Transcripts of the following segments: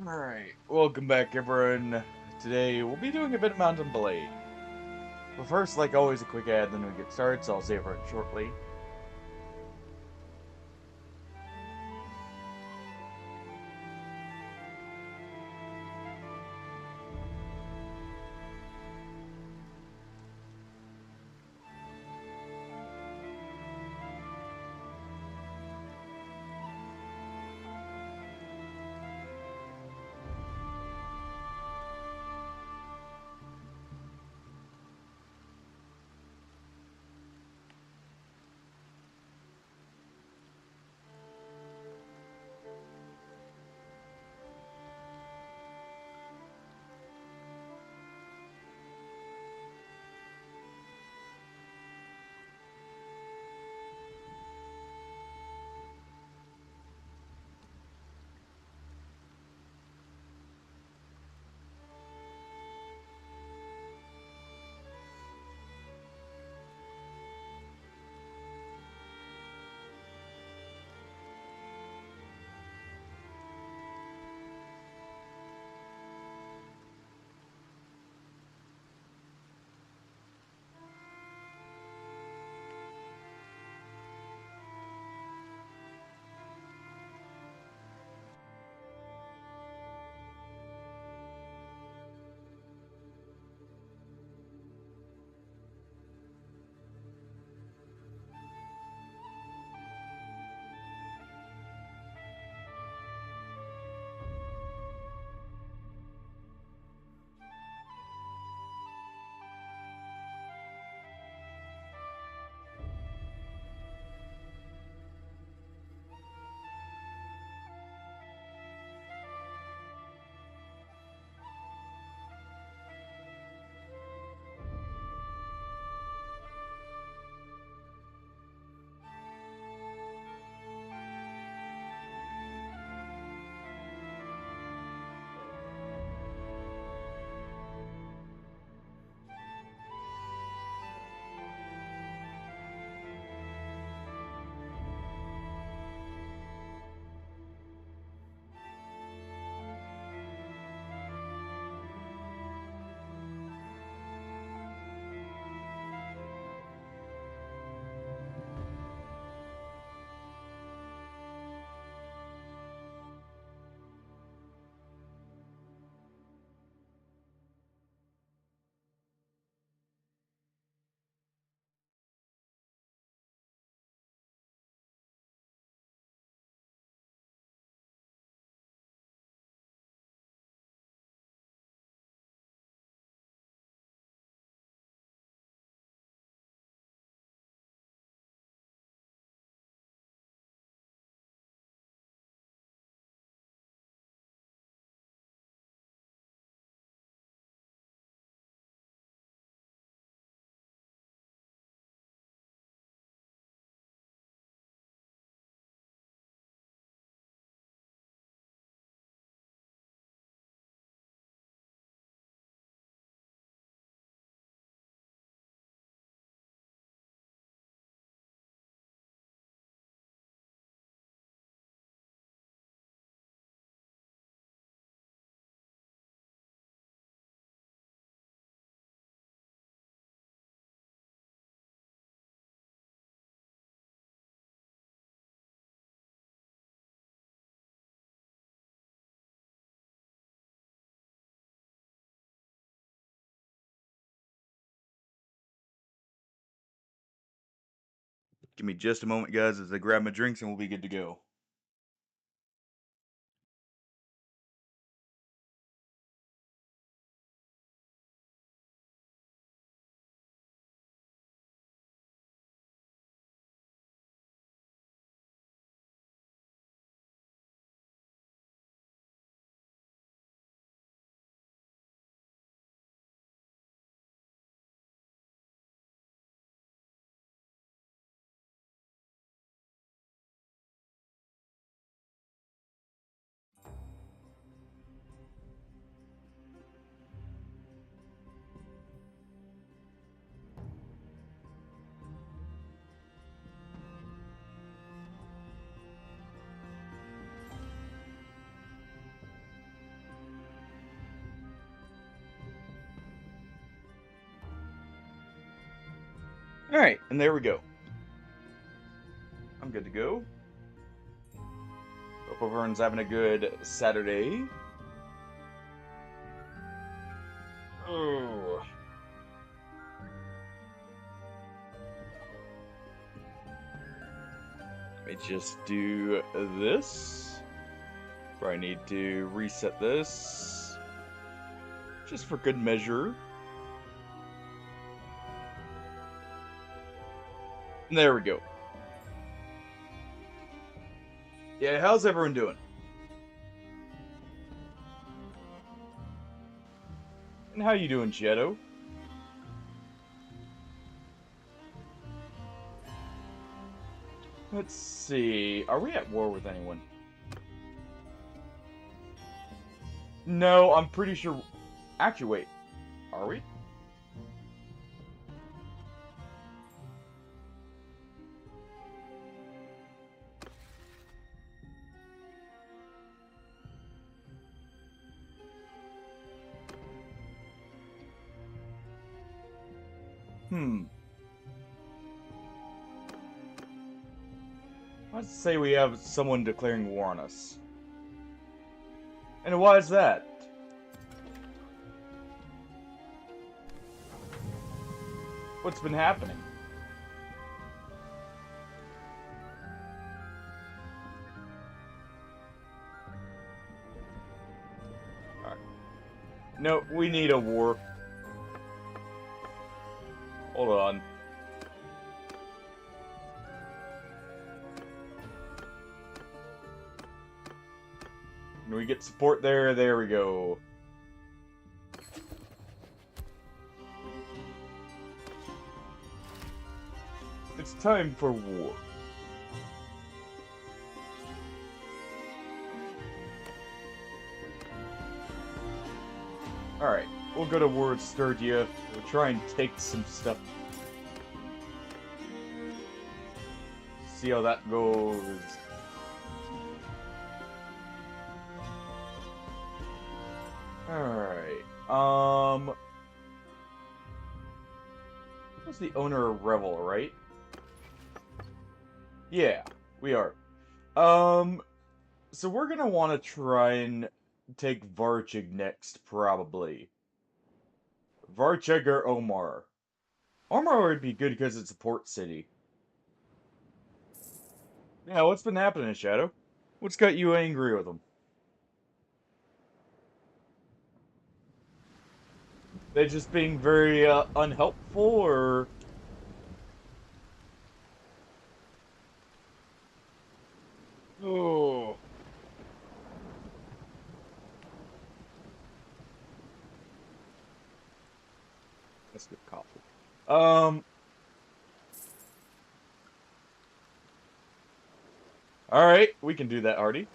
Alright, welcome back everyone. Today we'll be doing a bit of Mountain Blade. But first, like always, a quick ad, then we get started, so I'll save it shortly. Give me just a moment, guys, as I grab my drinks and we'll be good to go. Alright, and there we go. I'm good to go. Hope everyone's having a good Saturday. Oh. Let me just do this. Probably need to reset this. Just for good measure. And there we go. Yeah, how's everyone doing? And how you doing, Shadow? Let's see. Are we at war with anyone? No, I'm pretty sure... Actually, wait. Are we? Let's say we have someone declaring war on us. And why is that? What's been happening? Alright. No, we need a war. Hold on. Can we get support there? There we go. It's time for war. Alright, we'll go to war with Sturgia. We'll try and take some stuff. See how that goes. Alright, who's the owner of Revel, right? Yeah, we are. So we're gonna want to try and take Varchig next, probably. Varchig or Omar. Omar would be good because it's a port city. Yeah, what's been happening, Shadow? What's got you angry with them? They just being very unhelpful, or... Oh. That's good coffee. Alright, we can do that, Artie.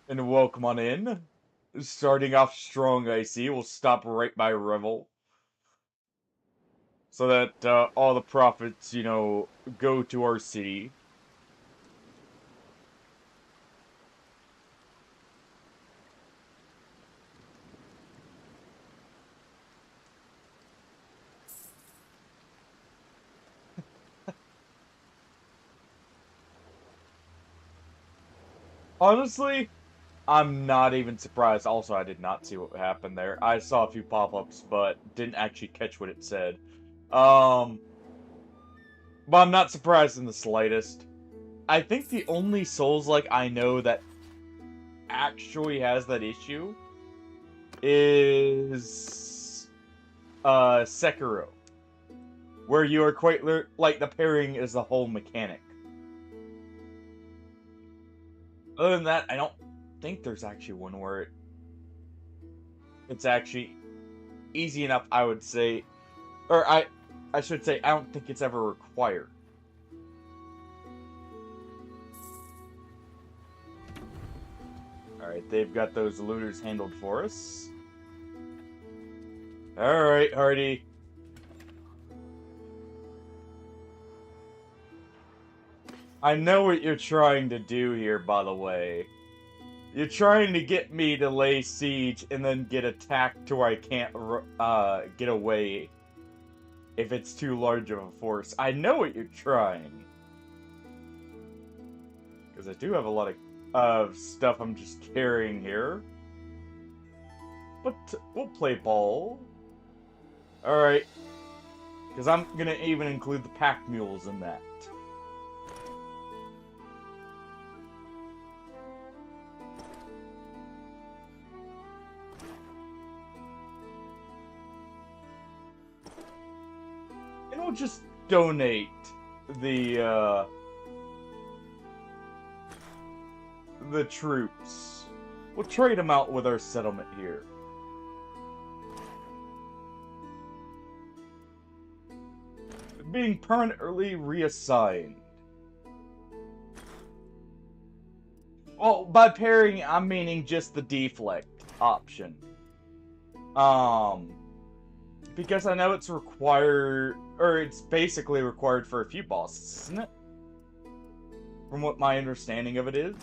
And welcome on in. Starting off strong, I see. We'll stop right by Revel. So that all the profits, you know, go to our city. Honestly, I'm not even surprised. Also, I did not see what happened there. I saw a few pop-ups, but didn't actually catch what it said. But I'm not surprised in the slightest. I think the only Souls-like I know that actually has that issue is Sekiro, where you are quite like the pairing is the whole mechanic. Other than that, I don't think there's actually one where it's actually easy enough, I would say. Or I should say, I don't think it's ever required. Alright, they've got those looters handled for us. Alright, Hardy. I know what you're trying to do here, by the way. You're trying to get me to lay siege and then get attacked to where I can't get away. if it's too large of a force. I know what you're trying. Because I do have a lot of stuff I'm just carrying here. But we'll play ball. Alright. Because I'm going to even include the pack mules in that. And we'll just donate the troops. We'll trade them out with our settlement here. Being permanently reassigned. Well, by pairing, I'm meaning just the deflect option. Because I know it's required, or it's basically required for a few bosses, isn't it? From what my understanding of it is.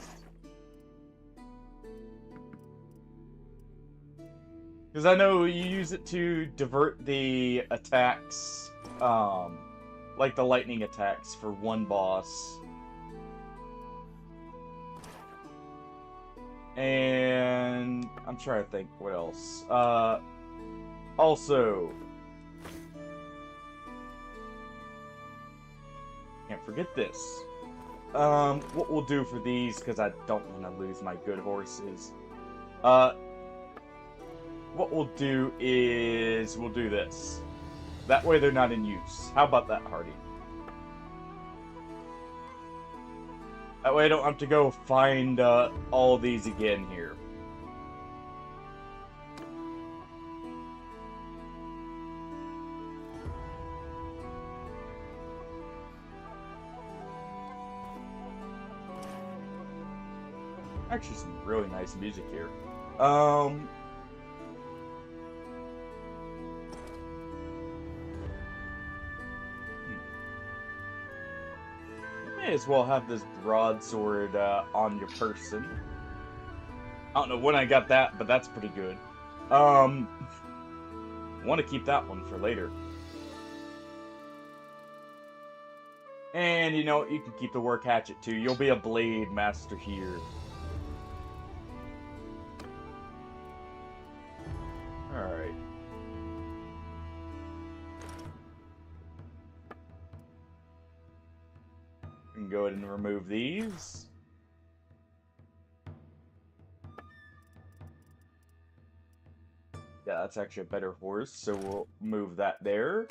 Because I know you use it to divert the attacks, like the lightning attacks for one boss. And I'm trying to think what else. Also, can't forget this. What we'll do for these, because I don't want to lose my good horses. What we'll do is we'll do this. That way they're not in use. How about that, Hardy? That way I don't have to go find all these again here. Actually, some really nice music here. May as well have this broadsword on your person. I don't know when I got that, but that's pretty good. Want to keep that one for later. And you know, you can keep the work hatchet too. You'll be a blade master here. Alright. We can go ahead and remove these. Yeah, that's actually a better horse, so we'll move that there.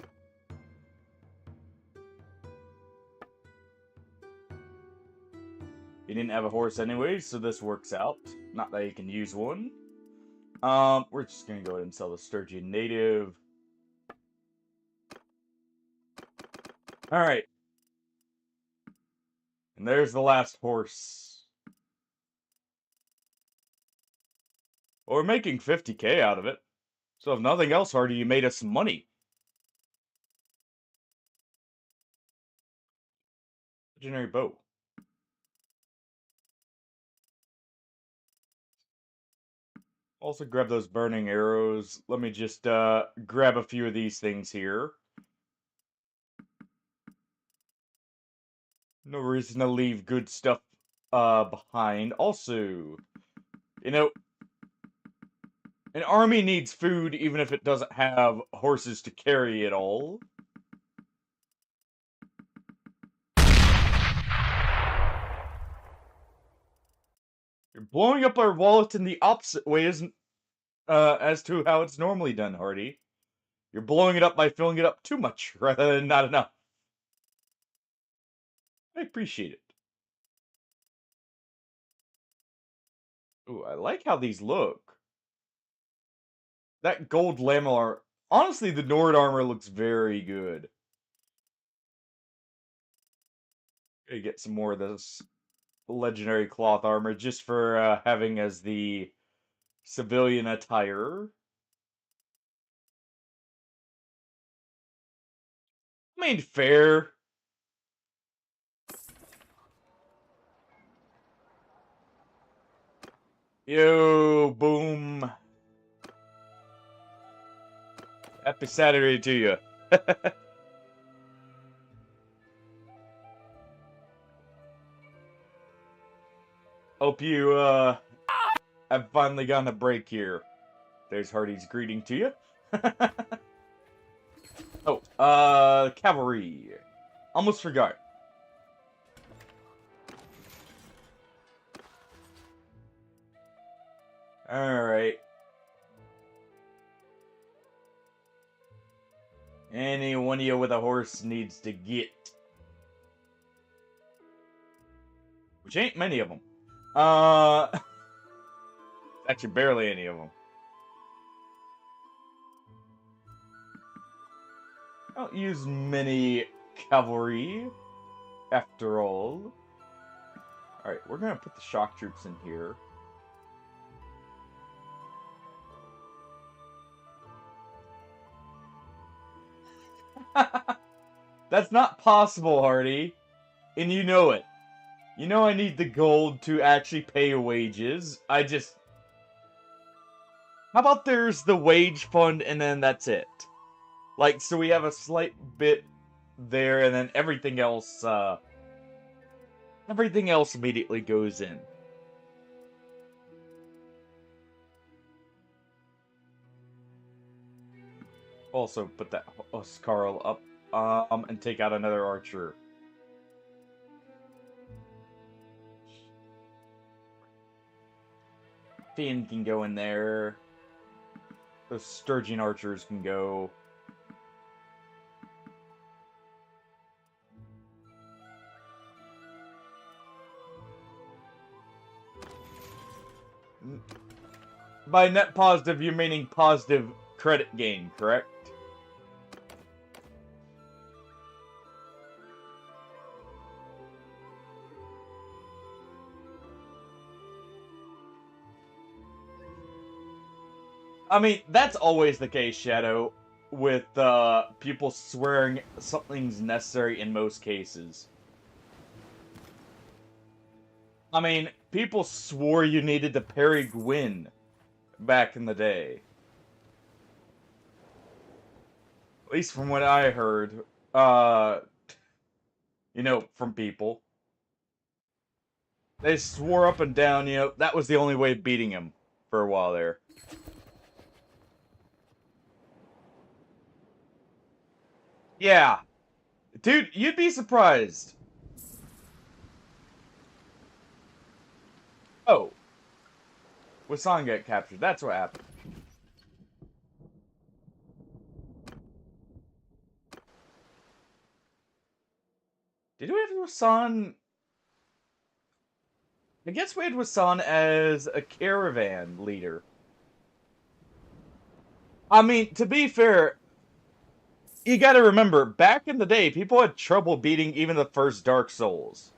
You didn't have a horse anyway, so this works out. Not that you can use one. We're just gonna go ahead and sell the Sturgeon native. Alright. And there's the last horse. Well, we're making 50k out of it. So if nothing else, Hardy, you made us some money. Legendary bow. Also grab those burning arrows. Let me just grab a few of these things here. No reason to leave good stuff behind. Also, you know, an army needs food even if it doesn't have horses to carry it all. You're blowing up our wallet in the opposite way isn't as to how it's normally done, Hardy. You're blowing it up by filling it up too much rather than not enough. I appreciate it. Ooh, I like how these look. That gold lamellar. Honestly, the Nord armor looks very good. Gotta get some more of this legendary cloth armor just for having as the civilian attire. I mean, fair. Yo, boom. Happy Saturday to you. Hope you, have finally gotten a break here. There's Hardy's greeting to you. Oh, cavalry. Almost forgot. Alright. Any one of you with a horse needs to get. Which ain't many of them. Actually barely any of them. I don't use many cavalry, after all. Alright, we're gonna put the shock troops in here. That's not possible, Hardy. And you know it. You know I need the gold to actually pay wages. How about there's the wage fund and then that's it? Like, so we have a slight bit there and then everything else immediately goes in. Also put that Oscarl up, and take out another archer. Finn can go in there. Those Sturgeon archers can go. By net positive, you're meaning positive credit gain, correct? I mean, that's always the case, Shadow, with people swearing something's necessary in most cases. I mean, people swore you needed to parry Gwyn back in the day. At least from what I heard, from people. They swore up and down, that was the only way of beating him for a while there. Yeah. Dude, you'd be surprised. Oh. Wasan got captured. That's what happened. Did we have Wasan? I guess we had Wasan as a caravan leader. I mean, to be fair, you gotta remember, back in the day, people had trouble beating even the first Dark Souls.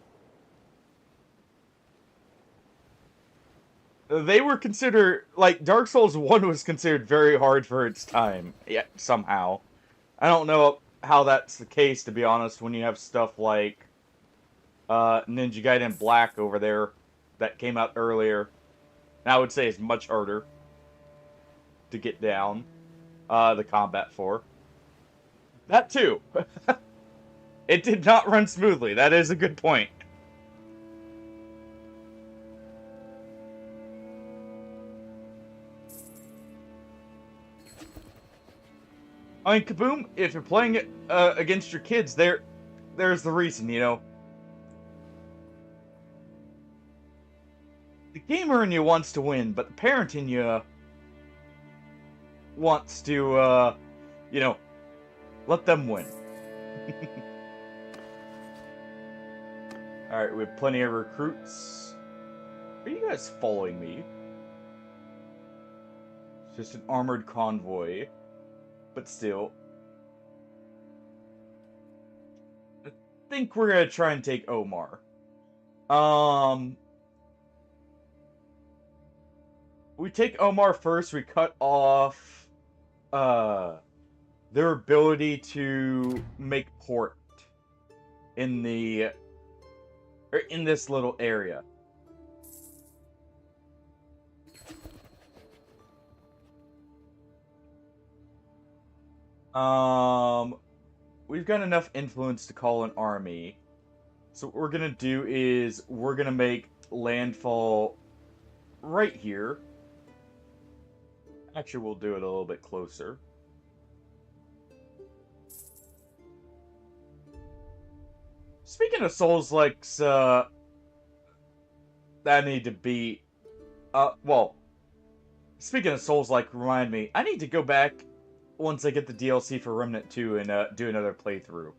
They were considered, like, Dark Souls 1 was considered very hard for its time, yeah, somehow. I don't know how that's the case, to be honest, when you have stuff like Ninja Gaiden Black over there that came out earlier. And I would say it's much harder to get down the combat for. That too. It did not run smoothly. That is a good point. I mean, Kaboom, if you're playing it against your kids, there's the reason, The gamer in you wants to win, but the parent in you wants to, let them win. Alright, we have plenty of recruits. Are you guys following me? It's just an armored convoy. But still. I think we're gonna try and take Omar. We take Omar first, we cut off their ability to make port in this little area. We've got enough influence to call an army. So what we're gonna do is we're gonna make landfall right here. Actually, we'll do it a little bit closer. Speaking of Souls-likes, that need to be, well, speaking of Souls-like, remind me, I need to go back once I get the DLC for Remnant 2 and, do another playthrough.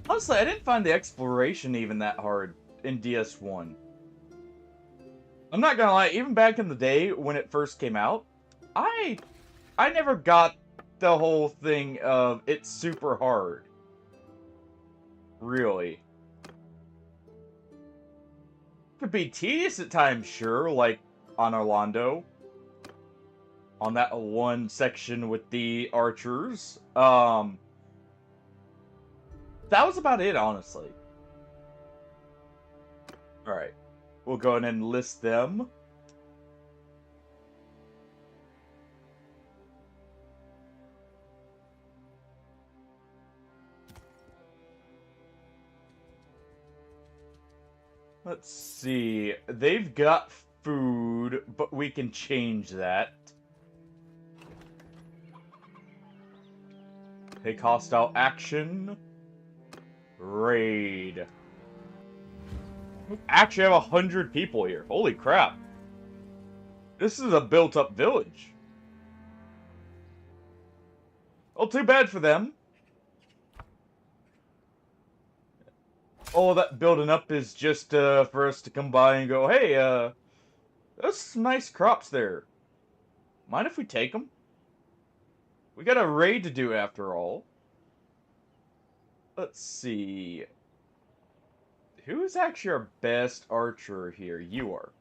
Honestly, I didn't find the exploration even that hard in DS1. I'm not gonna lie, even back in the day when it first came out, I I never got the whole thing of it's super hard. Really. Could be tedious at times, sure, like on Orlando. On that one section with the archers. That was about it, honestly. Alright. We'll go ahead and list them. Let's see. They've got food, but we can change that. Take hostile action. Raid. We actually have 100 people here. Holy crap. This is a built-up village. Well, too bad for them. All that building up is just for us to come by and go, hey, there's some nice crops there. Mind if we take them? We got a raid to do after all. Let's see. Who is actually our best archer here? You are.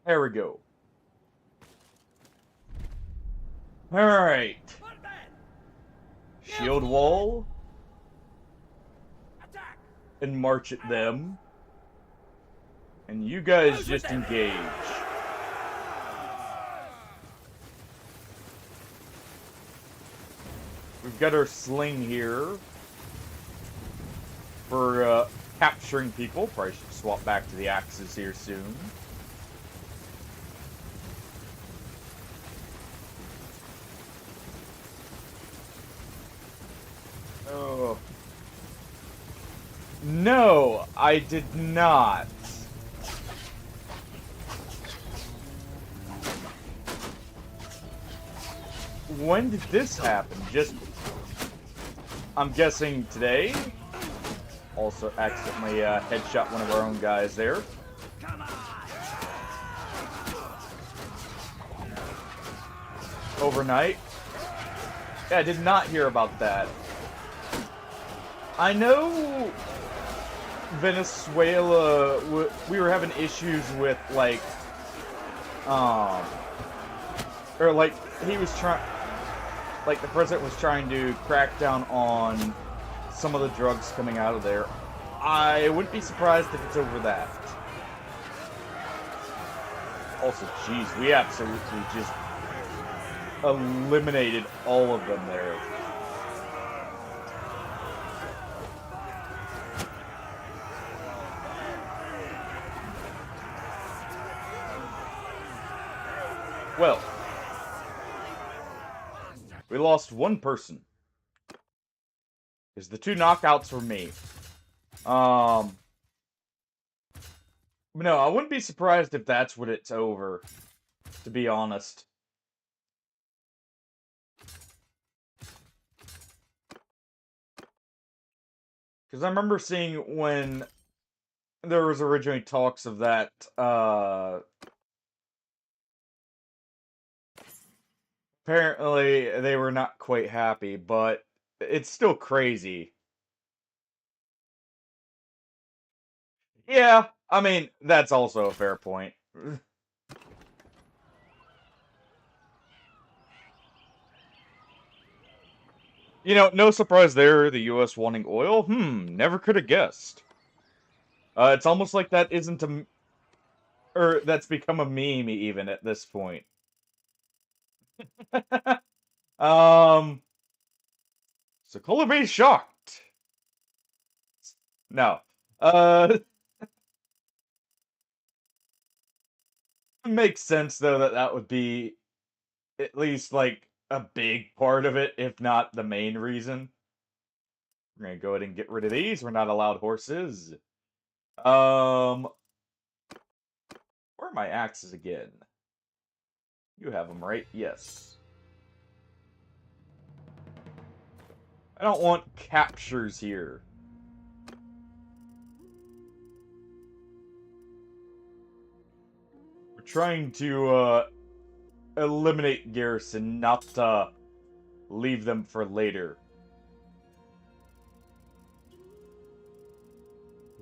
There we go. Alright. Shield wall. And march at them. And you guys just engage. We've got our sling here. For capturing people. Probably should swap back to the axes here soon. Oh. No, I did not. When did this happen? Just... I'm guessing today? Also accidentally headshot one of our own guys there. Overnight. Yeah, I did not hear about that. I know Venezuela, we were having issues with, like, or, like, he was trying, like, the president was trying to crack down on some of the drugs coming out of there. I wouldn't be surprised if it's over that. Also, geez, we absolutely just eliminated all of them there. Well, we lost one person. Because the two knockouts were me. No, I wouldn't be surprised if that's what it's over, to be honest. Because I remember seeing when there was originally talks of that, apparently they were not quite happy, but it's still crazy. Yeah, I mean, that's also a fair point. You know, no surprise there, the US wanting oil? Never could have guessed. It's almost like that isn't or that's become a meme even at this point. Um, so Color Bay shocked. No. Uh, makes sense though that that would be at least like a big part of it, if not the main reason. We're gonna go ahead and get rid of these. We're not allowed horses. Um, where are my axes again? You have them, right? Yes. I don't want captures here. We're trying to eliminate garrison, not leave them for later.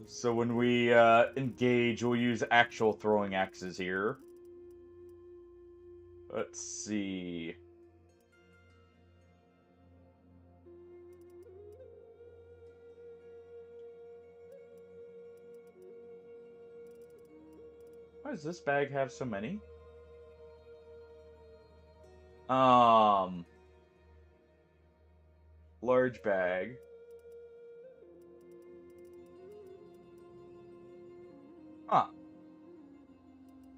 So when we engage, we'll use actual throwing axes here. Let's see. Why does this bag have so many? Large bag. Huh.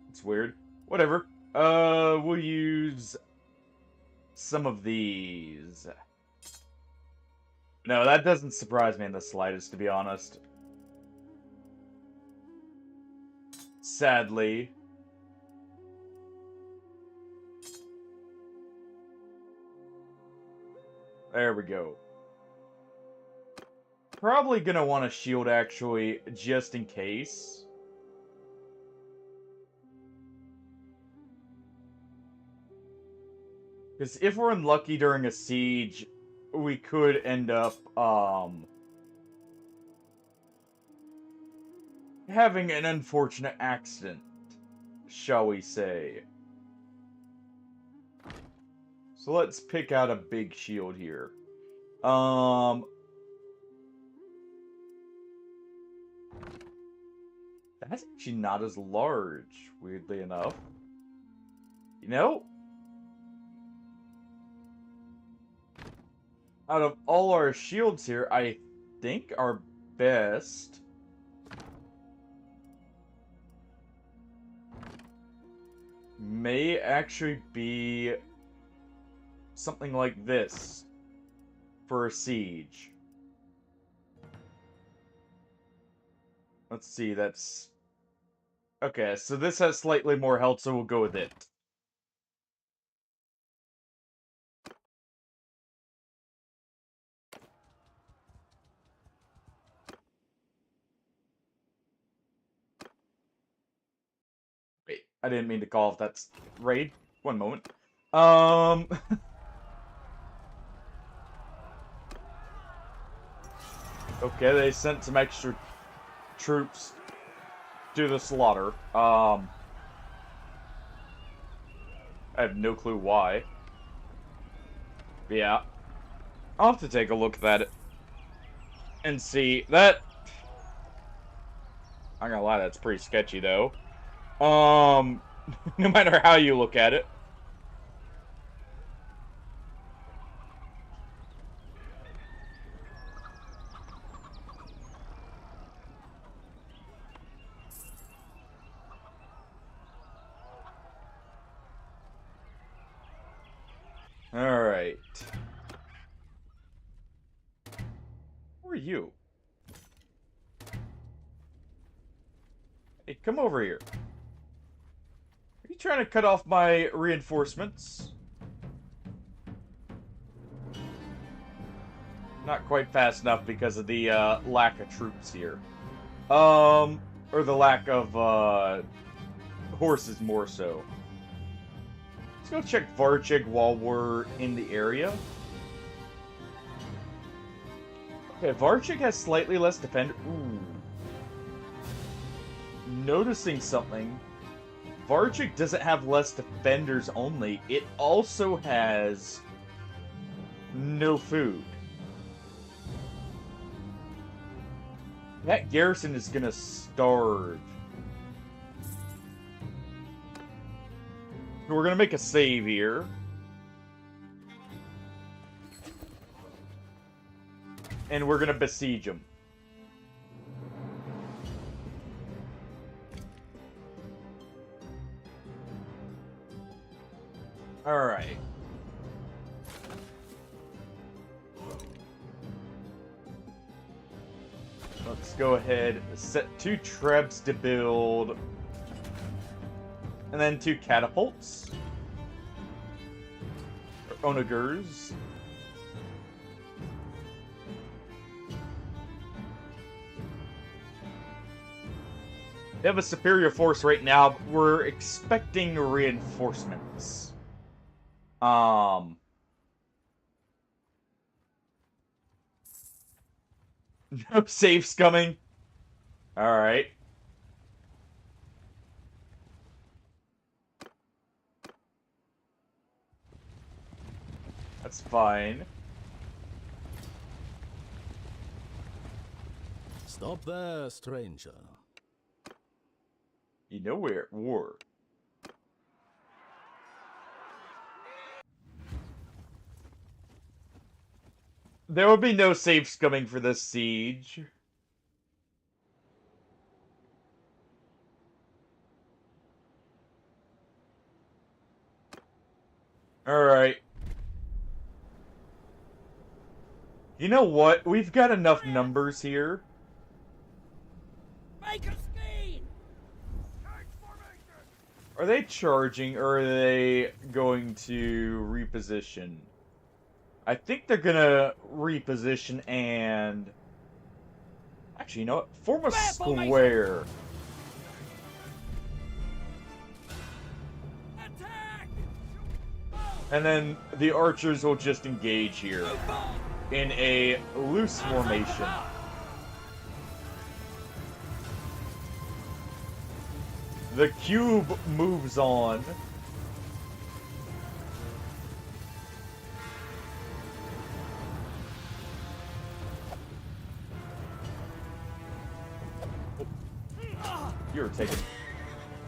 It's weird. Whatever. We'll use some of these. No, that doesn't surprise me in the slightest, to be honest. Sadly. There we go. Probably gonna want a shield, actually, just in case. Because if we're unlucky during a siege, we could end up, having an unfortunate accident, shall we say. So let's pick out a big shield here. That's actually not as large, weirdly enough. You know? Out of all our shields here, I think our best may actually be something like this for a siege. Let's see, that's... Okay, so this has slightly more health, so we'll go with it. Wait, I didn't mean to call if that's raid. One moment. Okay, they sent some extra troops to the slaughter. I have no clue why. Yeah. I'll have to take a look at it. And see. That... I'm not gonna lie, that's pretty sketchy, though. No matter how you look at it. Alright. Who are you? Hey, come over here. Are you trying to cut off my reinforcements? Not quite fast enough because of the lack of troops here. Or the lack of horses more so. Let's go check Varchig while we're in the area. Okay, Varchig has slightly less defender. Ooh. Noticing something. Varchig doesn't have less defenders only. It also has no food. That garrison is gonna starve. We're gonna make a save here. and we're gonna besiege them. Alright. Let's go ahead, set 2 trebs to build, and then 2 catapults. Or onagers. They have a superior force right now, but we're expecting reinforcements. No safes coming. Alright. That's fine. Stop there, stranger. You know we're at war. There will be no safes coming for this siege. Alright. You know what? We've got enough numbers here. Make a scene! Are they charging, or are they going to reposition? I think they're gonna reposition and... Actually, you know what? Form a square. Attack! And then the archers will just engage here in a loose formation. The cube moves on. You're taking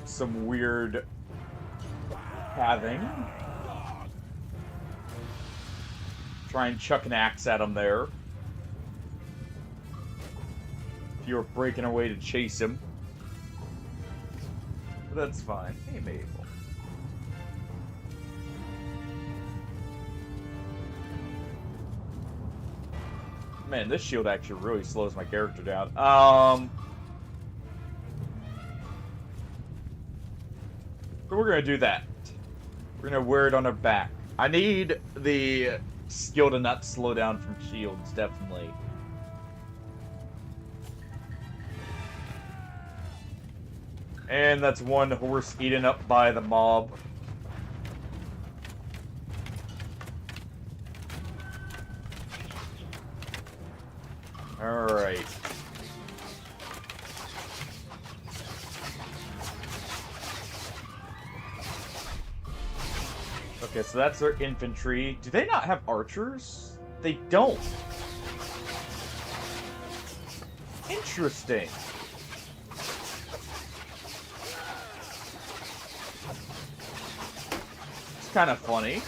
some weird having. Try and chuck an axe at him there. If you're breaking away to chase him. But that's fine. Hey, Mabel. Man, this shield actually really slows my character down. So we're gonna do that. We're gonna wear it on our back. I need the skill to not slow down from shields, definitely. And that's one horse eaten up by the mob. Alright. Okay, so that's their infantry. Do they not have archers? They don't. Interesting. It's kind of funny.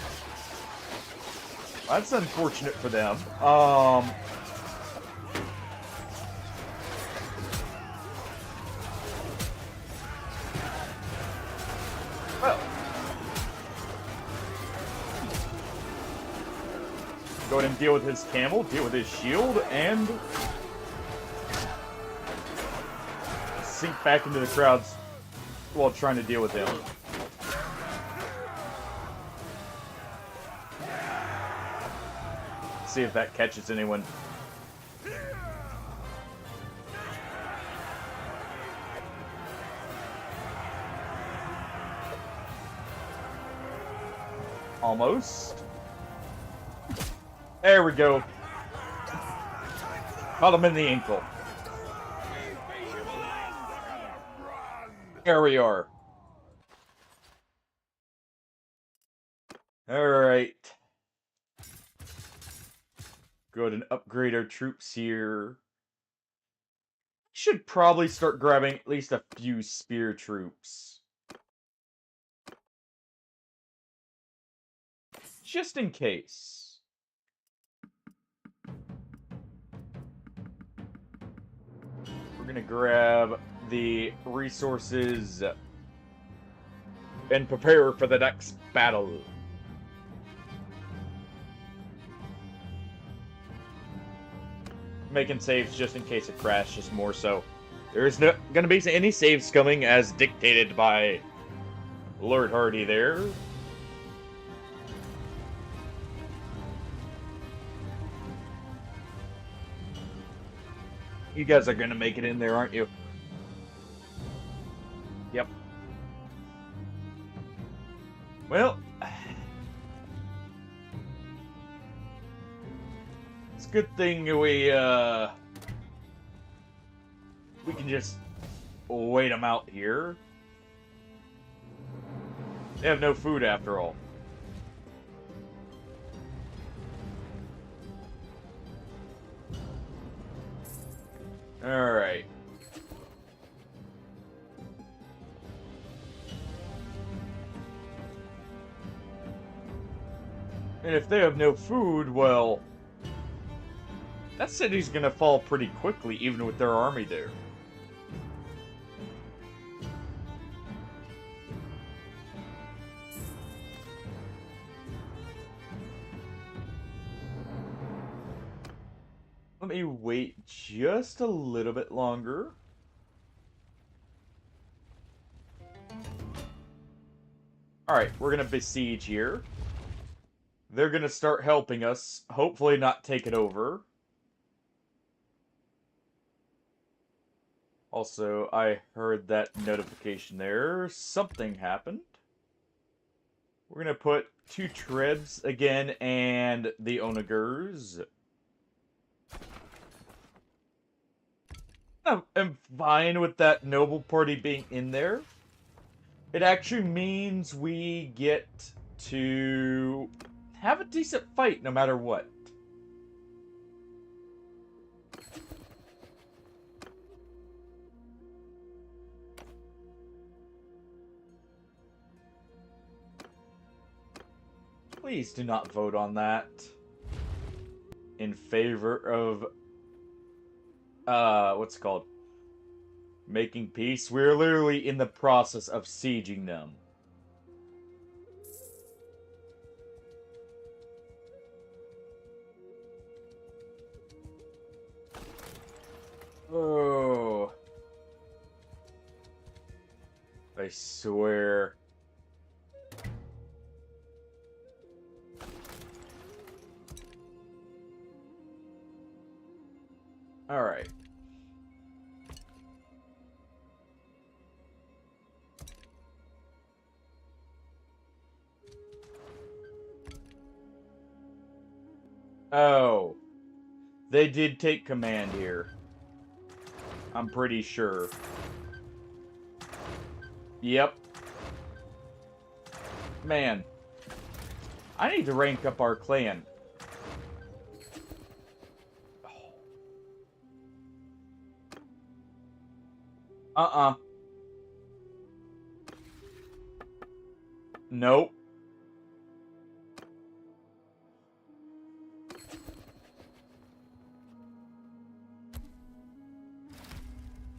That's unfortunate for them. Well. Go ahead and deal with his camel, deal with his shield, and sink back into the crowds while trying to deal with him. See if that catches anyone. Almost. There we go. Caught him in the ankle. There we are. Alright. Go ahead and upgrade our troops here. Should probably start grabbing at least a few spear troops. Just in case. We're gonna grab the resources and prepare for the next battle. Making saves just in case it crashes more so. There is no gonna be any saves coming as dictated by Lord Hardy there. You guys are gonna make it in there, aren't you? Yep. Well, it's a good thing we can just wait them out here. They have no food after all. Alright. And if they have no food, well, that city's gonna fall pretty quickly, even with their army there. Let me wait just a little bit longer. Alright, we're gonna besiege here. They're gonna start helping us, hopefully not take it over. Also, I heard that notification there. Something happened. We're gonna put 2 Trebs again and the Onagers. I'm fine with that noble party being in there. It actually means we get to have a decent fight no matter what. Please do not vote on that in favor of what's it called? Making peace. We're literally in the process of sieging them. Oh. I swear. All right. Oh. They did take command here. I'm pretty sure. Yep. Man. I need to rank up our clan. Uh-uh. Nope.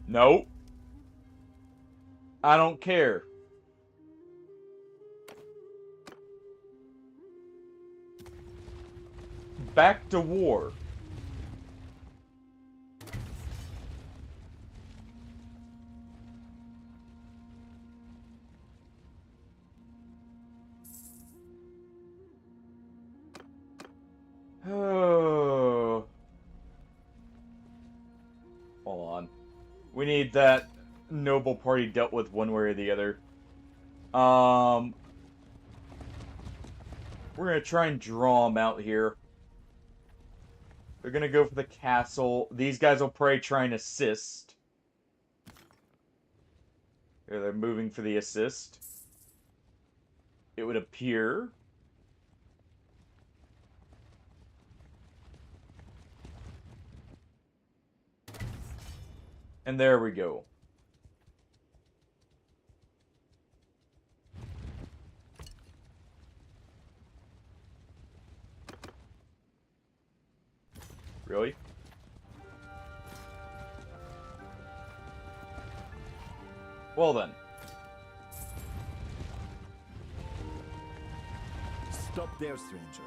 Nope. I don't care. Back to war. Oh. Hold on. We need that noble party dealt with one way or the other. We're gonna try and draw them out here. They're gonna go for the castle. These guys will probably try and assist. Here, they're moving for the assist. It would appear. And there we go. Really? Well then. Stop there, stranger.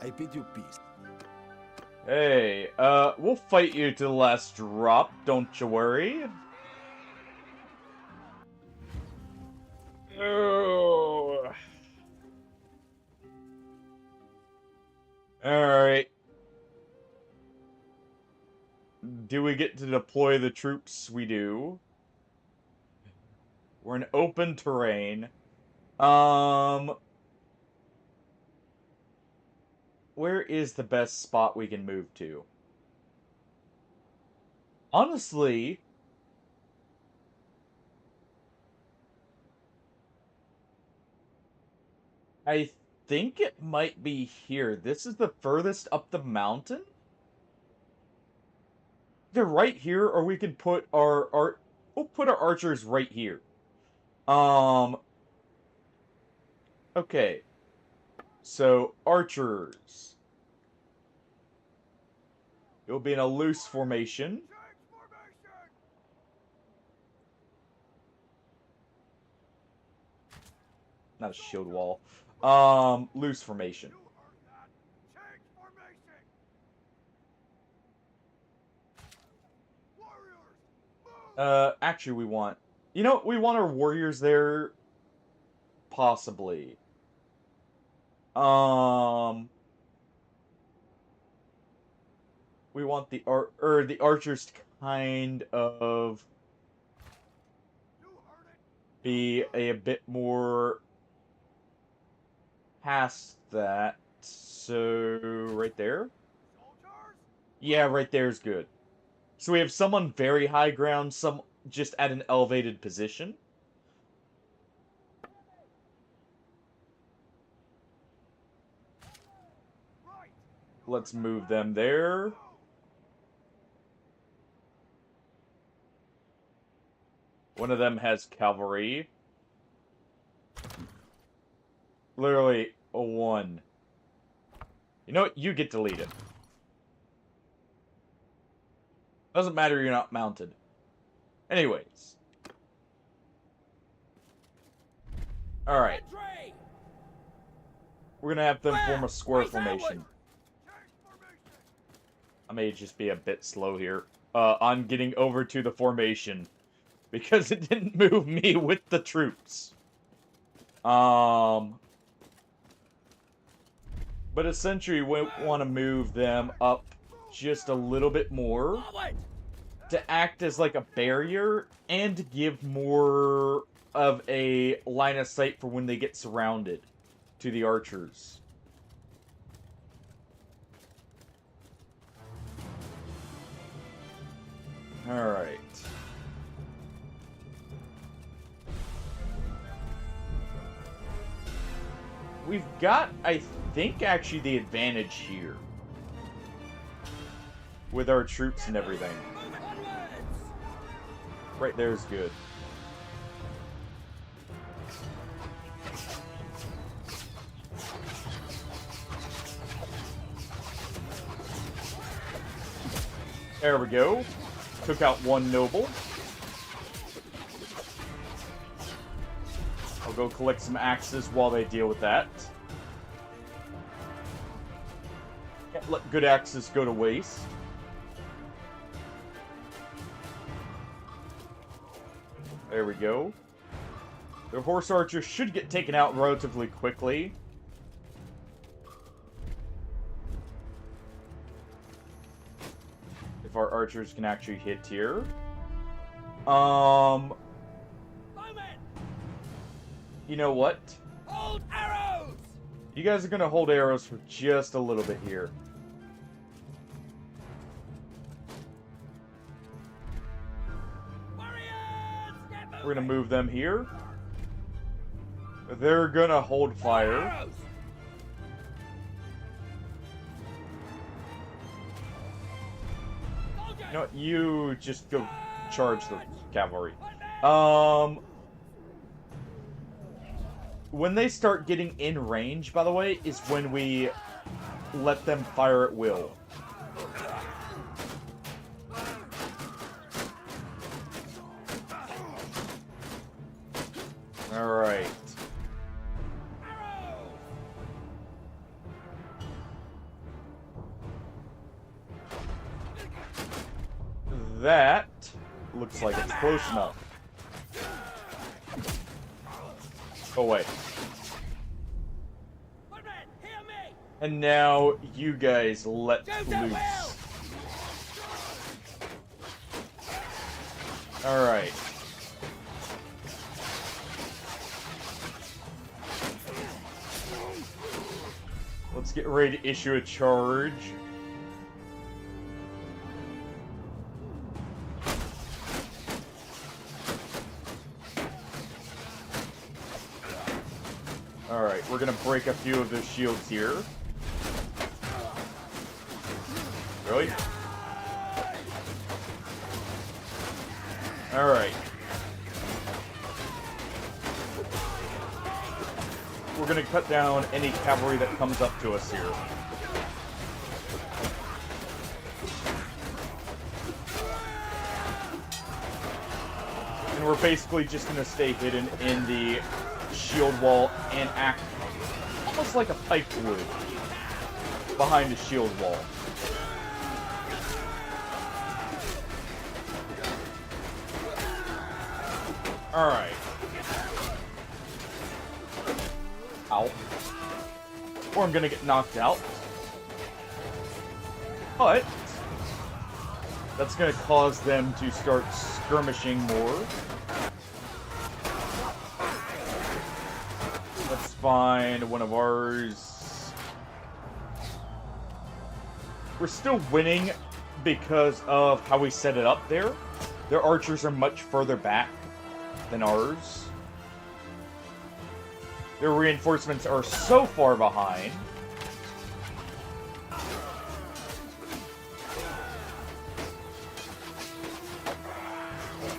I bid you peace. Hey, we'll fight you to the last drop, don't you worry. Oh. Alright. Do we get to deploy the troops? We do. We're in open terrain. Where is the best spot we can move to? Honestly, I think it might be here. This is the furthest up the mountain? They're right here, or we could put we'll put our archers right here. Okay. So, archers. You'll be in a loose formation. Not a shield wall. Loose formation. Actually, we want... You know, we want our warriors there... Possibly. We want the archers to kind of... be a bit more... past that. So, right there? Yeah, right there is good. So we have some on very high ground, some just at an elevated position. Let's move them there. One of them has cavalry. Literally a 1. You know what? You get to lead it. Doesn't matter, you're not mounted. Anyways. Alright. We're gonna have them form a square formation. I may just be a bit slow here. On getting over to the formation. Because it didn't move me with the troops. But essentially we want to move them up just a little bit more to act as like a barrier and to give more of a line of sight for when they get surrounded to the archers. Alright. We've got, I think, actually the advantage here. With our troops and everything. Right there's good. There we go. Took out one noble. I'll go collect some axes while they deal with that. Can't let good axes go to waste. There we go. The horse archers should get taken out relatively quickly. If our archers can actually hit here. You know what? Hold arrows! You guys are gonna hold arrows for just a little bit here. We're gonna move them here. They're gonna hold fire. You know what? You just go charge the cavalry. When they start getting in range, by the way, is when we let them fire at will. Alright. That looks like it's close enough. Oh, wait. And now you guys let loose. Alright. Let's get ready to issue a charge. Alright, we're gonna break a few of those shields here. Really? Alright. We're gonna cut down any cavalry that comes up to us here. And we're basically just gonna stay hidden in the shield wall and act almost like a pipe would behind the shield wall. Alright. Ow. Or I'm gonna get knocked out. But that's gonna cause them to start skirmishing more. Let's find one of ours. We're still winning because of how we set it up there. Their archers are much further back than ours. Their reinforcements are so far behind.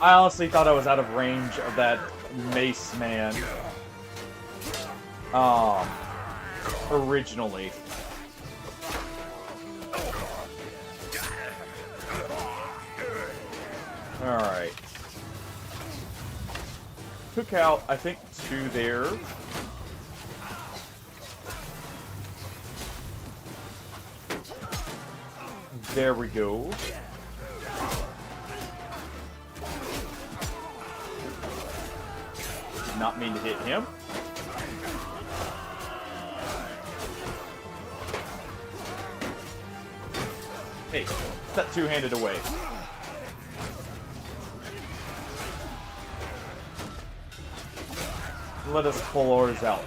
I honestly thought I was out of range of that mace man. Originally. Alright. Took out, I think, 2 there. There we go. Did not mean to hit him. Hey, put that two-handed away. Let us pull ours out.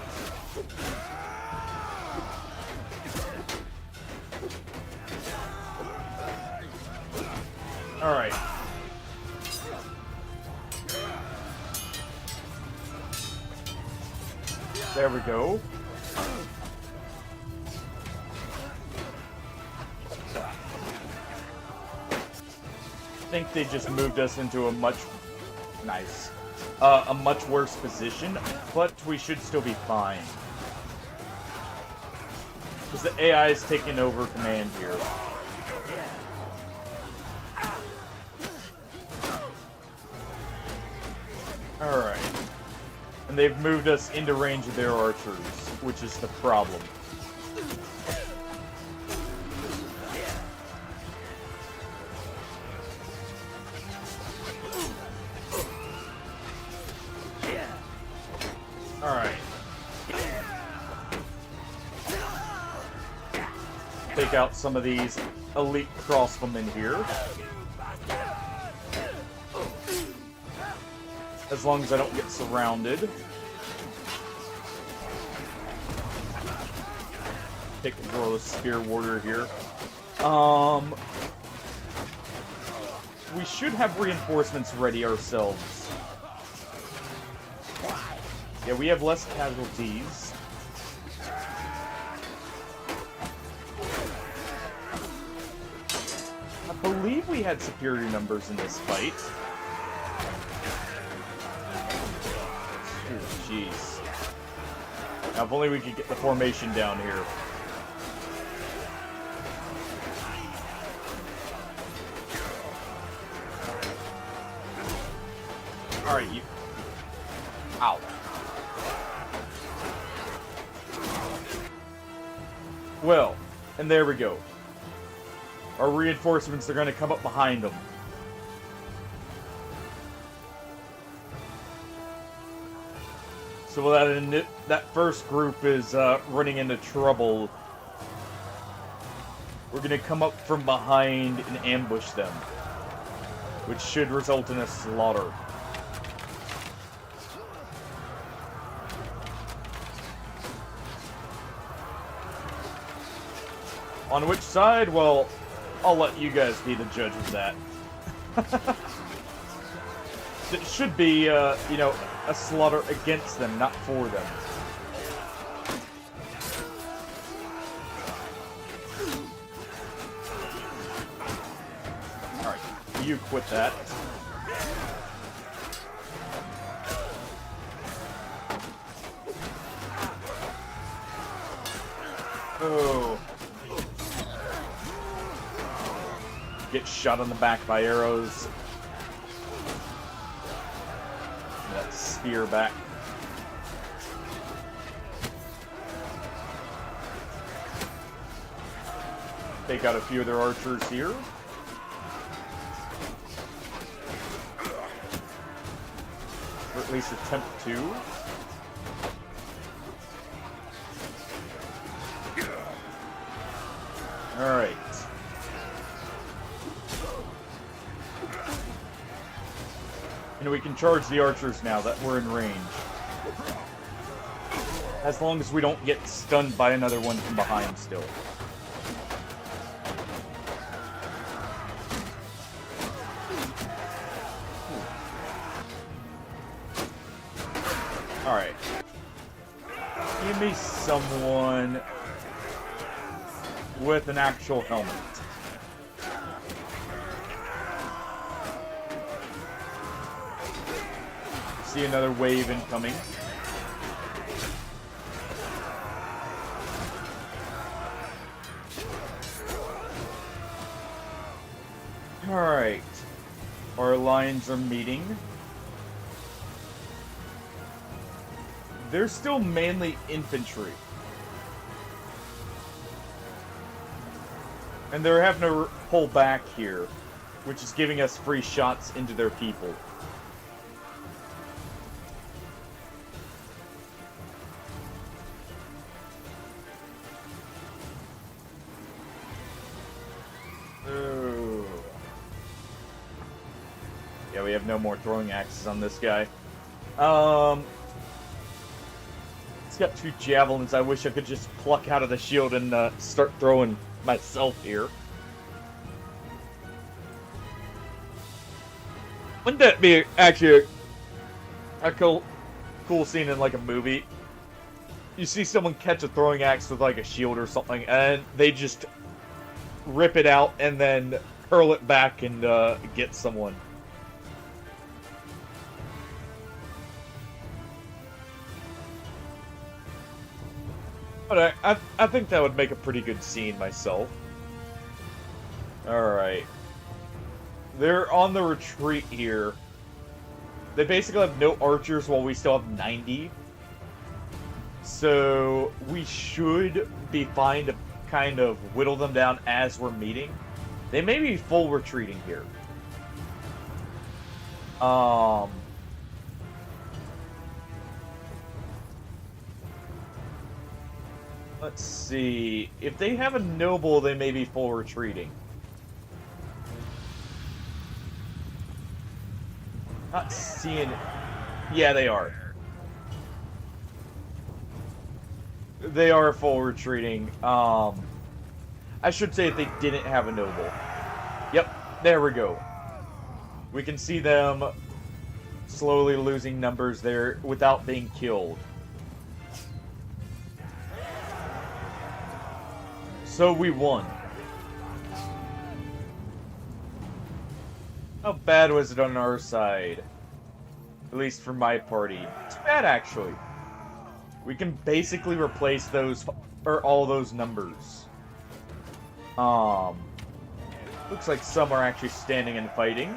Alright. There we go. I think they just moved us into a much a much worse position, but we should still be fine. Because the AI is taking over command here. Alright. And they've moved us into range of their archers, which is the problem. Alright. Take out some of these elite crossbowmen here. As long as I don't get surrounded. Take control of the spear warrior here. We should have reinforcements ready ourselves. Yeah, we have less casualties. I believe we had superior numbers in this fight. Oh, jeez. Now, if only we could get the formation down here. Alright, you... Ow. Well, and there we go. Our reinforcements are going to come up behind them. So that first group is running into trouble. We're going to come up from behind and ambush them, which should result in a slaughter. On which side? Well, I'll let you guys be the judge of that. It should be, you know, a slaughter against them, not for them. Alright, you quit that. Oh. Get shot on the back by arrows. That spear back. Take out a few of their archers here. Or at least attempt to. Alright. And we can charge the archers now that we're in range. As long as we don't get stunned by another one from behind still. Alright. Give me someone with an actual helmet. See another wave incoming. Alright. Our lines are meeting. They're still mainly infantry. And they're having to pull back here, which is giving us free shots into their people. Yeah, we have no more throwing axes on this guy. It's got 2 javelins. I wish I could just pluck out of the shield and start throwing myself here. Wouldn't that be actually a cool scene in like a movie? You see someone catch a throwing axe with like a shield or something, and they just rip it out and then hurl it back and get someone. But I think that would make a pretty good scene myself. Alright. They're on the retreat here. They basically have no archers while we still have 90. So we should be fine to kind of whittle them down as we're meeting. They may be full retreating here. Let's see. If they have a noble, they may be full retreating. Not seeing... Yeah, they are. They are full retreating. I should say if they didn't have a noble. Yep, there we go. We can see them slowly losing numbers there without being killed. So we won. How bad was it on our side? At least for my party. It's bad, actually. We can basically replace those, or all those numbers. Looks like some are actually standing and fighting.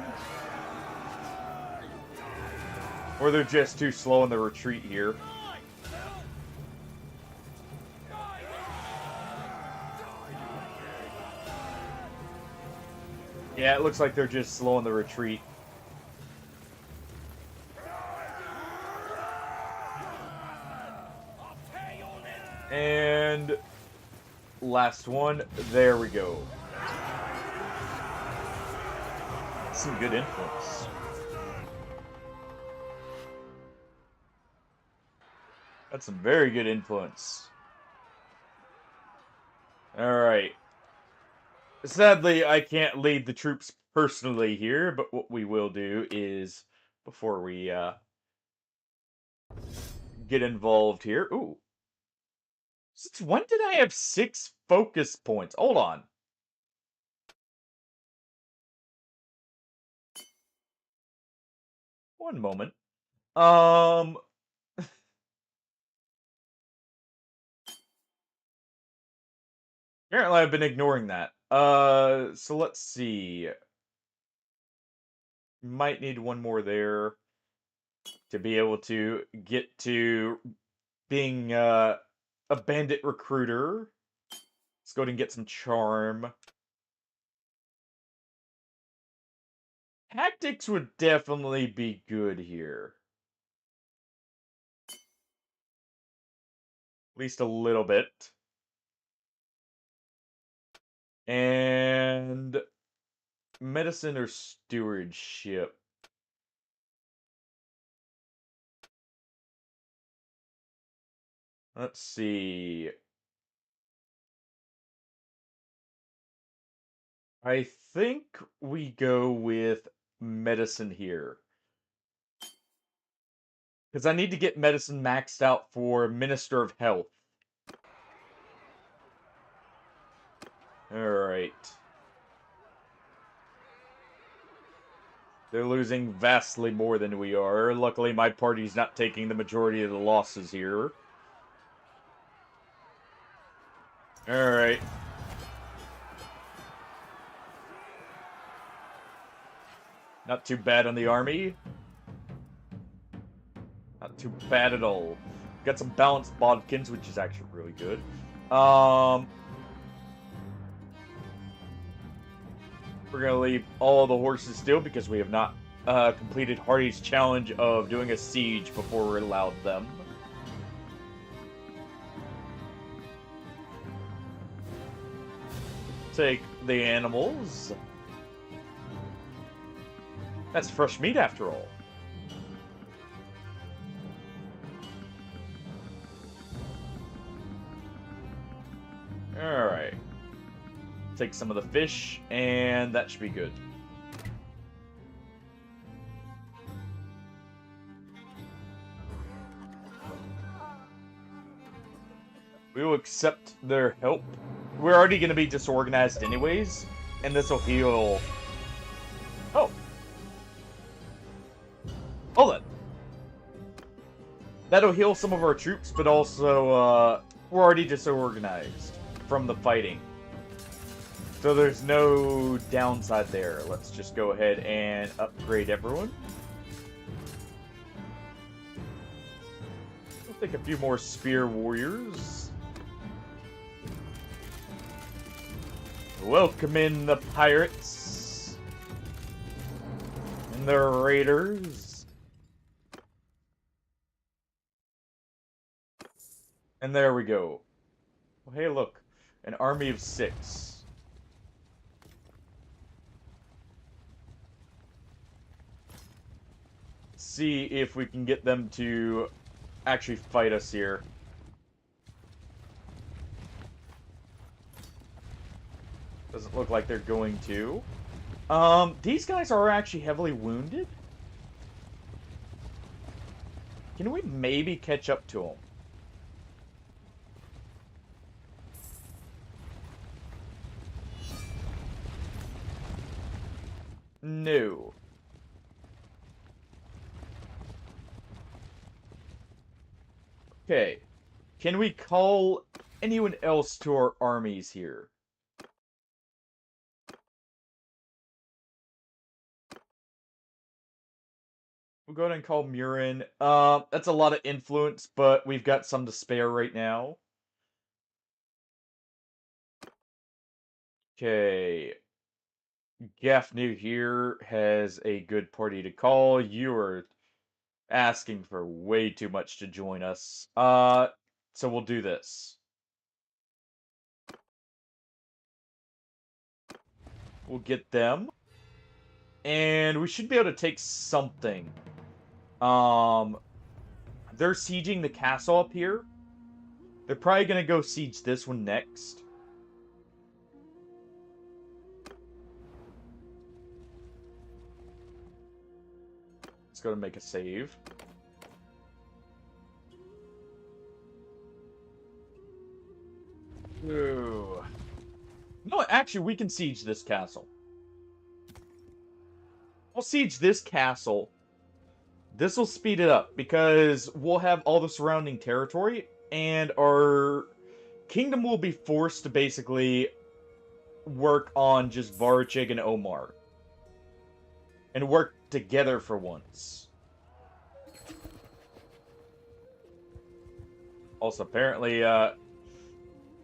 Or they're just too slow in the retreat here. Yeah, it looks like they're just slowing the retreat. And last one. There we go. Some good influence. That's some very good influence. Alright. Sadly, I can't lead the troops personally here, but what we will do is, before we get involved here... Ooh. Since when did I have 6 focus points? Hold on. One moment. Apparently I've been ignoring that. So let's see. Might need one more there to be able to get to being a bandit recruiter. Let's go ahead and get some charm. Tactics would definitely be good here. At least a little bit. And medicine or stewardship. Let's see. I think we go with medicine here. Because I need to get medicine maxed out for Minister of Health. Alright. They're losing vastly more than we are. Luckily, my party's not taking the majority of the losses here. Alright. Not too bad on the army. Not too bad at all. Got some balanced bodkins, which is actually really good. We're gonna leave all the horses still because we have not completed Hardy's challenge of doing a siege before we're allowed them. Take the animals. That's fresh meat after all. Alright. Take some of the fish, and that should be good. We will accept their help. We're already going to be disorganized anyways, and this will heal... Oh. Hold on. That'll heal some of our troops, but also, we're already disorganized from the fighting. So there's no downside there. Let's just go ahead and upgrade everyone. We'll take a few more spear warriors. Welcome in the pirates. And the raiders. And there we go. Well, hey, look. An army of 6. See if we can get them to actually fight us here. Doesn't look like they're going to. These guys are actually heavily wounded. Can we maybe catch up to them? No. Okay. Can we call anyone else to our armies here? We'll go ahead and call Murin. That's a lot of influence, but we've got some to spare right now. Okay. Gaffney here has a good party to call. You are asking for way too much to join us. So we'll do this. We'll get them, and we should be able to take something. Um, they're sieging the castle up here. They're probably gonna go siege this one next. Let's go to make a save. Ooh. No, actually, we can siege this castle. We'll siege this castle. This will speed it up because we'll have all the surrounding territory, and our kingdom will be forced to basically work on just Varchig and Omar. And work together for once. Also, apparently,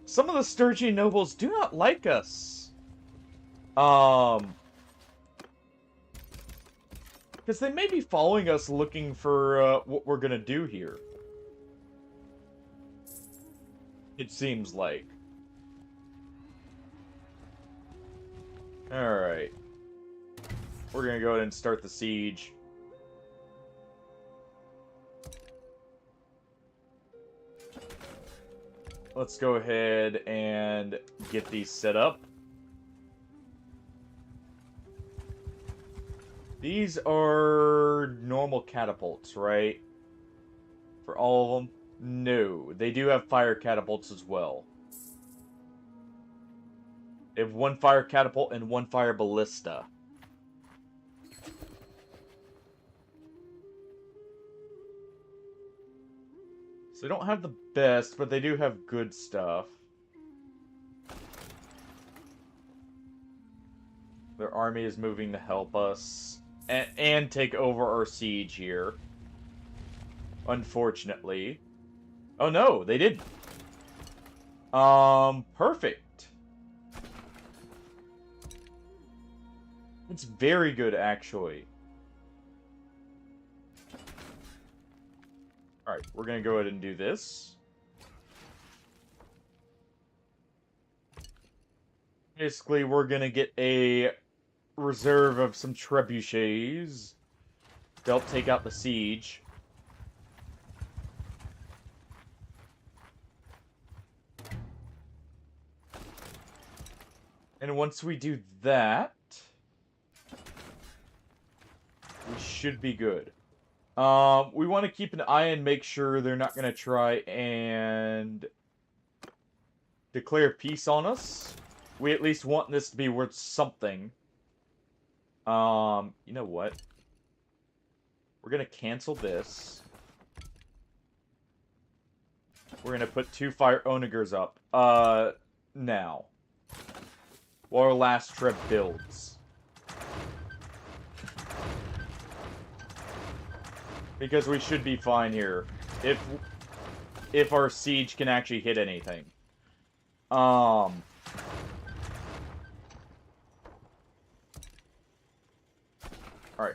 some of the Sturgian nobles do not like us. Because they may be following us looking for what we're gonna do here. It seems like. Alright. We're gonna go ahead and start the siege. Let's go ahead and get these set up. These are normal catapults, right? For all of them? No, they do have fire catapults as well. They have one fire catapult and one fire ballista. So they don't have the best, but they do have good stuff. Their army is moving to help us and take over our siege here. Unfortunately. Oh no, they didn't. Perfect. It's very good, actually. Alright, we're gonna go ahead and do this. Basically, we're gonna get a reserve of some trebuchets to help take out the siege. And once we do that, we should be good. We want to keep an eye and make sure they're not going to try and declare peace on us. We at least want this to be worth something. You know what? We're going to cancel this. We're going to put 2 fire onagers up. Now. While our last trip builds. Because we should be fine here. If our siege can actually hit anything. Alright,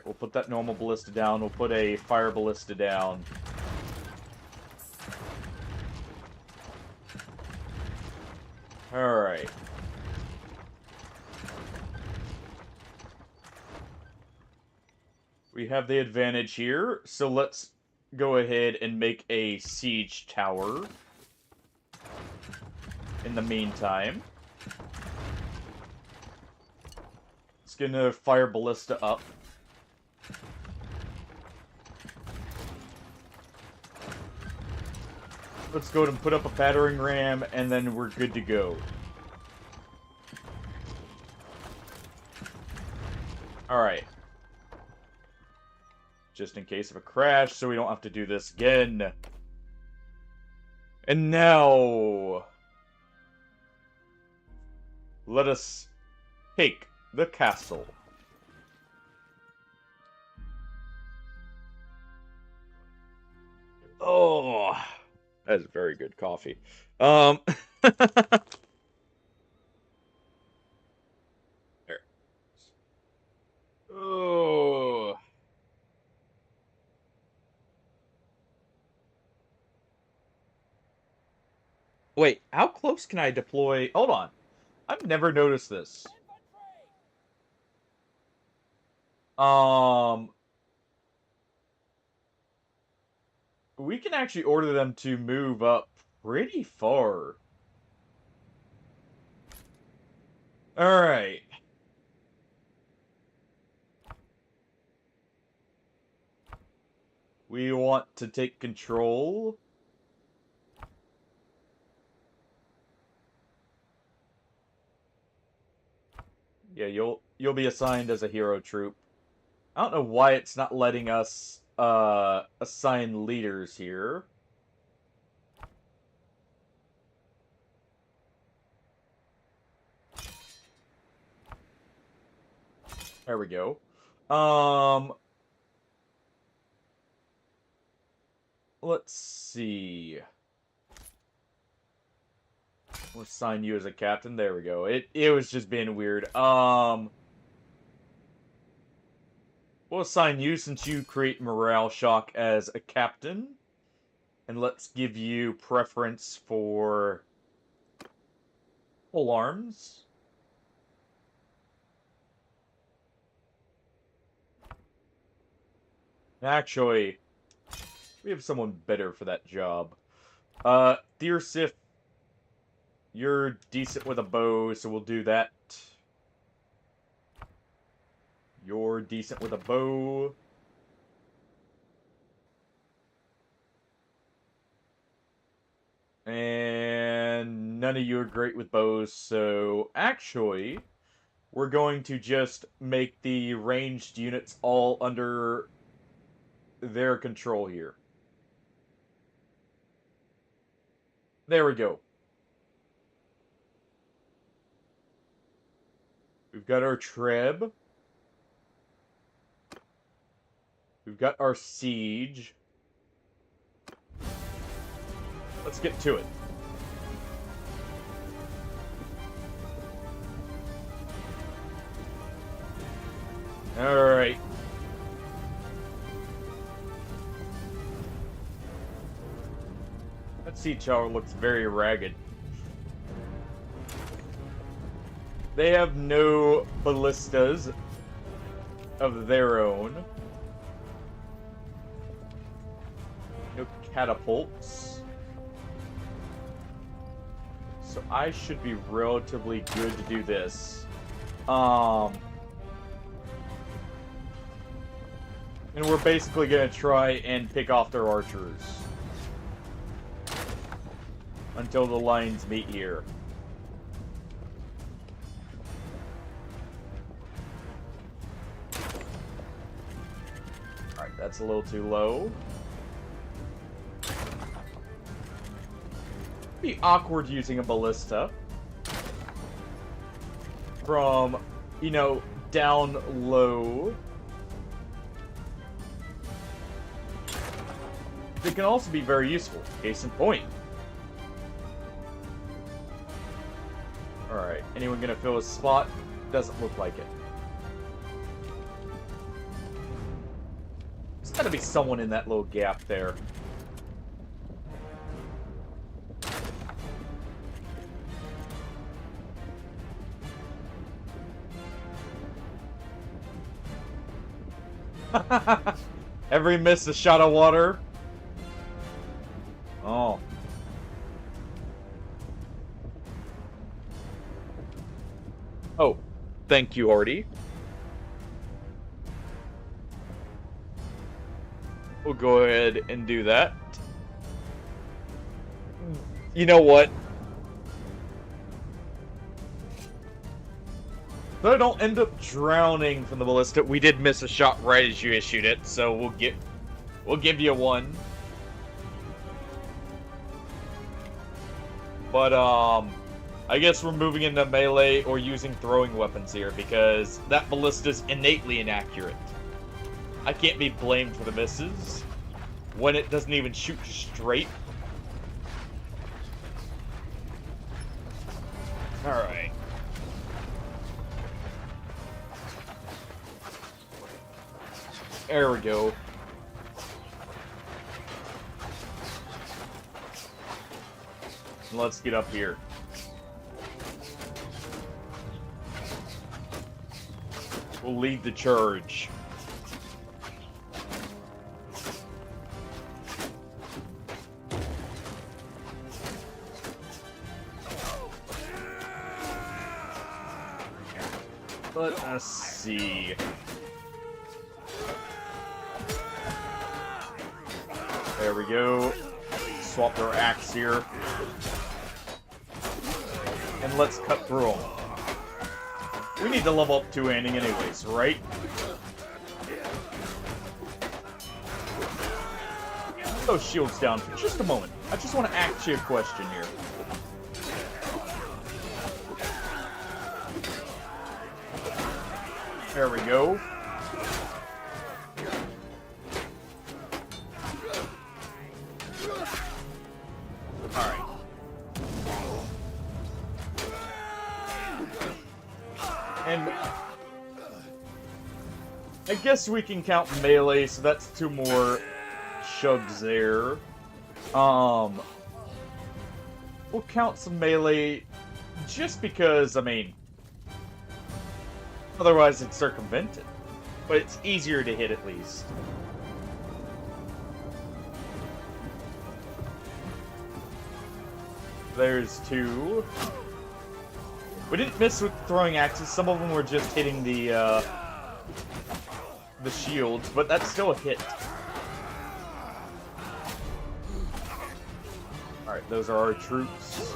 we'll put that normal ballista down. We'll put a fire ballista down. Alright. We have the advantage here, so let's go ahead and make a siege tower. In the meantime. Let's get another fire ballista up. Let's go ahead and put up a battering ram, and then we're good to go. Alright. Just in case of a crash, so we don't have to do this again. And now... let us take the castle. Oh, that's very good coffee. There. Wait, how close can I deploy? Hold on. I've never noticed this. Um, we can actually order them to move up pretty far. All right. We want to take control. Yeah, you'll be assigned as a hero troop. I don't know why it's not letting us assign leaders here. There we go. Let's see. We'll assign you as a captain. There we go. It was just being weird. We'll assign you since you create morale shock as a captain. And let's give you preference for pole arms. Actually, we have someone better for that job. Thiersif, you're decent with a bow, so we'll do that. You're decent with a bow. And none of you are great with bows, so actually, we're going to just make the ranged units all under their control here. There we go. We've got our Treb. We've got our Siege. Let's get to it. Alright. That siege tower looks very ragged. They have no ballistas of their own. No catapults. So I should be relatively good to do this. And we're basically gonna try and pick off their archers. Until the lines meet here. Alright, that's a little too low. Be awkward using a ballista. From, you know, down low. They can also be very useful. Case in point. Alright, anyone gonna fill a spot? Doesn't look like it. There's gotta be someone in that little gap there. Every miss a shot of water. Oh. Oh, thank you, Hardy. We'll go ahead and do that. You know what? So I don't end up drowning from the ballista. We did miss a shot right as you issued it, so we'll give you one. But I guess we're moving into melee or using throwing weapons here because that ballista's innately inaccurate. I can't be blamed for the misses when it doesn't even shoot straight. Alright. There we go. And let's get up here. We'll lead the charge. Let us see. There we go. Swap our axe here. And let's cut through them. We need to level up 2-handing anyways, right? Put those shields down for just a moment. I just want to ask you a question here. There we go. Alright. And I guess we can count melee, so that's 2 more shugs there. We'll count some melee just because, I mean, otherwise it's circumvented. But it's easier to hit at least. There's 2. We didn't miss with throwing axes. Some of them were just hitting the shields, but that's still a hit. Alright, those are our troops.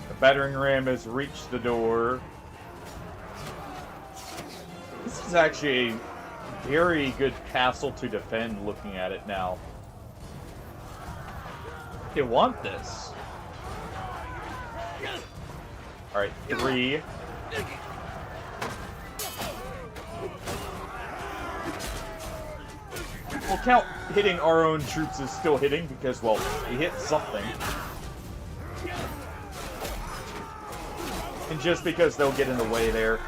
The battering ram has reached the door. This is actually a very good castle to defend looking at it now. They want this. Alright, 3. We'll count hitting our own troops as still hitting because, well, we hit something. And just because they'll get in the way there.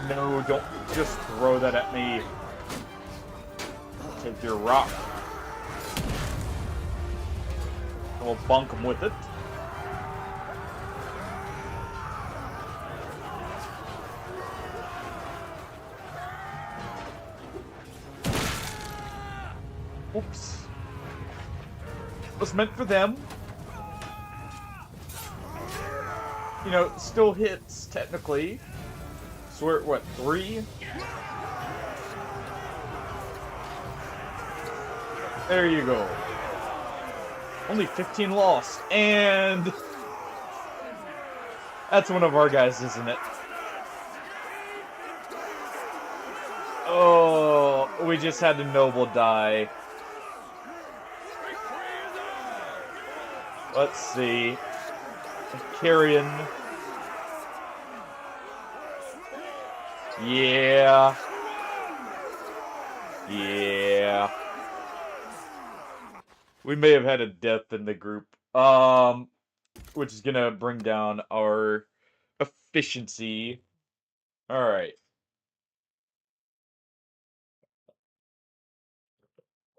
No, don't just throw that at me. Take your rock. And we'll bunk them with it. Oops. It was meant for them. You know, still hits, technically. So we're at, what, 3? There you go. Only 15 lost. And that's one of our guys, isn't it? Oh, we just had a noble die. Let's see. Carrion. Yeah. Yeah. We may have had a death in the group. Which is gonna bring down our efficiency. Alright.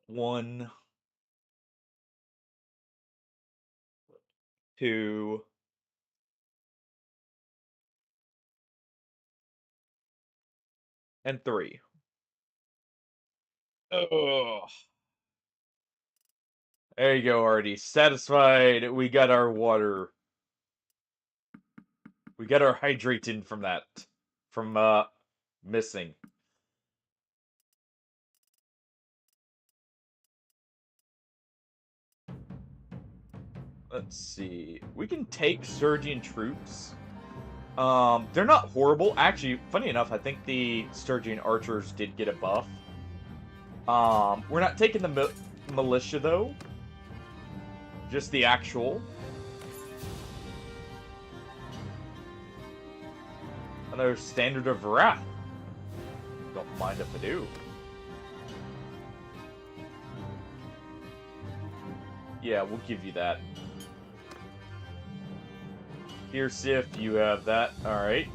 1, 2, and 3. Ugh. There you go, Artie. Satisfied. We got our water. We got our hydrating from that. From, missing. Let's see. We can take Sturgian troops. They're not horrible. Actually, funny enough, I think the Sturgian archers did get a buff. We're not taking the militia, though. Just the actual. Another Standard of Wrath. Don't mind if I do. Yeah, we'll give you that. Here, Sif, you have that. Alright.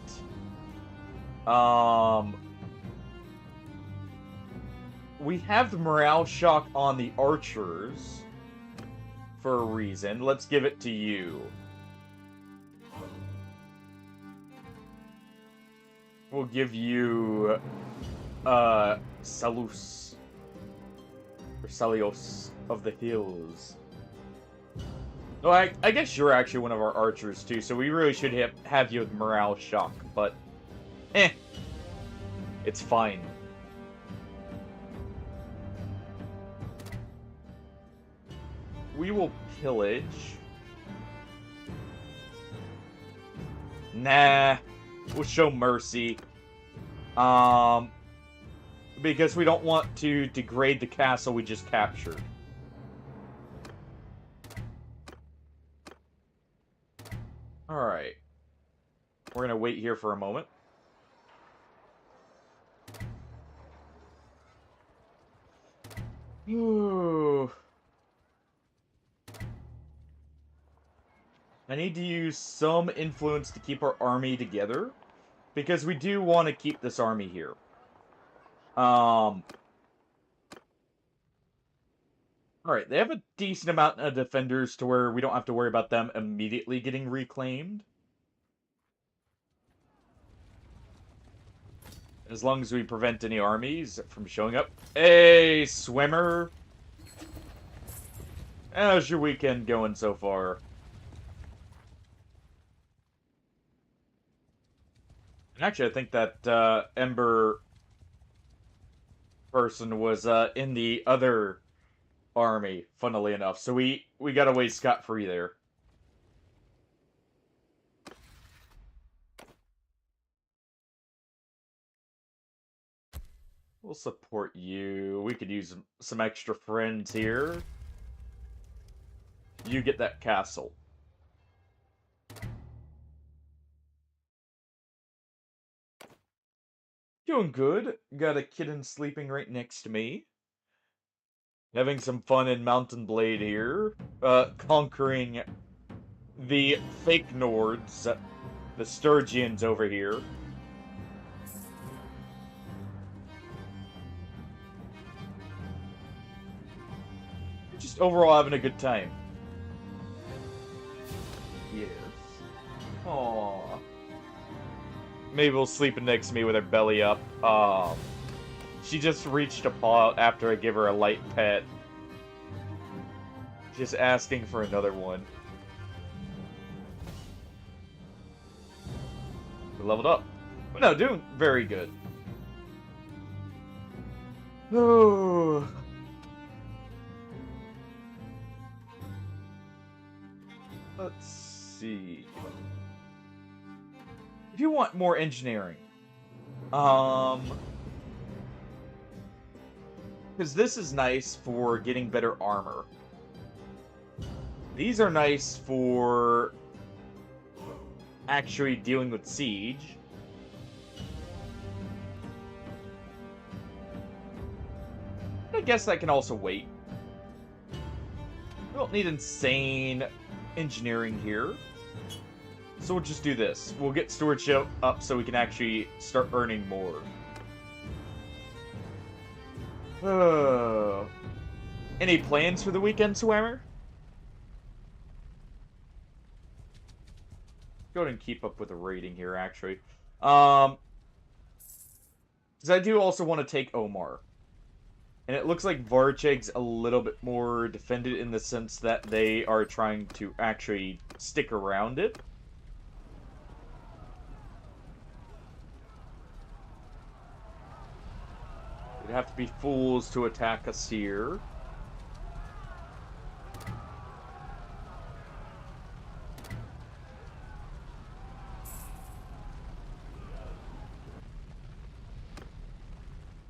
We have the morale shock on the archers. for a reason. Let's give it to you. We'll give you, Salus. Or Salios of the Hills. No, I guess you're actually one of our archers, too, so we really should have you with Morale Shock, but... It's fine. We will pillage. Nah. We'll show mercy. Because we don't want to degrade the castle we just captured. Alright. We're gonna wait here for a moment. Ooh. I need to use some influence to keep our army together. Because we do want to keep this army here. Alright, they have a decent amount of defenders to where we don't have to worry about them immediately getting reclaimed. As long as we prevent any armies from showing up. Hey, swimmer! How's your weekend going so far? Actually, I think that Ember person was in the other army, funnily enough. So we got away scot-free there. We'll support you. We could use some extra friends here. You get that castle. Doing good. Got a kitten sleeping right next to me. Having some fun in Mountain Blade here. Conquering the fake Nords. The Sturgians over here. Just overall having a good time. Yes. Aww. Mabel's sleeping next to me with her belly up. She just reached a paw out after I give her a light pet. Just asking for another one. We leveled up. But no, doing very good. Oh. Let's see. If you want more engineering, because this is nice for getting better armor. These are nice for actually dealing with siege. I guess that can also wait. We don't need insane engineering here. So we'll just do this. We'll get stewardship up so we can actually start earning more. Any plans for the weekend, Swammer? Go ahead and keep up with the rating here, actually. Because I do also want to take Omar. And it looks like Varcheg's a little bit more defended in the sense that they are trying to actually stick around it. You'd have to be fools to attack us here.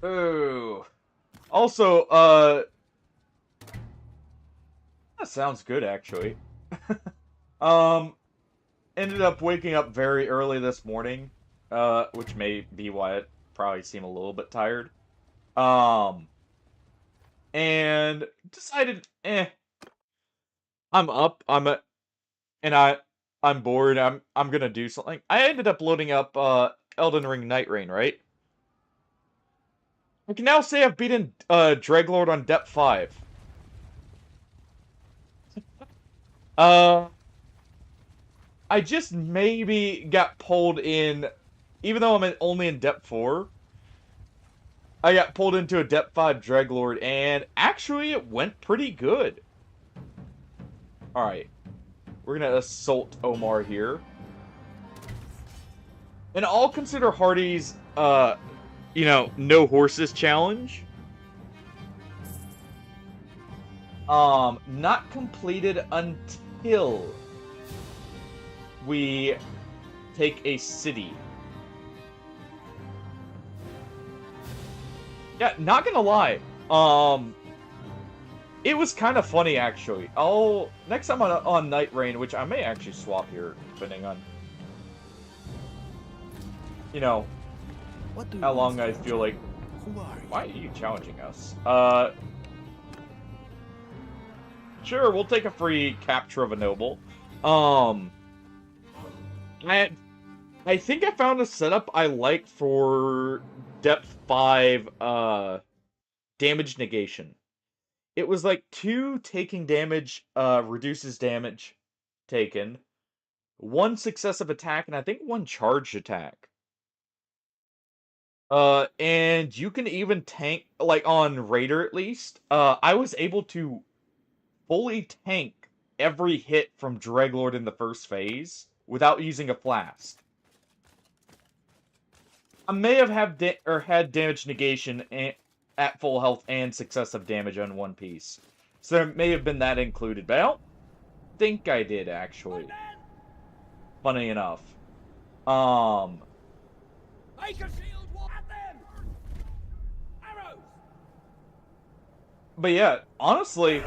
Oh. Also, that sounds good, actually. Ended up waking up very early this morning, which may be why it probably seemed a little bit tired. And decided, I'm up, I'm bored, I'm gonna do something. I ended up loading up, Elden Ring Night Rain, right? I can now say I've beaten, Dreglord on Depth 5. Uh, I just maybe got pulled in, even though only in depth 4, I got pulled into a depth 5 Dreadlord, and actually it went pretty good. Alright, we're gonna assault Omar here. And I'll consider Hardy's, no horses challenge. Not completed until we take a city. Yeah, not gonna lie. It was kind of funny actually. Next time on Night Rain, which I may actually swap here, depending on What do you how want, long I stranger? feel like. Who are you? Why are you challenging us? Sure, we'll take a free capture of a noble. I think I found a setup I like for depth 5 damage negation. It was like 2 taking damage reduces damage taken, 1 successive attack, and I think 1 charged attack. And you can even tank, like on Raider at least, I was able to fully tank every hit from Dreadlord in the first phase without using a flask. I may have had damage negation at full health and successive damage on one piece. So there may have been that included, but I don't think I did actually. Funny enough. But yeah, honestly,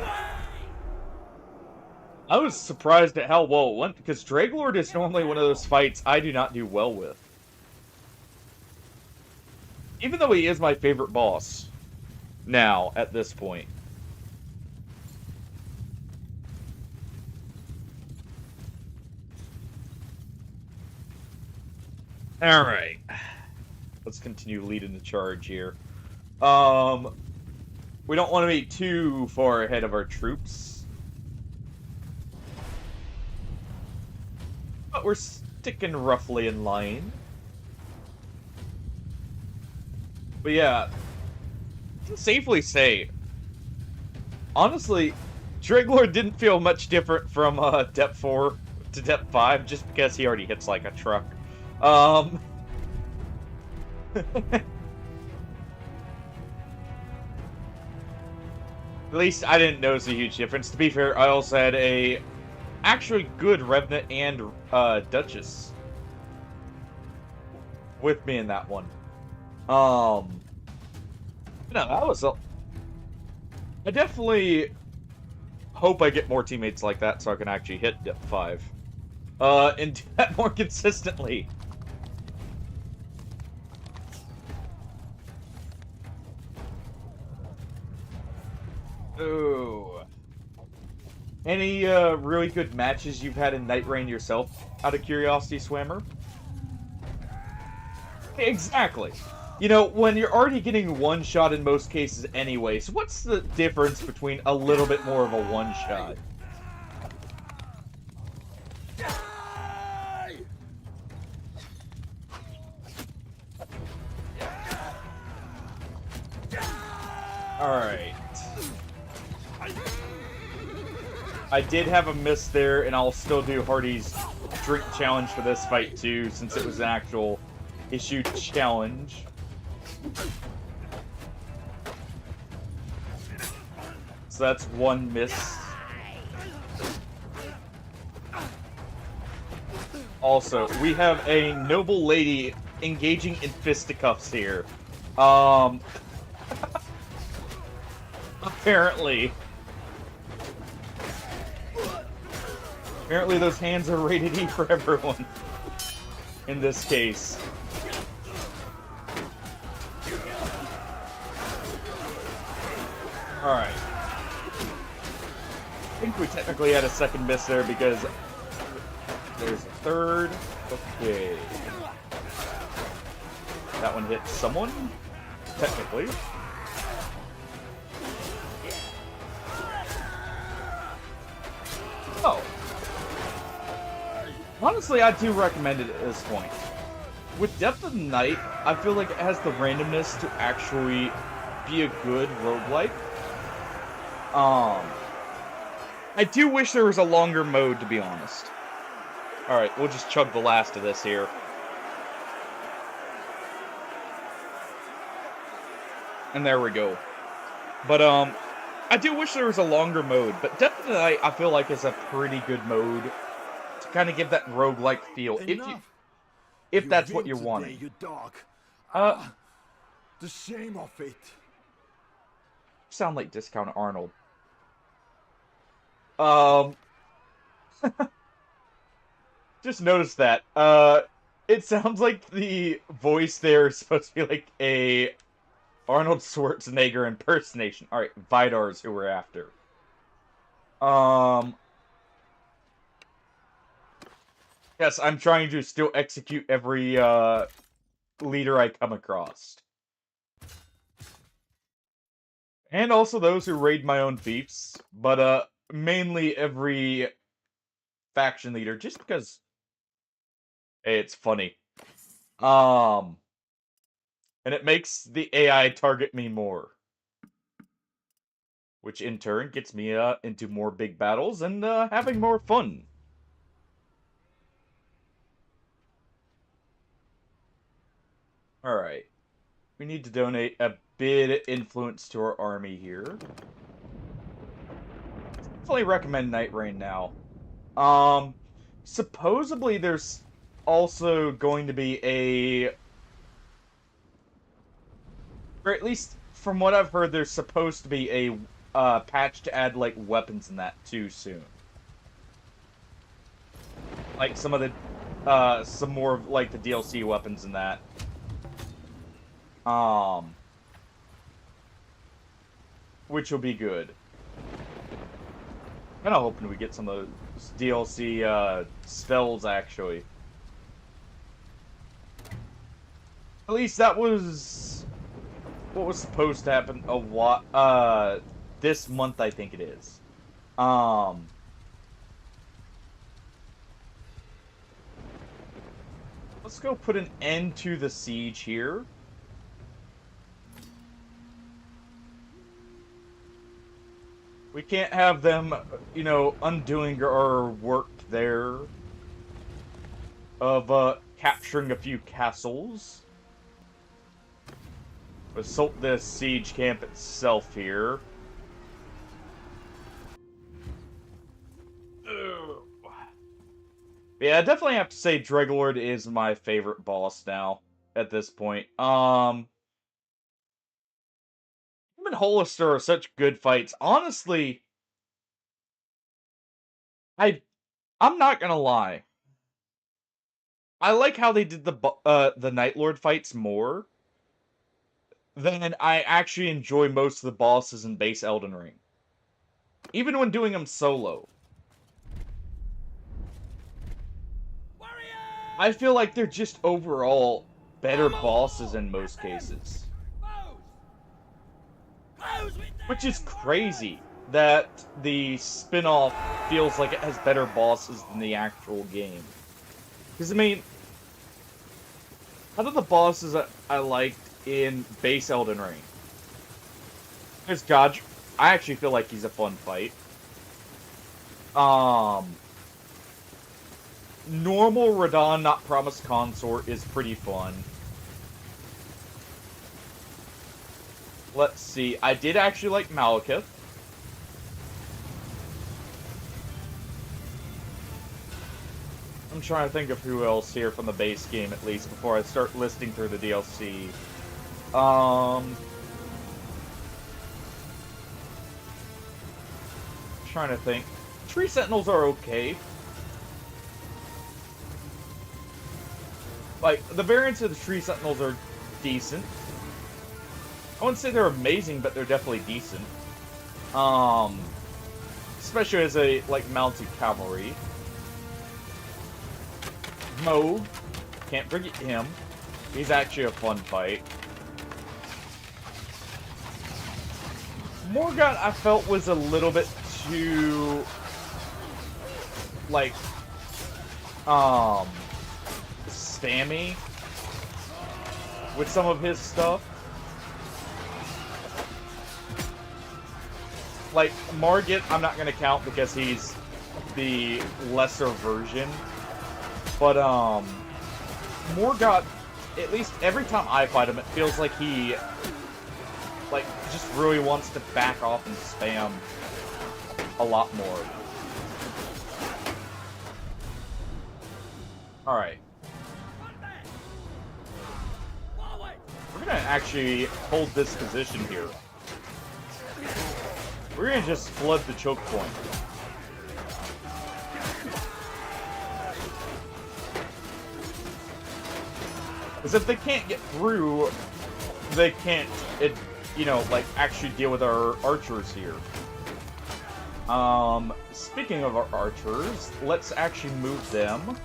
I was surprised at how well it went, because Dreadlord is normally one of those fights I do not do well with. Even though he is my favorite boss. Now, at this point. Alright. Let's continue leading the charge here. We don't want to be too far ahead of our troops. But we're sticking roughly in line. But yeah, I can safely say, honestly, Dreadlord didn't feel much different from depth 4 to depth 5, just because he already hits like a truck. At least I didn't notice a huge difference. To be fair, I also had a actually good Revenant and Duchess with me in that one. No, that was I definitely hope I get more teammates like that so I can actually hit depth 5. And do that more consistently. Ooh. Any really good matches you've had in Night Rain yourself, out of curiosity, Swammer? Exactly. You know, when you're already getting one shot in most cases anyway, so what's the difference between a little bit more of a one shot? Alright. I did have a miss there, and I'll still do Hardy's drink challenge for this fight too, since it was an actual issue challenge. So that's one miss. Also, we have a noble lady engaging in fisticuffs here. Apparently. Apparently those hands are rated E for everyone. In this case. Alright. I think we technically had a second miss there because there's a third. Okay. That one hit someone? Technically. Oh. Honestly, I do recommend it at this point. With Depth of Night, I feel like it has the randomness to actually be a good roguelike. I do wish there was a longer mode, to be honest. Alright, we'll just chug the last of this here. And there we go. But, I do wish there was a longer mode, but Depth of Night, I feel like, is a pretty good mode to kind of give that roguelike feel, if that's what you're wanting. You dog. The shame of it. Sound like Discount Arnold. Just noticed that. It sounds like the voice there is supposed to be like a Arnold Schwarzenegger impersonation. Alright, Vidar's who we're after. Yes, I'm trying to still execute every, leader I come across. And also those who raid my own fiefs, but, mainly every faction leader, just because, hey, it's funny. And it makes the AI target me more. Which in turn gets me, into more big battles and, having more fun. Alright. We need to donate a bit of influence to our army here. Definitely recommend Night Rain now. Supposedly there's also going to be or at least from what I've heard, there's supposed to be a patch to add like weapons in that too soon. Like some of the some more of like the DLC weapons in that. Which will be good. Kind of hoping we get some of those DLC spells actually. At least that was what was supposed to happen this month, I think it is. Let's go put an end to the siege here. We can't have them, you know, undoing our work there of capturing a few castles. Assault the siege camp itself here. Ugh. Yeah, I definitely have to say Dreadlord is my favorite boss now at this point. Him and Hollister are such good fights. Honestly, I'm not gonna lie. I like how they did the Night Lord fights more than I actually enjoy most of the bosses in base Elden Ring. Even when doing them solo. I feel like they're just overall better bosses in most cases. Which is crazy that the spin-off feels like it has better bosses than the actual game. Because, I mean, out of the bosses I liked in base Elden Ring, there's Godric. I actually feel like he's a fun fight. Normal Radahn Not Promised Consort is pretty fun. Let's see. I did actually like Malekith. I'm trying to think of who else here from the base game, at least, before I start listing through the DLC. Trying to think. Tree Sentinels are okay. Like, the variants of the Tree Sentinels are decent. I wouldn't say they're amazing, but they're definitely decent. Especially as a, like, mounted cavalry. Mo, can't forget him. He's actually a fun fight. Morgott, I felt, was a little bit too, like, spammy with some of his stuff. Like, Margit, I'm not gonna count because he's the lesser version. But, Morgott, at least every time I fight him, it feels like he, like, just really wants to back off and spam a lot more. Alright. We're gonna actually hold this position here. We're gonna just flood the choke point. Because if they can't get through, they can't, you know, like, actually deal with our archers here. Speaking of our archers, let's actually move them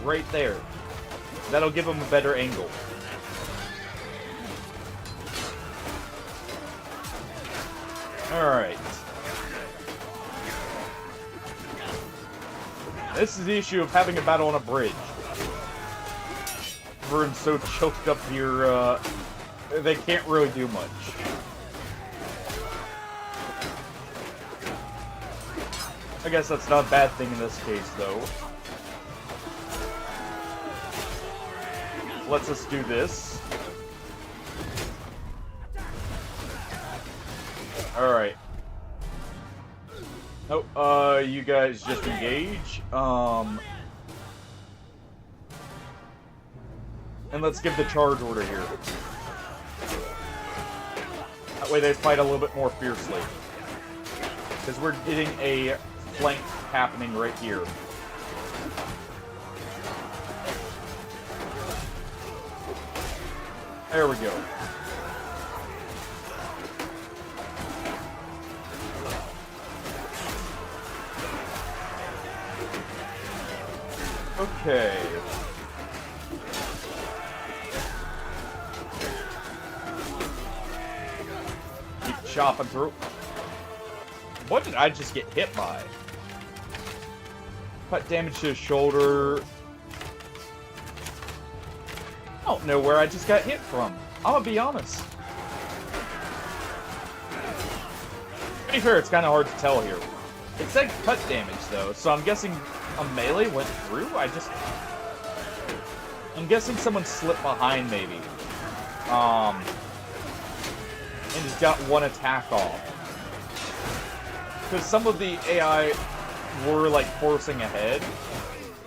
right there. That'll give them a better angle. Alright. This is the issue of having a battle on a bridge. Everyone's so choked up here, they can't really do much. I guess that's not a bad thing in this case, though. Let's just do this. Alright. Oh, you guys just engage. And let's give the charge order here. That way they fight a little bit more fiercely. Because we're getting a flank happening right here. There we go. Okay. Keep chopping through. What did I just get hit by? Cut damage to his shoulder. I don't know where I just got hit from. I'm gonna be honest. To be fair, it's kind of hard to tell here. It said cut damage, though, so I'm guessing a melee went through? I'm guessing someone slipped behind, maybe. And just got one attack off. Because some of the AI were, like, forcing ahead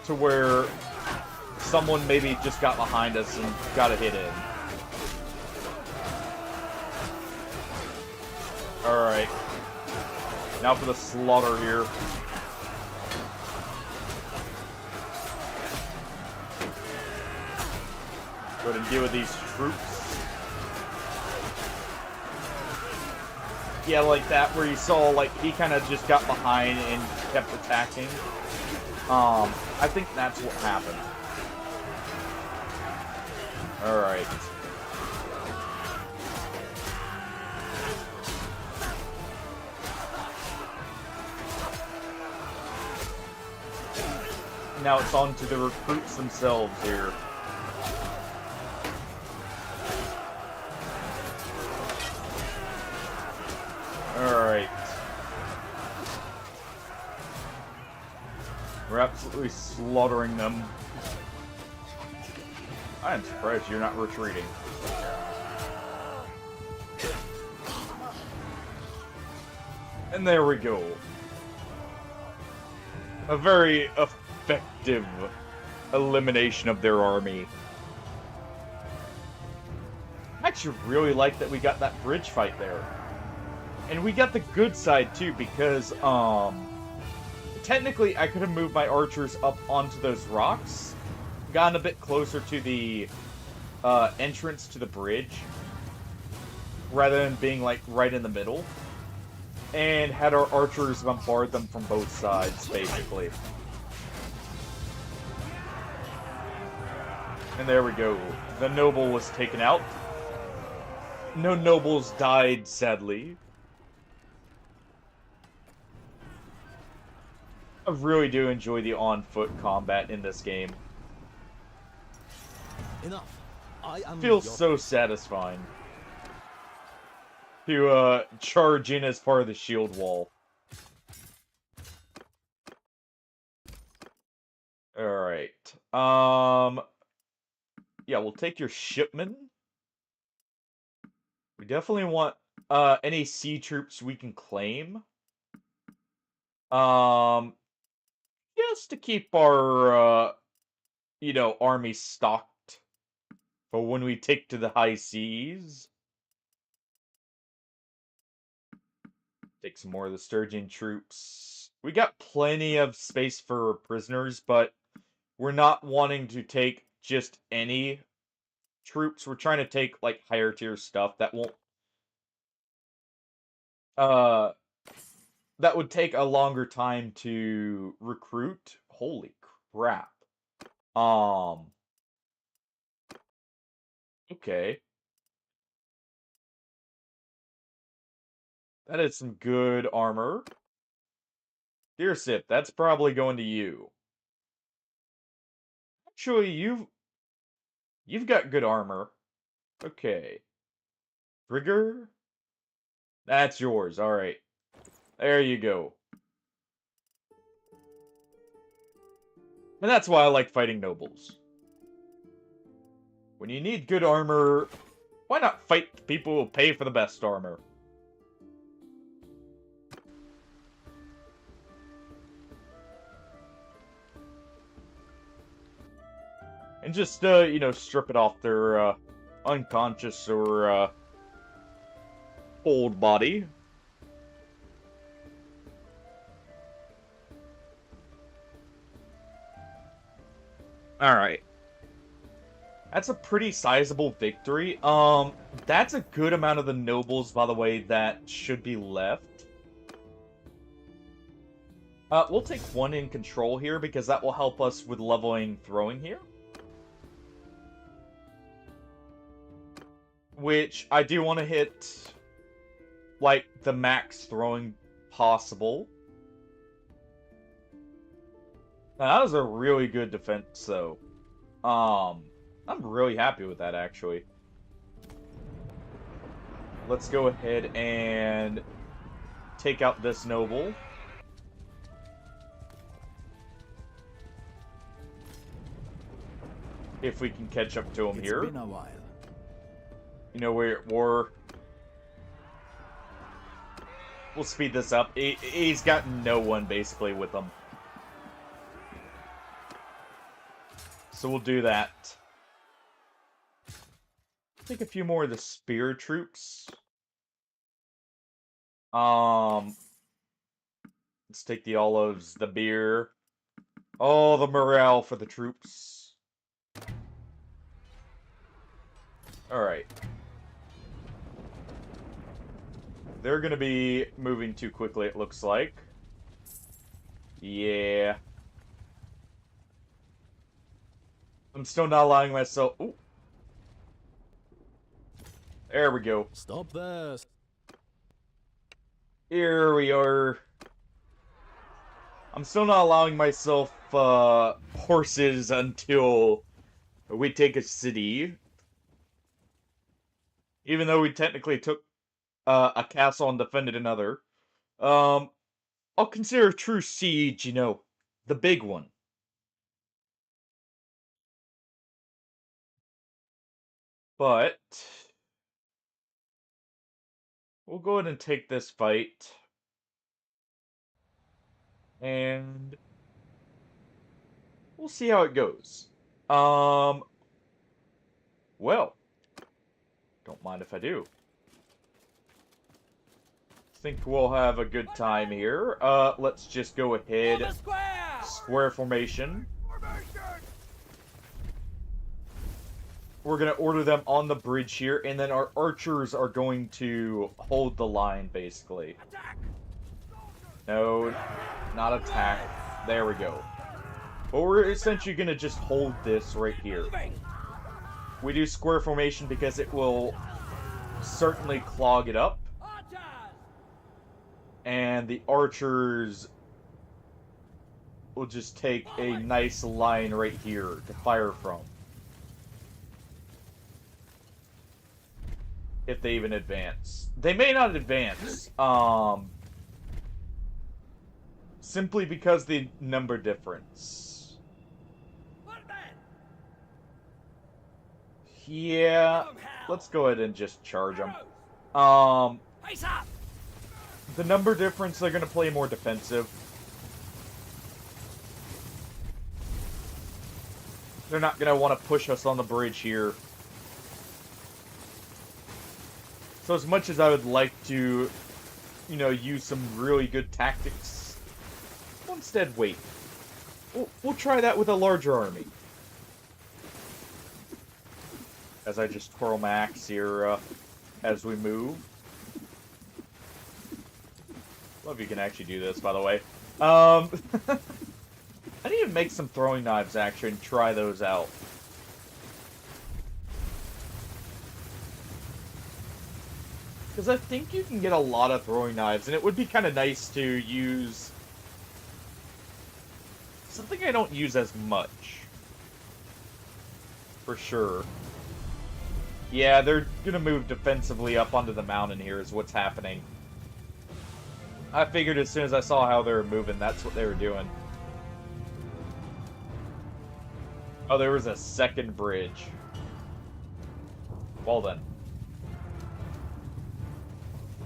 to where someone maybe just got behind us and got a hit in. Alright. Now for the slaughter here. Go ahead and deal with these troops. Yeah, like that, where you saw, like, he kind of just got behind and kept attacking. I think that's what happened. Alright. Now it's on to the recruits themselves here. Alright. We're absolutely slaughtering them. I am surprised you're not retreating. And there we go. A very effective elimination of their army. I actually really like that we got that bridge fight there. And we got the good side too, because technically I could have moved my archers up onto those rocks, gotten a bit closer to the entrance to the bridge, rather than being like right in the middle, and had our archers bombard them from both sides, basically. And there we go. The noble was taken out. No nobles died, sadly. I really do enjoy the on-foot combat in this game. Enough. I am Feels your... so satisfying to charge in as part of the shield wall. Alright. Yeah, we'll take your shipman. We definitely want any sea troops we can claim. Um just to keep our army stocked for when we take to the high seas. Take some more of the Sturgeon troops. We got plenty of space for prisoners, but we're not wanting to take just any troops. We're trying to take like higher tier stuff uh that would take a longer time to recruit. Holy crap. Um okay. That is some good armor. Dear Sip, that's probably going to you. Actually, you've got good armor. Okay. Trigger? That's yours. All right. There you go. And that's why I like fighting nobles. When you need good armor, why not fight the people who will pay for the best armor? And just, strip it off their unconscious or old body. Alright. That's a pretty sizable victory. That's a good amount of the nobles, by the way, that should be left. We'll take one in control here, because that will help us with leveling throwing here. Which, I do want to hit, like, the max throwing possible. Now, that was a really good defense, though. I'm really happy with that, actually. Let's go ahead and take out this noble. If we can catch up to him here. It's been a while. You know, we're at war. We'll speed this up. He's got no one, basically, with him. So we'll do that. Take a few more of the spear troops. Let's take the olives, the beer. Oh, the morale for the troops. Alright. They're gonna be moving too quickly, it looks like. Yeah. I'm still not allowing myself... Ooh. There we go. Stop there. Here we are. I'm still not allowing myself horses until we take a city. Even though we technically took a castle and defended another. I'll consider a true siege, the big one. But we'll go ahead and take this fight. And we'll see how it goes. Well, don't mind if I do. Think we'll have a good time here. Let's just go ahead. Square formation. We're going to order them on the bridge here, and then our archers are going to hold the line, basically. No, not attack. There we go. But we're essentially going to just hold this right here. We do square formation because it will certainly clog it up. And the archers will just take a nice line right here to fire from. If they even advance. They may not advance, simply because the number difference. Yeah, let's go ahead and just charge them. The number difference, they're going to play more defensive. They're not going to want to push us on the bridge here. So as much as I would like to, you know, use some really good tactics, we'll instead wait. We'll try that with a larger army. As I just twirl my axe here as we move. Love you can actually do this, by the way. I need to make some throwing knives, actually, and try those out. Because I think you can get a lot of throwing knives, and it would be kind of nice to use something I don't use as much. For sure. Yeah, they're gonna move defensively up onto the mountain here is what's happening. I figured as soon as I saw how they were moving, that's what they were doing. Oh, there was a second bridge. Well then.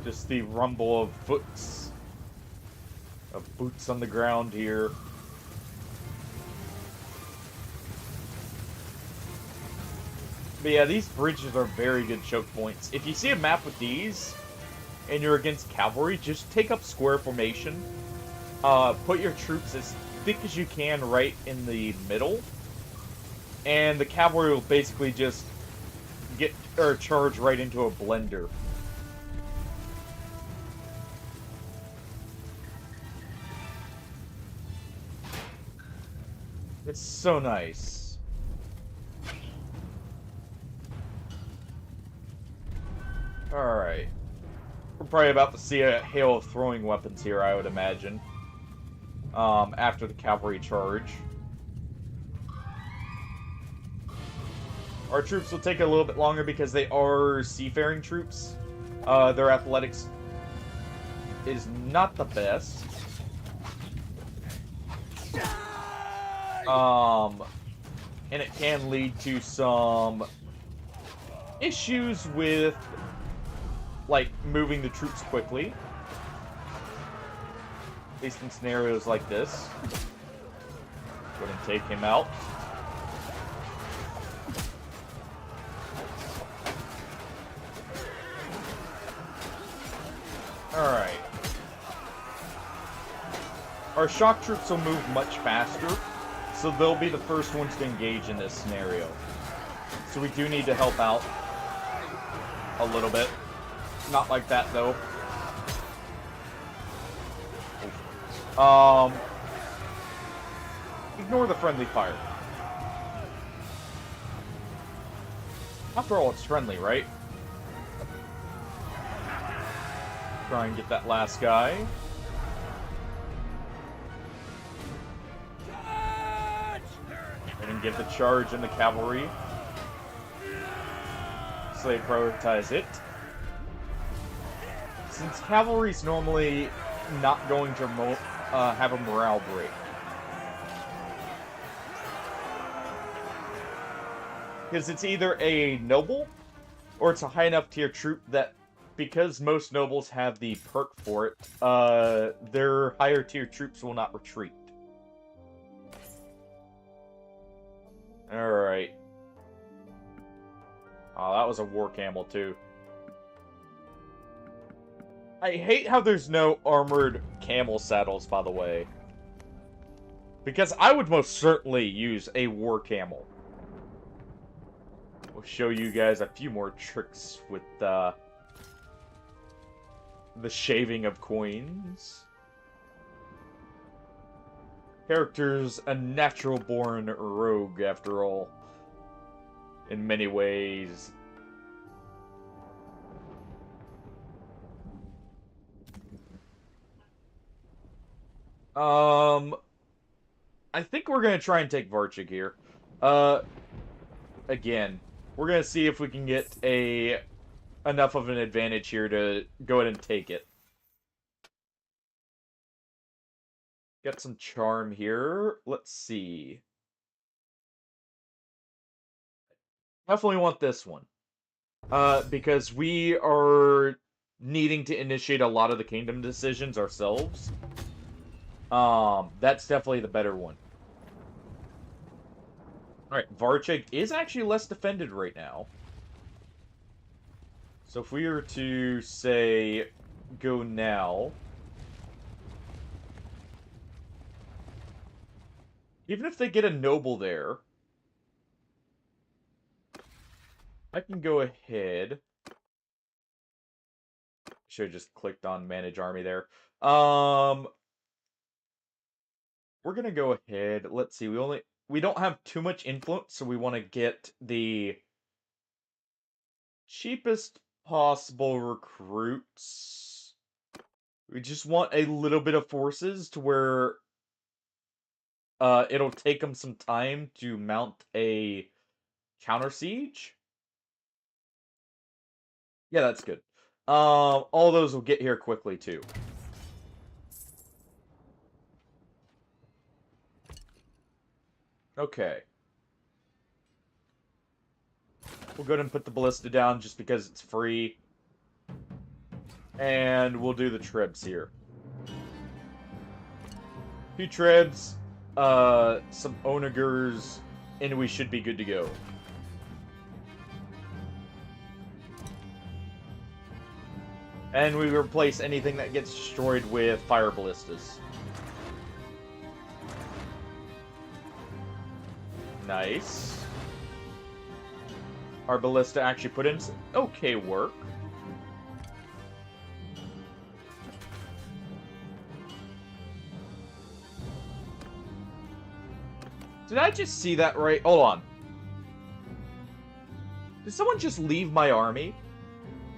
Just the rumble of boots on the ground here. But yeah, these bridges are very good choke points. If you see a map with these, and you're against cavalry, just take up square formation. Put your troops as thick as you can right in the middle. And the cavalry will basically just charge right into a blender. It's so nice. Alright. We're probably about to see a hail of throwing weapons here, I would imagine. After the cavalry charge. Our troops will take a little bit longer because they are seafaring troops. Their athletics is not the best. And it can lead to some issues with, like, moving the troops quickly. At least in scenarios like this. Go ahead and take him out. Alright. Our shock troops will move much faster, so they'll be the first ones to engage in this scenario. So we do need to help out a little bit. Not like that, though. Ignore the friendly fire. After all, it's friendly, right? Try and get that last guy. And give the charge in the cavalry. So they prioritize it. Since cavalry's normally not going to have a morale break. Because it's either a noble, or it's a high enough tier troop that, because most nobles have the perk for it, their higher tier troops will not retreat. Alright. Oh, that was a war camel, too. I hate how there's no armored camel saddles, by the way. Because I would most certainly use a war camel. We'll show you guys a few more tricks with the shaving of coins. Character's a natural-born rogue, after all. In many ways. I think we're gonna try and take Varchig here. Again, we're gonna see if we can get enough of an advantage here to go ahead and take it. Get some charm here. Let's see. Definitely want this one. Because we are needing to initiate a lot of the kingdom decisions ourselves. That's definitely the better one. Alright, Varchig is actually less defended right now. So if we were to, say, go now... Even if they get a noble there... I can go ahead... Should have just clicked on Manage Army there. We're gonna go ahead. Let's see. We don't have too much influence, so we want to get the cheapest possible recruits. We just want a little bit of forces to where it'll take them some time to mount a counter siege. Yeah, that's good. All those will get here quickly too. Okay. We'll go ahead and put the ballista down just because it's free. And we'll do the trebs here. Few trebs, some onagers, and we should be good to go. And we replace anything that gets destroyed with fire ballistas. Nice. Our ballista actually put in some okay work. Did I just see that right? Hold on. Did someone just leave my army?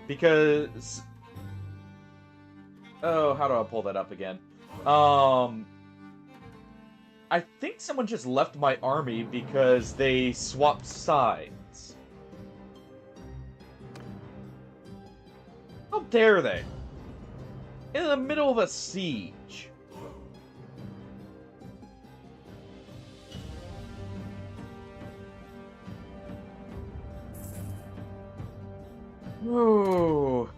Because... Oh, how do I pull that up again? I think someone just left my army because they swapped sides. How dare they? In the middle of a siege. Ooh.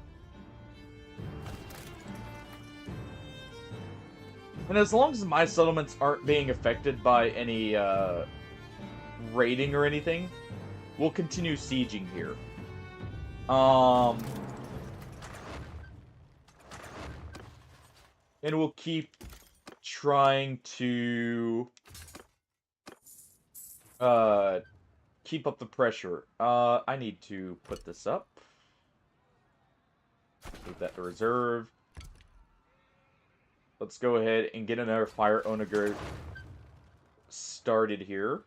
And as long as my settlements aren't being affected by any raiding or anything, we'll continue sieging here. And we'll keep trying to keep up the pressure. I need to put this up. Leave that to reserve. Let's go ahead and get another Fire Onager started here.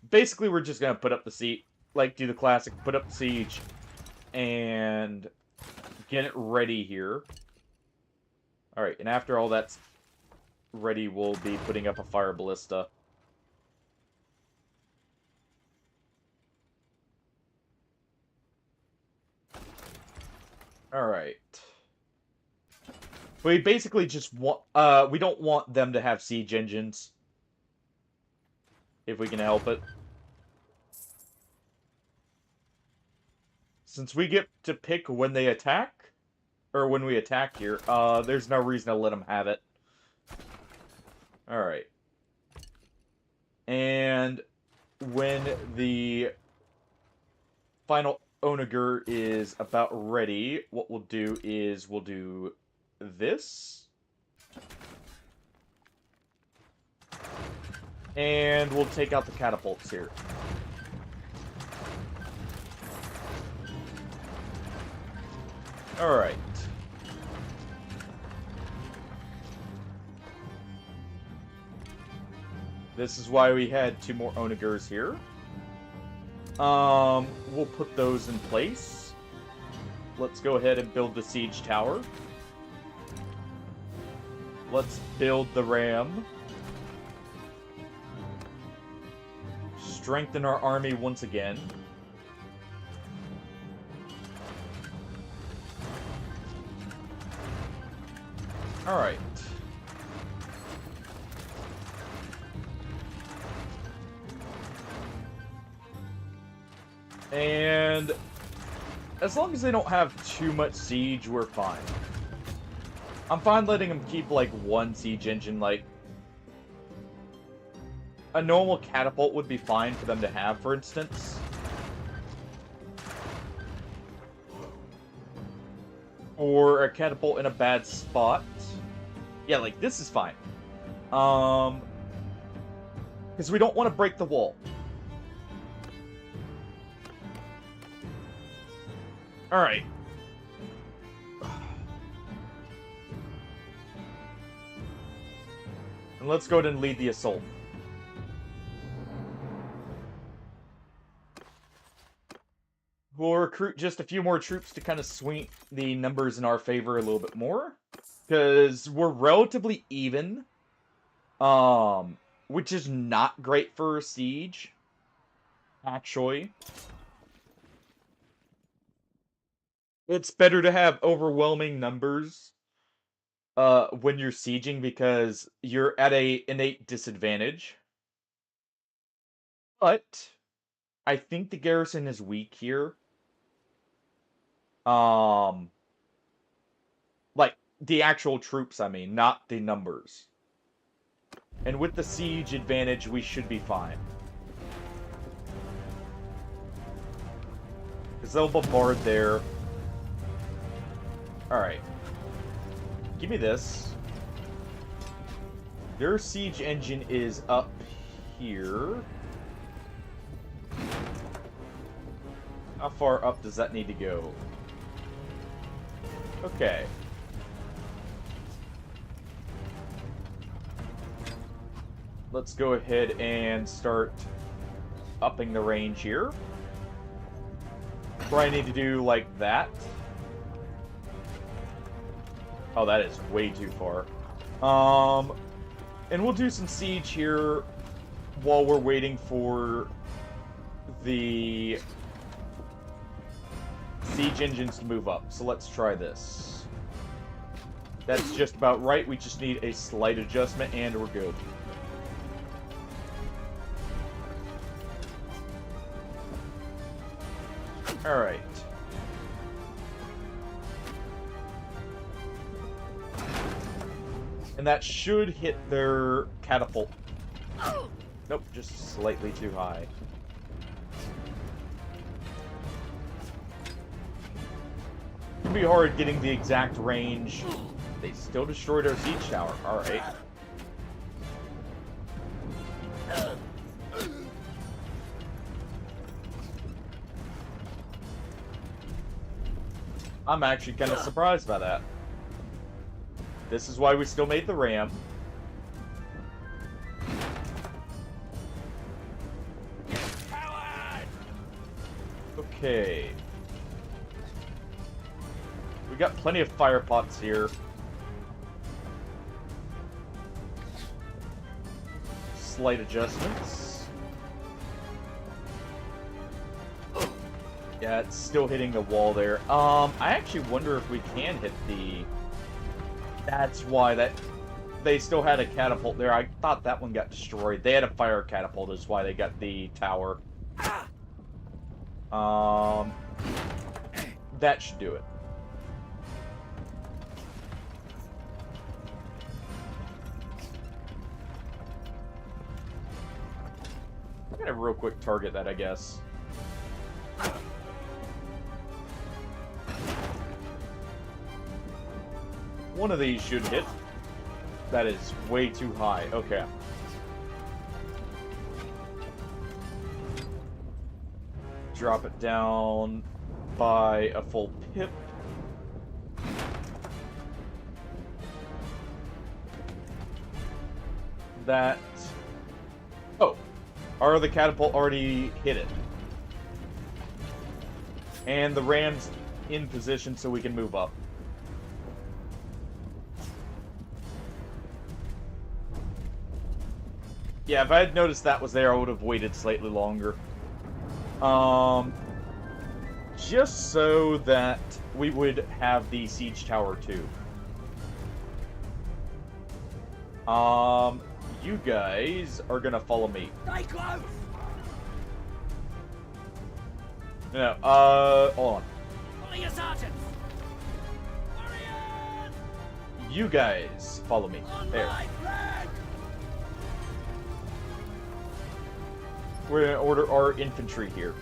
Basically, we're just gonna put up the siege, like do the classic, put up the siege, and get it ready here. All right, and after all that's ready, we'll be putting up a Fire Ballista. All right. We basically just want, we don't want them to have siege engines. If we can help it. Since we get to pick when they attack, or when we attack here, there's no reason to let them have it. Alright. And when the final onager is about ready, what we'll do is we'll do this. And we'll take out the catapults here. Alright. This is why we had 2 more onagers here. We'll put those in place. Let's go ahead and build the siege tower. Let's build the ram. strengthen our army once again. Alright. And as long as they don't have too much siege, we're fine. I'm fine letting them keep, like, one siege engine, like... A normal catapult would be fine for them to have, for instance. Or a catapult in a bad spot. Yeah, like, this is fine. Because we don't want to break the wall. Alright. And let's go ahead and lead the assault. We'll recruit just a few more troops to kind of swing the numbers in our favor a little bit more. Because we're relatively even. Which is not great for a siege. Actually. It's better to have overwhelming numbers when you're sieging because you're at a innate disadvantage. But I think the garrison is weak here. Like the actual troops, I mean, not the numbers. And with the siege advantage, we should be fine. Because they'll bombard there. Alright. Give me this. Their siege engine is up here. How far up does that need to go? Okay. Let's go ahead and start upping the range here. Probably need to do like that. Oh, that is way too far. And we'll do some siege here while we're waiting for the siege engines to move up. So let's try this. That's just about right. We just need a slight adjustment and we're good. Alright. And that should hit their catapult. Nope, just slightly too high. It'd be hard getting the exact range. They still destroyed our siege tower. Alright. I'm actually kind of surprised by that. This is why we still made the ram. Okay. We got plenty of fire pots here. Slight adjustments. Yeah, it's still hitting the wall there. I actually wonder if we can hit the... That's why they still had a catapult there. I thought that one got destroyed. They had a fire catapult is why they got the tower. That should do it. I'm gonna real quick target that, I guess. One of these should hit. That is way too high. Okay. Drop it down by a full pip. That... Oh. Our the catapult already hit it. And the ram's in position so we can move up. Yeah, if I had noticed that was there, I would have waited slightly longer. Just so that we would have the siege tower too. You guys are gonna follow me. Stay close! No, hold on. Follow your sergeants! Warriors! You guys follow me. On There. my flank! We're gonna order our infantry here.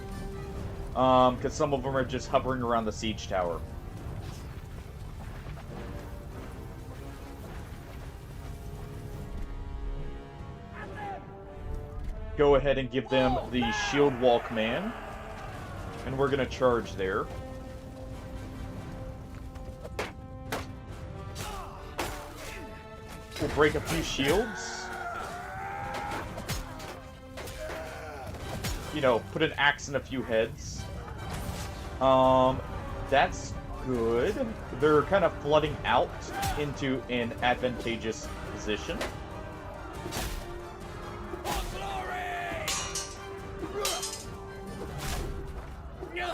Because some of them are just hovering around the siege tower. Go ahead and give them the shield wall command. And we're gonna charge there. We'll break a few shields. You know, put an axe in a few heads. That's good. They're kind of flooding out into an advantageous position.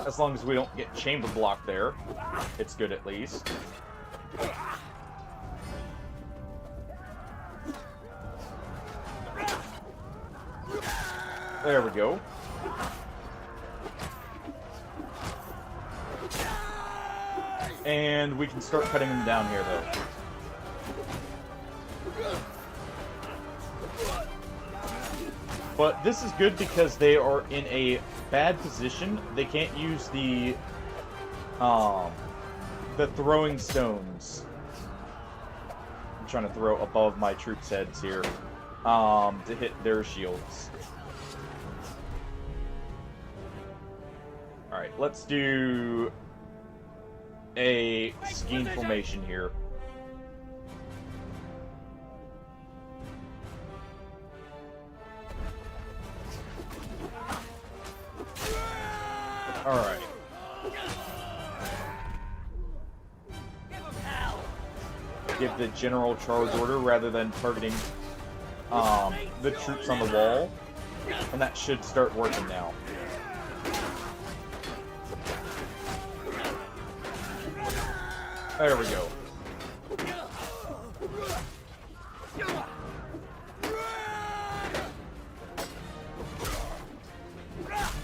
As long as we don't get chamber blocked there, it's good at least. There we go. And we can start cutting them down here, though. But this is good because they are in a bad position. They can't use the throwing stones. I'm trying to throw above my troops' heads here to hit their shields. All right, let's do a scheme formation here. All right. Give the general charge order rather than targeting the troops on the wall, and that should start working now. There we go.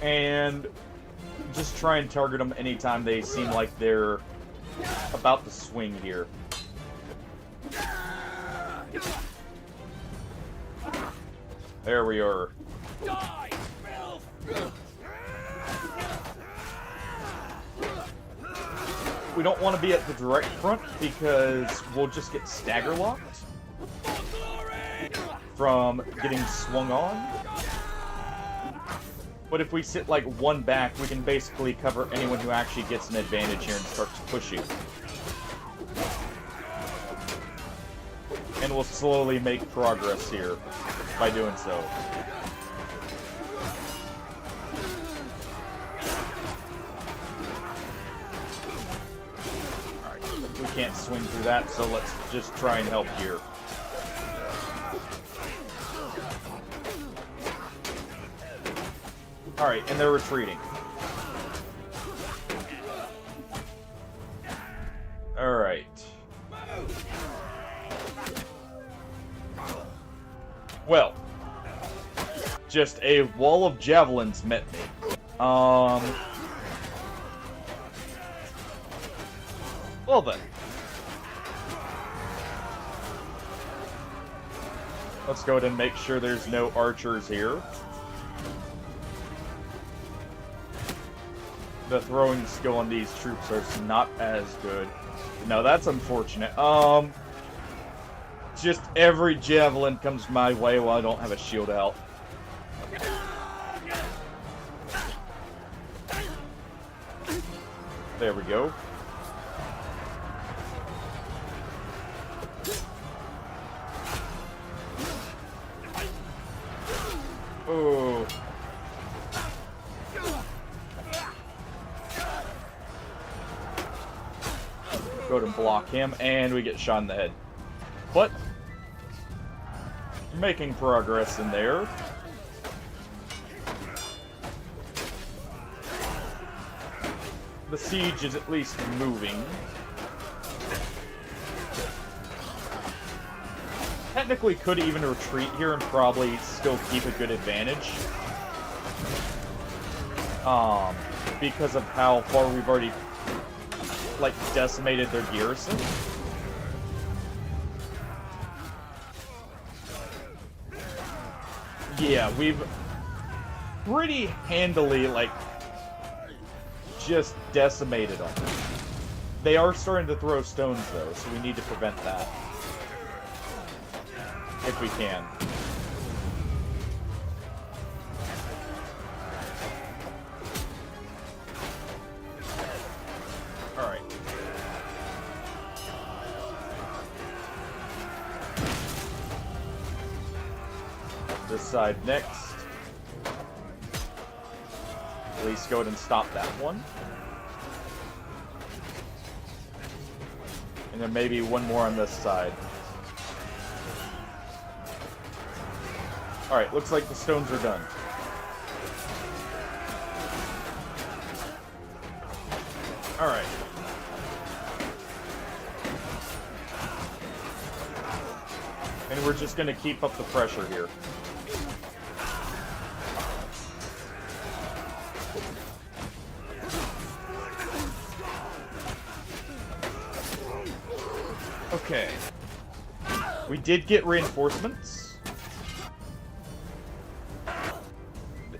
And just try and target them anytime they seem like they're about to swing here. There we are. We don't want to be at the direct front because we'll just get stagger locked from getting swung on. But if we sit like one back, we can basically cover anyone who actually gets an advantage here and starts pushing. And we'll slowly make progress here by doing so. Alright, we can't swing through that, so let's just try and help here. Alright, and they're retreating. Alright. Well, just a wall of javelins met me. Well then. Let's go ahead and make sure there's no archers here. The throwing skill on these troops is not as good. No, that's unfortunate. Just every javelin comes my way while I don't have a shield out. There we go. Oh. Go to block him, and we get shot in the head. But making progress in there. The siege is at least moving. Technically could even retreat here and probably still keep a good advantage. Because of how far we've already, like, decimated their garrison. Yeah, we've pretty handily, like, just decimated them. They are starting to throw stones, though, so we need to prevent that. If we can. Alright. This side next. At least go ahead and stop that one. And then maybe one more on this side. Alright, looks like the stones are done. Alright. And we're just gonna keep up the pressure here. Okay. We did get reinforcements.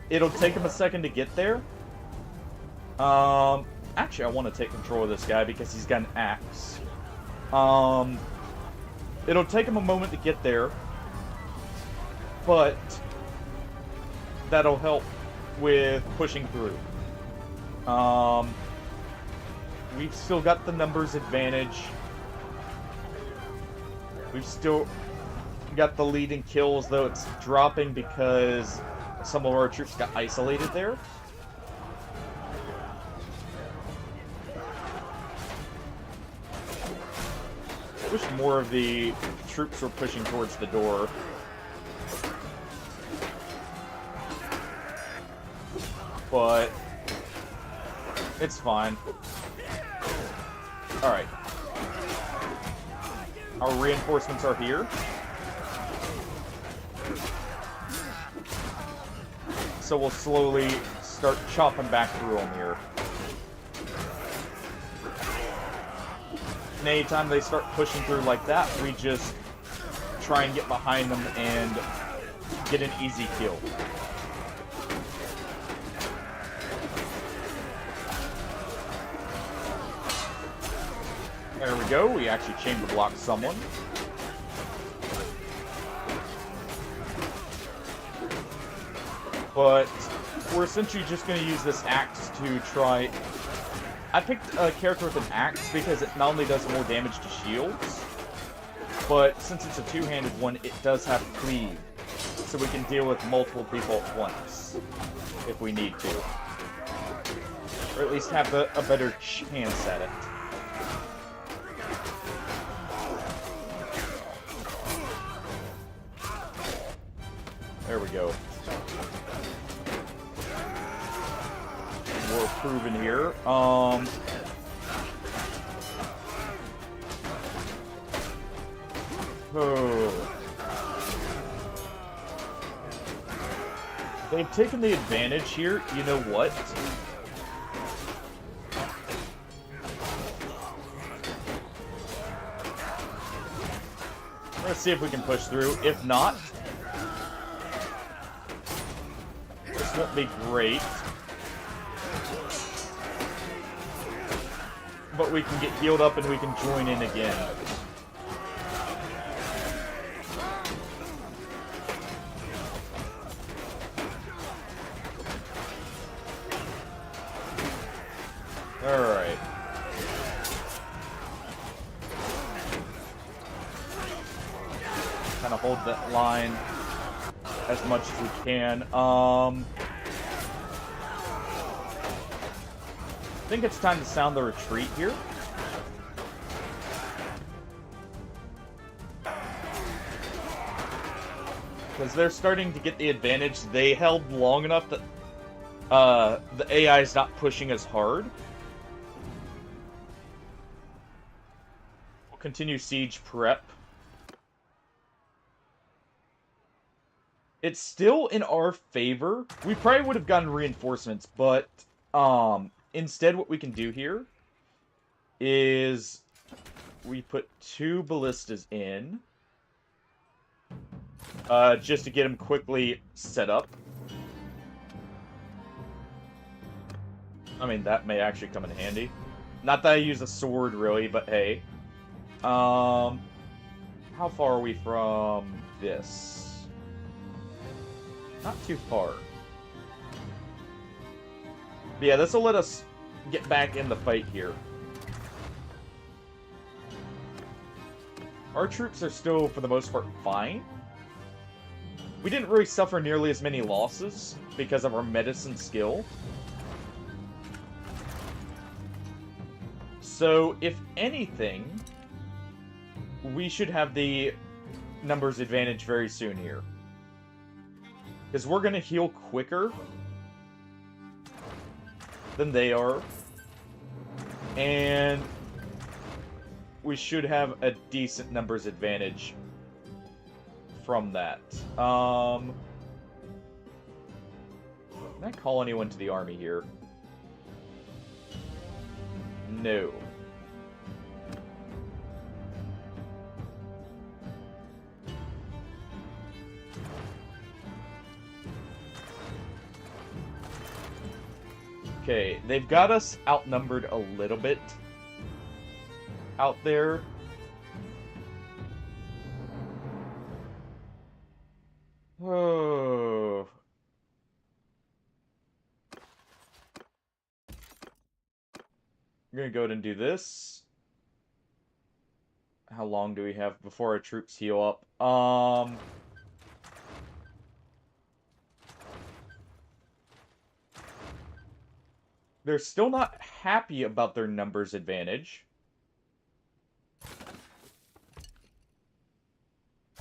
It'll take him a second to get there. Actually, I want to take control of this guy because he's got an axe. It'll take him a moment to get there, but that'll help with pushing through. We've still got the numbers advantage. We've still got the lead in kills, though it's dropping because some of our troops got isolated there. I wish more of the troops were pushing towards the door. But it's fine. Alright. Our reinforcements are here. So we'll slowly start chopping back through them here. And anytime they start pushing through like that, we just try and get behind them and get an easy kill. There we go, we actually chamber blocked someone. But we're essentially just going to use this axe to try... I picked a character with an axe because it not only does more damage to shields, but since it's a two-handed one, it does have cleave. So we can deal with multiple people at once, if we need to. Or at least have a better chance at it. There we go. More proven here. Oh. They've taken the advantage here. You know what? Let's see if we can push through. If not, this won't be great. But we can get healed up and we can join in again. Alright. Kind of hold that line as much as we can. I think it's time to sound the retreat here. Because they're starting to get the advantage. They held long enough that the AI is not pushing as hard. We'll continue siege prep. It's still in our favor. We probably would have gotten reinforcements, but instead what we can do here is we put 2 ballistas in just to get them quickly set up. I mean, that may actually come in handy. Not that I use a sword, really, but hey. How far are we from this? Not too far. But yeah, this will let us get back in the fight here. Our troops are still, for the most part, fine. We didn't really suffer nearly as many losses because of our medicine skill. So, if anything, we should have the numbers advantage very soon here. Because we're going to heal quicker than they are. And we should have a decent numbers advantage from that. Can I call anyone to the army here? No. Okay, they've got us outnumbered a little bit out there. Oh. I'm gonna go ahead and do this. How long do we have before our troops heal up? They're still not happy about their numbers advantage.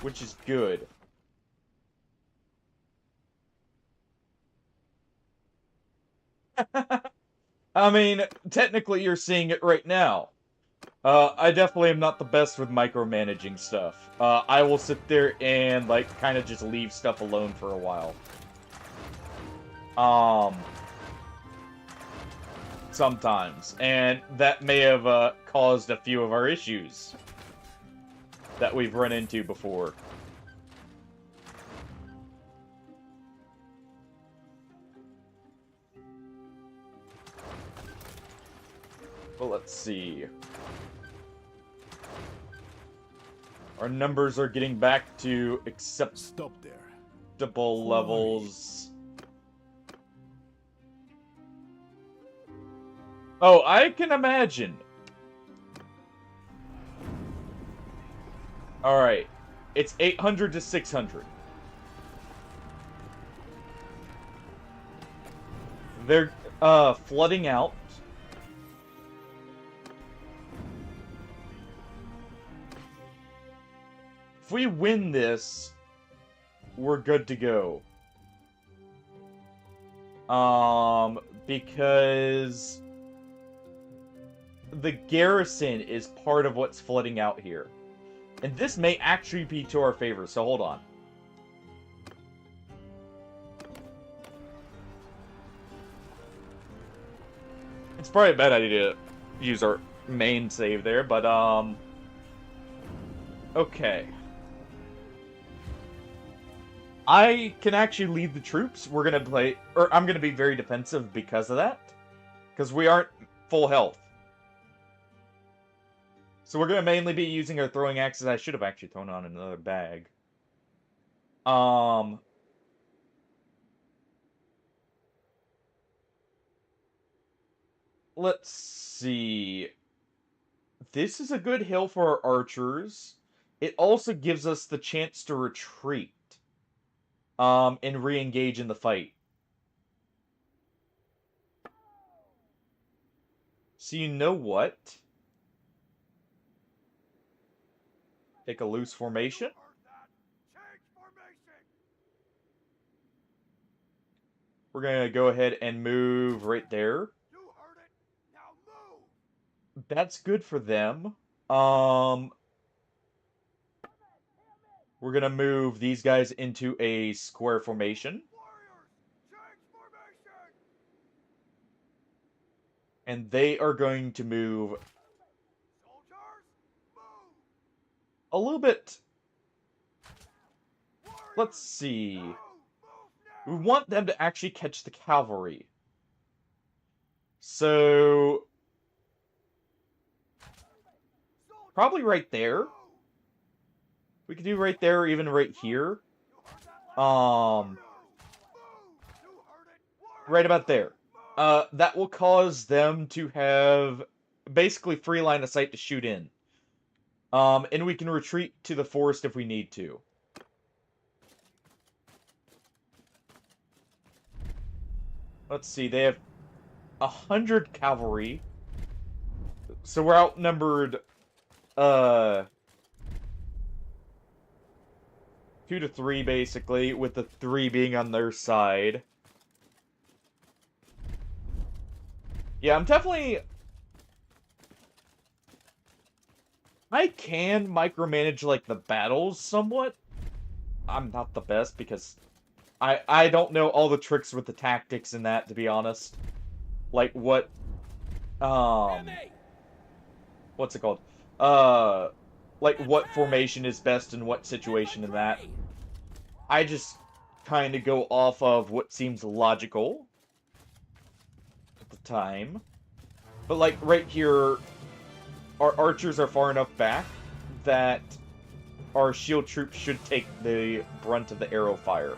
Which is good. I mean, technically you're seeing it right now. I definitely am not the best with micromanaging stuff. I will sit there and, like, kind of just leave stuff alone for a while. Sometimes. And that may have, caused a few of our issues that we've run into before. Well, let's see. Our numbers are getting back to acceptable levels. Oh, I can imagine. Alright. It's 800 to 600. They're, flooding out. If we win this, we're good to go. Because the garrison is part of what's flooding out here. And this may actually be to our favor, so hold on. It's probably a bad idea to use our main save there, but, okay. I can actually lead the troops. We're gonna play, or I'm gonna be very defensive because of that. Because we aren't full health. So we're gonna mainly be using our throwing axes. I should have actually thrown on another bag. Let's see. This is a good hill for our archers. It also gives us the chance to retreat. And re-engage in the fight. So you know what? Take a loose formation. We're gonna go ahead and move right there. You heard it. Now move. That's good for them. Um, we're gonna move these guys into a square formation. Warriors, change formation. And they are going to move Soldiers, move. a little bit. Warriors, Let's see. move We now. want them to actually catch the cavalry. So, Soldiers, probably right there. move. We could do right there, or even right here. You heard that? Move. Um, You heard it. Warriors, right about there. move. That will cause them to have basically free line of sight to shoot in. And we can retreat to the forest if we need to. Let's see, they have 100 cavalry. So we're outnumbered, 2 to 3, basically, with the 3 being on their side. Yeah, I'm definitely... I can micromanage, like, the battles somewhat. I'm not the best, because I don't know all the tricks with the tactics in that, to be honest. Like, what... What's it called? Like, what formation is best in what situation in that. I just kind of go off of what seems logical at the time. But, like, right here, our archers are far enough back that our shield troops should take the brunt of the arrow fire.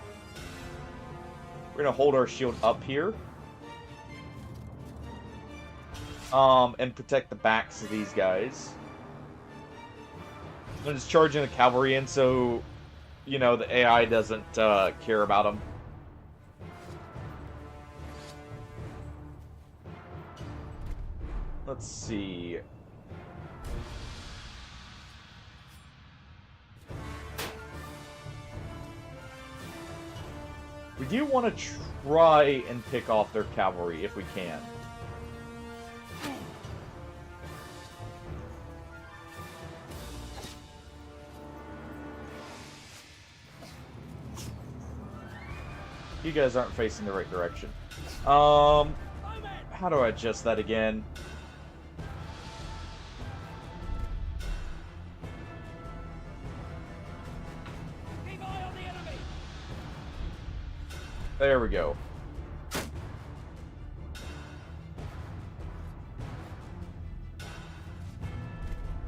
We're gonna hold our shield up here. And protect the backs of these guys. I'm just charging the cavalry in so, you know, the AI doesn't care about them. Let's see. We do want to try and pick off their cavalry if we can. You guys aren't facing the right direction. How do I adjust that again? Keep eye on the enemy. There we go.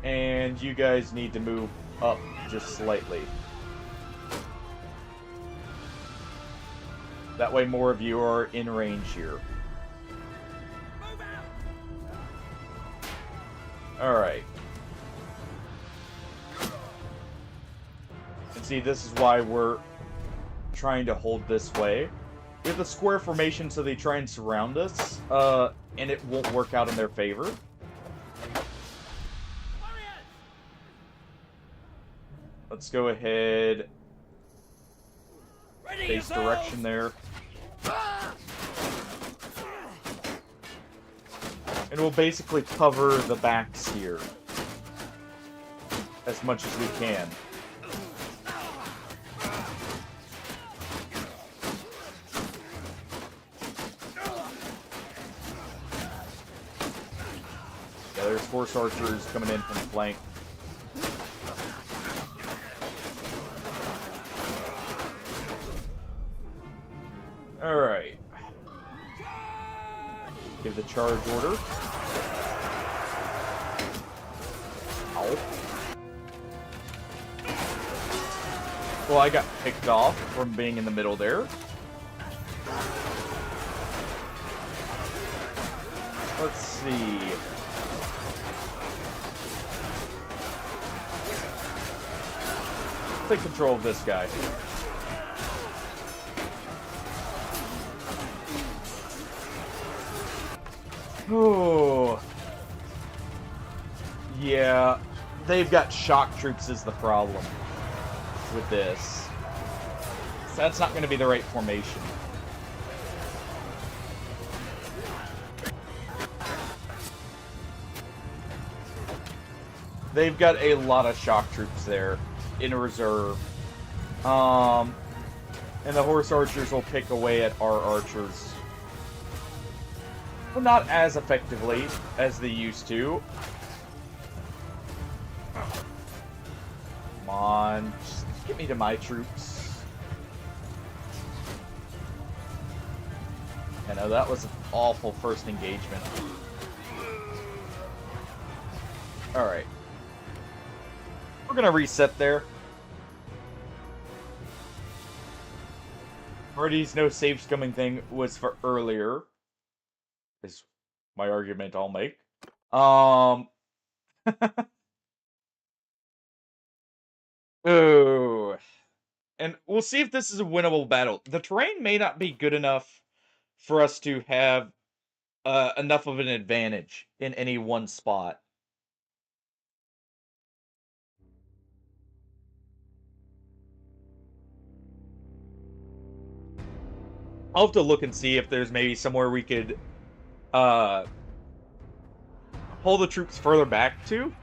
And you guys need to move up just slightly. That way more of you are in range here. Move out. Alright. And see, this is why we're trying to hold this way. We have the square formation so they try and surround us, and it won't work out in their favor. Warriors. Let's go ahead, Ready face yourselves. direction there. And we'll basically cover the backs here as much as we can. Yeah, there's horse archers coming in from the flank. Alright. Give the charge order. Ow. Well, I got picked off from being in the middle there. Let's see. Take control of this guy. Oh. Yeah, they've got shock troops is the problem with this. So that's not going to be the right formation. They've got a lot of shock troops there in reserve. And the horse archers will pick away at our archers. Well, not as effectively as they used to. Come on, just get me to my troops. I know that was an awful first engagement. Alright. We're gonna reset there. Marty's no save scumming thing was for earlier. Is my argument I'll make. Oh. And we'll see if this is a winnable battle. The terrain may not be good enough for us to have enough of an advantage in any one spot. I'll have to look and see if there's maybe somewhere we could pull the troops further back to.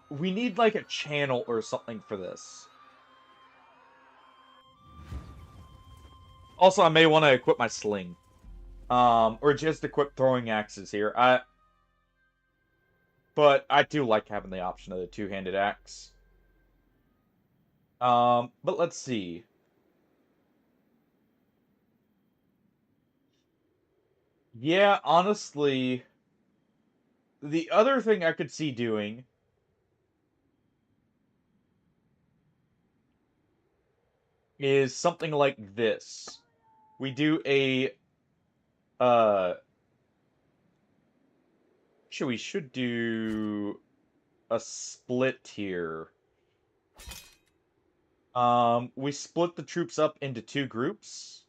We need like a channel or something for this. Also, I may want to equip my sling. Or just equip throwing axes here. But I do like having the option of the two-handed axe. But let's see. Yeah, honestly, the other thing I could see doing is something like this. We do a actually we should do a split here. We split the troops up into two groups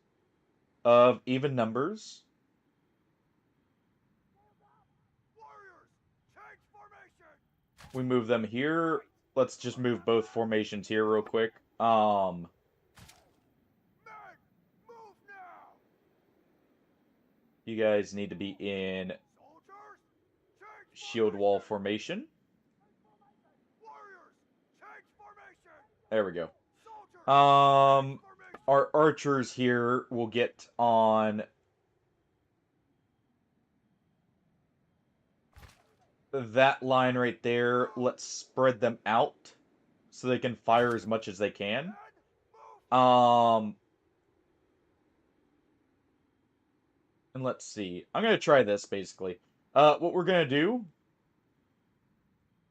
of even numbers. Warriors, change formation. We move them here. Let's just move both formations here real quick. Men, move now. You guys need to be in Soldiers, change shield wall formation. Warriors, change formation. There we go. Soldiers, Um, formation. our archers here will get on that line right there. Let's spread them out so they can fire as much as they can. And let's see. I'm gonna try this basically. What we're gonna do,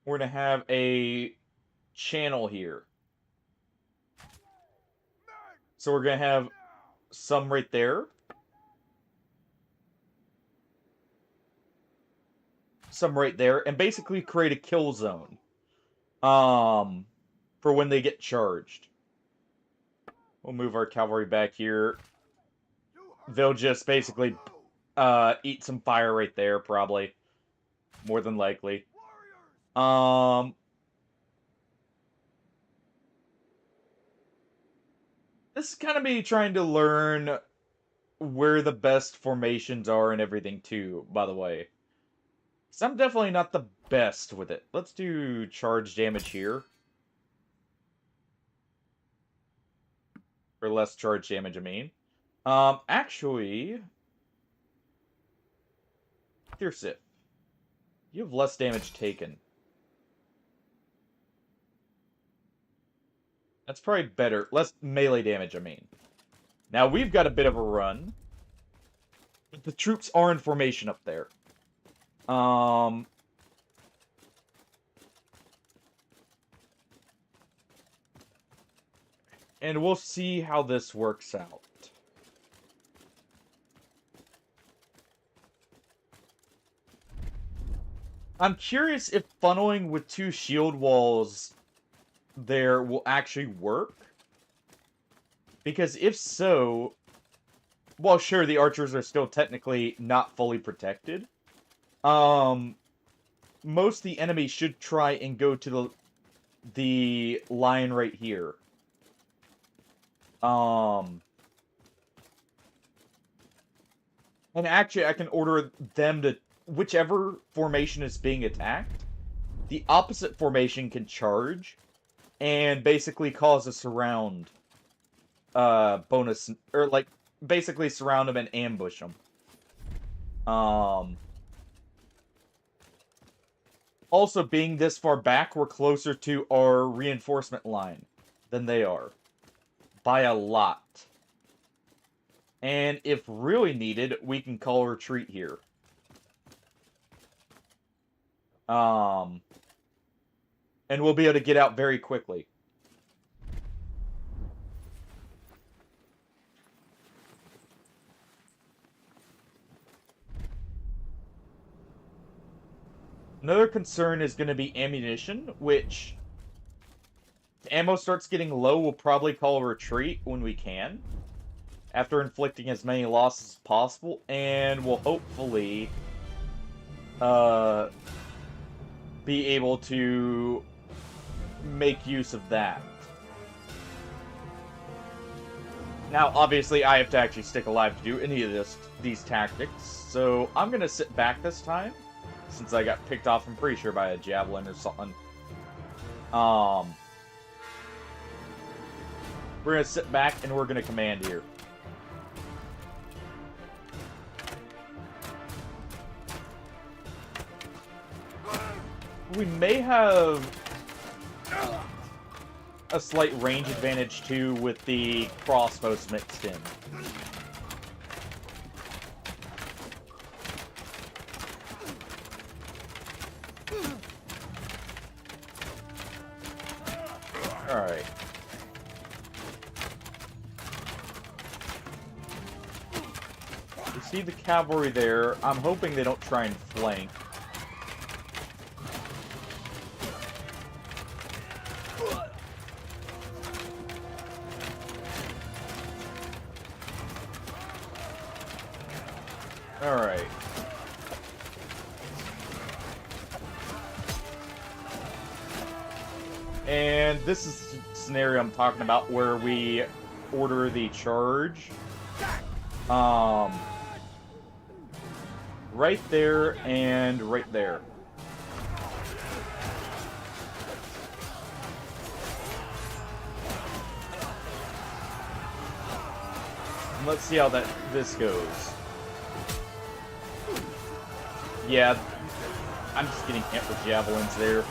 we're gonna have a channel here. So we're gonna have some right there. Some right there, and basically create a kill zone. For when they get charged. We'll move our cavalry back here. They'll just basically eat some fire right there, probably. More than likely. This is kind of me trying to learn where the best formations are and everything too, by the way. So I'm definitely not the best with it. Let's do charge damage here. Or less charge damage, I mean. Actually... Fierce it. You have less damage taken. That's probably better. Less melee damage, I mean. Now, we've got a bit of a run. But the troops are in formation up there. And we'll see how this works out. I'm curious if funneling with two shield walls there will actually work. Because if so, well, sure, the archers are still technically not fully protected. Most of the enemy should try and go to the line right here. And actually, I can order them to, whichever formation is being attacked, the opposite formation can charge and basically cause a surround bonus, or like basically surround them and ambush them. Also, being this far back, we're closer to our reinforcement line than they are. By a lot. And if really needed, we can call a retreat here. And we'll be able to get out very quickly. Another concern is going to be ammunition, which if ammo starts getting low, we'll probably call a retreat when we can, after inflicting as many losses as possible, and we'll hopefully be able to make use of that. Now, obviously, I have to actually stick alive to do any of these tactics, so I'm going to sit back this time, since I got picked off, I'm pretty sure, by a javelin or something. We're going to sit back, and we're going to command here. We may have a slight range advantage, too, with the crossbows mixed in. Alright. You see the cavalry there. I'm hoping they don't try and flank. Alright. And this is the scenario I'm talking about, where we order the charge. Right there and right there. And let's see how this goes. Yeah, I'm just getting hit with javelins there.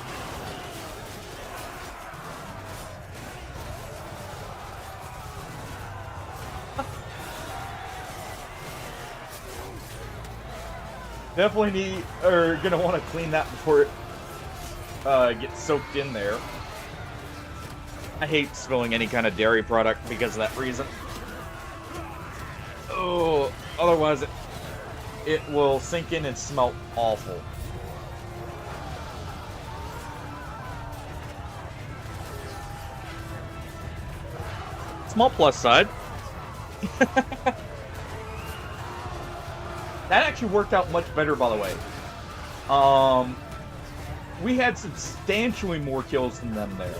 Definitely gonna want to clean that before it gets soaked in there. I hate spilling any kind of dairy product because of that reason. Oh, otherwise it will sink in and smell awful. Small plus side. That actually worked out much better, by the way. We had substantially more kills than them there.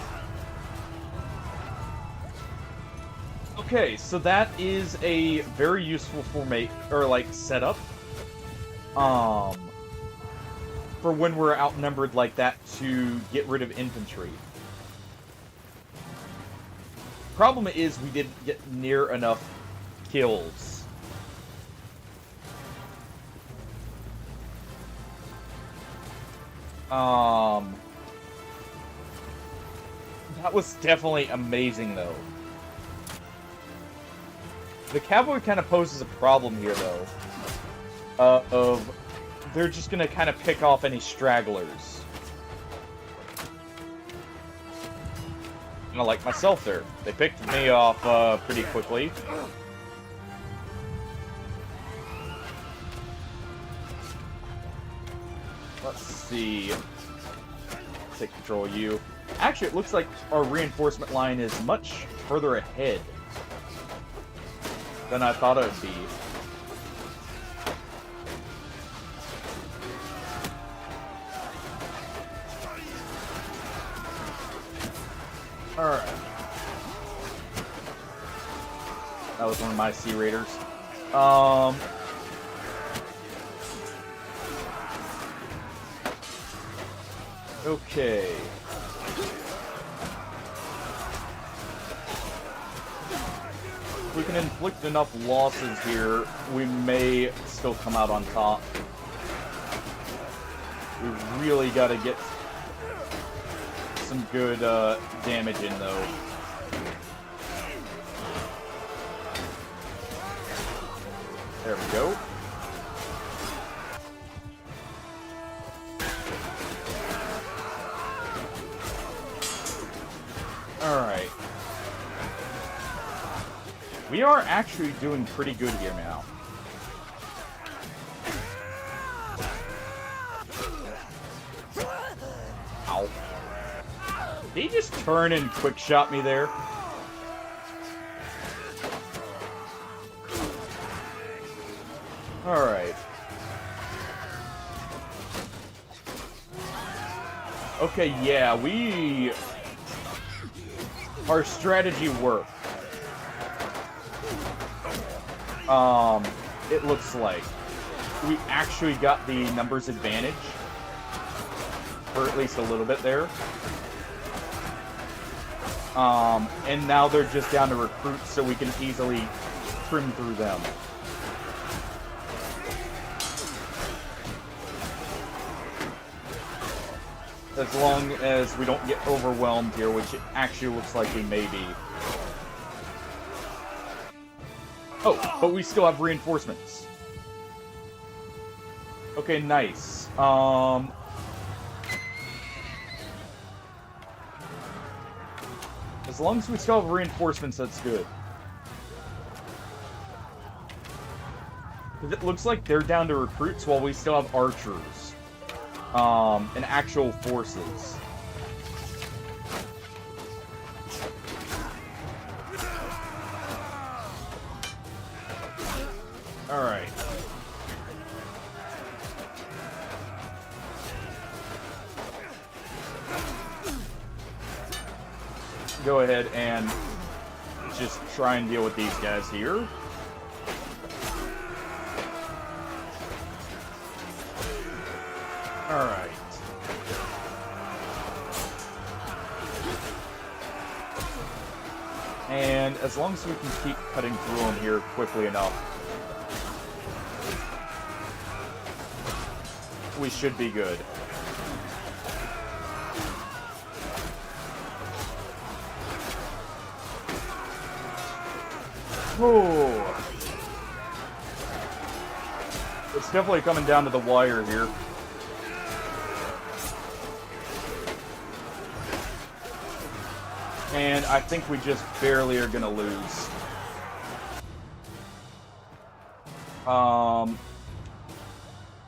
Okay, so that is a very useful setup. For when we're outnumbered like that, to get rid of infantry. Problem is, we didn't get near enough kills. That was definitely amazing, though. The cavalry kind of poses a problem here, though. They're just gonna kind of pick off any stragglers. Kind of like myself there. They picked me off pretty quickly. Let's see. Take control of you. Actually, it looks like our reinforcement line is much further ahead than I thought it would be. Alright. That was one of my Sea Raiders. Okay. If we can inflict enough losses here, we may still come out on top. We really gotta get some good damage in, though. There we go. Alright. We are actually doing pretty good here now. Ow. Did he just turn and quick shot me there? Alright. Okay, yeah, our strategy worked. It looks like we actually got the numbers advantage, for at least a little bit there. And now they're just down to recruits, so we can easily trim through them. As long as we don't get overwhelmed here, which it actually looks like we may be. Oh, but we still have reinforcements. Okay, nice. As long as we still have reinforcements, that's good. It looks like they're down to recruits while we still have archers. And actual forces. Alright. Go ahead and just try and deal with these guys here. Alright. And as long as we can keep cutting through them here quickly enough, we should be good. Oh. It's definitely coming down to the wire here. And I think we just barely are gonna lose.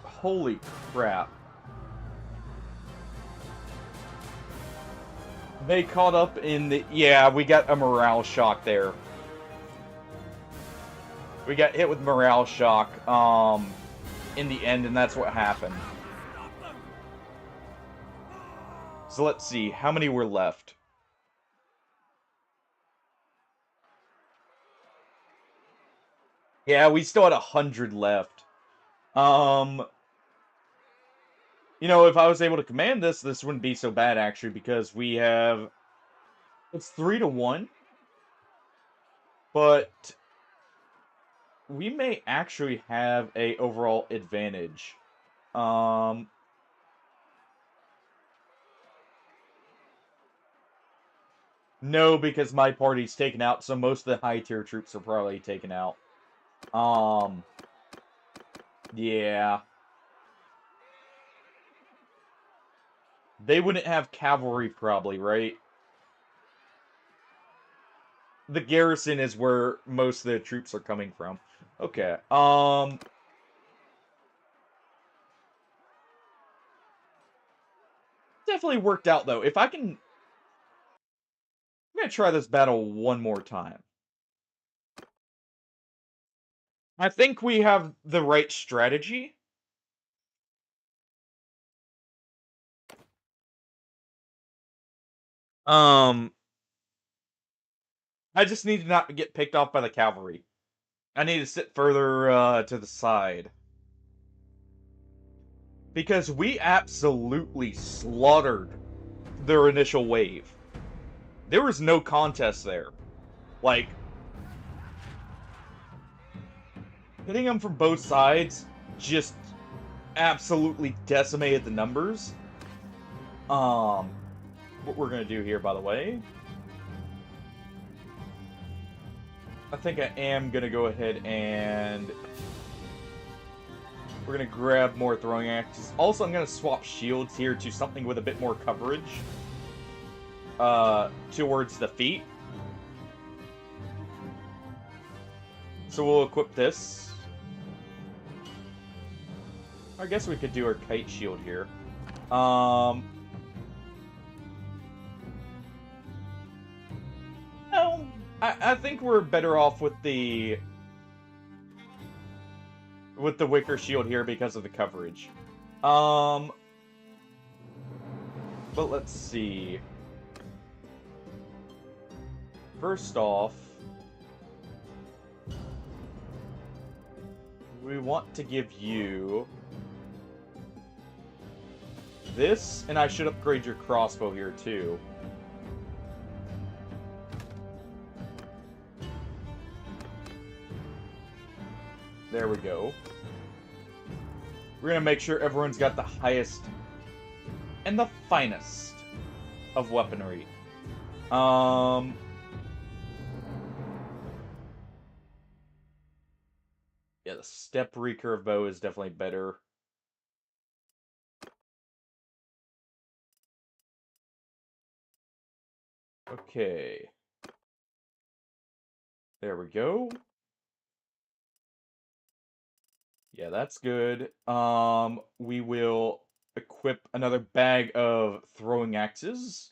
Holy crap. They caught up in the... Yeah, we got a morale shock there. We got hit with morale shock, in the end, and that's what happened. So let's see, how many were left? Yeah, we still had 100 left. You know, if I was able to command this, this wouldn't be so bad, actually, because we have... It's 3-1. But we may actually have a overall advantage. No, because my party's taken out, so most of the high-tier troops are probably taken out. Yeah. They wouldn't have cavalry, probably, right? The garrison is where most of the troops are coming from. Okay, definitely worked out, though. If I can... I'm gonna try this battle one more time. I think we have the right strategy. Um, I just need to not get picked off by the cavalry. I need to sit further to the side. Because we absolutely slaughtered their initial wave. There was no contest there. Like, hitting them from both sides just absolutely decimated the numbers. What we're gonna do here, by the way, I think I am gonna go ahead and we're gonna grab more throwing axes. Also, I'm gonna swap shields here to something with a bit more coverage towards the feet. So we'll equip this. I guess we could do our kite shield here. No, I think we're better off with the wicker shield here because of the coverage. But let's see. First off, we want to give you this, and I should upgrade your crossbow here too. There we go. We're gonna make sure everyone's got the highest and the finest of weaponry. Yeah, the step recurve bow is definitely better. Okay. There we go. Yeah, that's good. We will equip another bag of throwing axes.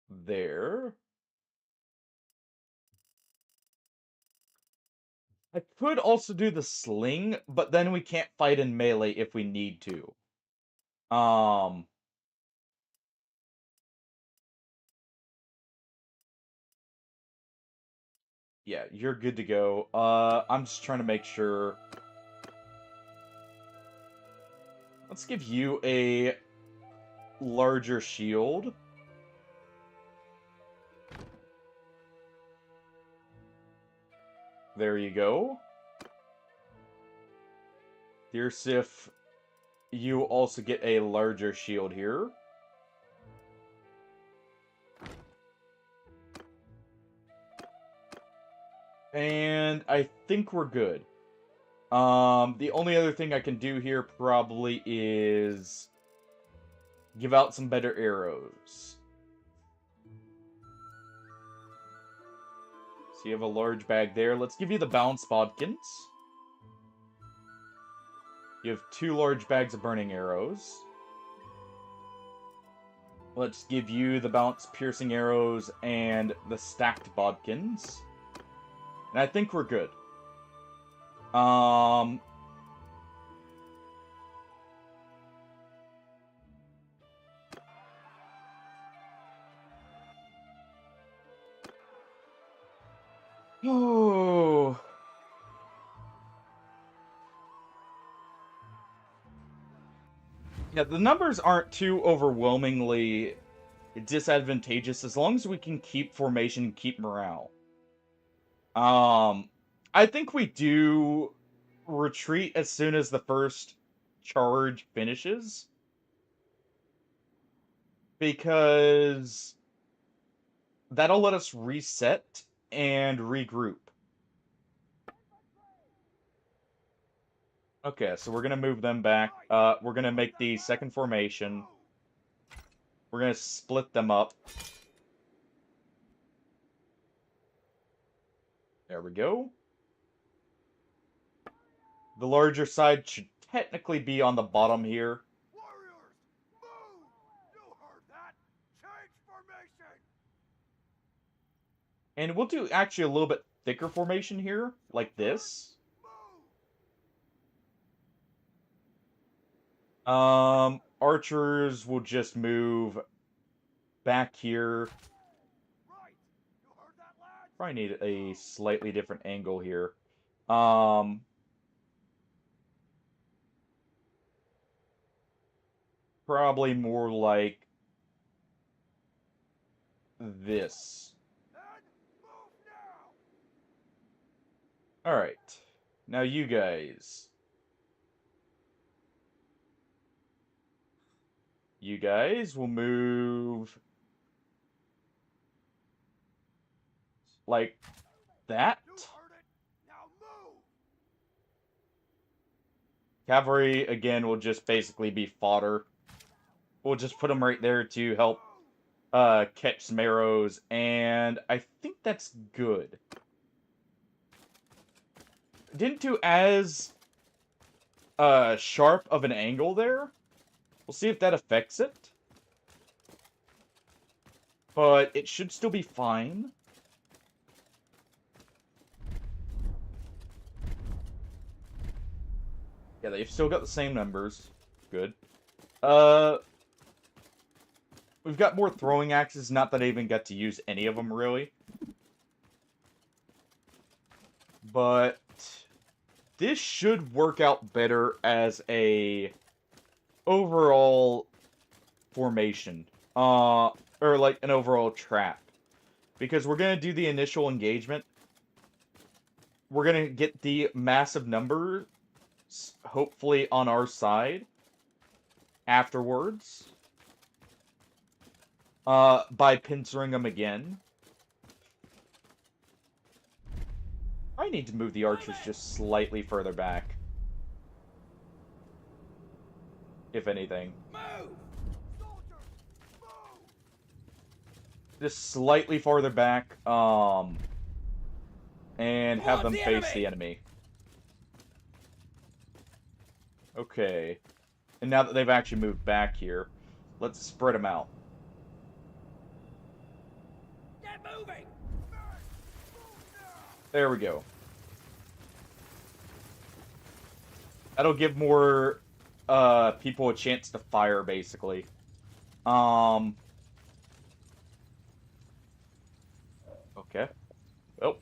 There. I could also do the sling, but then we can't fight in melee if we need to. Yeah, you're good to go. I'm just trying to make sure. Let's give you a larger shield. There you go. Dear Sif, you also get a larger shield here. And I think we're good. The only other thing I can do here probably is give out some better arrows. So you have a large bag there. Let's give you the balanced bodkins. You have 2 large bags of burning arrows. Let's give you the balanced piercing arrows and the stacked bodkins. And I think we're good. Oh. Yeah, the numbers aren't too overwhelmingly disadvantageous as long as we can keep formation and keep morale. I think we do retreat as soon as the first charge finishes. Because that'll let us reset and regroup. Okay, so we're gonna move them back. We're gonna make the second formation. We're gonna split them up. There we go. The larger side should technically be on the bottom here. Warriors, move! You heard that? Change formation! And we'll do actually a little bit thicker formation here, like this. Move! Archers will just move back here. Right! You heard that, lads? Probably need a slightly different angle here. Um, probably more like this. And move now! Alright. Now you guys. You guys will move like that. You heard it! Now move! Cavalry, again, will just basically be fodder. We'll just put them right there to help catch some arrows, and I think that's good. Didn't do as sharp of an angle there. We'll see if that affects it. But it should still be fine. Yeah, they've still got the same numbers. Good. We've got more throwing axes, not that I even got to use any of them, really. But this should work out better as a overall formation. Or like an overall trap. Because we're going to do the initial engagement. We're going to get the massive numbers, hopefully, on our side afterwards. By pincering them again. I need to move the archers just slightly further back. If anything. Move! Soldiers, move! Just slightly farther back, and have them face the enemy. Okay. And now that they've actually moved back here, let's spread them out. Get moving! There we go. That'll give more people a chance to fire, basically. Okay. Oh.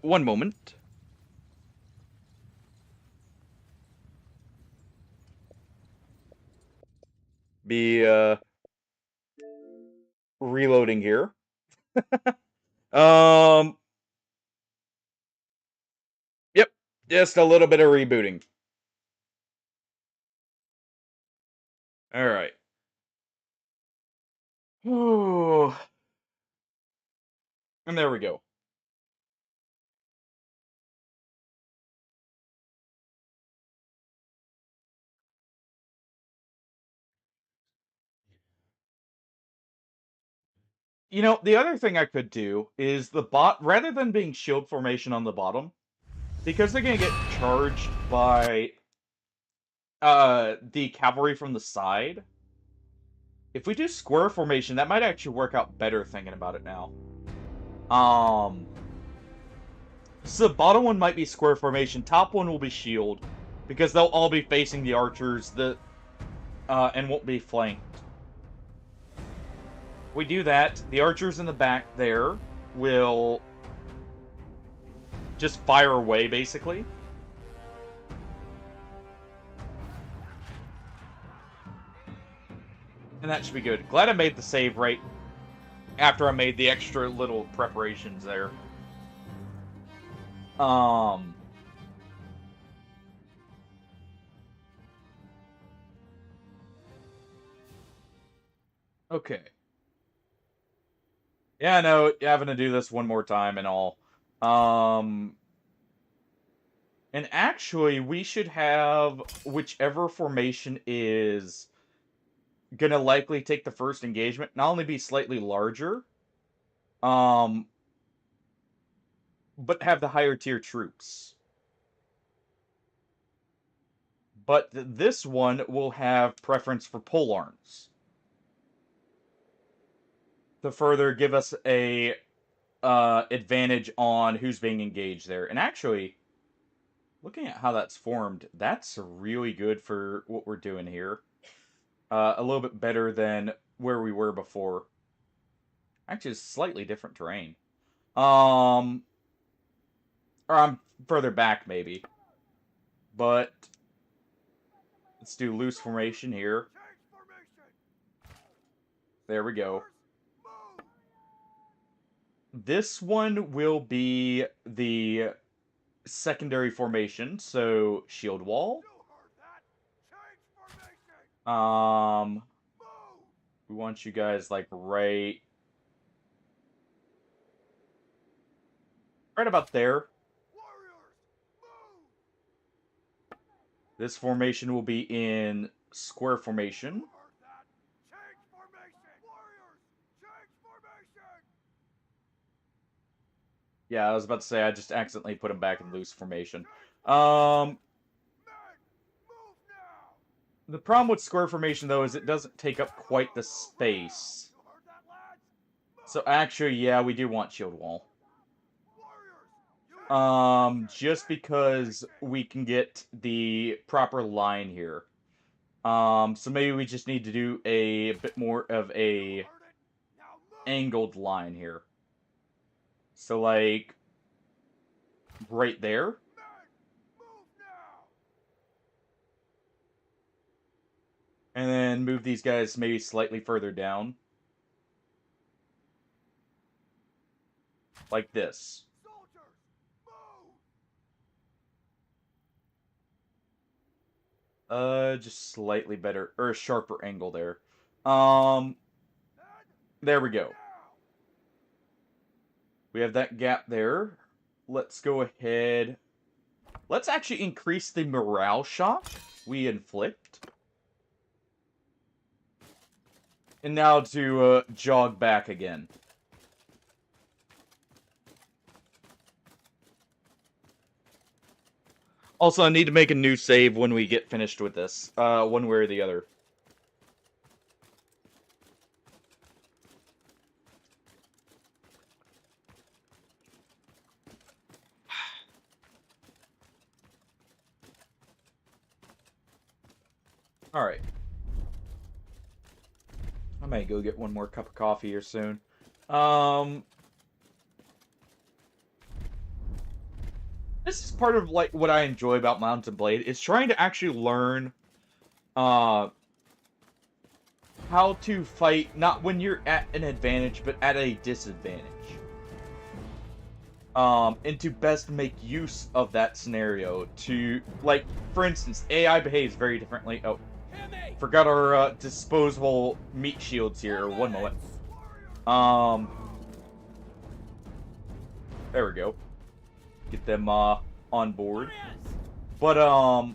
One moment. Be reloading here. Yep, just a little bit of rebooting. All right. Ooh. And there we go. You know, the other thing I could do is rather than being shield formation on the bottom, because they're gonna get charged by the cavalry from the side. If we do square formation, that might actually work out better thinking about it now. So the bottom one might be square formation, top one will be shield, because they'll all be facing the archers and won't be flanked. We do that, the archers in the back there will just fire away, basically. And that should be good. Glad I made the save right after I made the extra little preparations there. Okay. Yeah, no, having to do this one more time and all. And actually, we should have whichever formation is gonna likely take the first engagement, not only be slightly larger, but have the higher tier troops. But this one will have preference for polearms to further give us a advantage on who's being engaged there. And actually, looking at how that's formed, that's really good for what we're doing here. A little bit better than where we were before. Actually, it's slightly different terrain. Or I'm further back, maybe. But Let's do loose formation here. Change formation. There we go. Move. This one will be the secondary formation, so shield wall. You heard that. Change formation. Move. We want you guys like right about there. Warriors. Move. This formation will be in square formation. You heard that. Change formation. Warriors. Change formation. Yeah, I was about to say I just accidentally put him back in loose formation. Men. Move now. The problem with square formation though is it doesn't take up quite the space. You heard that, lads? So actually, yeah, we do want shield wall. Warriors. Change Just because we can get the proper line here. So maybe we just need to do a bit more of a heard it. Now move. angled line here. So like right there. Men. Move now. And then move these guys maybe slightly further down. Like this. Soldiers. Move. Just slightly better, or a sharper angle there. There we go. Now. We have that gap there. Let's go ahead. Let's actually increase the morale shock we inflict. And now to jog back again. Also, I need to make a new save when we get finished with this, one way or the other. Alright. I might go get one more cup of coffee here soon. This is part of like what I enjoy about Mountain Blade is trying to actually learn how to fight not when you're at an advantage but at a disadvantage. And to best make use of that scenario to, like, for instance, AI behaves very differently. Oh, forgot our disposable meat shields here. One moment. There we go. Get them on board. But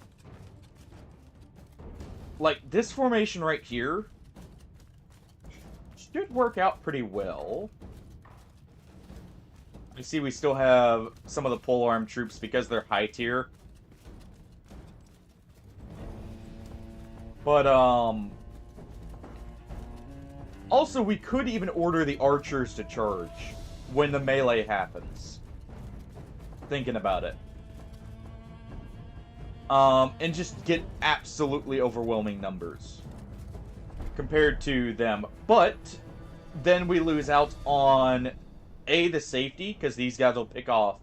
like this formation right here should work out pretty well. You see, we still have some of the polearm troops because they're high tier. But also we could even order the archers to charge when the melee happens. Thinking about it. And just get absolutely overwhelming numbers compared to them. But then we lose out on the safety, because these guys will pick off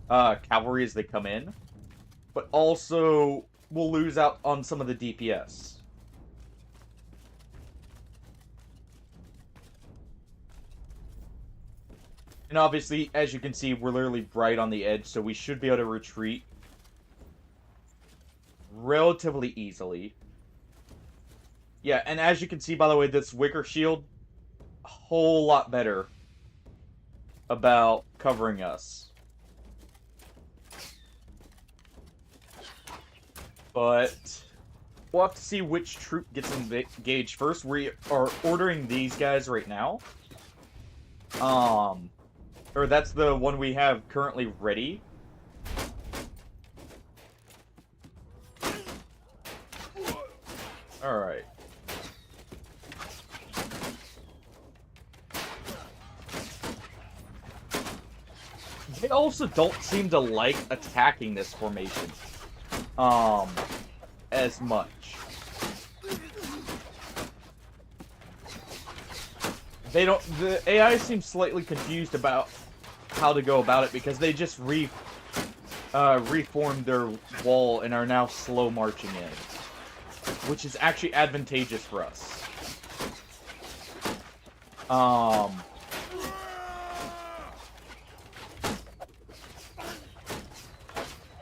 cavalry as they come in. But also, we'll lose out on some of the DPS. And obviously, as you can see, we're literally right on the edge, so we should be able to retreat relatively easily. Yeah, and as you can see, by the way, this wicker shield, a whole lot better about covering us. But we'll have to see which troop gets engaged first. We are ordering these guys right now. Or that's the one we have currently ready. Alright. They also don't seem to like attacking this formation as much. They don't. The AI seems slightly confused about how to go about it because they just reformed their wall and are now slow marching in. which is actually advantageous for us.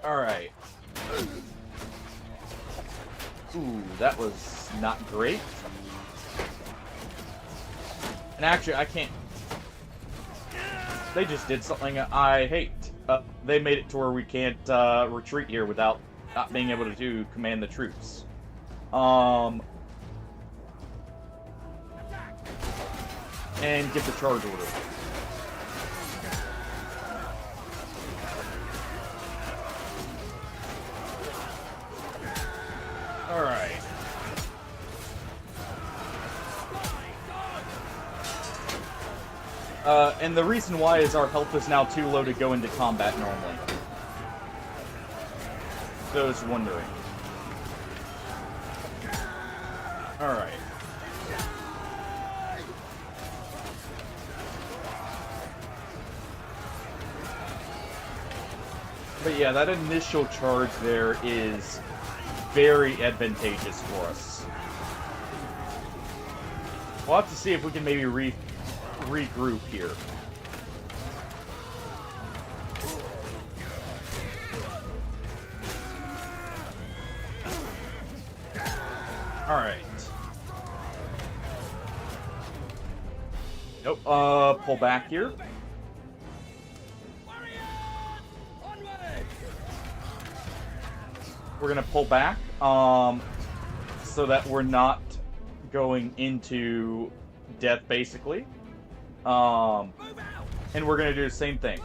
Alright. Ooh, that was not great. And actually, I can't... They just did something I hate. They made it to where we can't retreat here without not being able to command the troops. And give the charge order. Alright. And the reason why is our health is now too low to go into combat normally. Those wondering. Alright. But yeah, that initial charge there is very advantageous for us. We'll have to see if we can maybe regroup here. Alright. Nope, pull back here. We're gonna pull back, so that we're not going into death, basically. And we're gonna do the same thing.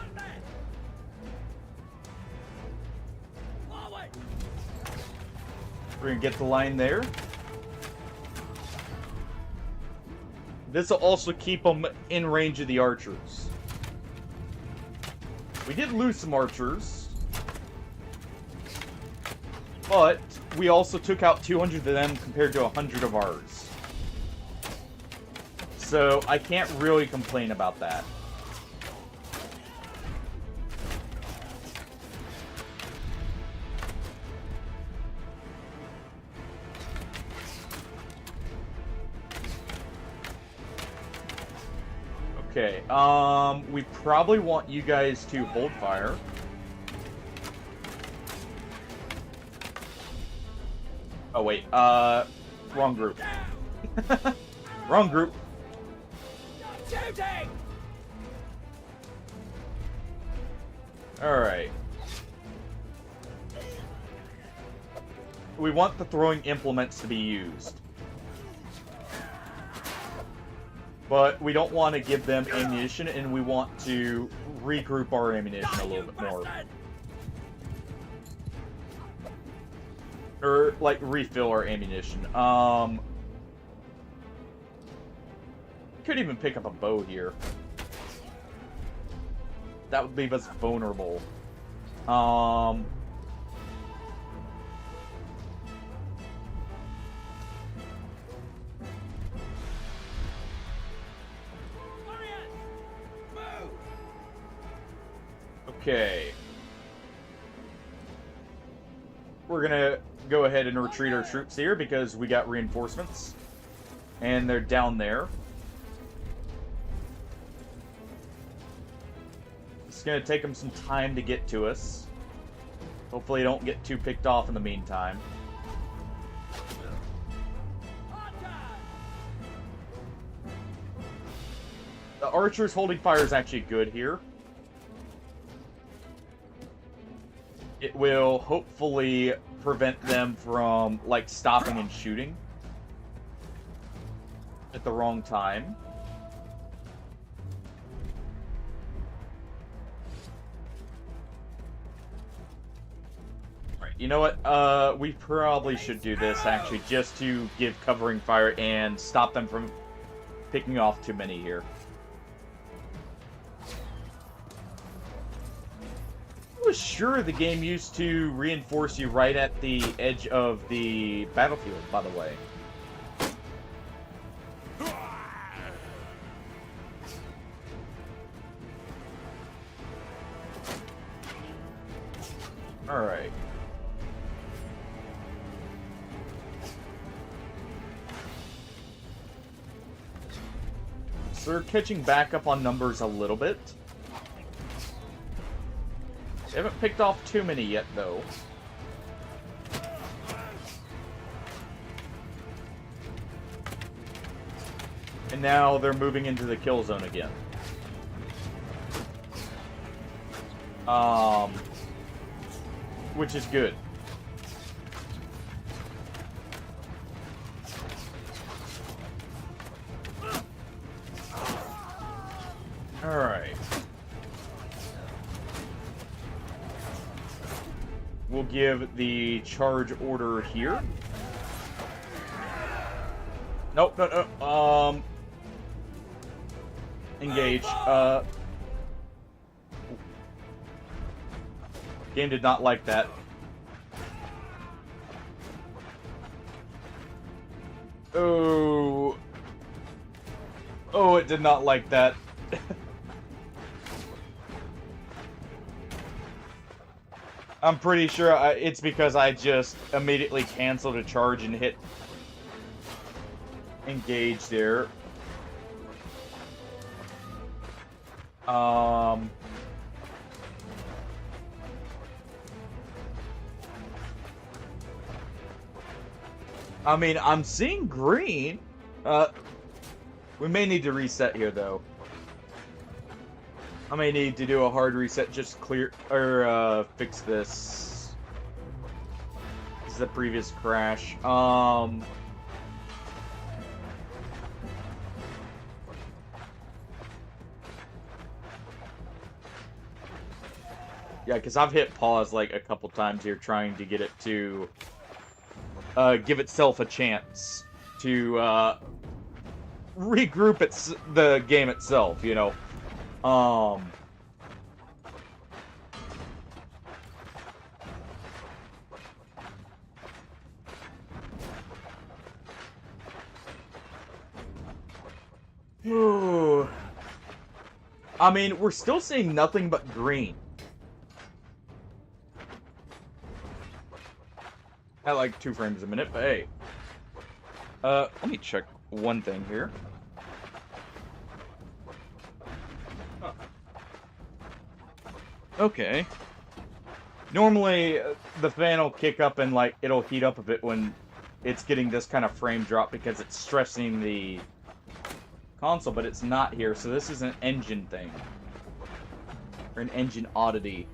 We're gonna get the line there. This will also keep them in range of the archers. We did lose some archers, but we also took out 200 of them compared to 100 of ours. So I can't really complain about that. Okay, we probably want you guys to hold fire. Oh wait, wrong group. Wrong group. Alright. We want the throwing implements to be used. But we don't want to give them ammunition, and we want to regroup our ammunition a little bit more. Or, like, refill our ammunition. Could even pick up a bow here. That would leave us vulnerable. Okay. We're gonna go ahead and retreat our troops here because we got reinforcements. And they're down there. It's gonna take them some time to get to us. Hopefully don't get too picked off in the meantime. The archers holding fire is actually good here. It will hopefully prevent them from, like, stopping and shooting at the wrong time. Right, you know what? We probably should do this, actually, just to give covering fire and stop them from picking off too many here. I was sure the game used to reinforce you right at the edge of the battlefield, by the way. Alright. So they're catching back up on numbers a little bit. They haven't picked off too many yet, though. And now they're moving into the kill zone again. Which is good. Alright. We'll give the charge order here. Nope, no. Engage. Game did not like that. Oh. Oh, it did not like that. I'm pretty sure it's because I just immediately canceled a charge and hit engage there. I mean, I'm seeing green. We may need to reset here, though. I may need to do a hard reset just to clear or fix this. This is the previous crash. Yeah, because I've hit pause like a couple times here trying to get it to give itself a chance to regroup the game itself, you know. I mean, we're still seeing nothing but green. At like 2 frames a minute, but hey. Let me check one thing here. Huh. Okay. Normally, the fan will kick up and like it'll heat up a bit when it's getting this kind of frame drop because it's stressing the console, but it's not here, so this is an engine thing. Or an engine oddity.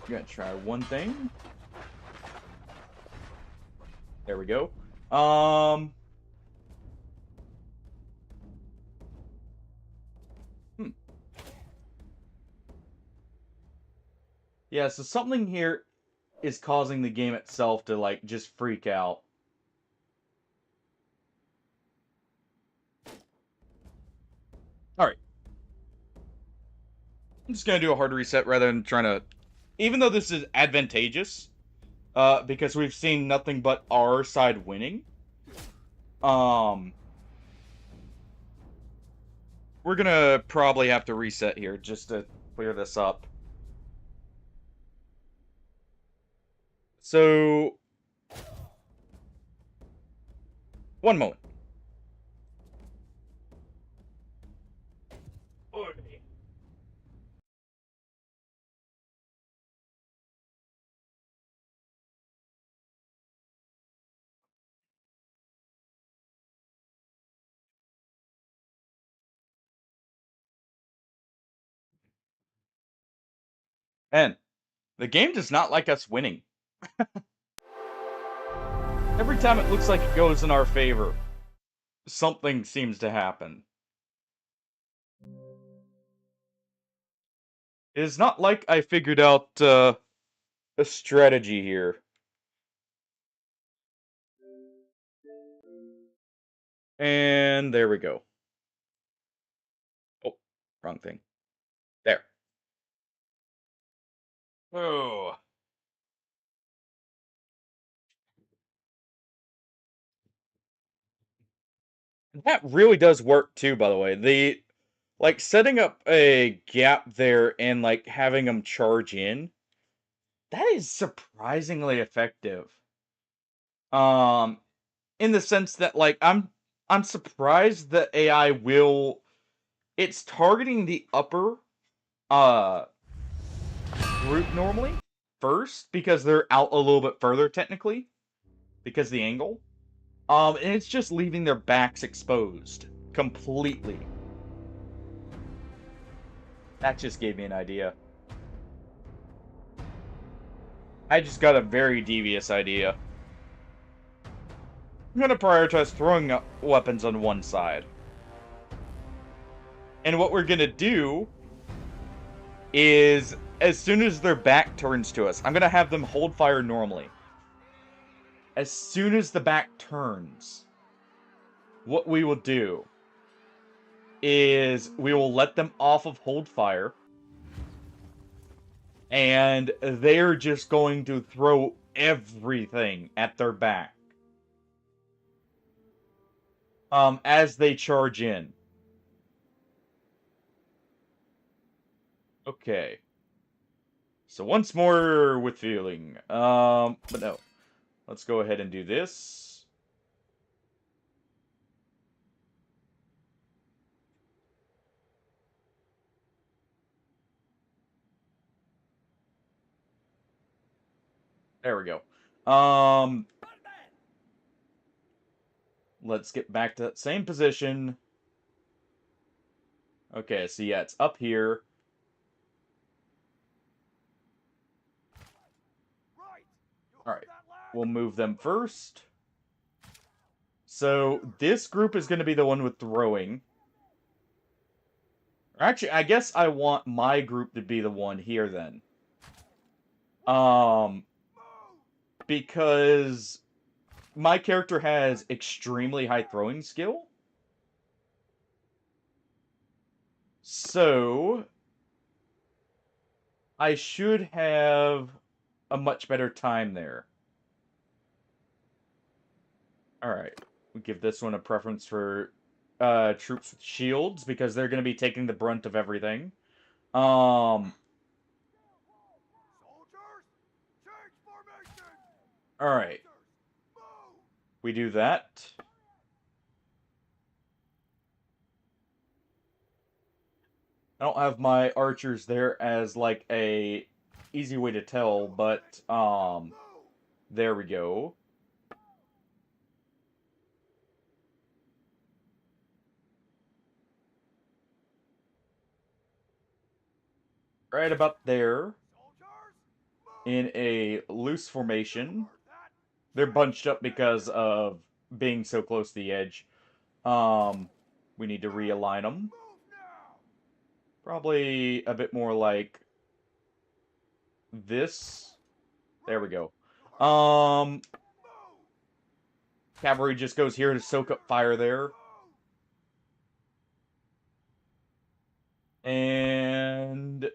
I'm gonna try one thing. There we go. Yeah, so something here is causing the game itself to like just freak out. Alright. I'm just gonna do a hard reset rather than trying to... Even though this is advantageous, because we've seen nothing but our side winning, we're gonna probably have to reset here just to clear this up. So... One moment. And the game does not like us winning. Every time it looks like it goes in our favor, something seems to happen. It is not like I figured out a strategy here. And there we go. Oh, wrong thing. There. Oh. That really does work too, by the way. Like, setting up a gap there and, like, having them charge in, that is surprisingly effective. Um, in the sense that, like, I'm surprised that AI will it's targeting the upper, uh, group normally first, because they're out a little bit further, technically, because of the angle. And it's just leaving their backs exposed completely. That just gave me an idea. I just got a very devious idea. I'm gonna prioritize throwing weapons on one side. And what we're gonna do is, as soon as their back turns to us, I'm gonna have them hold fire normally. As soon as the back turns, what we will do is we will let them off of hold fire, and they're just going to throw everything at their back as they charge in. Okay. So once more with feeling. But no. Let's go ahead and do this. There we go. Let's get back to that same position. Okay, so yeah, it's up here. Right. You All heard right. that, lad? We'll move them first. So this group is going to be the one with throwing. Actually, I guess I want my group to be the one here then. Move! Because my character has extremely high throwing skill. So I should have a much better time there. Alright. We give this one a preference for troops with shields because they're going to be taking the brunt of everything. Soldiers, change formation! Alright. Soldiers, move! We do that. I don't have my archers there as like a easy way to tell, but Move! there we go. Right about there Soldiers, move! in a loose formation. Heard that? They're bunched up because of being so close to the edge. We need to realign them. Move now! Probably a bit more like this. There we go. Move! Cavalry just goes here to soak up fire there. And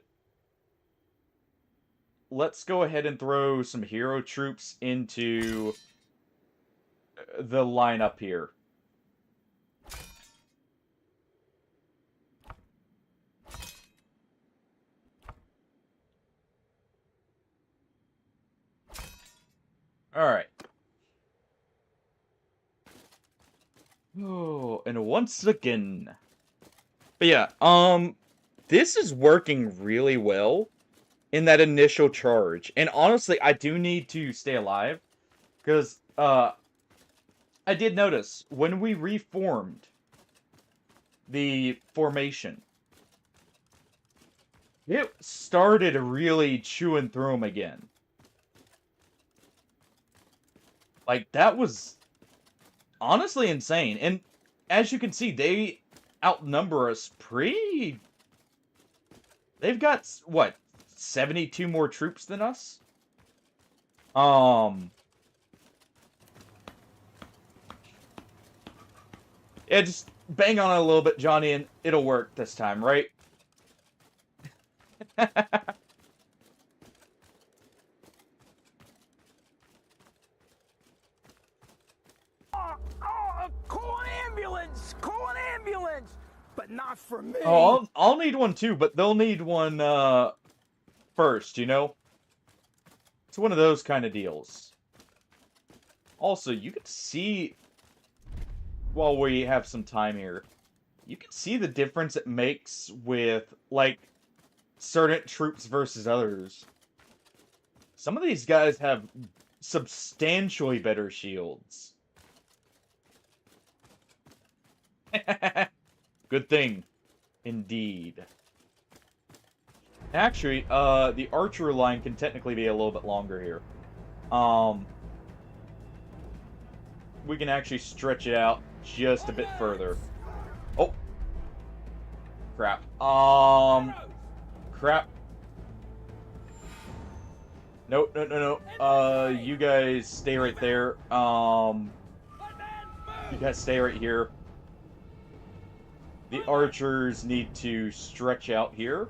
let's go ahead and throw some hero troops into the lineup here. Alright. Oh, and once again. But yeah, this is working really well in that initial charge. And honestly, I do need to stay alive. Because, I did notice, when we reformed the formation, it started really chewing through them again. Like, that was honestly insane. And as you can see, they outnumber us pretty... They've got, what, 72 more troops than us? Yeah, just bang on it a little bit, Johnny, and it'll work this time, right? Call an ambulance! Call an ambulance! But but not for me. Oh, I'll need one too, but they'll need one first, you know? It's one of those kind of deals. Also, you can see, while we have some time here, you can see the difference it makes with, like, certain troops versus others. Some of these guys have substantially better shields. Good thing. Indeed. Actually, the archer line can technically be a little bit longer here. We can actually stretch it out just a bit further. Oh! Crap. Crap. No, no, no, no. You guys stay right there. You guys stay right here. The archers need to stretch out here.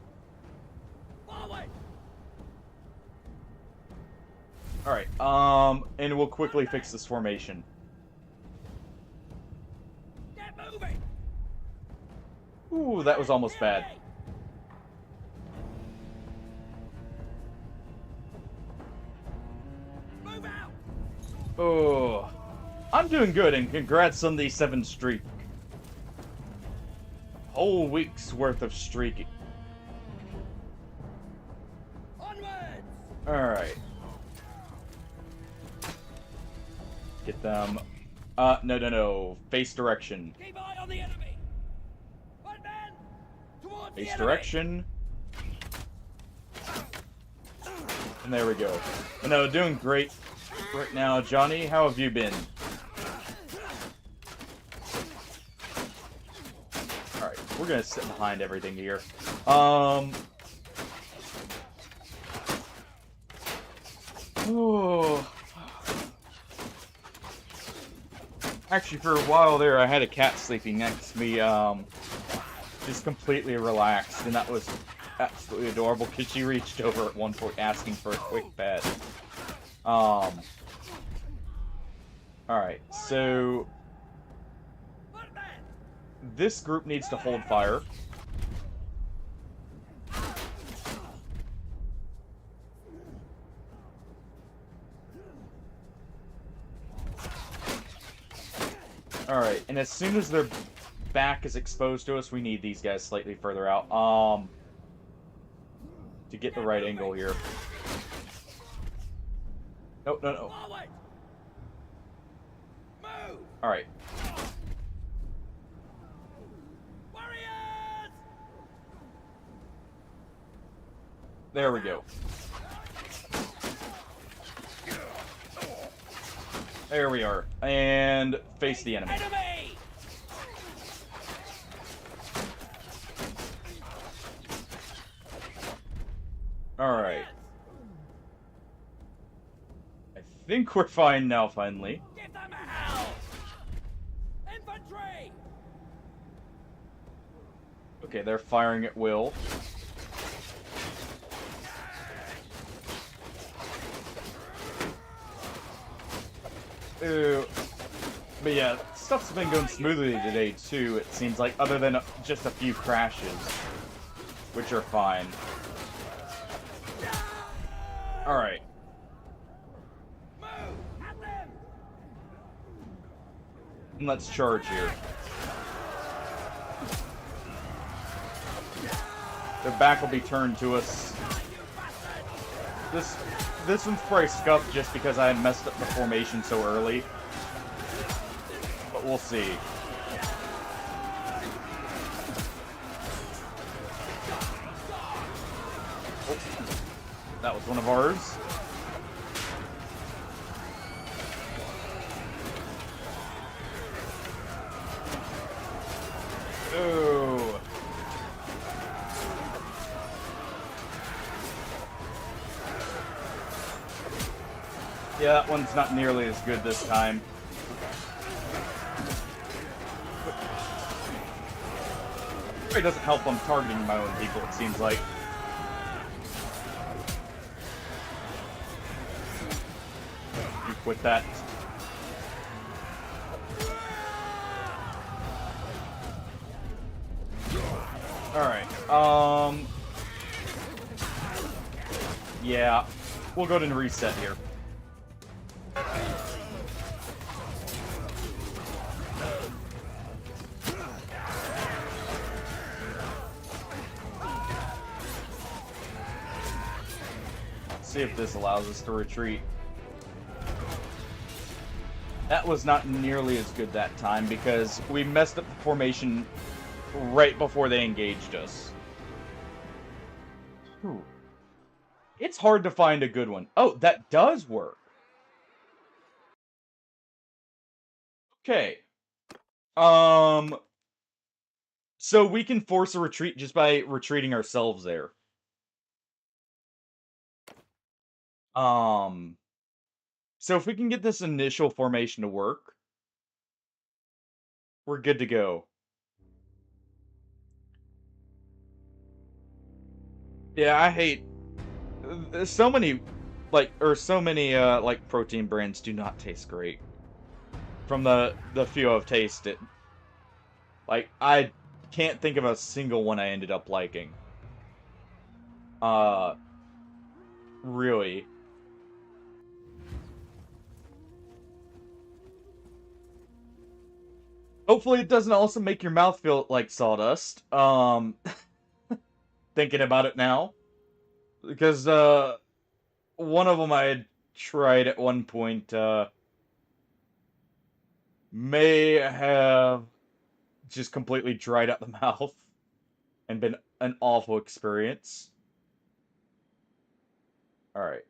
Alright, and we'll quickly fix this formation. Ooh, that was almost bad. Oh, I'm doing good, and congrats on the 7 streak. Whole week's worth of streaking. Alright. Get them. No, no, no. Face direction. Keep eye on the enemy. One man towards Face the enemy. direction. And there we go. No, doing great right now. Johnny, how have you been? Alright, we're gonna sit behind everything here. Oh. Actually, for a while there, I had a cat sleeping next to me, just completely relaxed, and that was absolutely adorable, because she reached over at one point asking for a quick pet. Alright, so this group needs to hold fire. Alright, and as soon as their back is exposed to us, we need these guys slightly further out, to get the right angle here. No, no, no. Alright. There we go. There we are. And face the enemy. Alright. I think we're fine now, finally. Give them hell! Infantry! Okay, they're firing at will. Ooh. But yeah, stuff's been going smoothly today, too, it seems like, other than just a few crashes, which are fine. Alright. And let's charge here. Their back will be turned to us. This one's probably scuffed just because I messed up the formation so early. But we'll see. Oh, that was one of ours. Oh. Yeah, that one's not nearly as good this time. It doesn't help I'm targeting my own people, it seems like. You quit that. Yeah, we'll go ahead and reset here. Let's see if this allows us to retreat. That was not nearly as good that time because we messed up the formation right before they engaged us. Whew. It's hard to find a good one. Oh, that does work. Okay. So we can force a retreat just by retreating ourselves there. So if we can get this initial formation to work, we're good to go. Yeah, I hate so many like protein brands do not taste great. From the few I've tasted. Like I can't think of a single one I ended up liking. Uh really. Hopefully it doesn't also make your mouth feel like sawdust. Thinking about it now. Because one of them I had tried at one point may have just completely dried up the mouth and been an awful experience. Alright.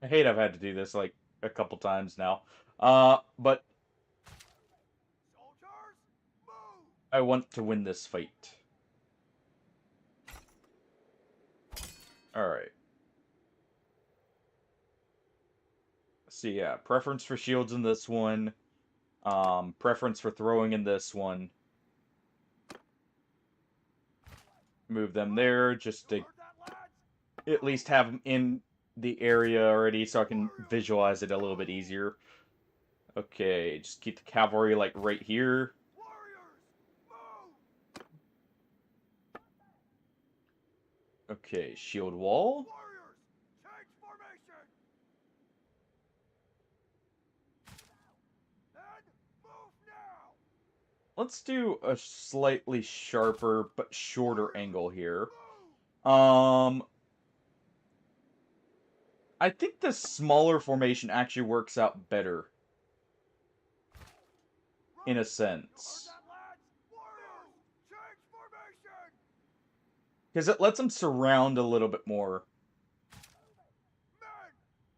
I hate I've had to do this like a couple times now. But Soldiers, move! I want to win this fight. Alright. So yeah, preference for shields in this one. Preference for throwing in this one. Move them there just to Heard that, lads? at least have them in the area already so I can visualize it a little bit easier. Okay, just keep the cavalry like right here. Warriors, move! Okay, shield wall. Warriors, change formation! Then move now! Let's do a slightly sharper but shorter angle here. Move! I think the smaller formation actually works out better, in a Heard sense. that, lads? Warriors, change formation! Because it lets them surround a little bit more. Men,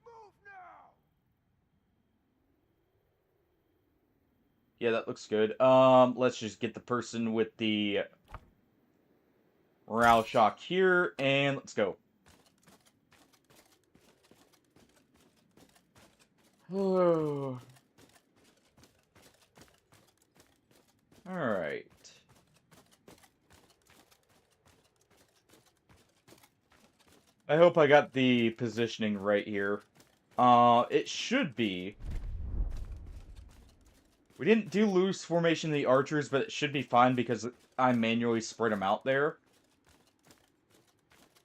move now! Yeah, that looks good. Let's just get the person with the morale shock here, and let's go. Oh. Alright. I hope I got the positioning right here. It should be. We didn't do loose formation in the archers, but it should be fine because I manually spread them out there.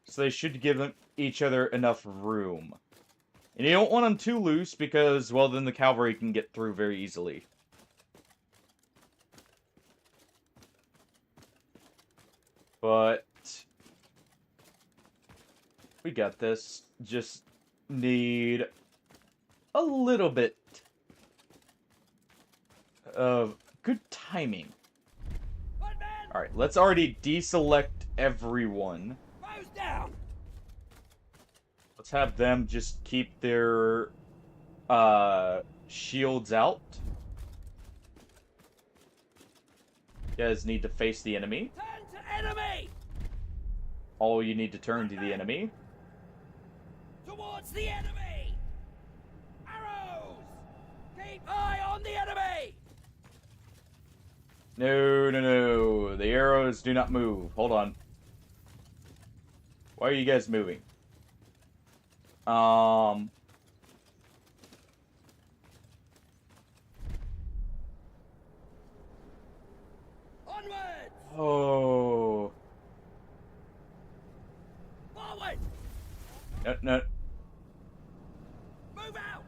So they should give them each other enough room. And you don't want them too loose because, well, then the cavalry can get through very easily. But we got this. Just need a little bit of good timing. Alright, let's already deselect everyone. Down! Let's have them just keep their shields out. You guys need to face the enemy. Turn to enemy! All you need to turn to the enemy. Towards the enemy! Arrows! Keep eye on the enemy! No, no, no. The arrows do not move. Hold on. Why are you guys moving? Onwards! Oh. No, no. Move out!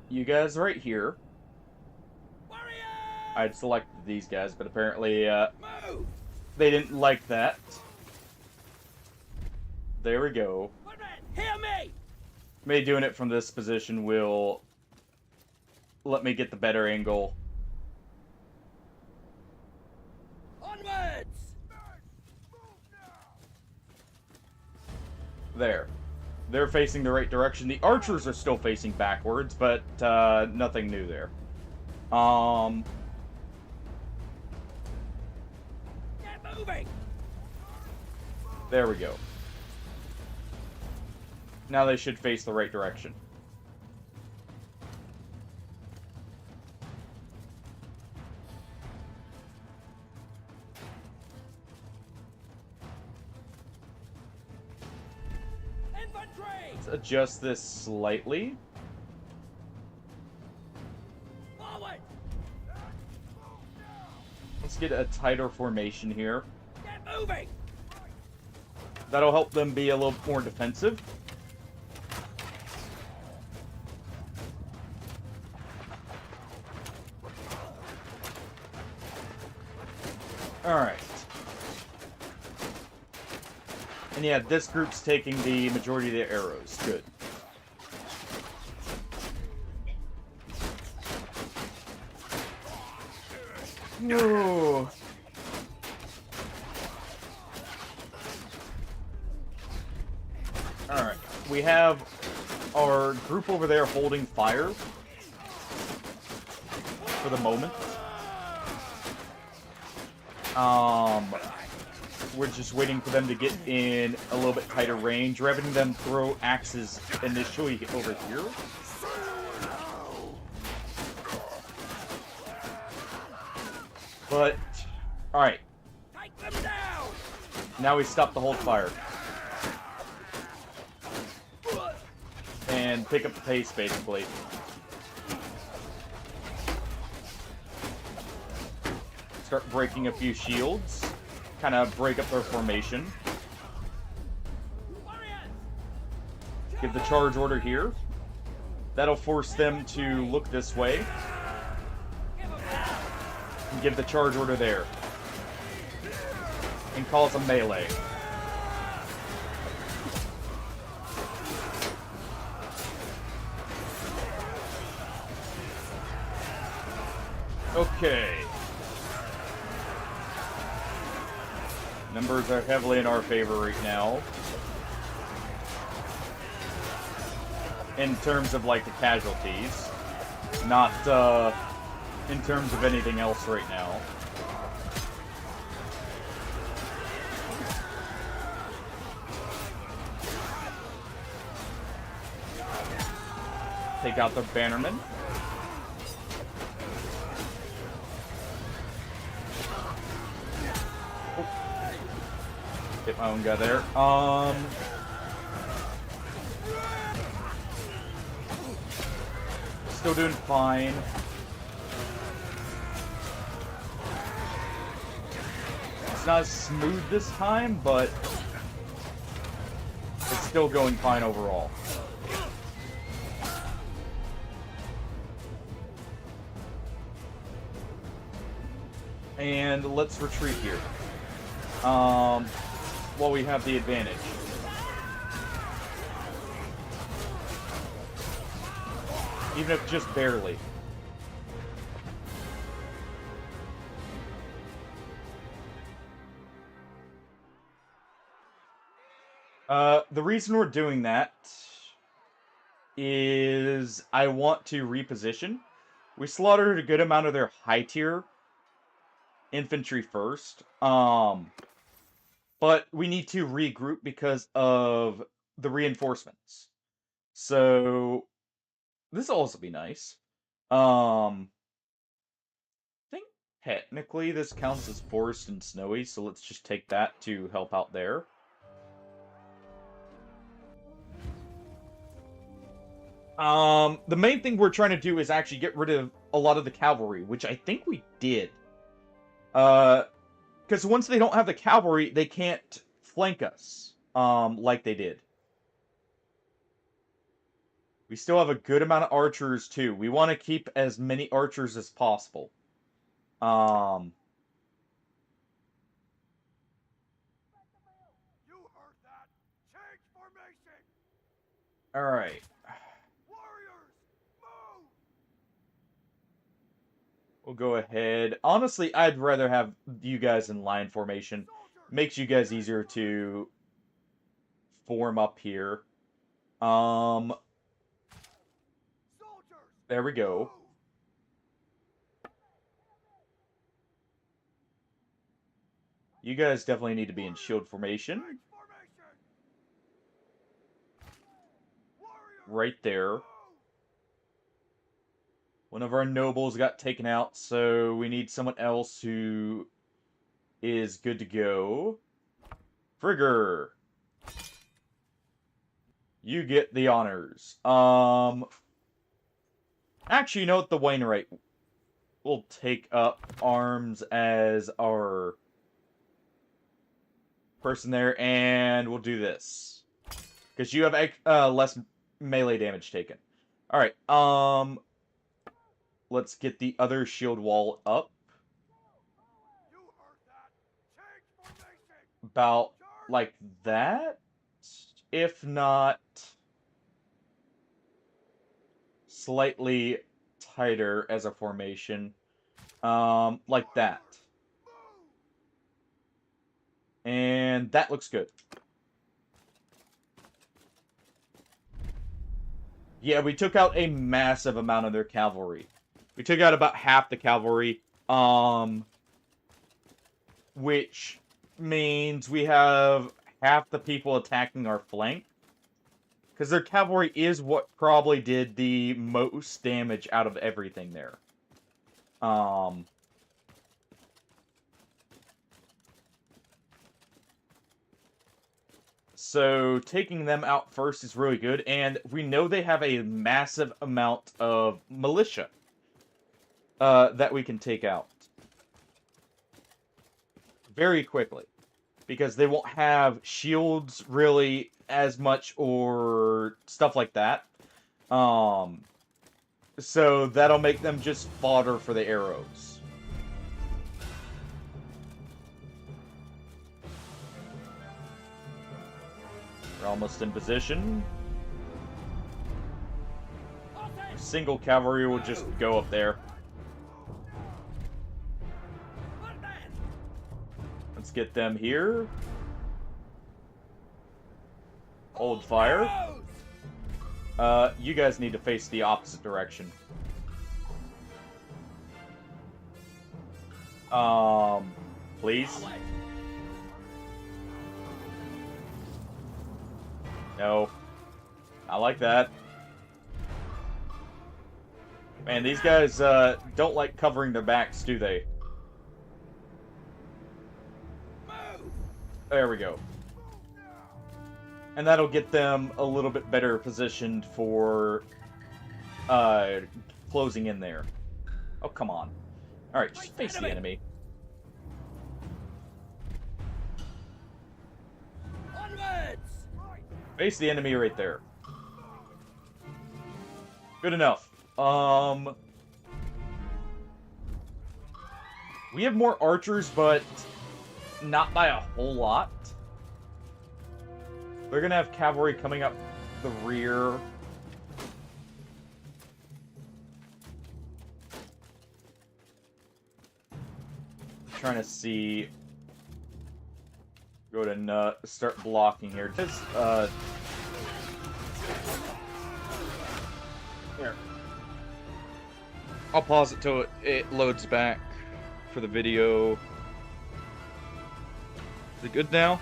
You guys right here. Warriors! I'd selected these guys, but apparently, Move! they didn't like that. There we go. Woodman, hear me! Maybe doing it from this position will let me get the better angle. Onwards! There. They're facing the right direction. The archers are still facing backwards, but nothing new there. Get moving! There we go. Now they should face the right direction. Infantry! Let's adjust this slightly. Forward! Let's get a tighter formation here. Get moving! That'll help them be a little more defensive. Alright. And yeah, this group's taking the majority of their arrows. Good. No. Alright. We have our group over there holding fire for the moment. We're just waiting for them to get in a little bit tighter range. We're having them throw axes initially over here. But, alright. Take them down! Now we stop the hold fire. And pick up the pace, basically. Start breaking a few shields. Kind of break up their formation. Warriors! Give the charge order here. That'll force them to look this way. And give the charge order there. And cause a melee. Okay. Numbers are heavily in our favor right now. In terms of, like, the casualties. Not, in terms of anything else right now. Take out the bannermen. Hit my own guy there. Still doing fine. It's not as smooth this time, but it's still going fine overall. And let's retreat here. While we have the advantage. Even if just barely. The reason we're doing that is I want to reposition. We slaughtered a good amount of their high tier infantry first. But we need to regroup because of the reinforcements. So this will also be nice. I think technically this counts as forest and snowy, so let's just take that to help out there. The main thing we're trying to do is actually get rid of a lot of the cavalry, which I think we did. Because once they don't have the cavalry, they can't flank us, like they did. We still have a good amount of archers, too. We want to keep as many archers as possible. You heard that. Change formation. Alright. Warriors, move. We'll go ahead. Honestly, I'd rather have you guys in line formation. Soldiers, Makes you guys easier to form up here. Um, soldiers, there we go. move. You guys definitely need to be in shield formation. Change formation. Warriors, Right there. move. One of our nobles got taken out, so we need someone else who is good to go. Frigger. You get the honors. Actually, you know what? The Wainwright will take up arms as our person there, and we'll do this. Because you have less melee damage taken. Alright, let's get the other shield wall up. You heard that. Change formation. About like that? If not slightly tighter as a formation. Like that. And that looks good. Yeah, we took out a massive amount of their cavalry. We took out about half the cavalry, which means we have half the people attacking our flank. Because their cavalry is what probably did the most damage out of everything there. So taking them out first is really good, and we know they have a massive amount of militia that we can take out very quickly, because they won't have shields really as much or stuff like that. So that'll make them just fodder for the arrows. We're almost in position. Single cavalry will just go up there. Let's get them here. Hold fire. You guys need to face the opposite direction. Please? No. I like that. Man, these guys don't like covering their backs, do they? There we go. And that'll get them a little bit better positioned for closing in there. Oh, come on. Alright, just face the enemy. Face the enemy right there. Good enough. We have more archers, but not by a whole lot. They're gonna have cavalry coming up the rear. Trying to see. Go to start blocking here. Just here. I'll pause it till it loads back for the video. Is it good now?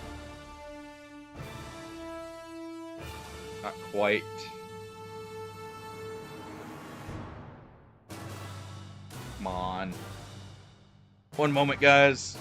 Not quite. Come on. One moment, guys.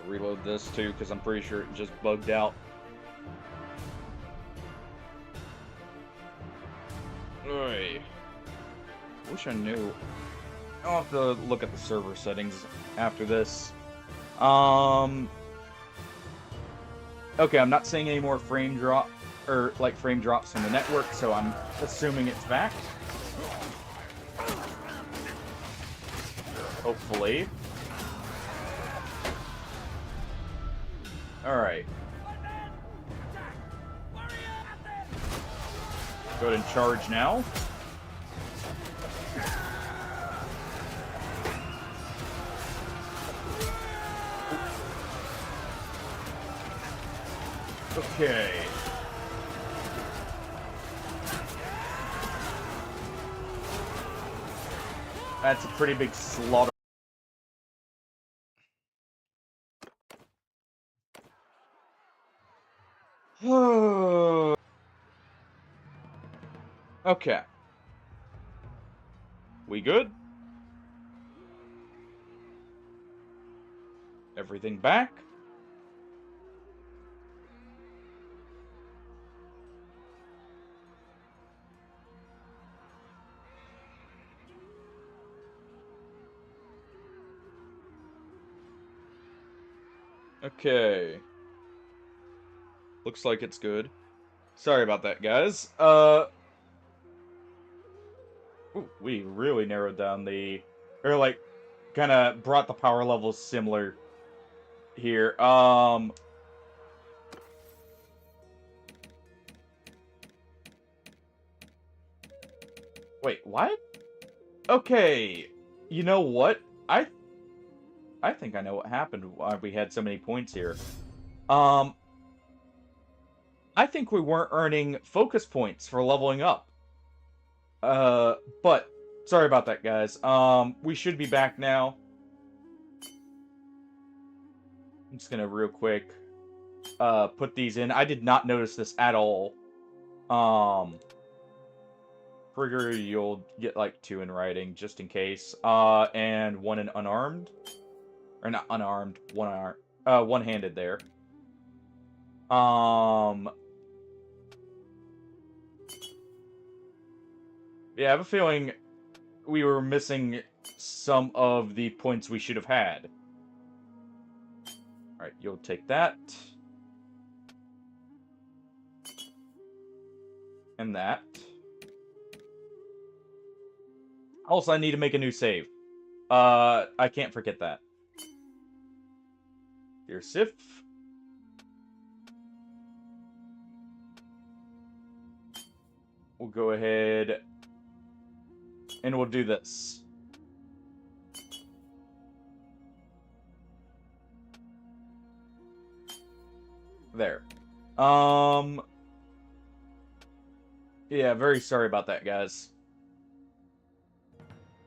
reload this too, because I'm pretty sure it just bugged out. Alright. Wish I knew. I'll have to look at the server settings after this. Okay, I'm not seeing any more frame drop, or like frame drops from the network, so I'm assuming it's back. Hopefully. Alright. Go ahead and charge now. Okay. That's a pretty big slaughter. Okay. We good? Everything back? Okay. Looks like it's good. Sorry about that, guys. Ooh, we really narrowed down the... Or, like, kind of brought the power levels similar here. Wait, what? Okay. You know what? I think I know what happened why we had so many points here. I think we weren't earning focus points for leveling up. But sorry about that, guys. We should be back now. I'm just gonna real quick put these in. I did not notice this at all. Trigger, you'll get like 2 in writing just in case. And 1 in unarmed. Or not unarmed, one-handed there. Yeah, I have a feeling we were missing some of the points we should have had. Alright, you'll take that. And that. Also, I need to make a new save. I can't forget that. Dear Sif. We'll go ahead and we'll do this. There. Yeah, very sorry about that, guys.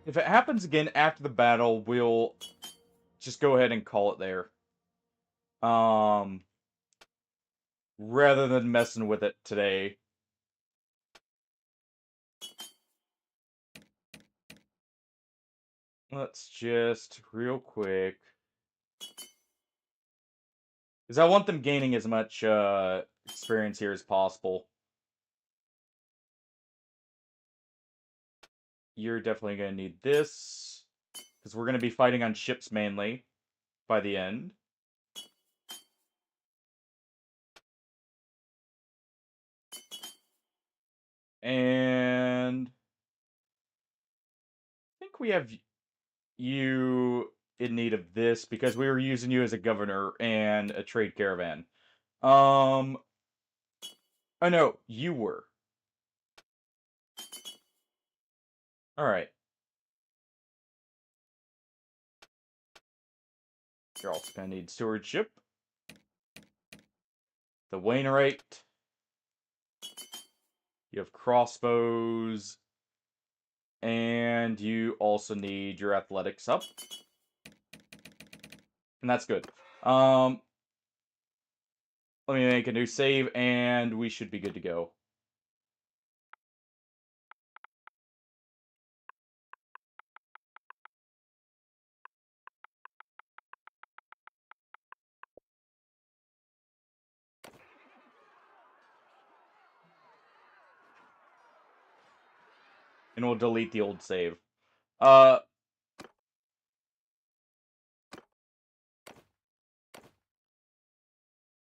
If it happens again after the battle, we'll just go ahead and call it there. Rather than messing with it today. Let's just, real quick... Because I want them gaining as much experience here as possible. You're definitely going to need this. Because we're going to be fighting on ships mainly by the end. And... I think we have you in need of this because we were using you as a governor and a trade caravan. Oh no, you were. Alright. You're also gonna need stewardship. The Wainwright. You have crossbows. And you also need your athletics up. And that's good. Let me make a new save and we should be good to go. and we'll delete the old save. Uh,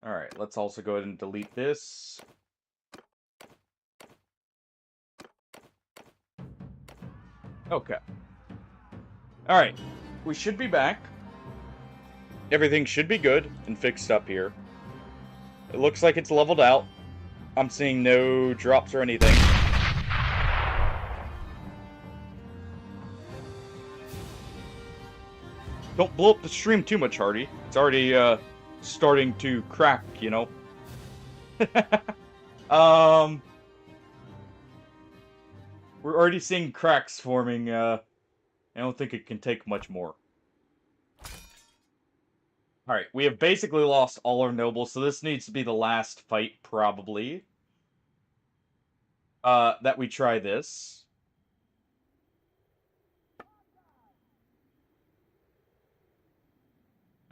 Alright, let's also go ahead and delete this. Okay. Alright, we should be back. Everything should be good and fixed up here. It looks like it's leveled out. I'm seeing no drops or anything. Don't blow up the stream too much, Hardy. It's already, starting to crack, you know? We're already seeing cracks forming, I don't think it can take much more. Alright, we have basically lost all our nobles, so this needs to be the last fight, probably. That we try this.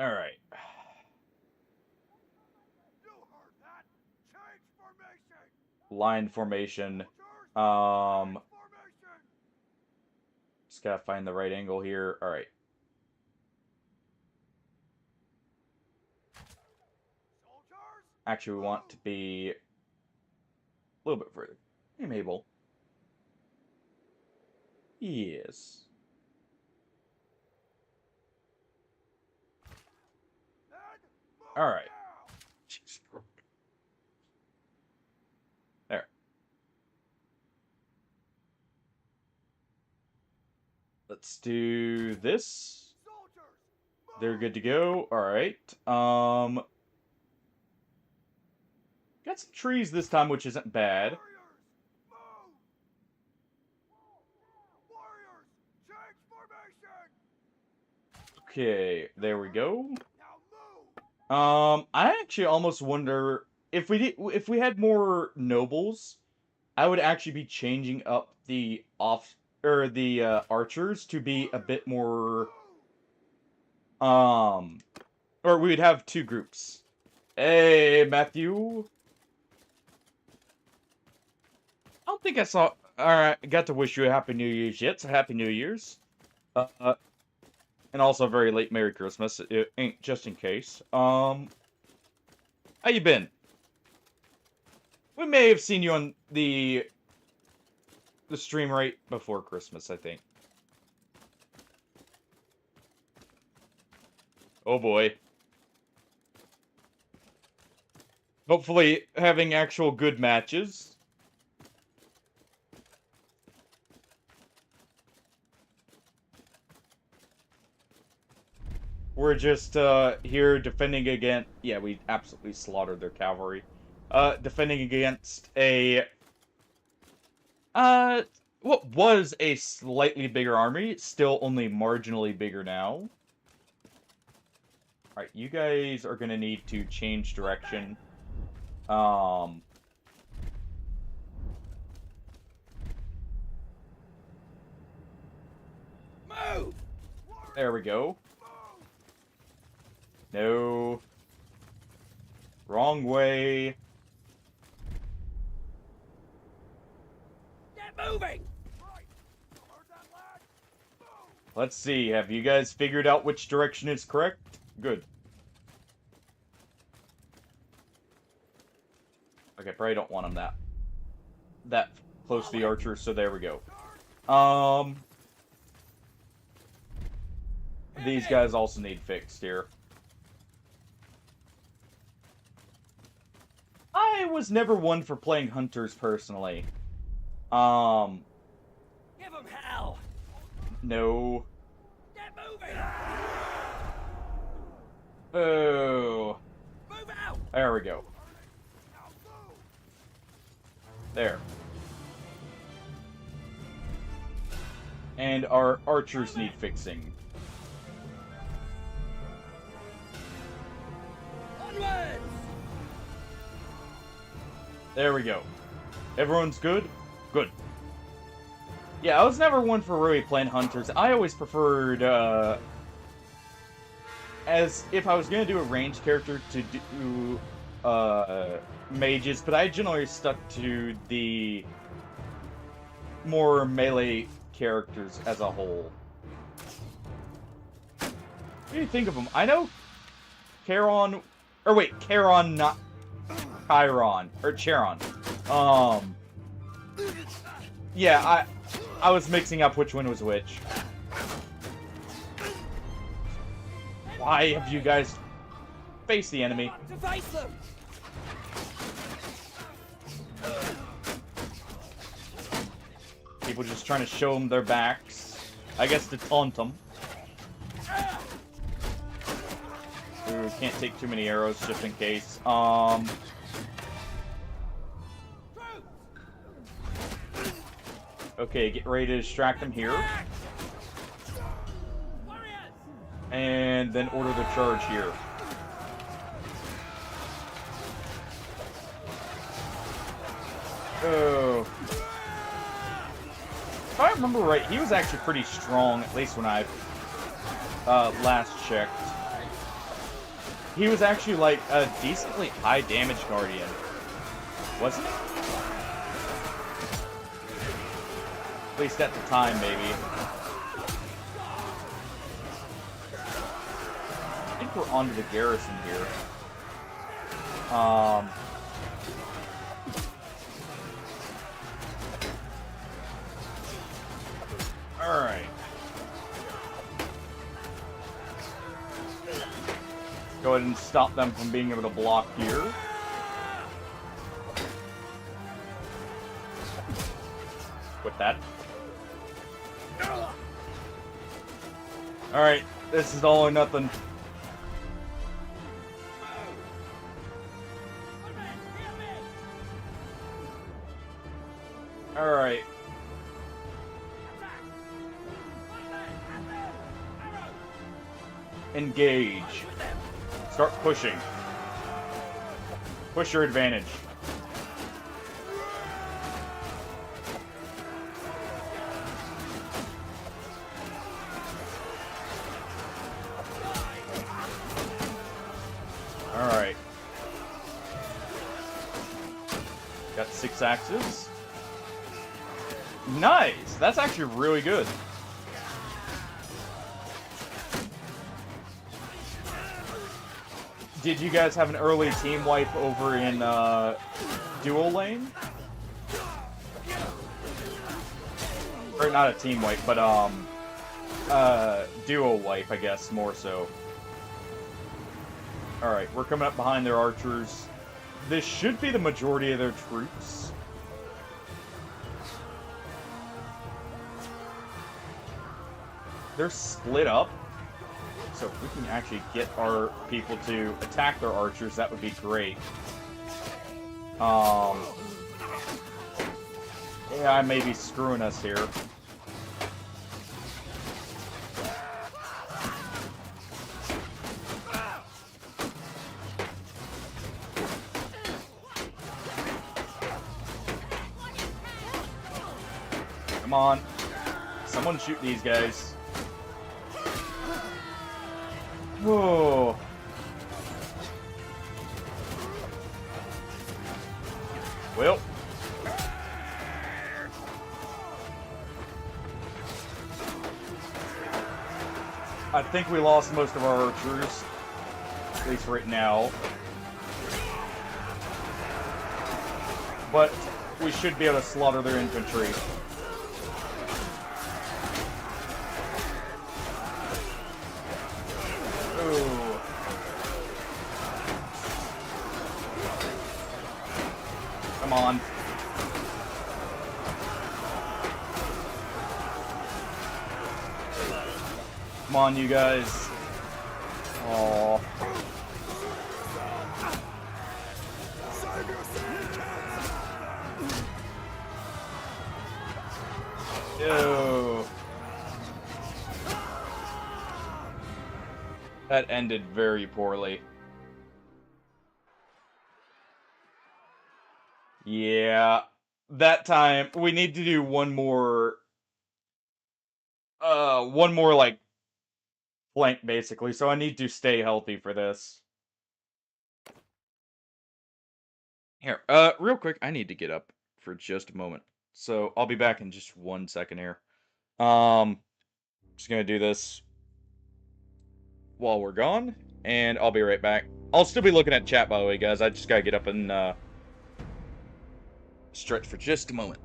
Alright. Line formation. Just gotta find the right angle here. Alright. Actually, we want to be a little bit further. Hey, Mabel. Yes. Alright. There. Let's do this. They're good to go. Alright. Got some trees this time, which isn't bad. Okay, there we go. I actually almost wonder if we had more nobles, I would actually be changing up the archers to be a bit more or we would have two groups. Hey, Matthew. I don't think I saw. Alright, I got to wish you a Happy New Year's yet, so Happy New Year's. And also a very late Merry Christmas, it ain't just in case. How you been? We may have seen you on the stream right before Christmas, I think. Oh boy. Hopefully having actual good matches. We're just, here defending against... Yeah, we absolutely slaughtered their cavalry. Defending against a... what was a slightly bigger army, still only marginally bigger now. Alright, you guys are gonna need to change direction. Move! There we go. No. Wrong way. Get moving! Let's see. Have you guys figured out which direction is correct? Good. Okay, probably don't want them that close to the archer, so there we go. These guys also need fixed here. I was never one for playing hunters personally. Give them hell! No. Get moving! Oh. Move out! There we go. There. And our archers need fixing. Onwards! There we go. Everyone's good? Good. Yeah, I was never one for really playing hunters. I always preferred, as if I was gonna do a ranged character to do, mages, but I generally stuck to the more melee characters as a whole. What do you think of them? I know Charon, or wait, Charon, not Chiron, or Charon. Yeah, I was mixing up which one was which. Why have you guys faced the enemy? To face them! People just trying to show them their backs. I guess to taunt them. Ooh, can't take too many arrows just in case. Okay, get ready to distract them here. And then order the charge here. Oh. If I remember right, he was actually pretty strong, at least when I last checked. He was actually like a decently high damage guardian, wasn't he? At least at the time, maybe. I think we're onto the garrison here. Alright. Go ahead and stop them from being able to block here. With that. Alright, this is all or nothing. Alright. Engage. Start pushing. Push your advantage. Alright. Got 6 axes. Nice! That's actually really good. Did you guys have an early team wipe over in dual lane? Or not a team wipe, but duo wipe, I guess, more so. Alright, we're coming up behind their archers. This should be the majority of their troops. They're split up. So if we can actually get our people to attack their archers, that would be great. Yeah, I may be screwing us here. Come on. Someone shoot these guys. Whoa. Well. I think we lost most of our archers. At least right now. But we should be able to slaughter their infantry. Come on. Come on, you guys. Aww. Ew. That ended very poorly. Yeah, that time we need to do one more like flank basically. So I need to stay healthy for this. Here, real quick, I need to get up for just a moment. So I'll be back in just 1 second here. Um, just gonna do this while we're gone, and I'll be right back. I'll still be looking at chat, by the way, guys. I just gotta get up and stretch for just a moment.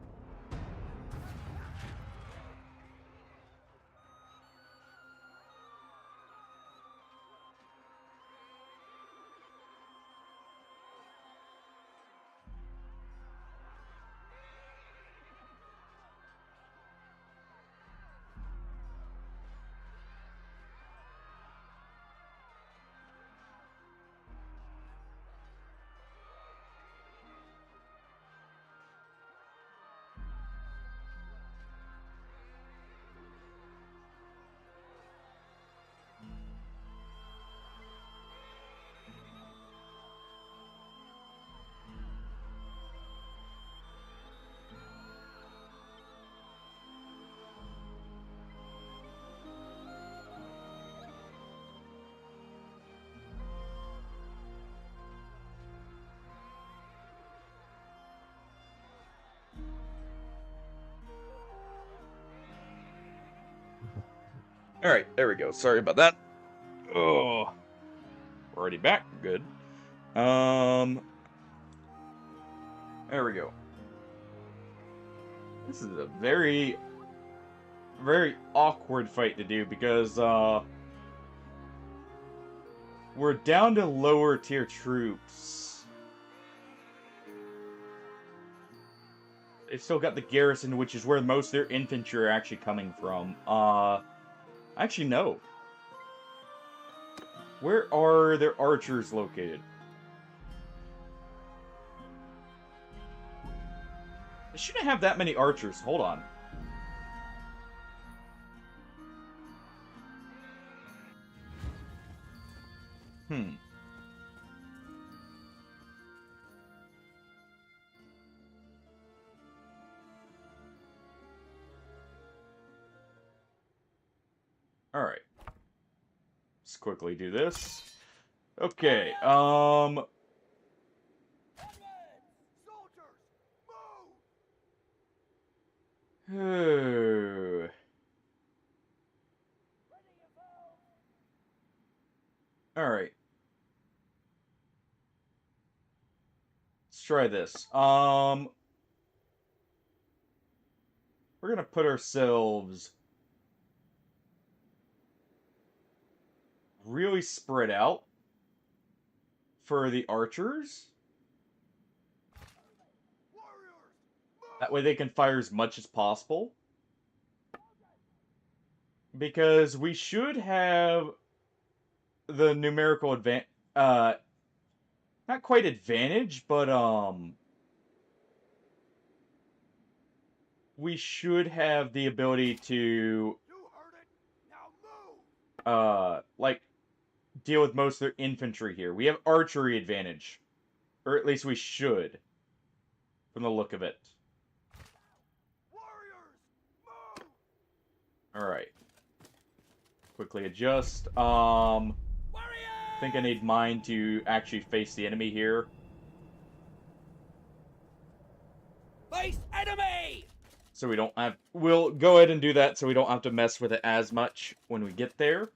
Alright, there we go. Sorry about that. Oh, we're already back. Good. There we go. This is a very, very awkward fight to do because, we're down to lower tier troops. They've still got the garrison, which is where most of their infantry are actually coming from. Actually, no. Where are their archers located? They shouldn't have that many archers. Hold on. Alright. Let's quickly do this. Okay, Soldiers, move! Alright. Let's try this. We're gonna put ourselves really spread out for the archers. That way they can fire as much as possible. Because we should have the numerical advantage, not quite advantage, but, we should have the ability to, You heard it. Now move! like, deal with most of their infantry here. We have archery advantage. Or at least we should. From the look of it. Warriors, move! Alright. Quickly adjust. I think I need mine to actually face the enemy here. Face enemy! So we don't have... We'll go ahead and do that so we don't have to mess with it as much when we get there.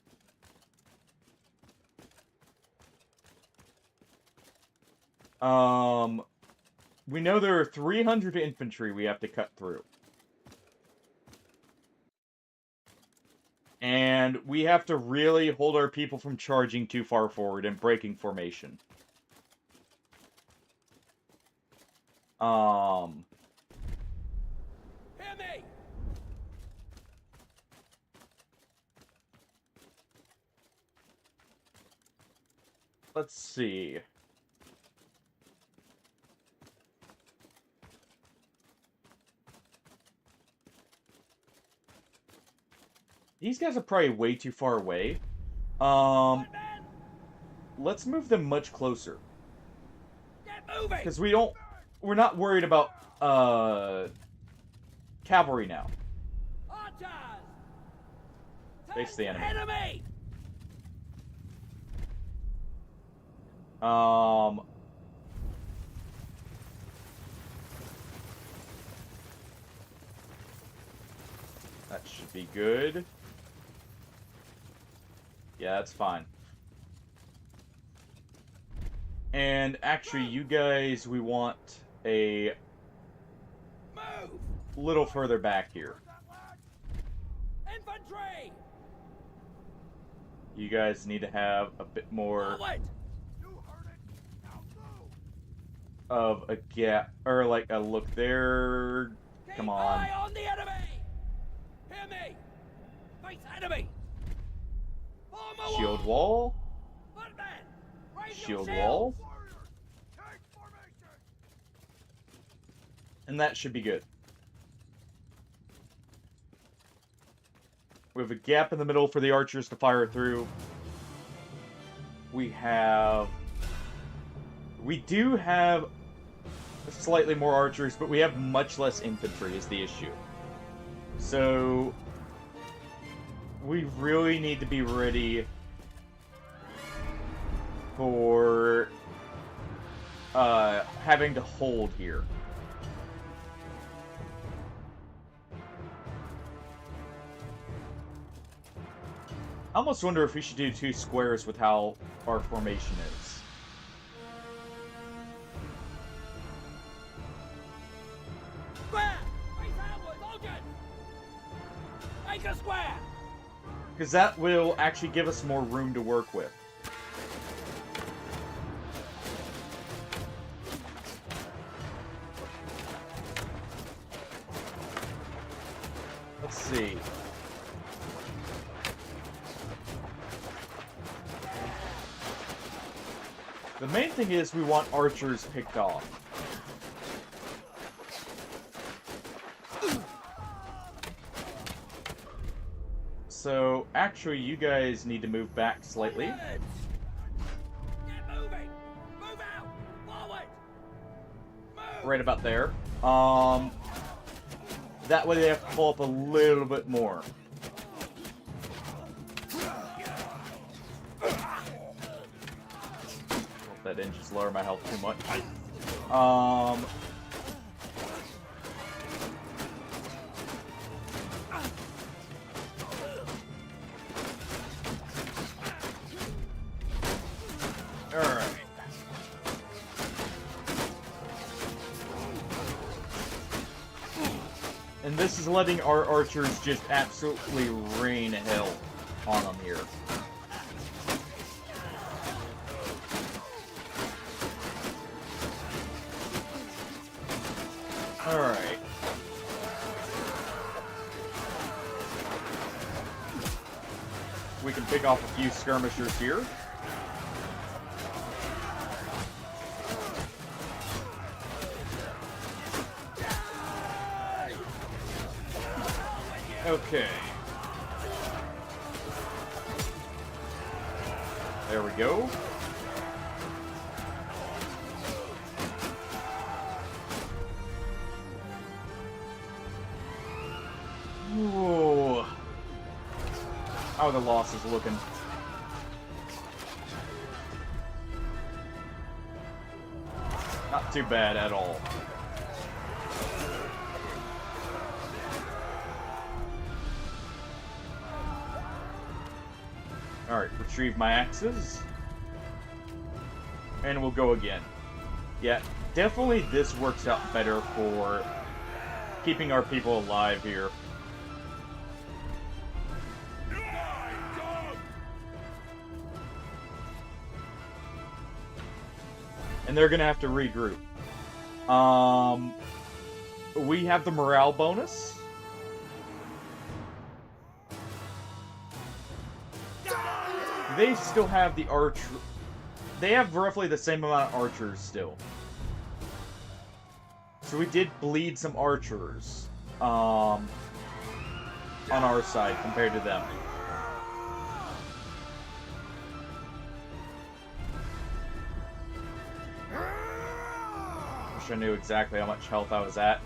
We know there are 300 infantry we have to cut through. And we have to really hold our people from charging too far forward and breaking formation. Hear me! Let's see. These guys are probably way too far away. Let's move them much closer. Get moving! Because we're not worried about, cavalry now. Archers! Face the enemy. Enemy! That should be good. Yeah, that's fine. And actually, you guys, we want a Move! little further back here. Infantry! You guys need to have a bit more Forward! You heard it. Now move. of a gap, or like a look there. Come Keep on. eye on the enemy! Hear me! Face enemy! Form a Shield wall! wall. Footmen! Raise Shield your wall. shields! Warriors, take formation. And that should be good. We have a gap in the middle for the archers to fire through. We do have slightly more archers, but we have much less infantry is the issue. So we really need to be ready for having to hold here. I almost wonder if we should do 2 squares with how our formation is. Square! Face outward! Logan! Make a square! Because that will actually give us more room to work with. Let's see. The main thing is we want archers picked off. So, actually, you guys need to move back slightly. Onwards! Get moving! Move out! Forward! Move! Right about there. That way they have to pull up a little bit more. Hope that didn't just lower my health too much. Alright. And this is letting our archers just absolutely rain hell on them here. Alright. We can pick off a few skirmishers here. Okay. There we go. Whoa. How are the losses looking? Not too bad at all. Alright, retrieve my axes. And we'll go again. Yeah, definitely this works out better for keeping our people alive here. And they're gonna have to regroup. We have the morale bonus. They still have the archer. They have roughly the same amount of archers still. So we did bleed some archers on our side compared to them. Wish I knew exactly how much health I was at.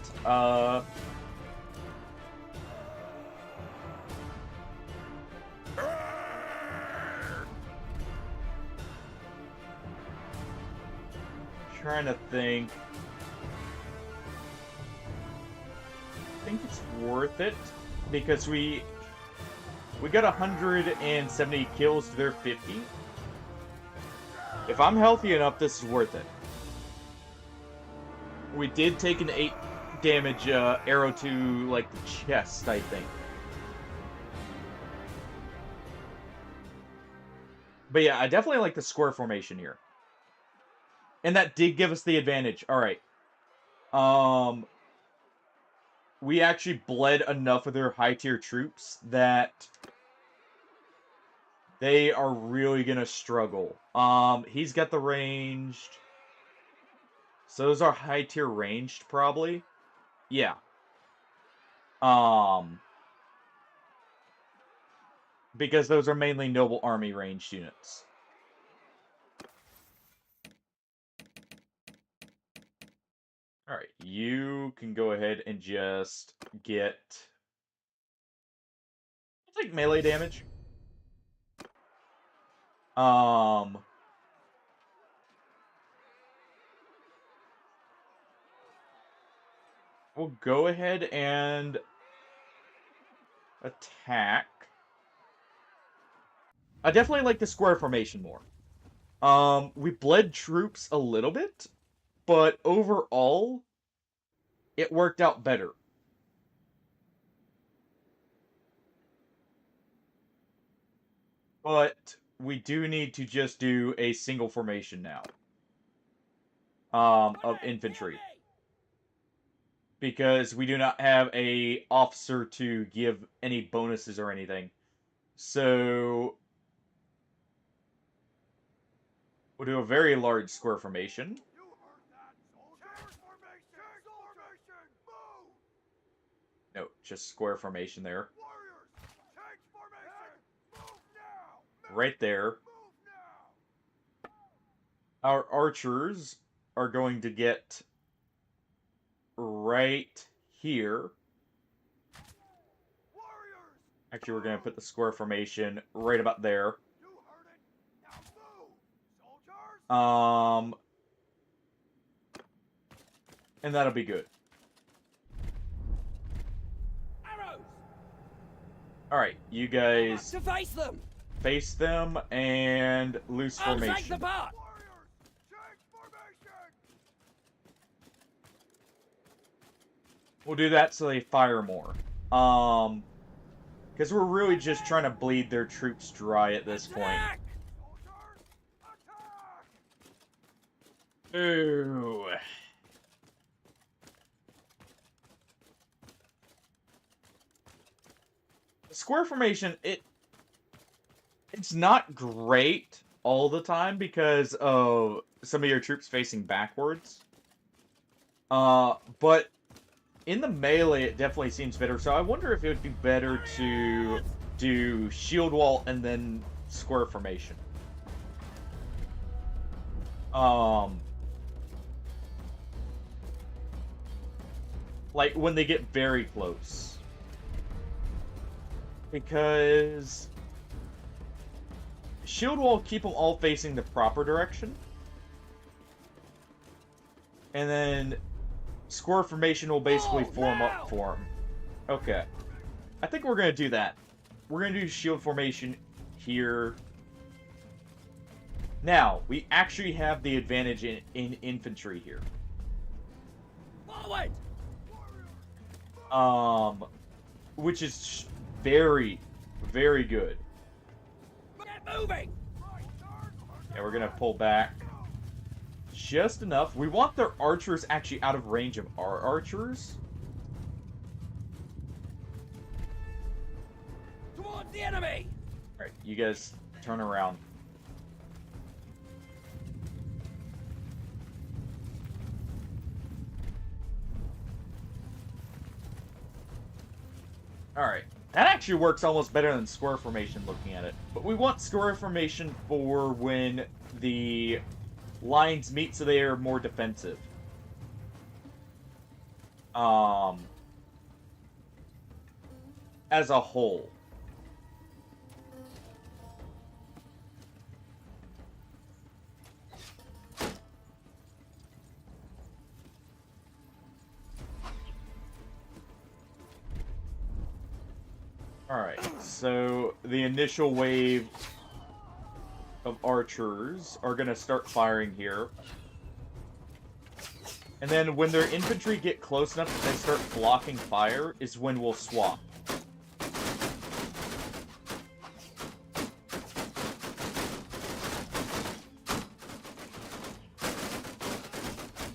Trying to think. I think it's worth it because we got 170 kills to their 50. If I'm healthy enough, this is worth it. We did take an 8 damage arrow to, like, the chest, I think. But yeah, I definitely like the square formation here. And that did give us the advantage. Alright. We actually bled enough of their high-tier troops that they are really gonna struggle. He's got the ranged. So those are high-tier ranged, probably. Yeah. Because those are mainly noble army ranged units. Alright, you can go ahead and just get... I'll take melee damage. We'll go ahead and attack. I definitely like the square formation more. We bled troops a little bit, but overall, it worked out better. But we do need to just do a single formation now. Of infantry. Because we do not have a officer to give any bonuses or anything. So we'll do a very large square formation. You heard that, soldier! Change formation! Change formation! Move! No, just square formation there. Warriors! Change formation! Move now! Right there. Move now! Our archers are going to get right here. Warriors! Actually, we're going to put the square formation right about there. You heard it! Now move! Soldiers! And that'll be good. Arrows! Alright, you guys To face them! face them and loose Arms length formation. apart! Warriors! Change formation! We'll do that so they fire more. Because we're really just trying to bleed their troops dry at this point. Attack! Soldiers! Attack! Ooh. The square formation, it's not great all the time because of some of your troops facing backwards. But in the melee, it definitely seems better. So I wonder if it would be better to do shield wall and then square formation. Like when they get very close. Because shield wall keep them all facing the proper direction. And then square formation will basically form up for them. Okay. I think we're going to do that. We're going to do shield formation here. Now, we actually have the advantage in infantry here. Forward! Which is very, very good. Get moving! Yeah, we're going to pull back just enough. We want their archers actually out of range of our archers. Towards the enemy! Alright, you guys turn around. Alright. That actually works almost better than square formation looking at it. But we want square formation for when the lines meet so they are more defensive. As a whole. Alright, so the initial wave of archers are going to start firing here. And then when their infantry get close enough that they start blocking fire is when we'll swap.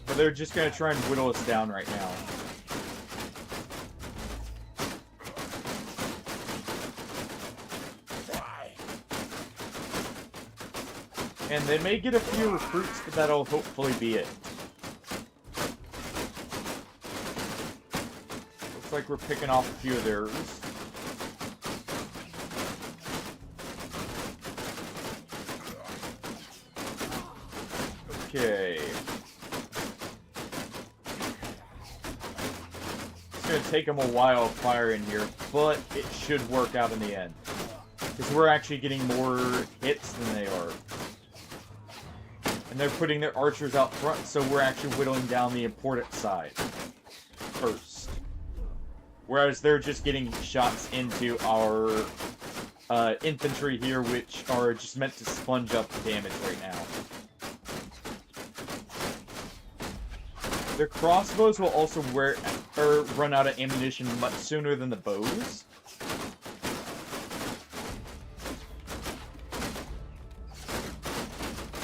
But they're just going to try and whittle us down right now. And they may get a few recruits, but that'll hopefully be it. Looks like we're picking off a few of theirs. Okay. It's gonna take them a while firing here, but it should work out in the end. Because we're actually getting more hits than they are. And they're putting their archers out front, so we're actually whittling down the important side first. Whereas they're just getting shots into our infantry here, which are just meant to sponge up the damage right now. Their crossbows will also run out of ammunition much sooner than the bows.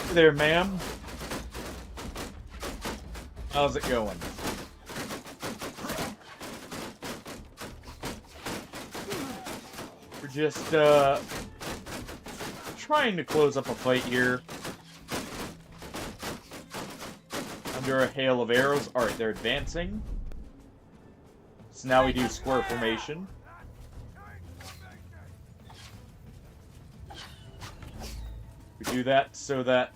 Hey there, ma'am. How's it going? We're just trying to close up a fight here. Under a hail of arrows. Alright, they're advancing. So now we do square formation. We do that so that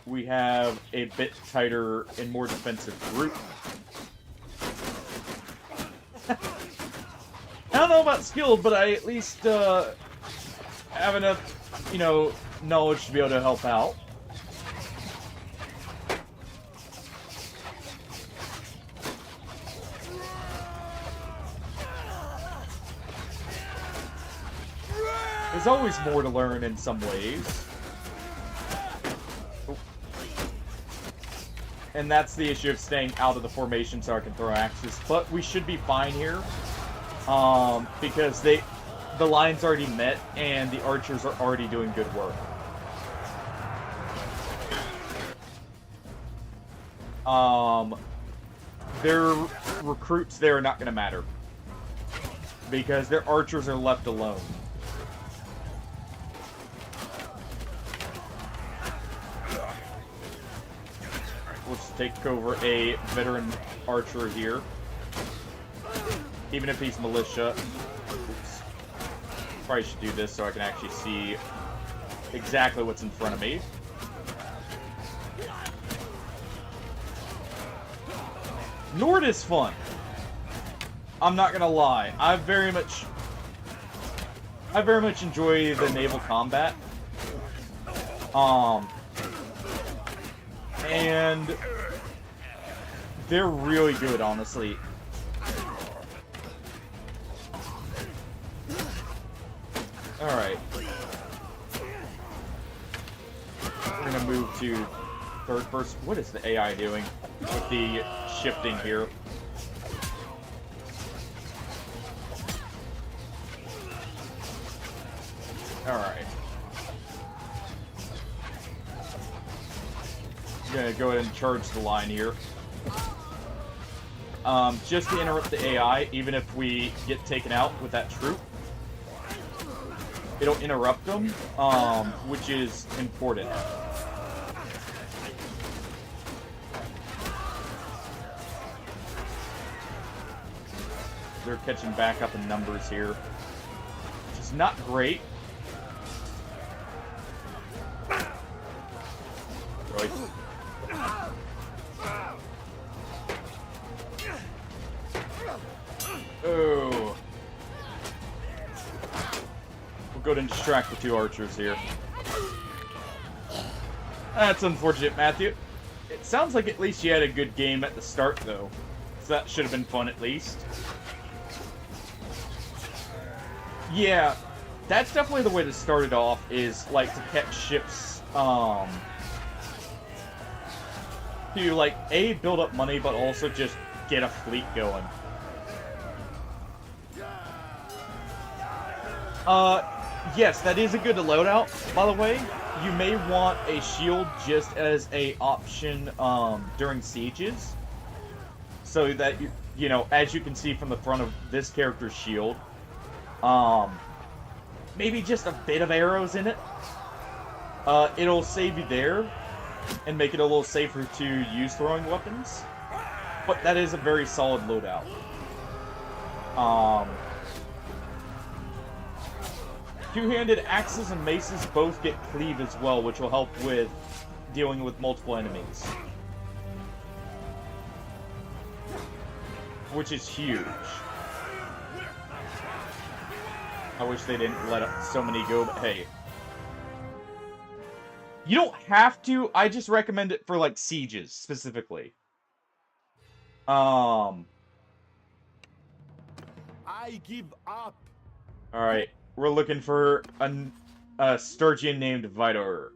we have a bit tighter and more defensive group. I don't know about skilled, but I at least have enough, knowledge to be able to help out. There's always more to learn in some ways. And that's the issue of staying out of the formation so I can throw axes. But we should be fine here. Because the line's already met and the archers are already doing good work. Their recruits there are not going to matter. Because their archers are left alone. Let's take over a veteran archer here. Even if he's militia. Oops. Probably should do this so I can actually see exactly what's in front of me. Nord is fun. I'm not gonna lie. I very much enjoy the naval combat. And they're really good, honestly. Alright. We're gonna move to third person. What is the AI doing with the shifting here? Alright. I'm gonna go ahead and charge the line here. Just to interrupt the AI, even if we get taken out with that troop, it'll interrupt them, which is important. They're catching back up in numbers here, which is not great. Right. Oh. We'll go ahead and distract the two archers here. That's unfortunate, Matthew. It sounds like at least you had a good game at the start, though. So that should have been fun, at least. Yeah, that's definitely the way to start it off, is like to catch ships, to like A, build up money, but also just get a fleet going. Uh, yes, that is a good loadout, by the way. You may want a shield just as a option, during sieges. So that, you know, as you can see from the front of this character's shield, um, maybe just a bit of arrows in it. It'll save you there, and make it a little safer to use throwing weapons. But that is a very solid loadout. Um, Two-handed axes and maces both get cleave as well, which will help with dealing with multiple enemies. Which is huge. I wish they didn't let so many go, but hey. You don't have to, I just recommend it for, like, sieges, specifically. I give up. Alright. We're looking for a Sturgeon named Vidor.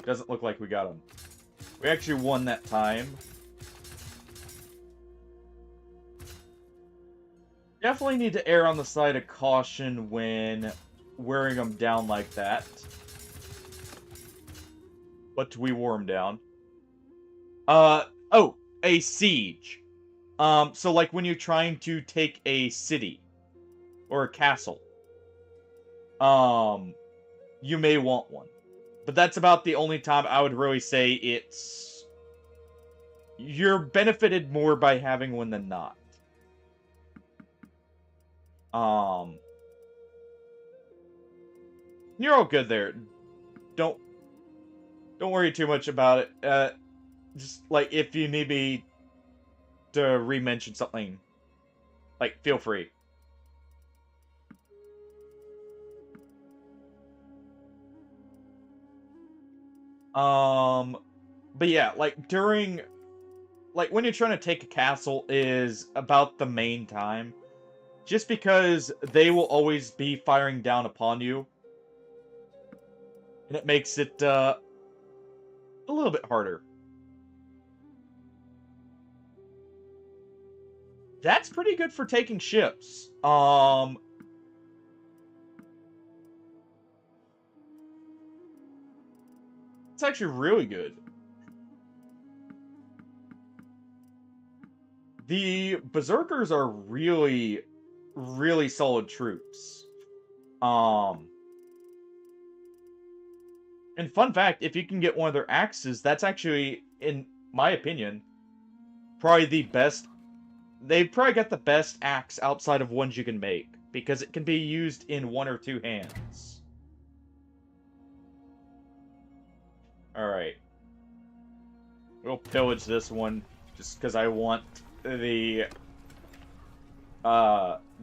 Doesn't look like we got him. We actually won that time. Definitely need to err on the side of caution when wearing them down like that. But we wore them down. Oh, a siege. So like when you're trying to take a city or a castle, you may want one. But that's about the only time I would really say you're benefited more by having one than not. You're all good there. Don't don't worry too much about it. Just like if you need me to re-mention something, like feel free. But yeah, like during, like when you're trying to take a castle is about the main time, just because they will always be firing down upon you, and it makes it a little bit harder. That's pretty good for taking ships. It's actually really good. The Berserkers are really, really solid troops. Um, and fun fact, if you can get one of their axes, that's actually, in my opinion, probably the best. They've probably got the best axe outside of ones you can make, because it can be used in one or two hands. Alright. We'll pillage this one, just because I want the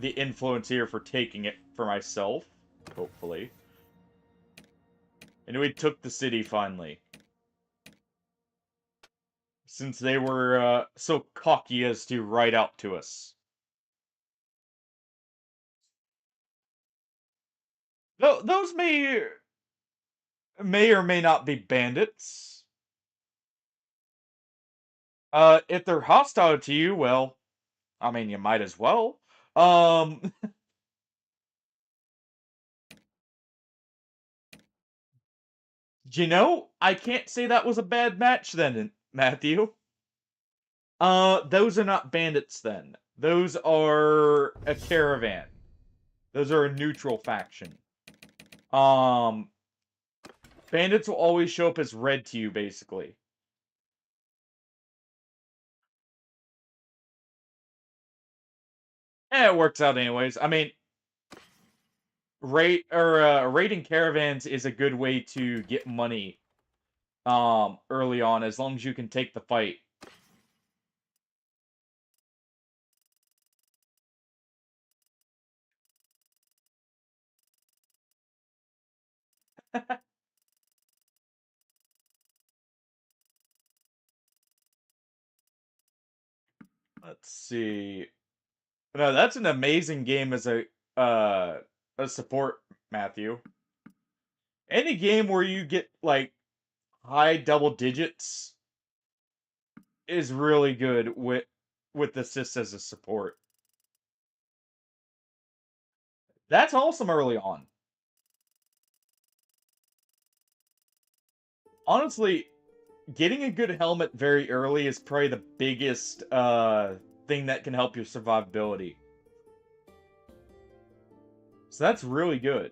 influence here for taking it for myself, hopefully. And we took the city finally. Since they were so cocky as to ride out to us. Those may or may not be bandits. If they're hostile to you, well, I mean, you might as well. Um, you know, I can't say that was a bad match then, Matthew. Those are not bandits then. Those are a caravan. Those are a neutral faction. Um, Bandits will always show up as red to you, basically. It works out anyways. I mean, raiding caravans is a good way to get money early on, as long as you can take the fight. Let's see. No, that's an amazing game as a a support, Matthew. Any game where you get, like, high double digits is really good with assists as a support. That's awesome early on. Honestly, getting a good helmet very early is probably the biggest thing that can help your survivability. So that's really good.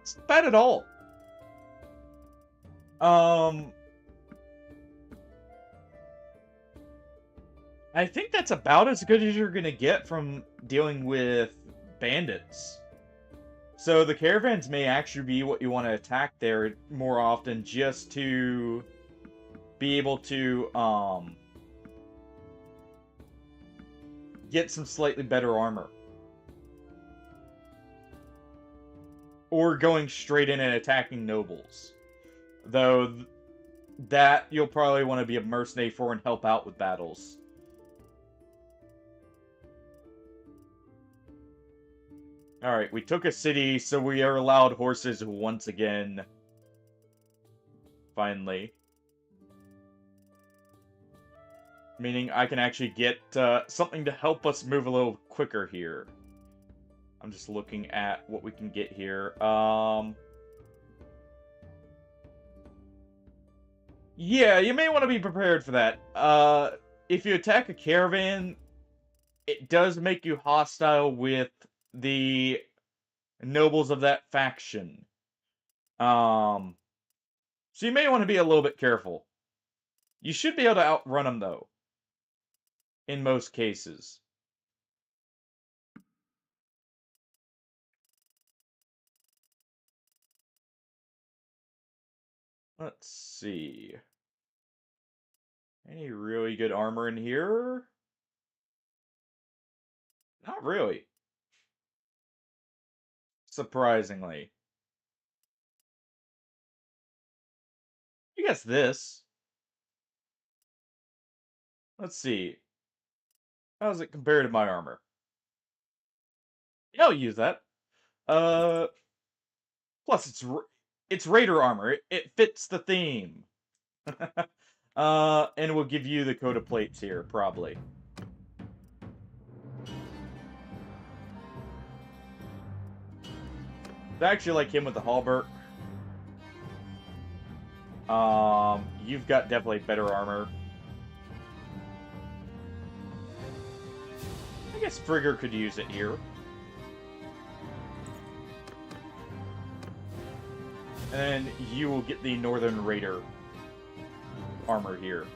It's not bad at all. I think that's about as good as you're gonna get from dealing with bandits. So the caravans may actually be what you want to attack there more often, just to be able to get some slightly better armor. Or going straight in and attacking nobles. Though that you'll probably want to be a mercenary for and help out with battles. Alright, we took a city, so we are allowed horses once again. Finally. Meaning I can actually get something to help us move a little quicker here. I'm just looking at what we can get here. Yeah, you may want to be prepared for that. If you attack a caravan, it does make you hostile with the nobles of that faction. So you may want to be a little bit careful. You should be able to outrun them, though. In most cases. Let's see. Any really good armor in here? Not really. Surprisingly. I guess this. Let's see. How does it compare to my armor? Yeah, I'll use that. Uh, plus it's Raider armor. It fits the theme. And we'll give you the coat of plates here, probably. I actually like him with the halberd. You've got definitely better armor. I guess Frigger could use it here. And you will get the Northern Raider armor here.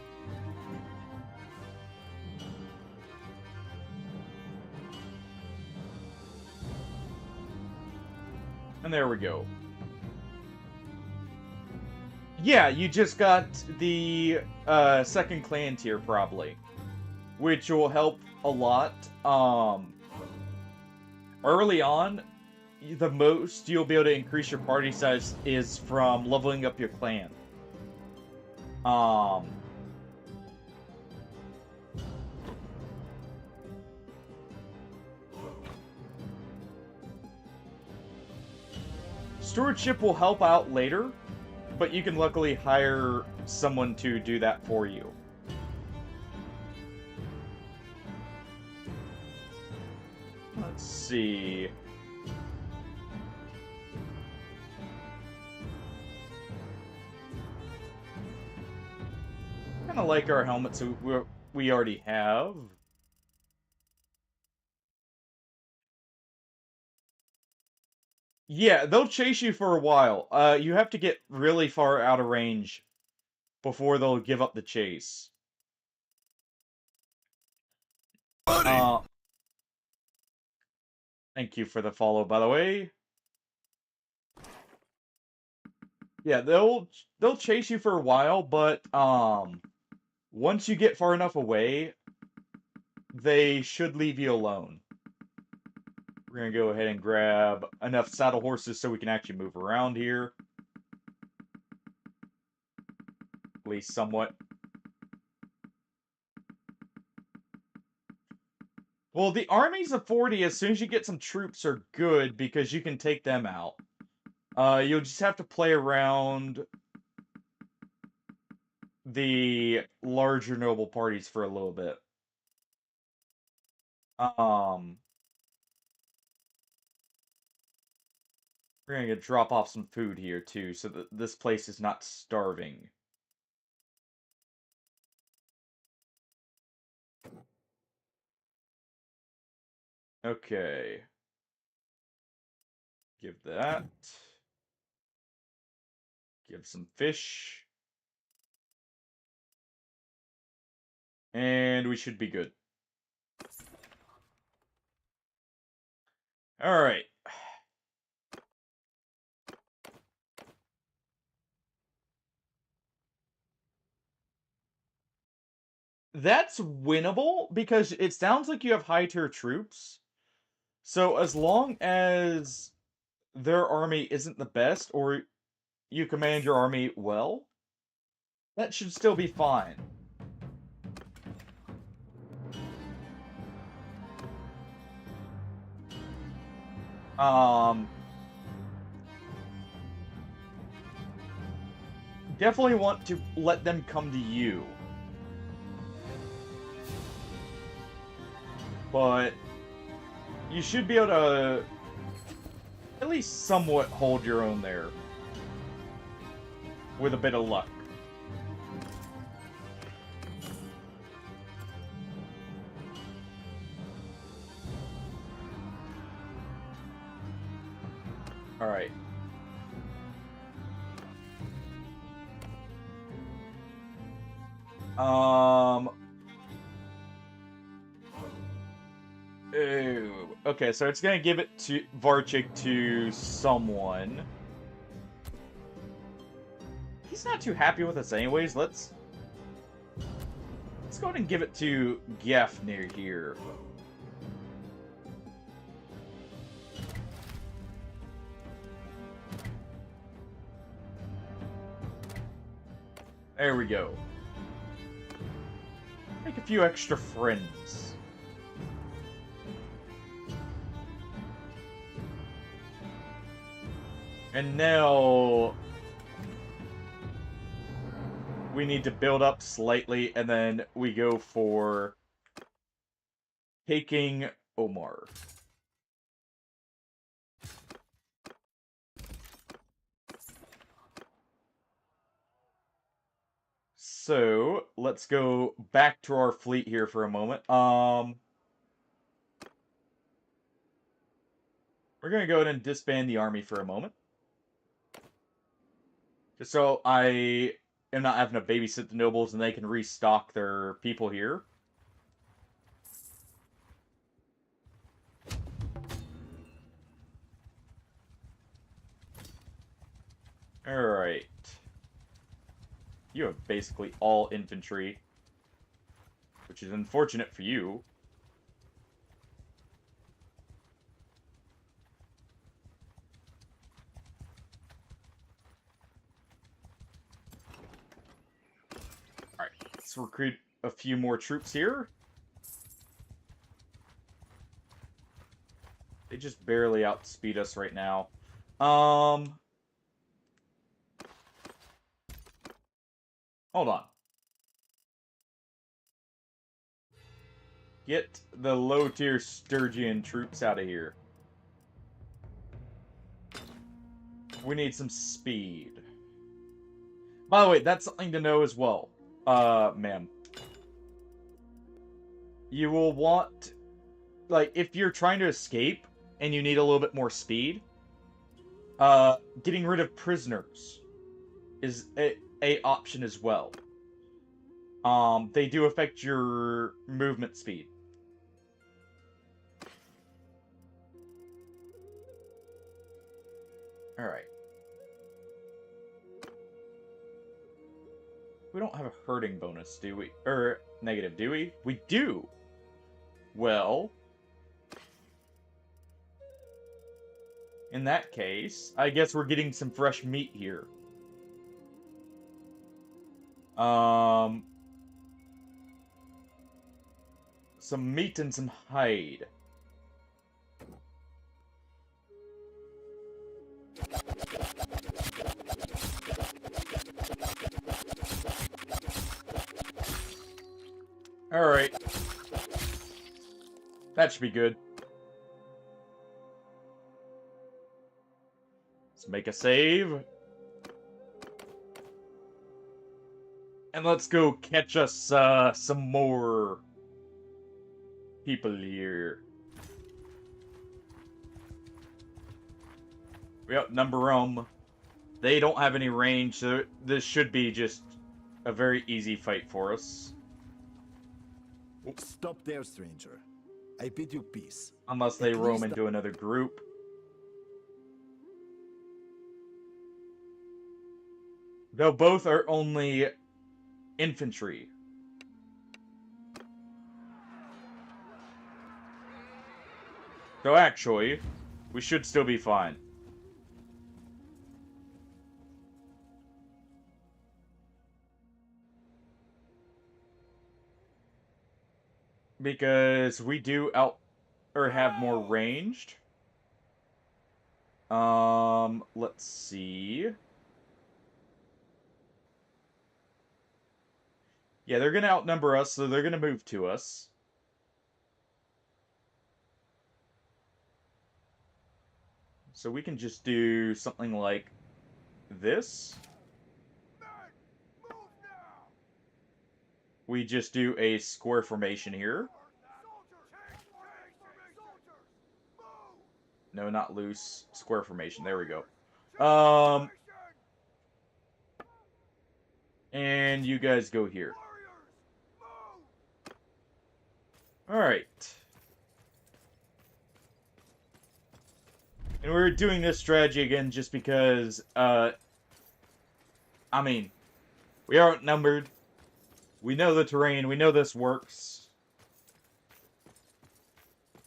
And there we go. Yeah, you just got the second clan tier, probably. Which will help a lot. Early on, the most you'll be able to increase your party size is from leveling up your clan. Stewardship will help out later, but you can luckily hire someone to do that for you. Let's see. Kind of like our helmets we already have. Yeah, they'll chase you for a while. You have to get really far out of range before they'll give up the chase. Thank you for the follow, by the way. Yeah, they'll chase you for a while, but once you get far enough away, they should leave you alone. We're gonna go ahead and grab enough saddle horses so we can actually move around here. At least somewhat. Well, the armies of 40, as soon as you get some troops, are good because you can take them out. You'll just have to play around the larger noble parties for a little bit. We're gonna drop off some food here too, so that this place is not starving. Okay. Give that. Give some fish. And we should be good. Alright. That's winnable, because it sounds like you have high-tier troops. So as long as their army isn't the best, or you command your army well, that should still be fine. Definitely want to let them come to you. But you should be able to at least somewhat hold your own there. With a bit of luck. Alright. Ooh. Okay, so it's gonna give it to Varchik to someone. He's not too happy with us anyways. Let's go ahead and give it to Gef near here. There we go. Make a few extra friends. And now we need to build up slightly, and then we go for taking Omar. So, let's go back to our fleet here for a moment. We're gonna go ahead and disband the army for a moment. Just so I am not having to babysit the nobles and they can restock their people here. Alright. You have basically all infantry, which is unfortunate for you. Alright, let's recruit a few more troops here. They just barely outspeed us right now. Hold on. Get the low-tier Sturgian troops out of here. We need some speed. By the way, that's something to know as well. Ma'am. You will want... Like, if you're trying to escape and you need a little bit more speed, getting rid of prisoners is a option as well. They do affect your movement speed. Alright. We don't have a herding bonus, do we? Or, negative, do we? We do! Well... in that case, I guess we're getting some fresh meat here. Um, some meat and some hide. Alright. That should be good. Let's make a save. And let's go catch us some more people here. We outnumber them. They don't have any range, so this should be just a very easy fight for us. Stop there, stranger. I bid you peace. Unless they At roam least into another group. Though both are only infantry. So actually, we should still be fine. Because we do have more ranged. Let's see. Yeah, they're gonna outnumber us, so they're gonna move to us. So we can just do something like this. Men, move now! We just do a square formation here. Soldiers, change formation! Soldiers, move! No, not loose. Square formation. There we go. Change Um, formation! and you guys go here. Warriors, move! Alright. And we're doing this strategy again just because, I mean, we are outnumbered. We know the terrain. We know this works.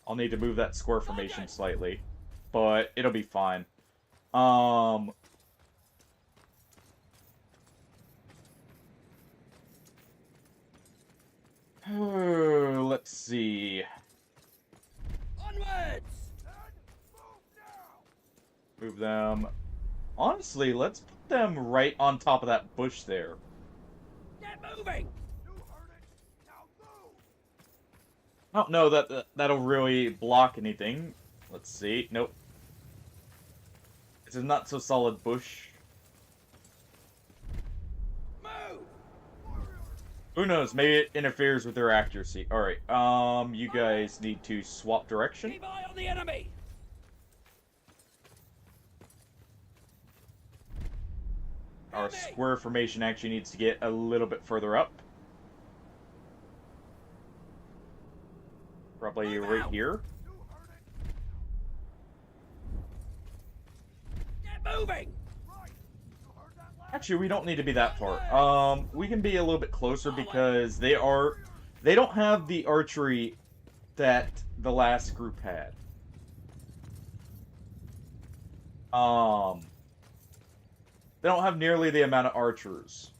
I'll need to move that square formation slightly, but it'll be fine. Let's see. Onwards! Move them. Honestly, let's put them right on top of that bush there. Get moving! You heard it! Now move! I don't know that that'll really block anything. Let's see. Nope. It's a not so solid bush. Move! Who knows? Maybe it interferes with their accuracy. Alright, you guys need to swap direction. Keep eye on the enemy! Our square formation actually needs to get a little bit further up. Probably right here. You heard it! Get moving! Right! You heard that last? Actually, we don't need to be that far. We can be a little bit closer because they don't have the archery that the last group had. They don't have nearly the amount of archers.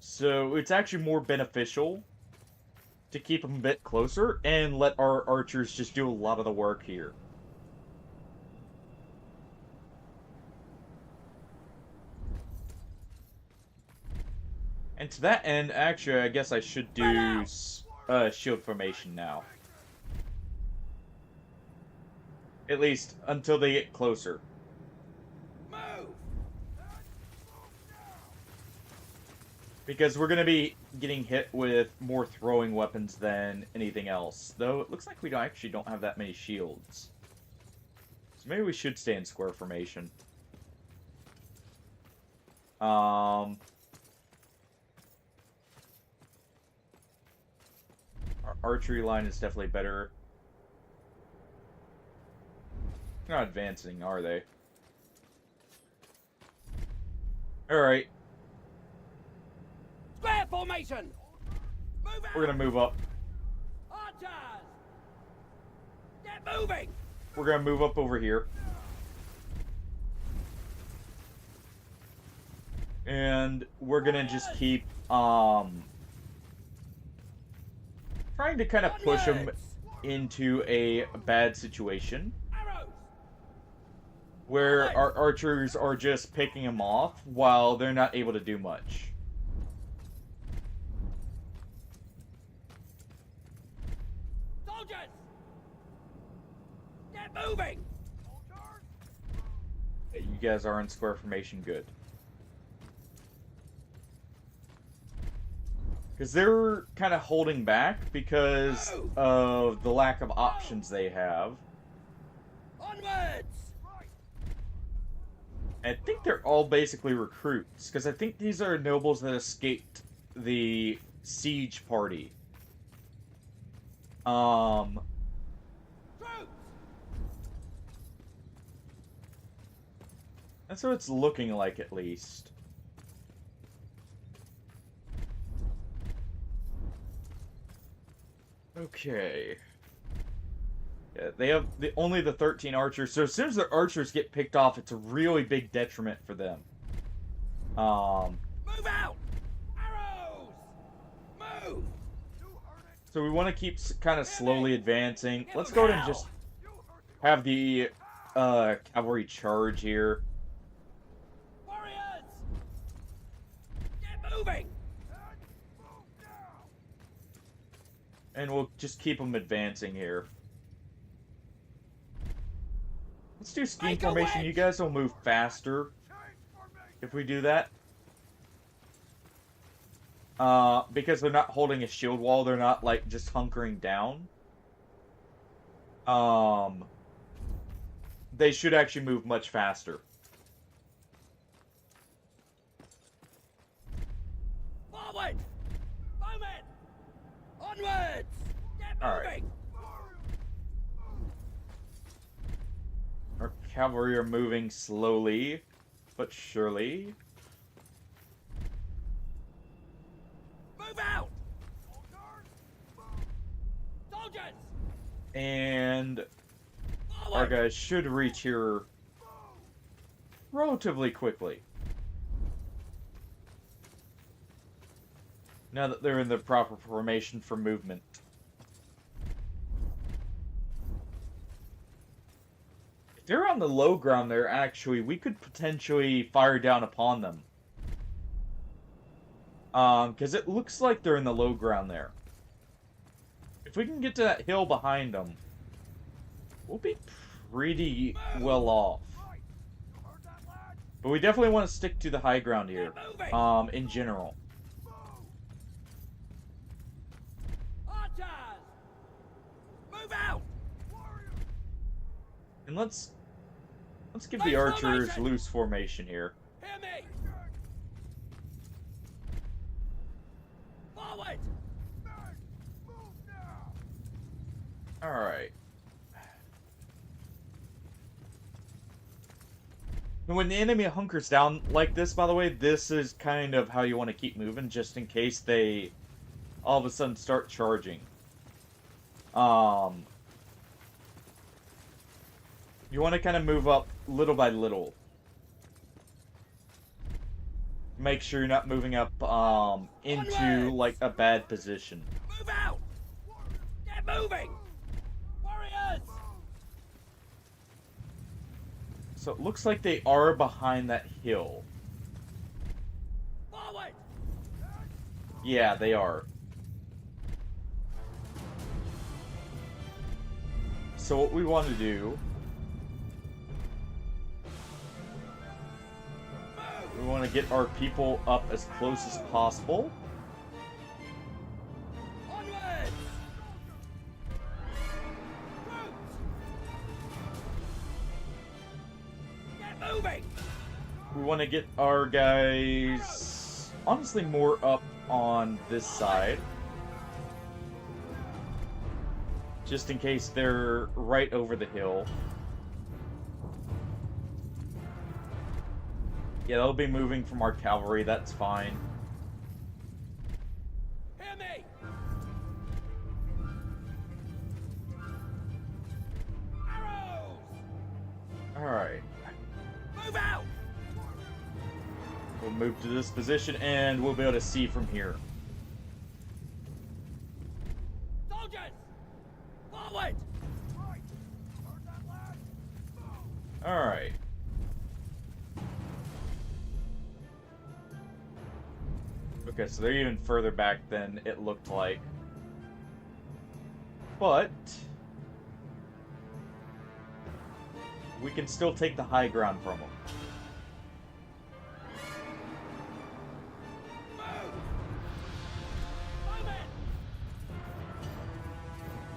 So it's actually more beneficial to keep them a bit closer and let our archers just do a lot of the work here. And to that end, actually, I guess I should do shield formation now. At least until they get closer. Move! Because we're going to be getting hit with more throwing weapons than anything else. Though it looks like we actually don't have that many shields. So maybe we should stay in square formation. Our archery line is definitely better. They're not advancing, are they? Alright. Square formation! Move out! We're gonna move up. Archers! Get moving! We're gonna move up over here. And we're gonna just keep trying to kind of push them Onwards! into a bad situation Arrows! where our archers are just picking them off while they're not able to do much. Soldiers! Get moving! You guys are in square formation, good. Because they're kind of holding back because of the lack of options they have. Onwards! I think they're all basically recruits, because I think these are nobles that escaped the siege party. Troops! That's what it's looking like, at least. Okay. Yeah, they have only the 13 archers, so as soon as their archers get picked off, it's a really big detriment for them. Move out! Arrows! Move! So we want to keep kind of slowly advancing. Let's go ahead and just have the cavalry charge here. Warriors! Get moving! And we'll just keep them advancing here. Let's do scheme Make a formation. wedge! You guys will move faster if we do that. Because they're not holding a shield wall, they're not like just hunkering down. They should actually move much faster. Forward! Bowmen! Onwards! Get All right. moving! Our cavalry are moving slowly, but surely. Move out! Soldiers! And our Forward! guys should reach here relatively quickly. Now that they're in the proper formation for movement. If they're on the low ground there, actually, we could potentially fire down upon them. Because it looks like they're in the low ground there. If we can get to that hill behind them, we'll be pretty well off. But we definitely want to stick to the high ground here, in general. Archers! Move out! And let's give Loose the archers formation! loose formation here. Hear me! Forward! Alright. And when the enemy hunkers down like this, by the way, this is kind of how you want to keep moving, just in case they all of a sudden start charging. You want to kind of move up little by little. Make sure you're not moving up into like a bad position. Move out! Get moving! Warriors! So it looks like they are behind that hill. Forward! Yeah, they are. So what we want to do, we want to get our people up as close as possible. Onwards! Troops! Get moving! We want to get our guys, honestly, more up on this side. Just in case they're right over the hill. Yeah, they'll be moving from our cavalry, that's fine. Hear me! Arrows! Alright. Move out! We'll move to this position, and we'll be able to see from here. Soldiers! Forward! Right! Heard that, lad? Move! Alright. Okay, so they're even further back than it looked like. But we can still take the high ground from them.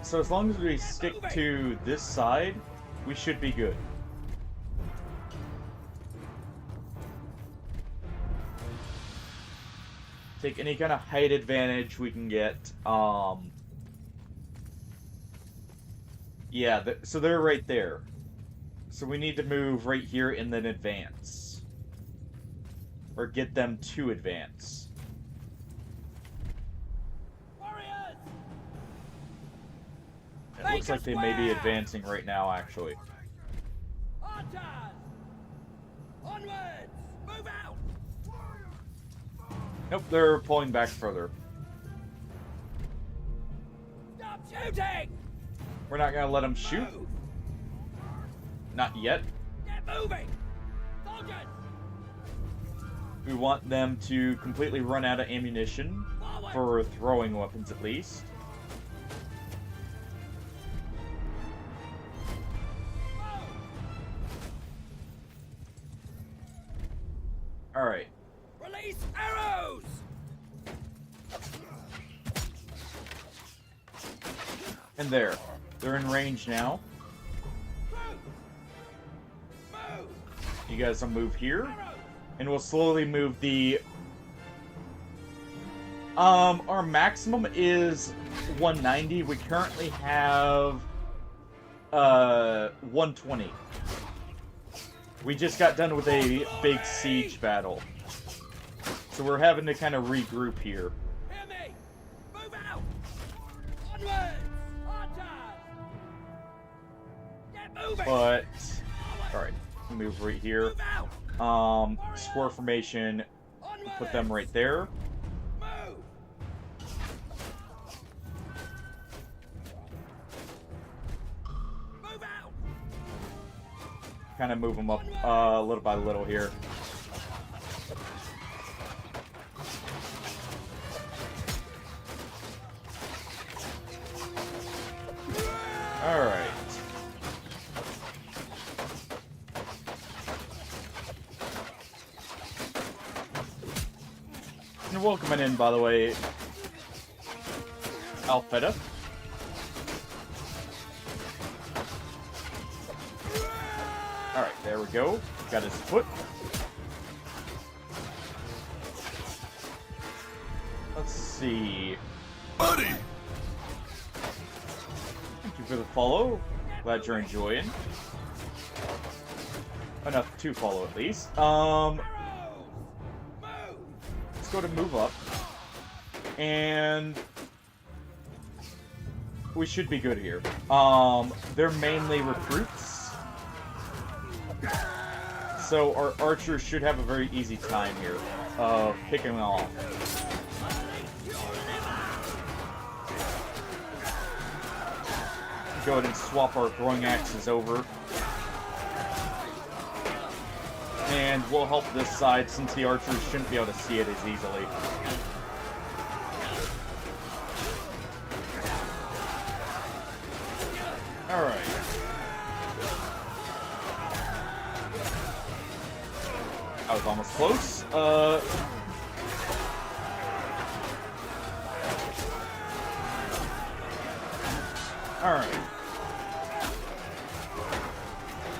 So as long as we stick to this side, we should be good. Take any kind of height advantage we can get. Yeah, so they're right there. So we need to move right here and then advance. Or get them to advance. Warriors! It looks like they may be advancing right now, actually. Archers! Onwards! Move out! Nope, they're pulling back further. Stop shooting! We're not gonna let them shoot. Move! Not yet. Get moving! Soldiers! We want them to completely run out of ammunition. For throwing weapons, at least. Alright. Release arrows! And there. They're in range now. Move! You guys will move here. Arrows! And we'll slowly move the... our maximum is 190. We currently have... 120. We just got done with a big siege battle. So we're having to kind of regroup here. Hear me! Move out! Onwards! Archers! Get moving! But... Alright, move right here. Move out! Square formation. Onwards! Put them right there. Move! Move out! Kind of move them up little by little here. Alright. And welcoming in, by the way, Alfetta. Alright, there we go. Got his foot. Let's see. Buddy! Thank you for the follow. Glad you're enjoying. Enough to follow, at least. Arrows! Move! Let's go to move up. And... we should be good here. They're mainly recruits. So our archers should have a very easy time here of picking them off. Go ahead and swap our throwing axes over. And we'll help this side since the archers shouldn't be able to see it as easily. Alright. I was almost close. Alright.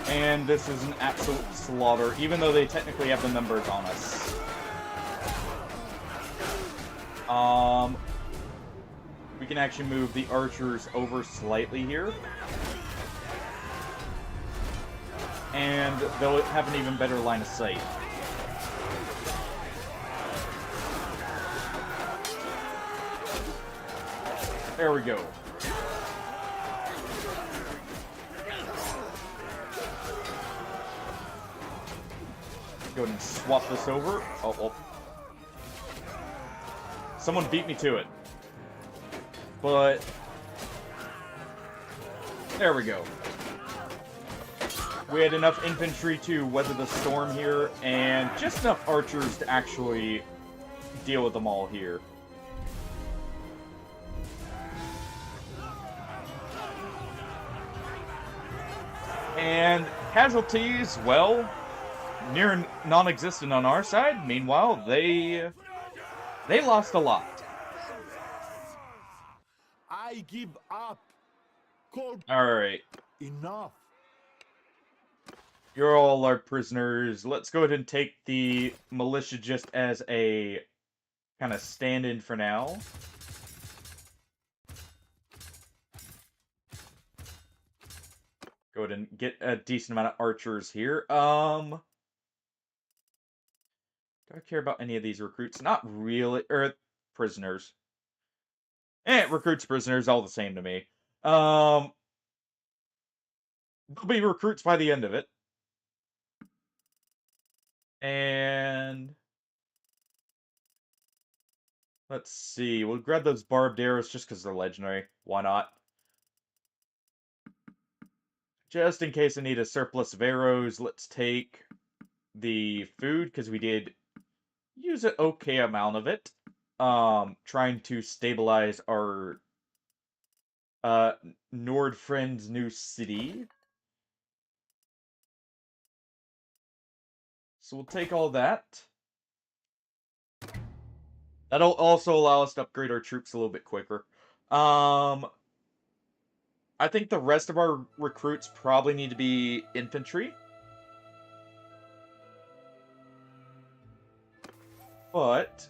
And this is an absolute slaughter, even though they technically have the numbers on us. We can actually move the archers over slightly here. And they'll have an even better line of sight. There we go. Go Go ahead and swap this over. Oh, well. Someone beat me to it. But there we go. We had enough infantry to weather the storm here, and just enough archers to actually deal with them all here. And casualties, well, near non-existent on our side. Meanwhile, they lost a lot. I give up. Cold. Alright. Enough. You're all our prisoners. Let's go ahead and take the militia just as a kind of stand-in for now. Go ahead and get a decent amount of archers here. Do I care about any of these recruits? Not really. Or prisoners. Recruits, prisoners, all the same to me. They'll be recruits by the end of it. And let's see. We'll grab those barbed arrows just because they're legendary. Why not? Just in case I need a surplus of arrows, let's take the food because we did use an okay amount of it. Trying to stabilize our Nord friend's new city. So we'll take all that. That'll also allow us to upgrade our troops a little bit quicker. I think the rest of our recruits probably need to be infantry. But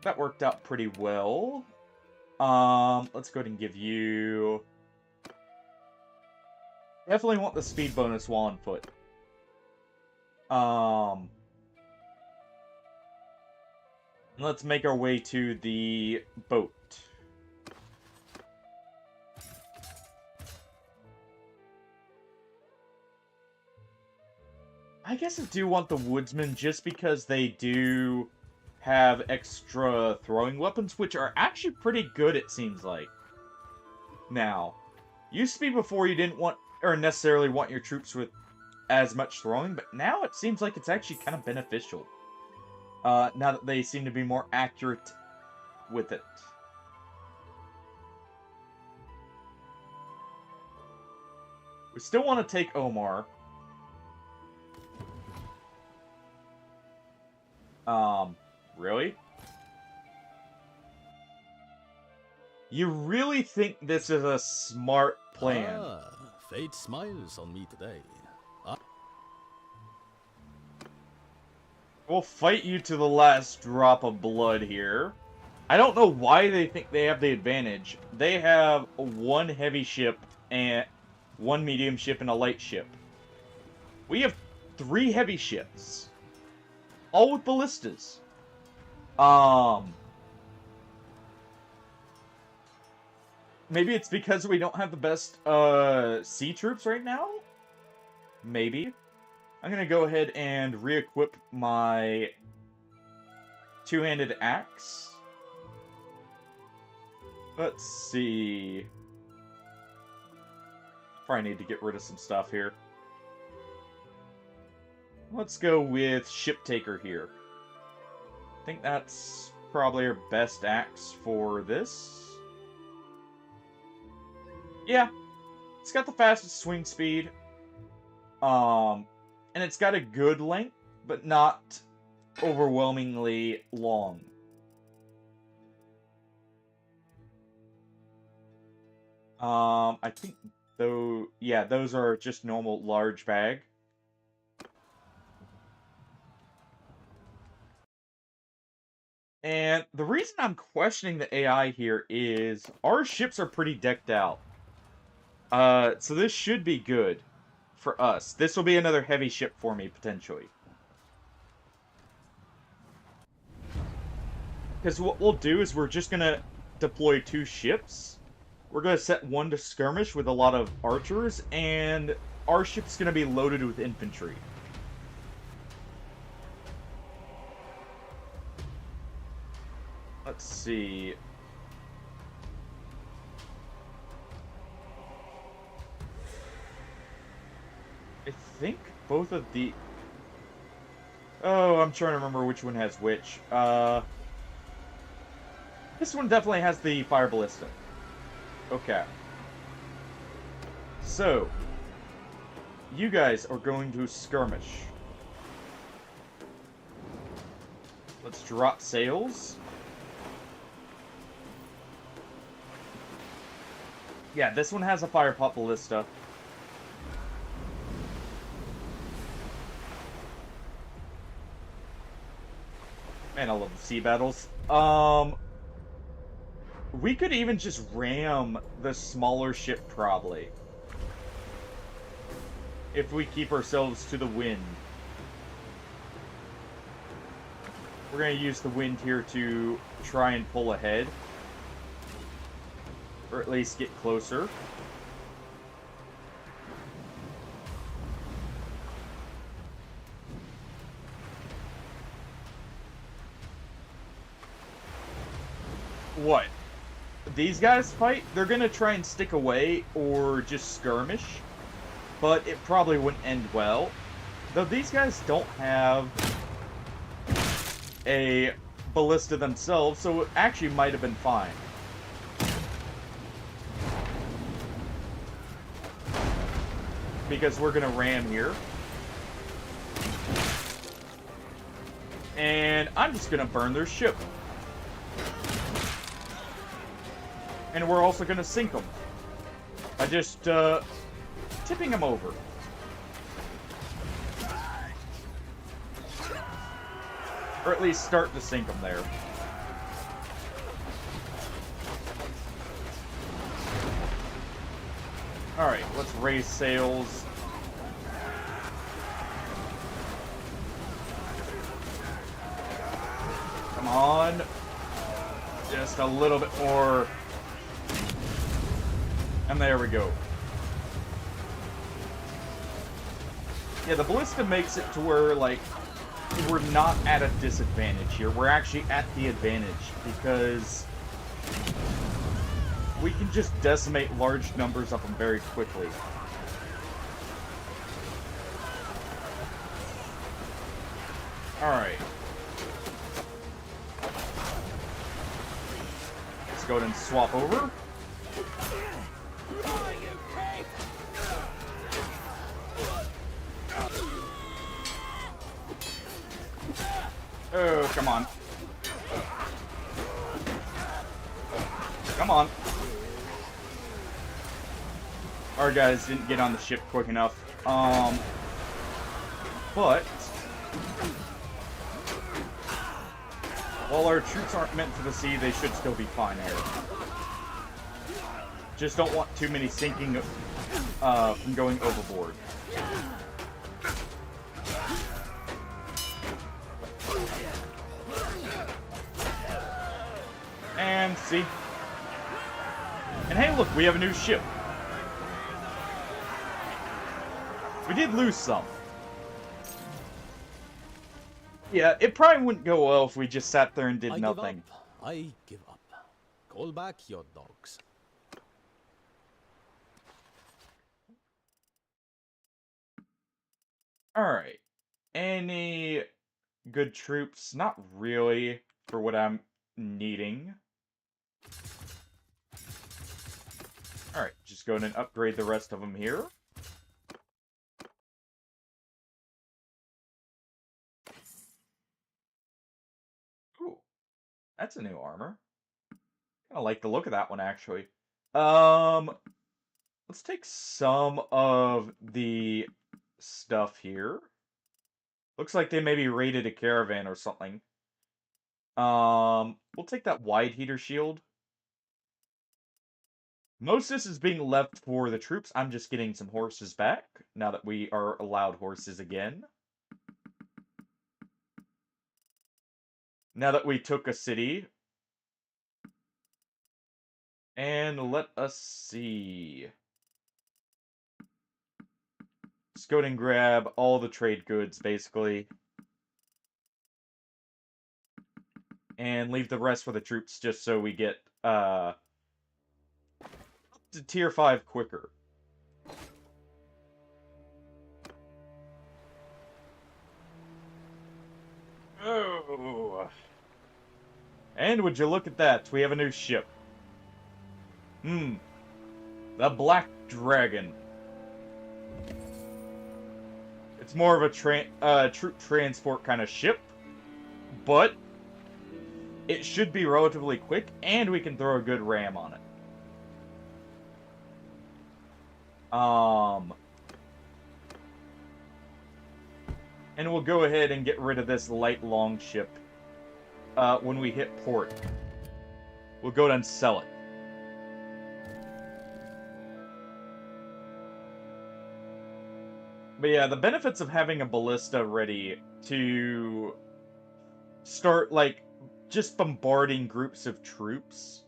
that worked out pretty well. Let's go ahead and give you... Definitely want the speed bonus while on foot. Let's make our way to the boat. I guess I do want the woodsmen just because they do have extra throwing weapons, which are actually pretty good, it seems like. Now, used to be before you didn't want, or necessarily want your troops with as much throwing, but now it seems like it's actually kind of beneficial. Now that they seem to be more accurate with it. We still want to take Omar. Really? You really think this is a smart plan? Fate smiles on me today. We'll fight you to the last drop of blood here. I don't know why they think they have the advantage. They have one heavy ship and one medium ship and a light ship. We have 3 heavy ships. All with ballistas. Maybe it's because we don't have the best sea troops right now? Maybe. I'm gonna go ahead and re-equip my two-handed axe. Let's see. Probably need to get rid of some stuff here. Let's go with Ship Taker here. I think that's probably our best axe for this. Yeah. It's got the fastest swing speed. And it's got a good length, but not overwhelmingly long. I think though, yeah, those are just normal large bag. And the reason I'm questioning the AI here is our ships are pretty decked out. So this should be good for us. This will be another heavy ship for me, potentially. Because what we'll do is we're just going to deploy 2 ships. We're going to set one to skirmish with a lot of archers, and our ship's going to be loaded with infantry. let's see. I think both of the... Oh, I'm trying to remember which one has which. This one definitely has the fire ballista. Okay. So, you guys are going to skirmish. Let's drop sails. Yeah, this one has a fire pot ballista. Man, I love the sea battles. We could even just ram the smaller ship, probably. If we keep ourselves to the wind. We're going to use the wind here to try and pull ahead. Or at least get closer. What? These guys fight? They're going to try and stick away or just skirmish. But it probably wouldn't end well. Though these guys don't have a ballista themselves, so it actually might have been fine. Because we're going to ram here. And I'm just going to burn their ship. And we're also going to sink them. By just tipping them over. Or at least start to sink them there. Alright, let's raise sails. Come on. Just a little bit more. And there we go. Yeah, the ballista makes it to where, like, we're not at a disadvantage here. We're actually at the advantage because we can just decimate large numbers of them very quickly. Alright. Let's go ahead and swap over. Oh, come on. Come on. Our guys didn't get on the ship quick enough. But while our troops aren't meant for the sea, they should still be fine here. Just don't want too many sinking from going overboard. And see. And hey, look, we have a new ship. We did lose some. Yeah, it probably wouldn't go well if we just sat there and did nothing. I give up. Call back your dogs. Alright. Any good troops? Not really for what I'm needing. Alright, just go ahead and upgrade the rest of them here. Ooh, that's a new armor. I like the look of that one, actually. Let's take some of the stuff here. Looks like they maybe raided a caravan or something. We'll take that wide heater shield. Most of this is being left for the troops. I'm just getting some horses back, now that we are allowed horses again. Now that we took a city. And let us see. Let's go ahead and grab all the trade goods, basically. And leave the rest for the troops just so we get up to tier 5 quicker. Oh. And would you look at that, we have a new ship. The Black Dragon. It's more of a troop transport kind of ship, but it should be relatively quick, and we can throw a good ram on it. And we'll go ahead and get rid of this light longship when we hit port. We'll go and sell it. But yeah, the benefits of having a ballista ready to start, like, just bombarding groups of troops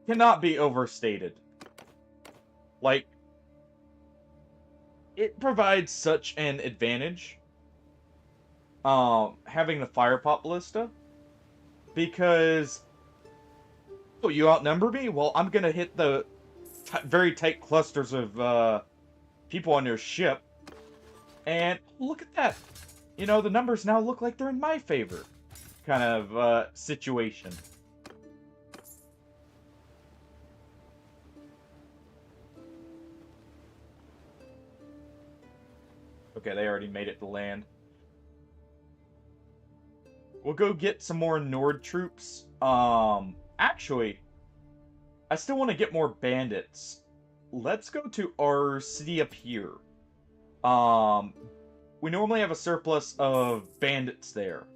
cannot be overstated. Like, it provides such an advantage, having the fire pop ballista, because, oh, you outnumber me? Well, I'm gonna hit the very tight clusters of, people on your ship, and look at that. You know, the numbers now look like they're in my favor, kind of, situation. Okay, they already made it to land. We'll go get some more Nord troops. Actually, I still want to get more bandits. Let's go to our city up here. We normally have a surplus of bandits there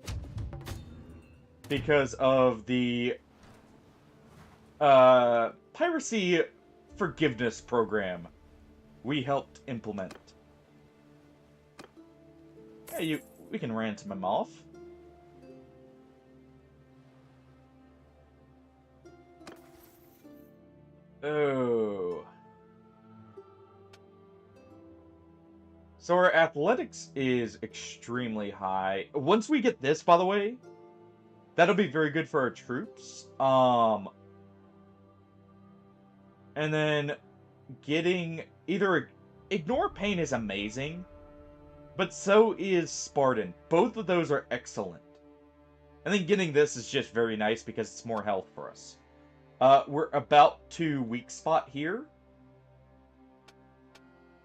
because of the piracy forgiveness program we helped implement. Hey, we can ransom him off. Oh. So our athletics is extremely high. Once we get this, by the way, that'll be very good for our troops. And then getting either Ignore Pain is amazing, but so is Spartan. Both of those are excellent. And then getting this is just very nice because it's more health for us. We're about to weak spot here.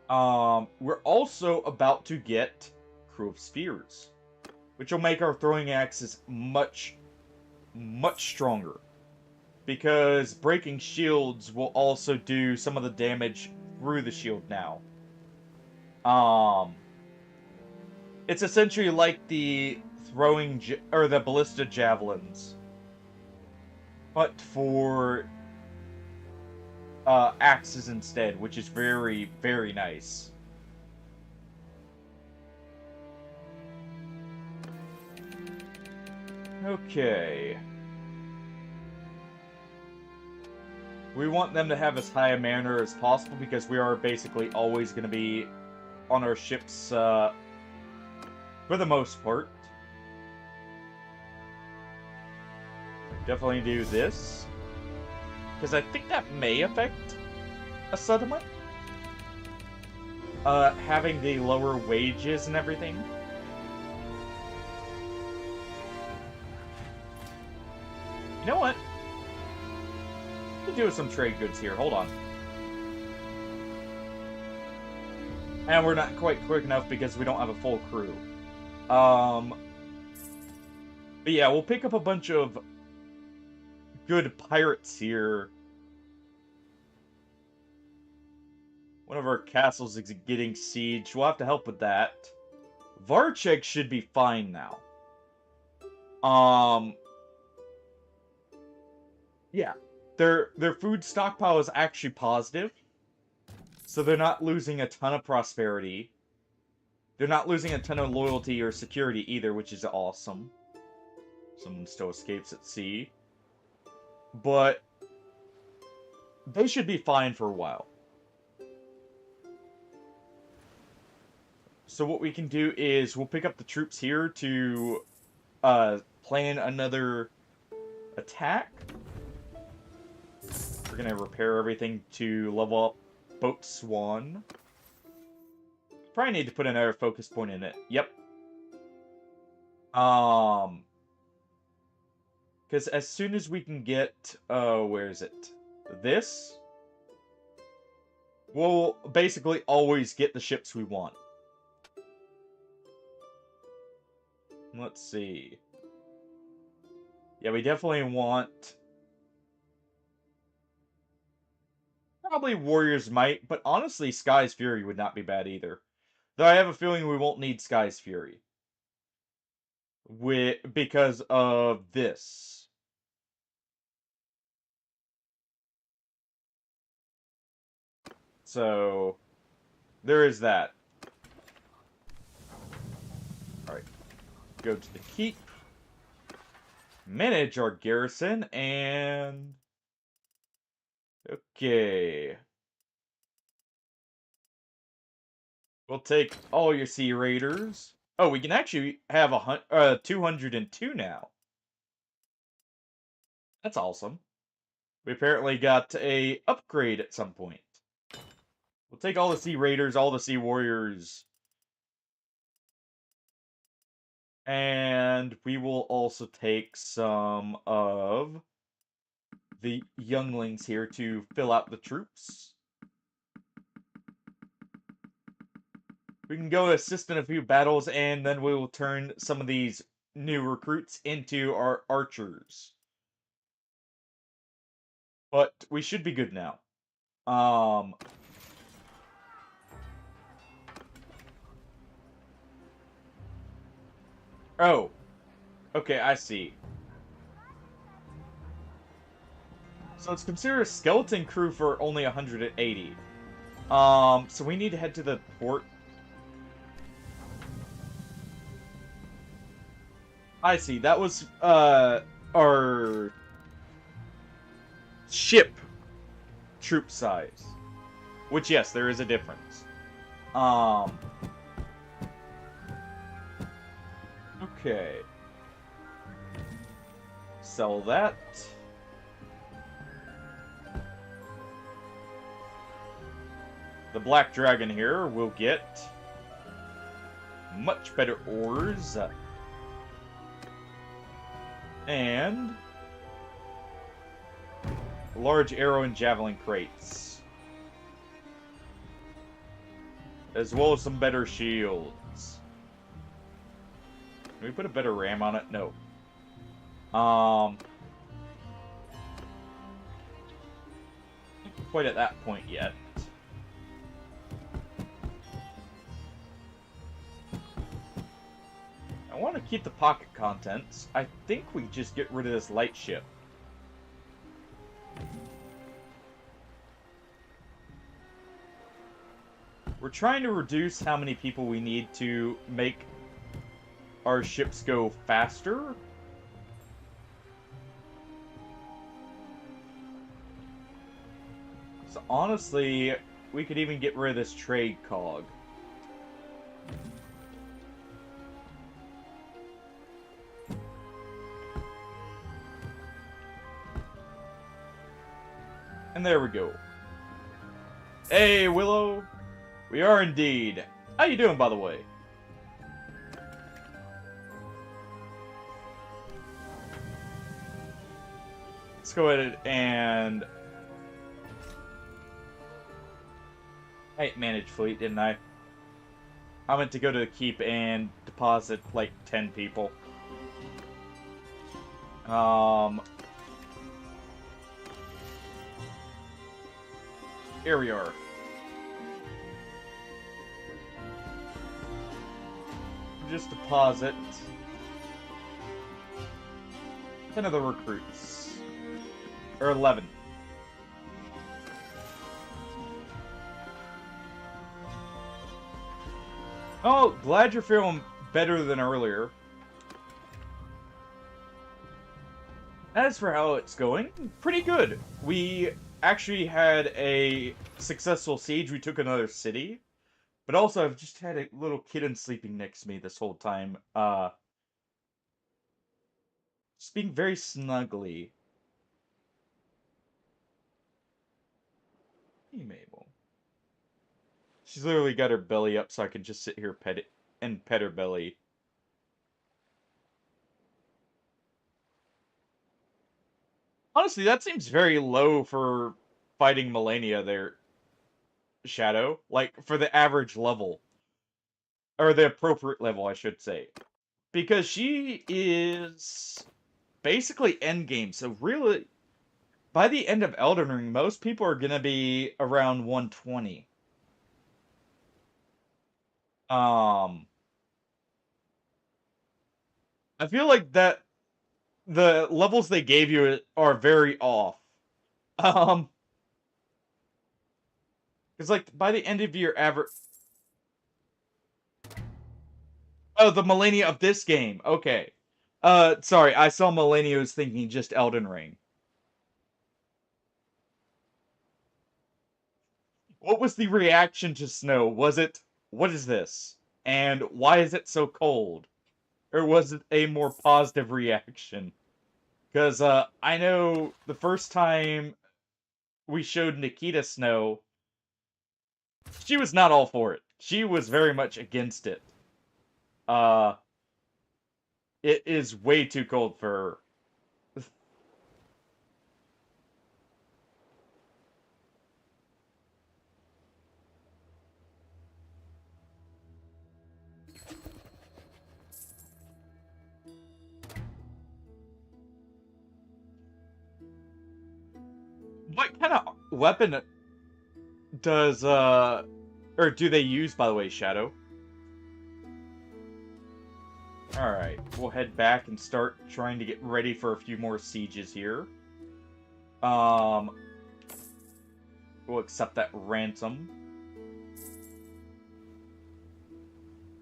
We're also about to get Crew of Spears, which will make our throwing axes much, much stronger. Because breaking shields will also do some of the damage through the shield now. It's essentially like the the ballista javelins, but for axes instead, which is very, very nice. Okay. We want them to have as high a manner as possible because we are basically always going to be on our ships for the most part. Definitely do this, because I think that may affect a settlement. Having the lower wages and everything. You know what? We'll do some trade goods here. Hold on. And we're not quite quick enough because we don't have a full crew. But yeah, we'll pick up a bunch of good pirates here. One of our castles is getting sieged. We'll have to help with that. Varchek should be fine now. Yeah. Their food stockpile is actually positive. So they're not losing a ton of prosperity. They're not losing a ton of loyalty or security either, which is awesome. Someone still escapes at sea. But they should be fine for a while. So what we can do is we'll pick up the troops here to plan another attack. We're gonna repair everything to level up Boat Swan. Probably need to put another focus point in it. Yep. Because as soon as we can get, where is it? This? We'll basically always get the ships we want. Let's see. Yeah, we definitely want... Probably Warrior's Might, but honestly, Sky's Fury would not be bad either. Though I have a feeling we won't need Sky's Fury. Because of this. So, there is that. Alright. Go to the keep. Manage our garrison, and... Okay. We'll take all your Sea Raiders. Oh, we can actually have 202 now. That's awesome. We apparently got a upgrade at some point. We'll take all the Sea Raiders, all the Sea Warriors. And we will also take some of the younglings here to fill out the troops. We can go assist in a few battles, and then we will turn some of these new recruits into our archers. But we should be good now. Oh. Okay, I see. So it's considered a skeleton crew for only 180. So we need to head to the port. I see. That was, our ship troop size. Which, yes, there is a difference. Okay. Sell that. The Black Dragon here will get much better ores. And large arrow and javelin crates. As well as some better shields. Can we put a better ram on it? No. Not quite at that point yet. I want to keep the pocket contents. I think we just get rid of this light ship. We're trying to reduce how many people we need to make our ships go faster. So honestly, we could even get rid of this trade cog. And there we go. Hey, Willow! We are indeed. How you doing, by the way? Let's go ahead and... I managed fleet, didn't I? I meant to go to the keep and deposit, like, 10 people. Here we are. Just deposit 10 of the recruits. Or 11. Oh, glad you're feeling better than earlier. As for how it's going, pretty good. We actually had a successful siege. We took another city. But also, I've just had a little kitten sleeping next to me this whole time. Speaking very snugly. Hey, Mabel. She's literally got her belly up so I can just sit here pet it and pet her belly. Honestly, that seems very low for fighting Melania there, Shadow. Like, for the average level. Or the appropriate level, I should say. Because she is basically endgame, so really, by the end of Elden Ring, most people are gonna be around 120. Um, I feel like that the levels they gave you are very off. Um, because like by the end of your average, oh, the Millennia of this game. Okay. Sorry, I saw Millennia was thinking just Elden Ring. What was the reaction to snow? Was it, what is this? And why is it so cold? Or was it a more positive reaction? Because I know the first time we showed Nikita snow, she was not all for it. She was very much against it. Uh, it is way too cold for her. What kind of weapon does or do they use, by the way, Shadow? Alright, we'll head back and start trying to get ready for a few more sieges here. Um, we'll accept that ransom.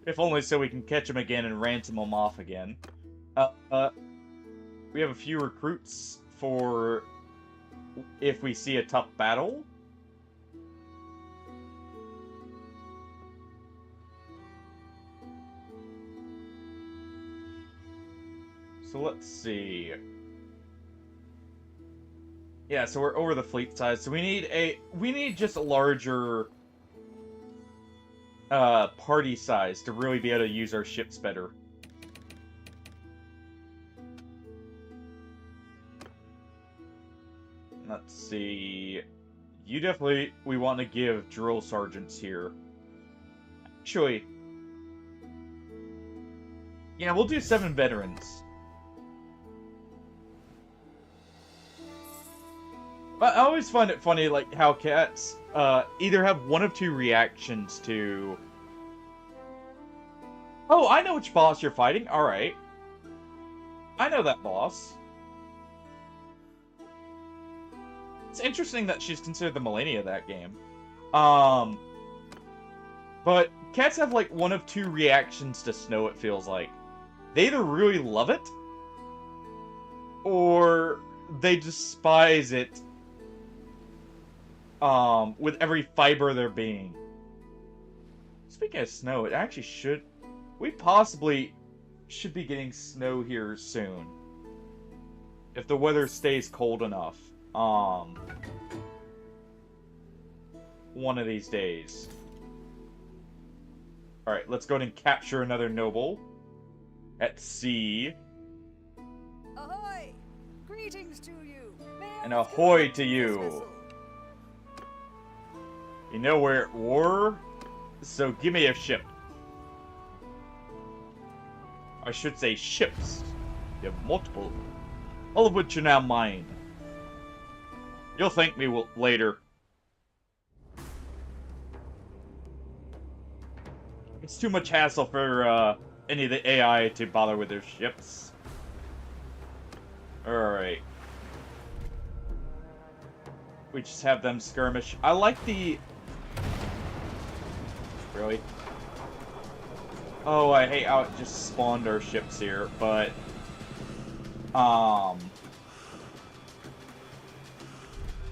If only so we can catch him again and ransom him off again. We have a few recruits for if we see a tough battle. So let's see. Yeah, so we're over the fleet size. So we need just a larger party size to really be able to use our ships better. Let's see. You definitely we want to give drill sergeants here. Actually, yeah, we'll do 7 veterans. But I always find it funny, like, how cats either have one of two reactions to... Oh, I know which boss you're fighting. Alright. I know that boss. It's interesting that she's considered the Millennia of that game. But cats have, like, one of two reactions to snow, it feels like. They either really love it, or they despise it with every fiber of their being. Speaking of snow, it actually should... We possibly should be getting snow here soon. If the weather stays cold enough. One of these days. Alright, let's go ahead and capture another noble. At sea. Ahoy! Greetings to you. And ahoy to you. You know we're at war, so give me a ship. I should say ships. You have multiple. All of which are now mine. You'll thank me later. It's too much hassle for any of the AI to bother with their ships. Alright. We just have them skirmish. I like the... Really? Oh, I hate how it just spawned our ships here, but...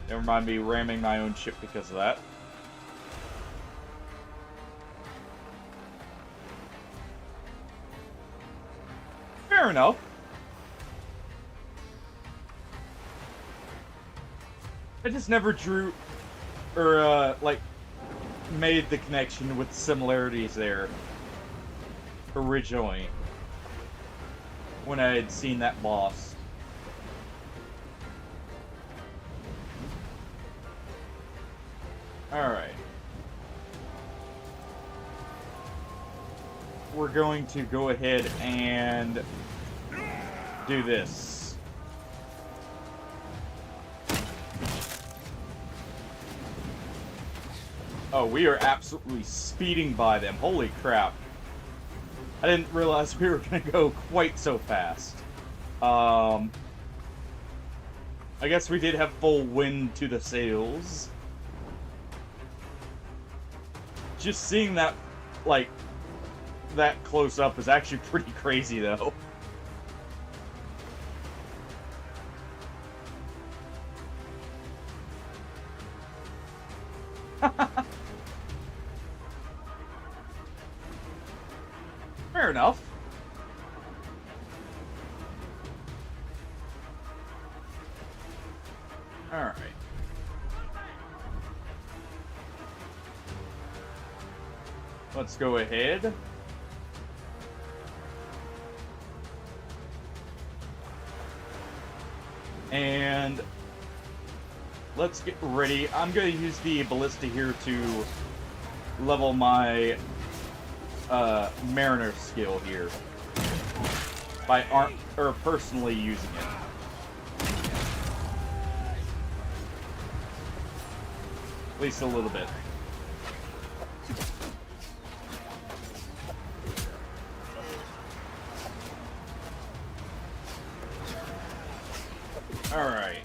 Never mind me ramming my own ship because of that. Fair enough. I just never drew, or, like, made the connection with similarities there originally when I had seen that boss. Alright. We're going to go ahead and do this. Oh, we are absolutely speeding by them. Holy crap. I didn't realize we were going to go quite so fast. I guess we did have full wind to the sails. Just seeing that, like, that close up is actually pretty crazy, though. Fair enough. Alright. Let's go ahead. And let's get ready. I'm going to use the ballista here to level my Mariner skill here by personally using it. At least a little bit. Alright.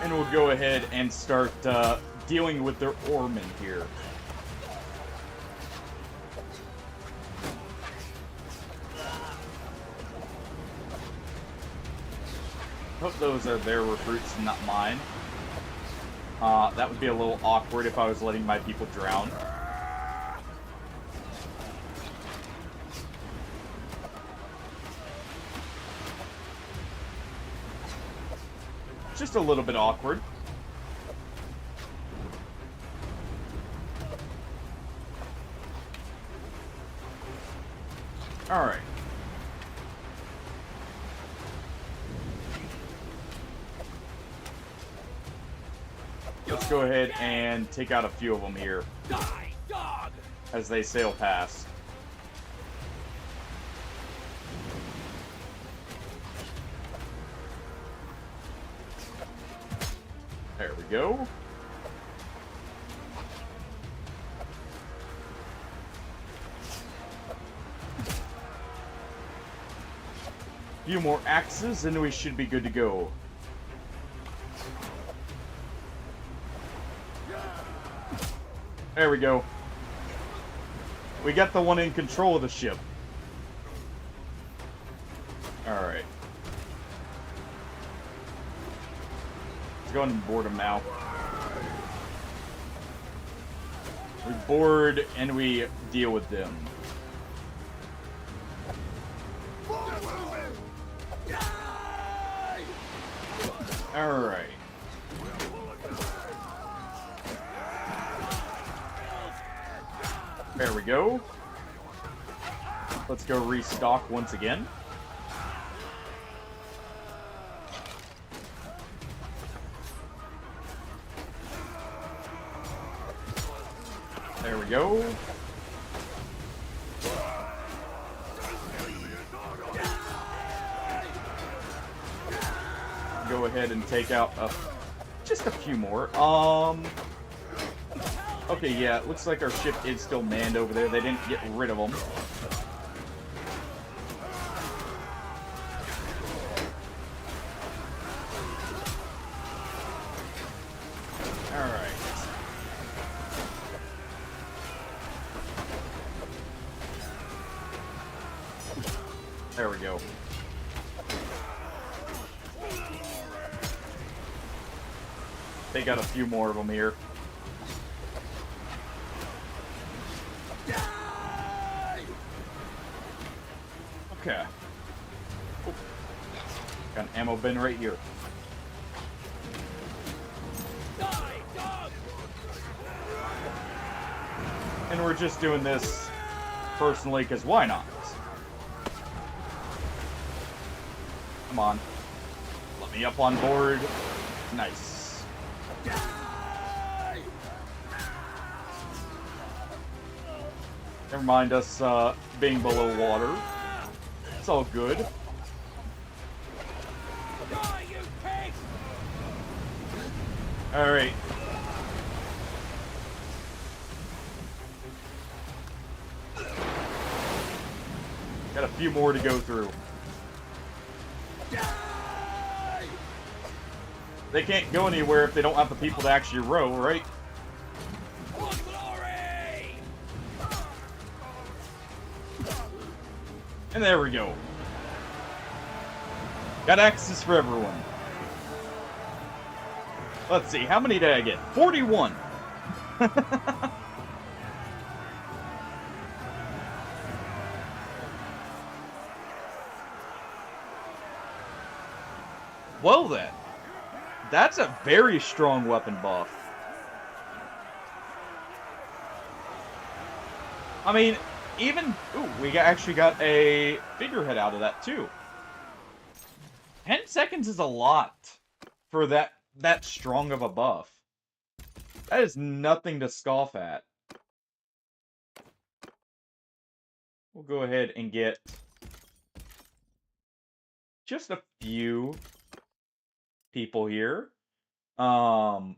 And we'll go ahead and start dealing with their oarmen here. Hope those are their recruits and not mine. That would be a little awkward if I was letting my people drown. Just a little bit awkward. Alright. Let's go ahead and take out a few of them here as they sail past. There we go. A few more axes and we should be good to go. There we go. We got the one in control of the ship. Alright. Let's go ahead and board them now. We board and we deal with them. Alright. There we go. Let's go restock once again. There we go. Go ahead and take out just a few more. Okay, yeah, it looks like our ship is still manned over there. They didn't get rid of them. Alright. There we go. They got a few more of them here. Okay. Oh. Got an ammo bin right here. Die, dog! And we're just doing this personally, because why not? Come on. Let me up on board. Nice. Never mind us being below water. It's all good. Die, you pig! Alright. Got a few more to go through. They can't go anywhere if they don't have the people to actually row, right? For glory! And there we go. Got access for everyone. Let's see, how many did I get? 41! Well then. That's a very strong weapon buff. I mean, even... Ooh, we actually got a figurehead out of that, too. 10 seconds is a lot for that strong of a buff. That is nothing to scoff at. We'll go ahead and get just a few people here. I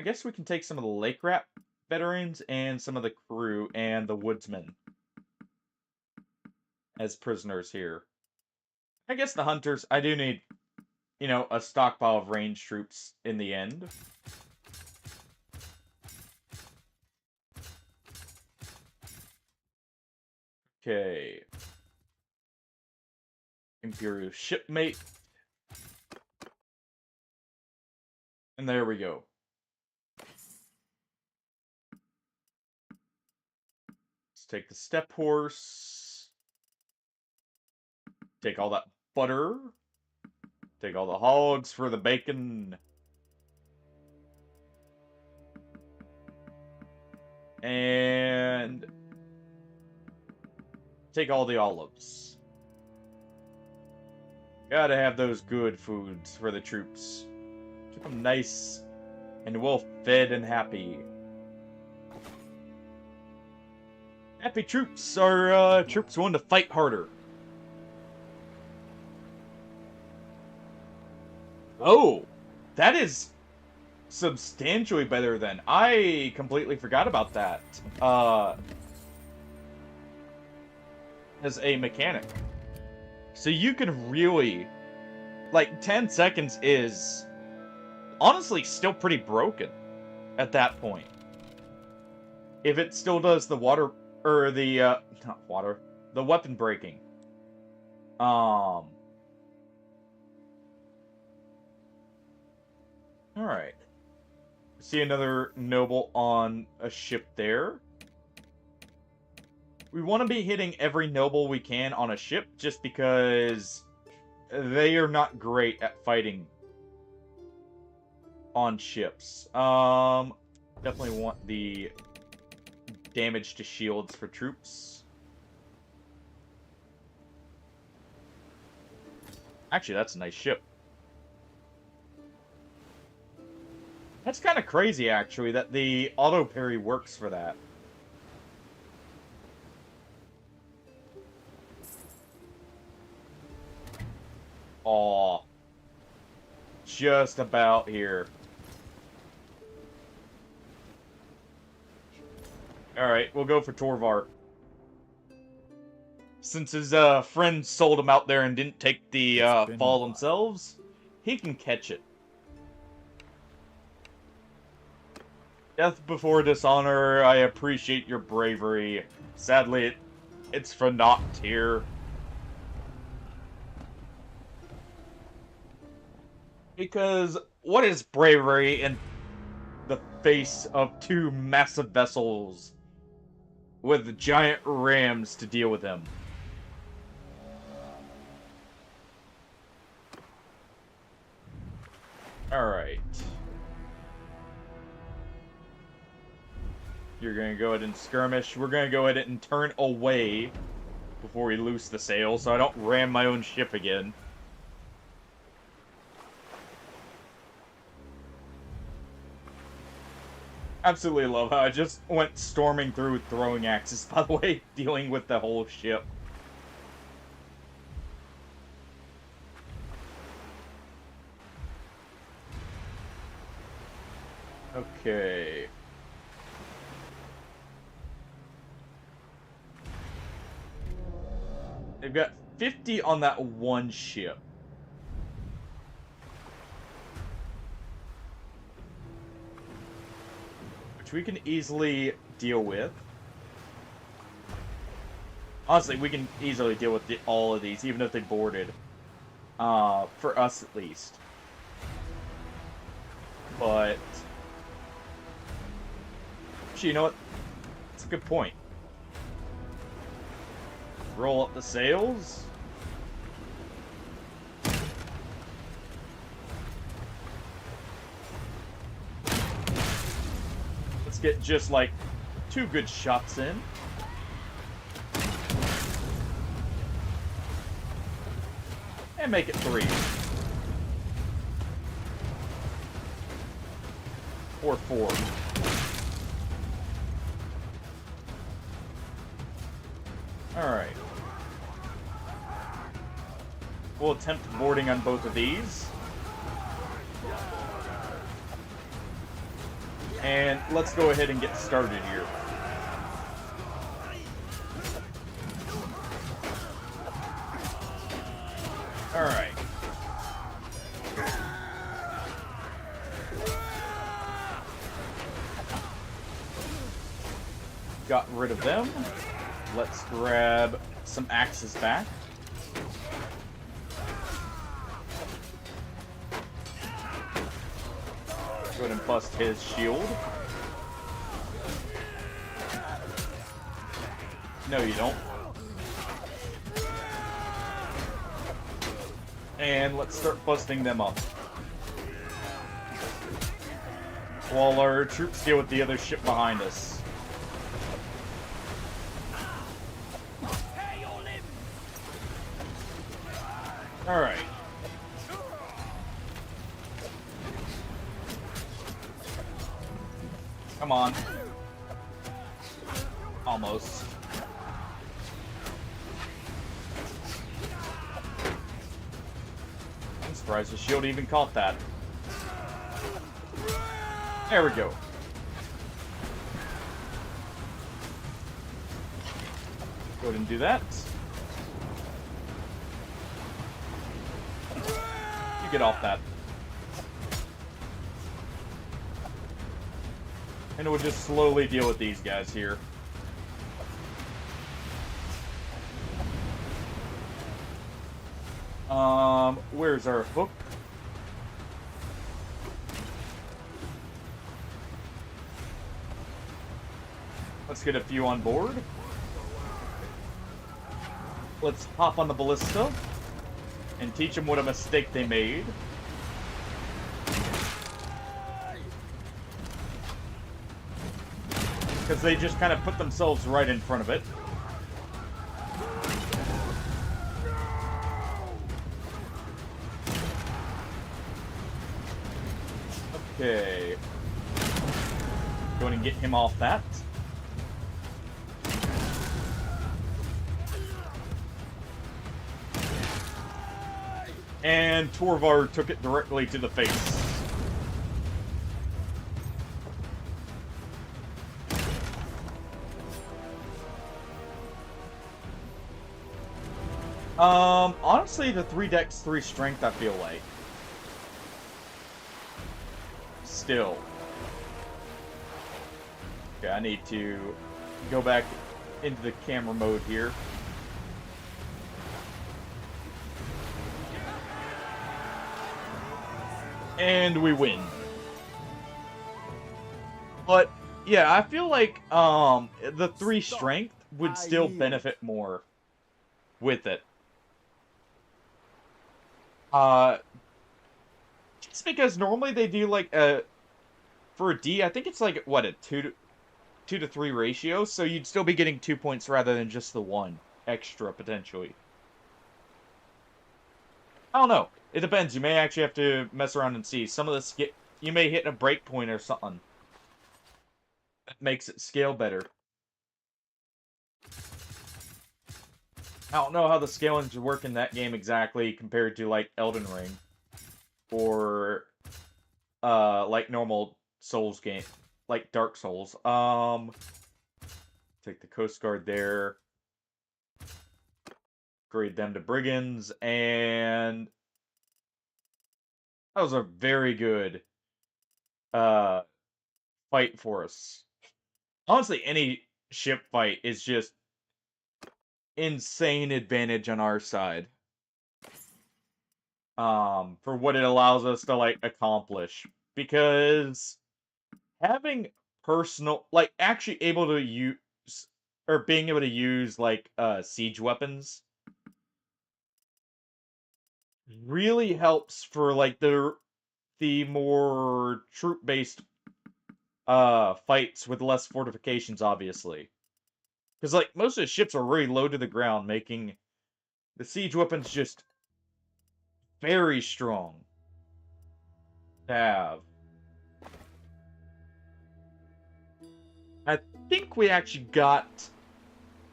guess we can take some of the Lake Rat veterans and some of the crew and the woodsmen as prisoners here. I guess the hunters, I do need, you know, a stockpile of range troops in the end. Okay. Imperial shipmate. And there we go. Let's take the step horse. Take all that butter. Take all the hogs for the bacon. And take all the olives. Gotta have those good foods for the troops. Keep them nice and well fed and happy. Happy troops are troops willing to fight harder. Oh, that is substantially better than. I completely forgot about that. As a mechanic. So you can really, like, 10 seconds is honestly still pretty broken at that point. If it still does the water, or the, not water, the weapon breaking. Alright. See another noble on a ship there. We want to be hitting every noble we can on a ship, just because they are not great at fighting on ships. Definitely want the damage to shields for troops. Actually, that's a nice ship. That's kind of crazy, actually, that the auto parry works for that. Aw. Just about here. Alright, we'll go for Torvar. Since his friends sold him out there and didn't take the fall themselves, he can catch it. Death before dishonor, I appreciate your bravery. Sadly, it's for naught here. Because what is bravery in the face of two massive vessels with giant rams to deal with him? Alright. You're gonna go ahead and skirmish. We're gonna go ahead and turn away before we loose the sail, so I don't ram my own ship again. Absolutely love how I just went storming through with throwing axes, by the way, dealing with the whole ship. Okay. They've got 50 on that one ship. Which we can easily deal with. Honestly, we can easily deal with all of these, even if they boarded. For us at least. But... actually, you know what? That's a good point. Roll up the sails. Let's get just like 2 good shots in. And make it 3. Or 4. Alright. We'll attempt boarding on both of these. And let's go ahead and get started here. Alright. Got rid of them. Let's grab some axes back. Go ahead and bust his shield. No, you don't. And let's start busting them up. While our troops deal with the other ship behind us. Alright. Come on. Almost. I'm surprised the shield even caught that. There we go. Go ahead and do that. You get off that. And we'll just slowly deal with these guys here. Where's our hook? Let's get a few on board. Let's hop on the ballista and teach them what a mistake they made. Because they just kind of put themselves right in front of it. Okay. Go ahead and get him off that. And Torvar took it directly to the face. Honestly, the 3 dex, 3 strength, I feel like. Still. Okay, I need to go back into the camera mode here. And we win. But, yeah, I feel like, the 3 strength would still benefit more with it. It's because normally they do like a for a D. I think it's like what a 2 to 3 ratio. So you'd still be getting 2 points rather than just the one extra potentially. I don't know. It depends. You may actually have to mess around and see. Some of this you may hit a break point or something that makes it scale better. I don't know how the scalings work in that game exactly compared to like Elden Ring or like normal Souls game, like Dark Souls. Take the Coast Guard there. Grade them to brigands, and that was a very good uh fight for us. Honestly, any ship fight is just insane advantage on our side. For what it allows us to like accomplish. Because having personal like actually able to use or being able to use like siege weapons really helps for like the more troop based fights with less fortifications, obviously. Because like most of the ships are really low to the ground, making the siege weapons just very strong to have. I think we actually got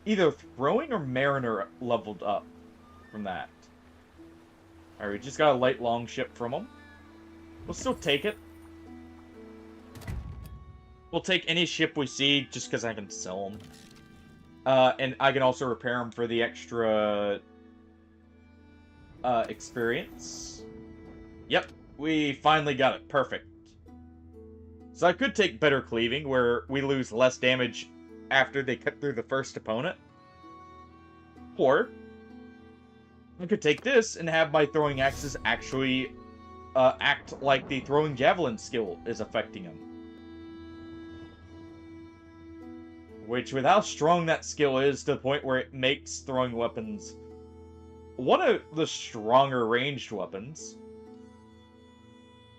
either throwing or mariner leveled up from that. Alright, we just got a light long ship from them. We'll still take it. We'll take any ship we see just because I can sell them. And I can also repair them for the extra experience. Yep, we finally got it. Perfect. So I could take better cleaving, where we lose less damage after they cut through the first opponent. Or I could take this and have my throwing axes actually act like the throwing javelin skill is affecting them. Which, with how strong that skill is, to the point where it makes throwing weapons one of the stronger ranged weapons,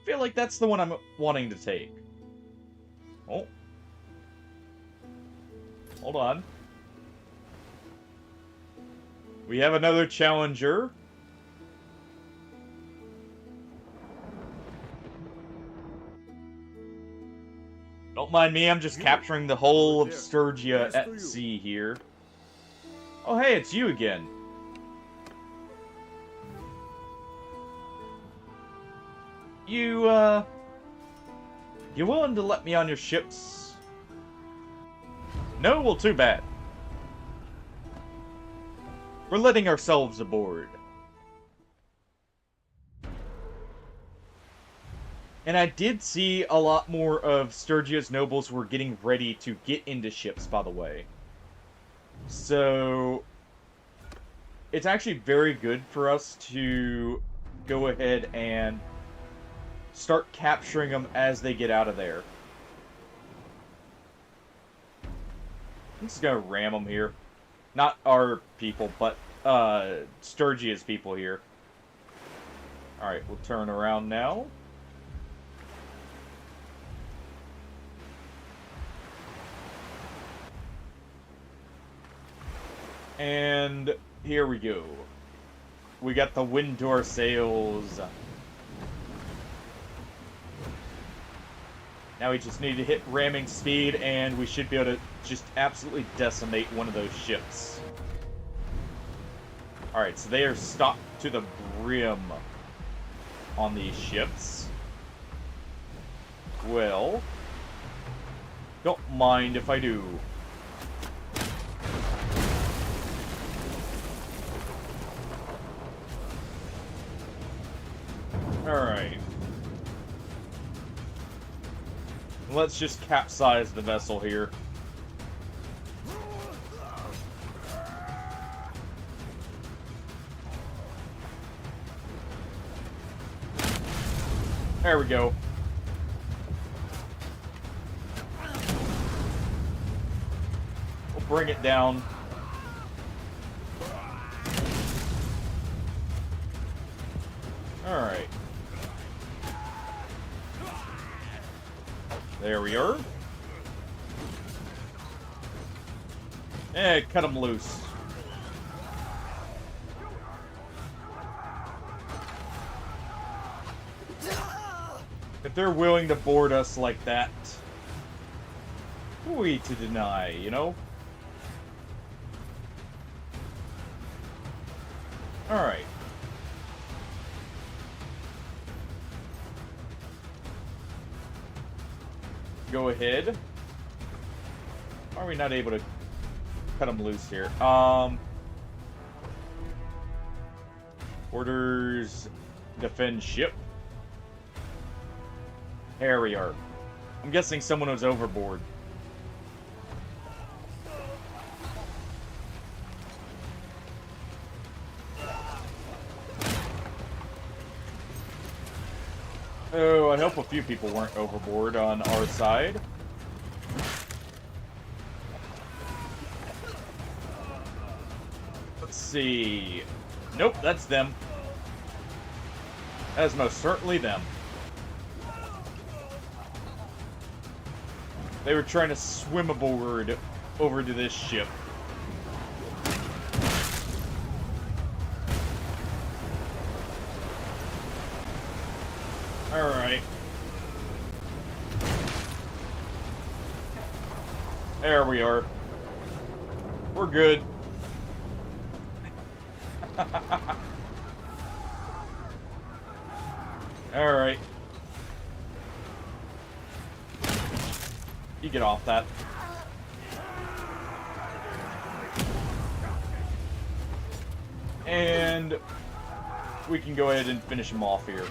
I feel like that's the one I'm wanting to take. Oh. Hold on. We have another challenger. Don't mind me, I'm just capturing the whole of Sturgia at sea here. Oh hey, it's you again. You willing to let me on your ships? No? Well, too bad. We're letting ourselves aboard. And I did see a lot more of Sturgia's nobles were getting ready to get into ships, by the way. So it's actually very good for us to go ahead and start capturing them as they get out of there. I'm just gonna ram them here. Not our people, but Sturgia's people here. Alright, we'll turn around now. And here we go. We got the wind to our sails. Now we just need to hit ramming speed, and we should be able to just absolutely decimate one of those ships. Alright, so they are stocked to the brim on these ships. Well, don't mind if I do. Alright. Let's just capsize the vessel here. There we go. We'll bring it down. Alright. There we are. Cut them loose. If they're willing to board us like that, who are we to deny, you know? Alright. Go ahead. Why are we not able to cut them loose here? Orders defend ship. There we are. I'm guessing someone was overboard. Oh, I hope a few people weren't overboard on our side. Let's see. Nope, that's them. That is most certainly them. They were trying to swim aboard over to this ship. Alright. There we are. We're good. Alright. You get off that. And we can go ahead and finish him off here.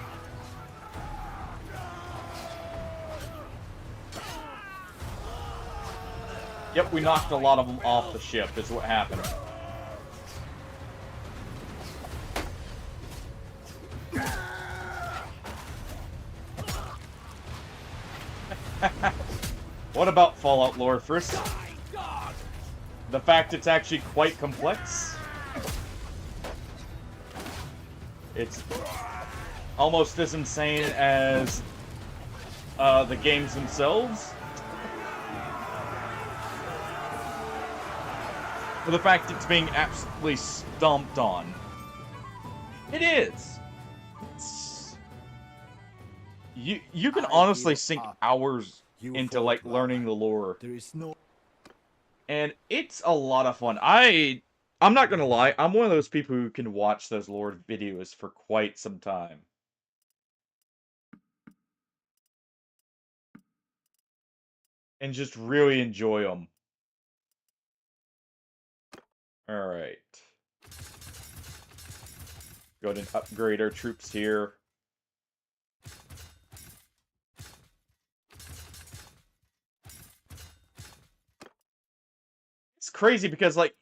Yep, we knocked a lot of them off the ship, is what happened. What about Fallout lore, first? The fact it's actually quite complex. It's almost as insane as the games themselves. For the fact it's being absolutely stomped on. It is. You can honestly sink hours into like learning the lore. There is no. And it's a lot of fun. I'm not gonna lie, I'm one of those people who can watch those lore videos for quite some time. And just really enjoy them. Alright. Go ahead and upgrade our troops here. It's crazy because, like,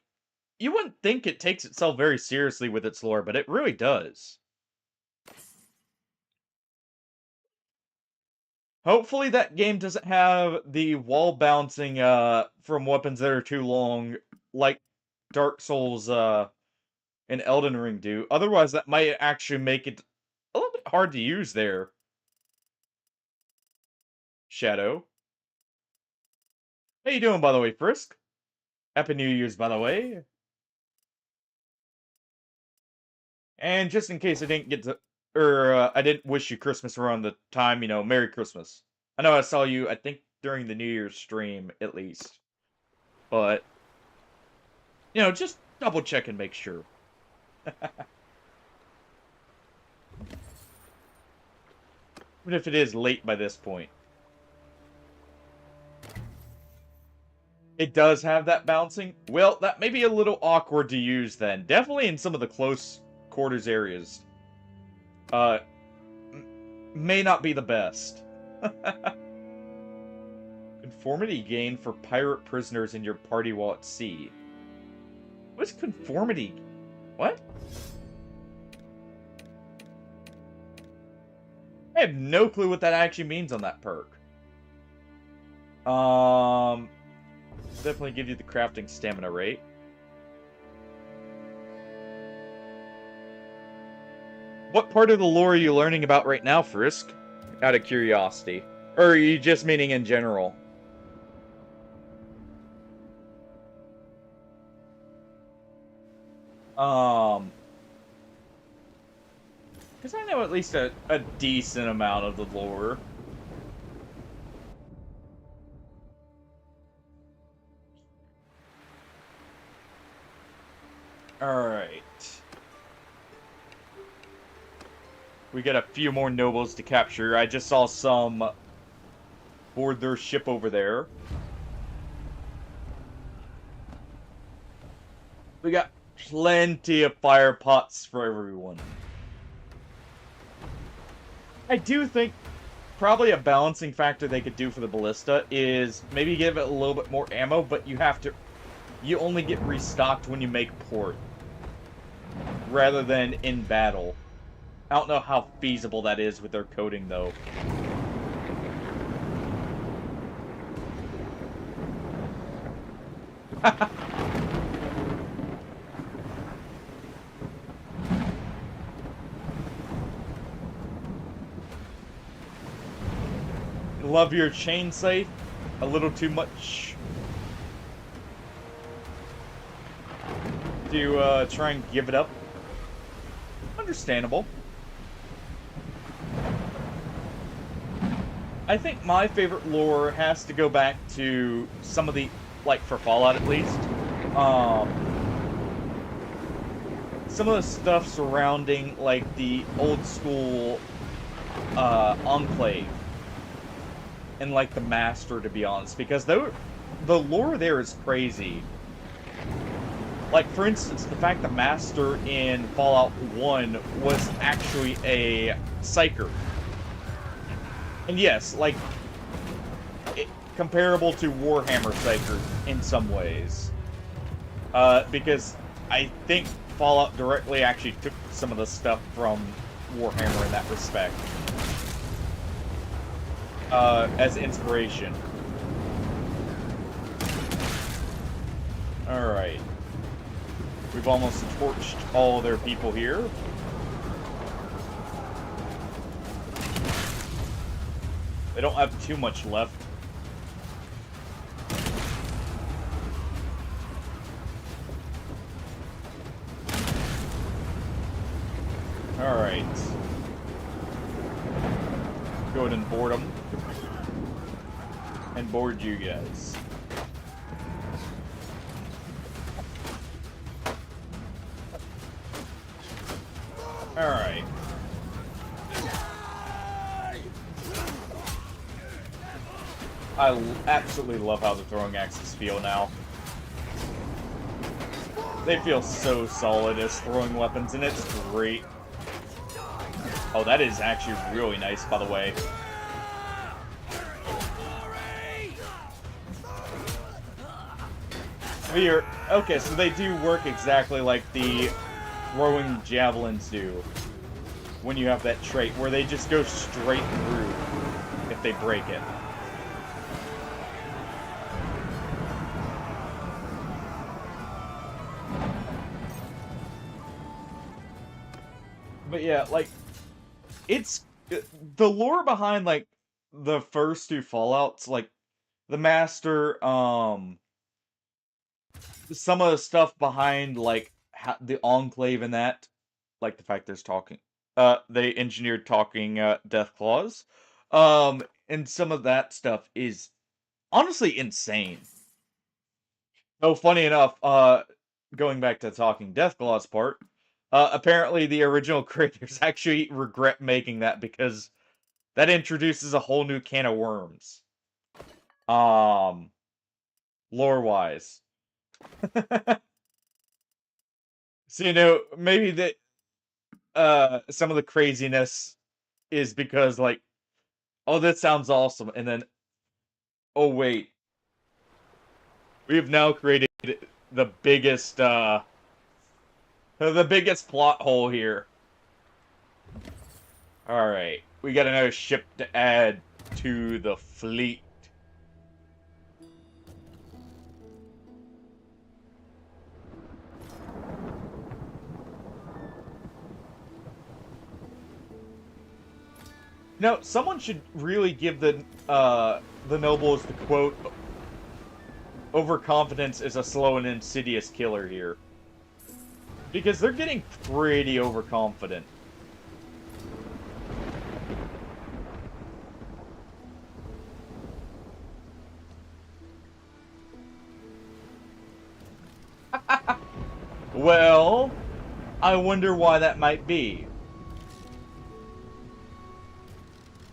you wouldn't think it takes itself very seriously with its lore, but it really does. Hopefully that game doesn't have the wall bouncing from weapons that are too long, like Dark Souls and Elden Ring do. Otherwise, that might actually make it a little bit hard to use there. Shadow. How you doing, by the way, Frisk? Happy New Year's, by the way. And just in case I didn't get to, or I didn't wish you Christmas around the time, you know, Merry Christmas. I know I saw you, I think, during the New Year's stream, at least. But, you know, just double check and make sure. Even if it is late by this point. It does have that bouncing. Well, that may be a little awkward to use then. Definitely in some of the close quarters areas. May not be the best. Conformity gain for pirate prisoners in your party while at sea. What's conformity? What? I have no clue what that actually means on that perk. Definitely give you the crafting stamina rate. What part of the lore are you learning about right now, Frisk? Out of curiosity. Or are you just meaning in general? Because I know at least a decent amount of the lore. Alright. We got a few more nobles to capture. I just saw some board their ship over there. We got plenty of fire pots for everyone. I do think probably a balancing factor they could do for the ballista is maybe give it a little bit more ammo, but you only get restocked when you make port, rather than in battle. I don't know how feasible that is with their coding, though. Love your chain safe. A little too much to try and give it up. Understandable. I think my favorite lore has to go back to some of the, like for Fallout at least, some of the stuff surrounding like the old school Enclave and like the Master, to be honest, because the lore there is crazy. Like, for instance, the fact the Master in Fallout 1 was actually a Psyker. And yes, like, comparable to Warhammer Psyker in some ways. Because I think Fallout directly actually took some of the stuff from Warhammer in that respect. As inspiration. Alright. We've almost torched all their people here. They don't have too much left. Alright. Go ahead and board them. And board you guys. Alright. I absolutely love how the throwing axes feel now. They feel so solid as throwing weapons, and it's great. Oh, that is actually really nice, by the way. Here, okay, so they do work exactly like the throwing javelins do when you have that trait, where they just go straight through if they break it. But yeah, like, it's the lore behind like the first two Fallouts, like the Master, some of the stuff behind like the Enclave and that, like the fact there's talking, they engineered talking death claws, and some of that stuff is honestly insane. Oh, funny enough, going back to talking death claws part, apparently the original creators actually regret making that because that introduces a whole new can of worms. Lore-wise. So, you know, maybe that some of the craziness is because, like, oh, that sounds awesome, and then, oh, wait. We have now created the biggest plot hole here. Alright, we got another ship to add to the fleet. No, someone should really give the nobles the quote, "Overconfidence is a slow and insidious killer" here. Because they're getting pretty overconfident. Well, I wonder why that might be.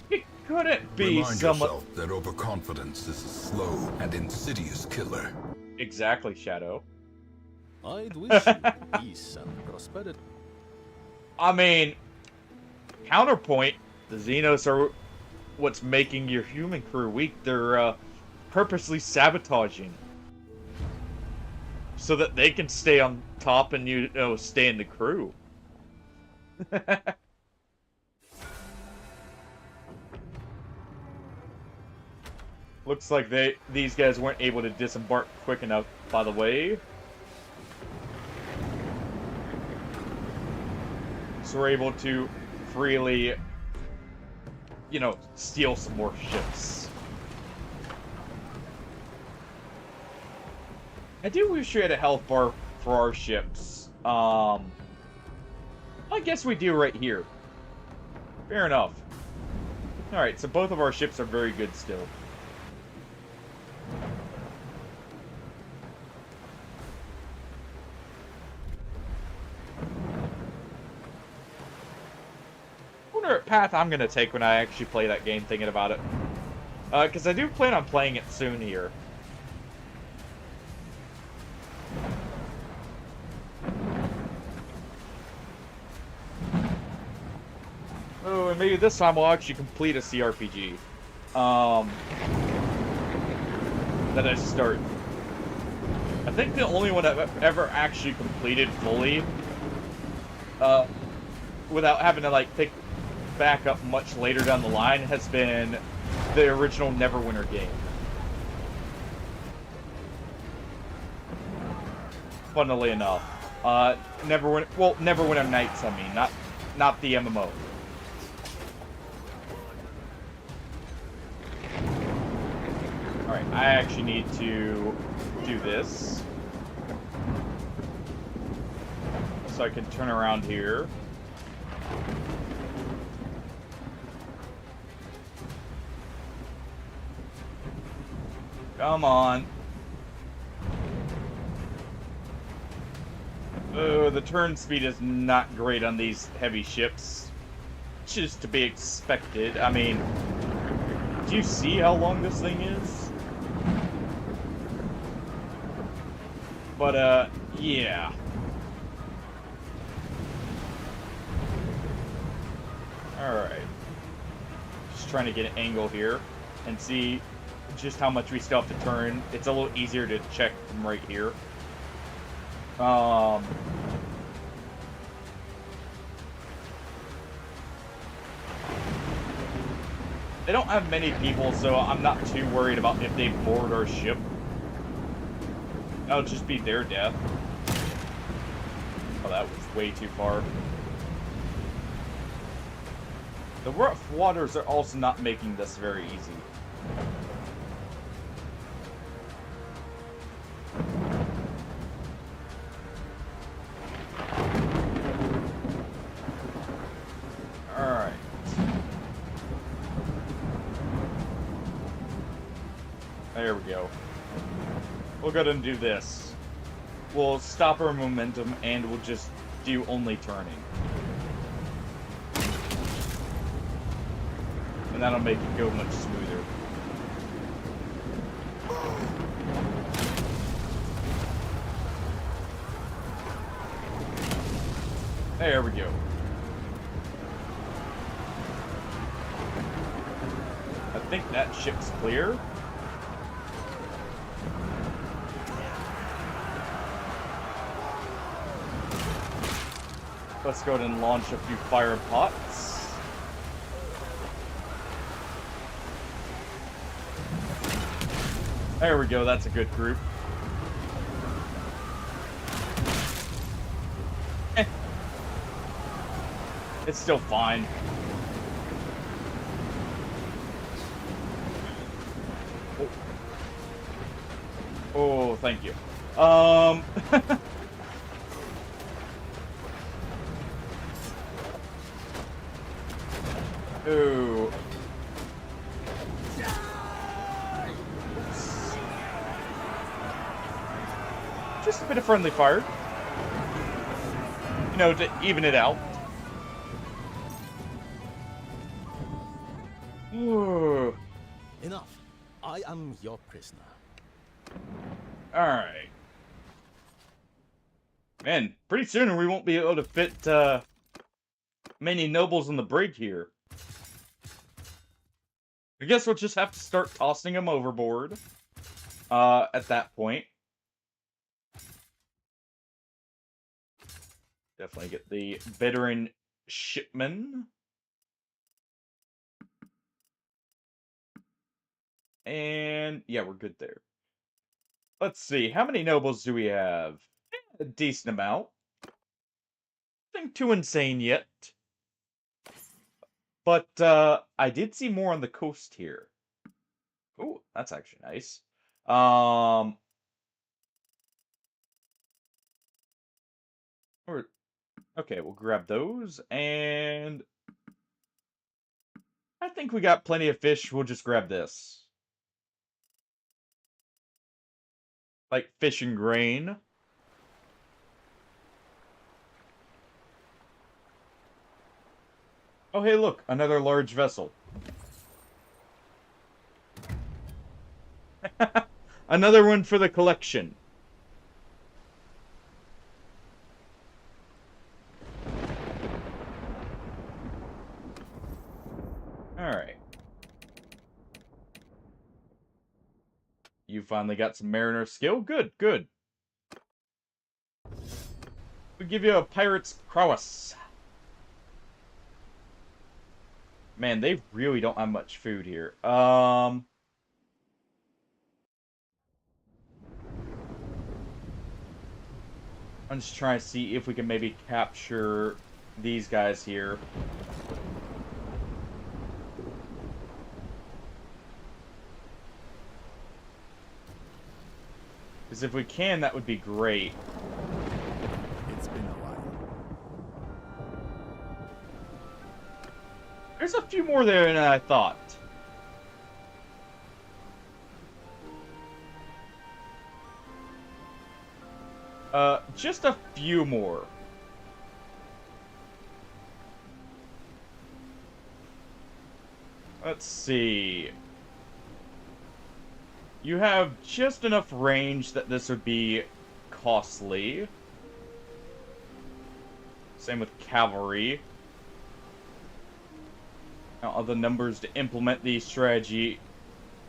It couldn't be Remind someone... yourself that overconfidence is a slow and insidious killer. Exactly, Shadow. I'd wish you peace and prosperity. I mean, counterpoint, the Xenos are what's making your human crew weak. They're purposely sabotaging so that they can stay on top and, you know, stay in the crew. Looks like these guys weren't able to disembark quick enough, by the way. So we're able to freely, you know, steal some more ships. I do wish we had a health bar for our ships. I guess we do right here. Fair enough. Alright, so both of our ships are very good still. I wonder what path I'm gonna take when I actually play that game, thinking about it. Because I do plan on playing it soon here. Oh, and maybe this time we'll actually complete a CRPG. That I start. I think the only one I've ever actually completed fully, without having to, like, pick back up much later down the line, has been the original Neverwinter game. Funnily enough. Neverwinter Nights, I mean, not the MMO. Alright, I actually need to do this. So I can turn around here. Come on. Oh, the turn speed is not great on these heavy ships. Which is to be expected. I mean, do you see how long this thing is? But, yeah. Alright. Just trying to get an angle here and see just how much we still have to turn. It's a little easier to check from right here. They don't have many people, so I'm not too worried about if they board our ship. That'll just be their death. Oh, that was way too far. The rough waters are also not making this very easy. Alright. There we go. We'll go ahead and do this. We'll stop our momentum and we'll just do only turning. And that'll make it go much smoother. There we go. I think that ship's clear. Let's go ahead and launch a few fire pots. There we go, that's a good group. It's still fine. thank you. Ooh. Just a bit of friendly fire. You know, to even it out. Ooh. Enough. I am your prisoner. Alright. Man, pretty soon we won't be able to fit, many nobles in the brig here. I guess we'll just have to start tossing them overboard, at that point. Definitely get the veteran shipman. And, yeah, we're good there. Let's see, how many nobles do we have? A decent amount. Nothing too insane yet. But, I did see more on the coast here. Ooh, that's actually nice. Okay, we'll grab those, and I think we got plenty of fish. We'll just grab this. Like fish and grain. Oh, hey, look, another large vessel. Another one for the collection. Alright. You finally got some mariner skill? Good, good. We give you a pirate's prowess. Man, they really don't have much food here. I'm just trying to see if we can maybe capture these guys here. Because if we can, that would be great. It's been a while. There's a few more there than I thought. Just a few more. Let's see. You have just enough range that this would be costly. Same with cavalry. Now, all the numbers to implement the strategy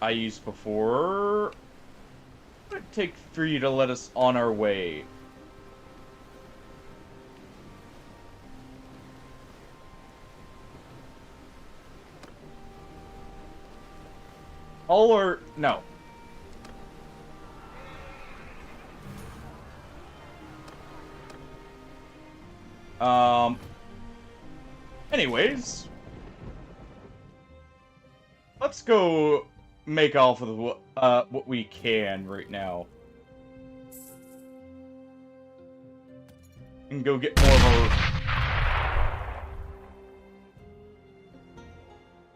I used before. What would it take for you to let us on our way? All or no? Anyways, let's go make off with what we can right now. And go get more of our...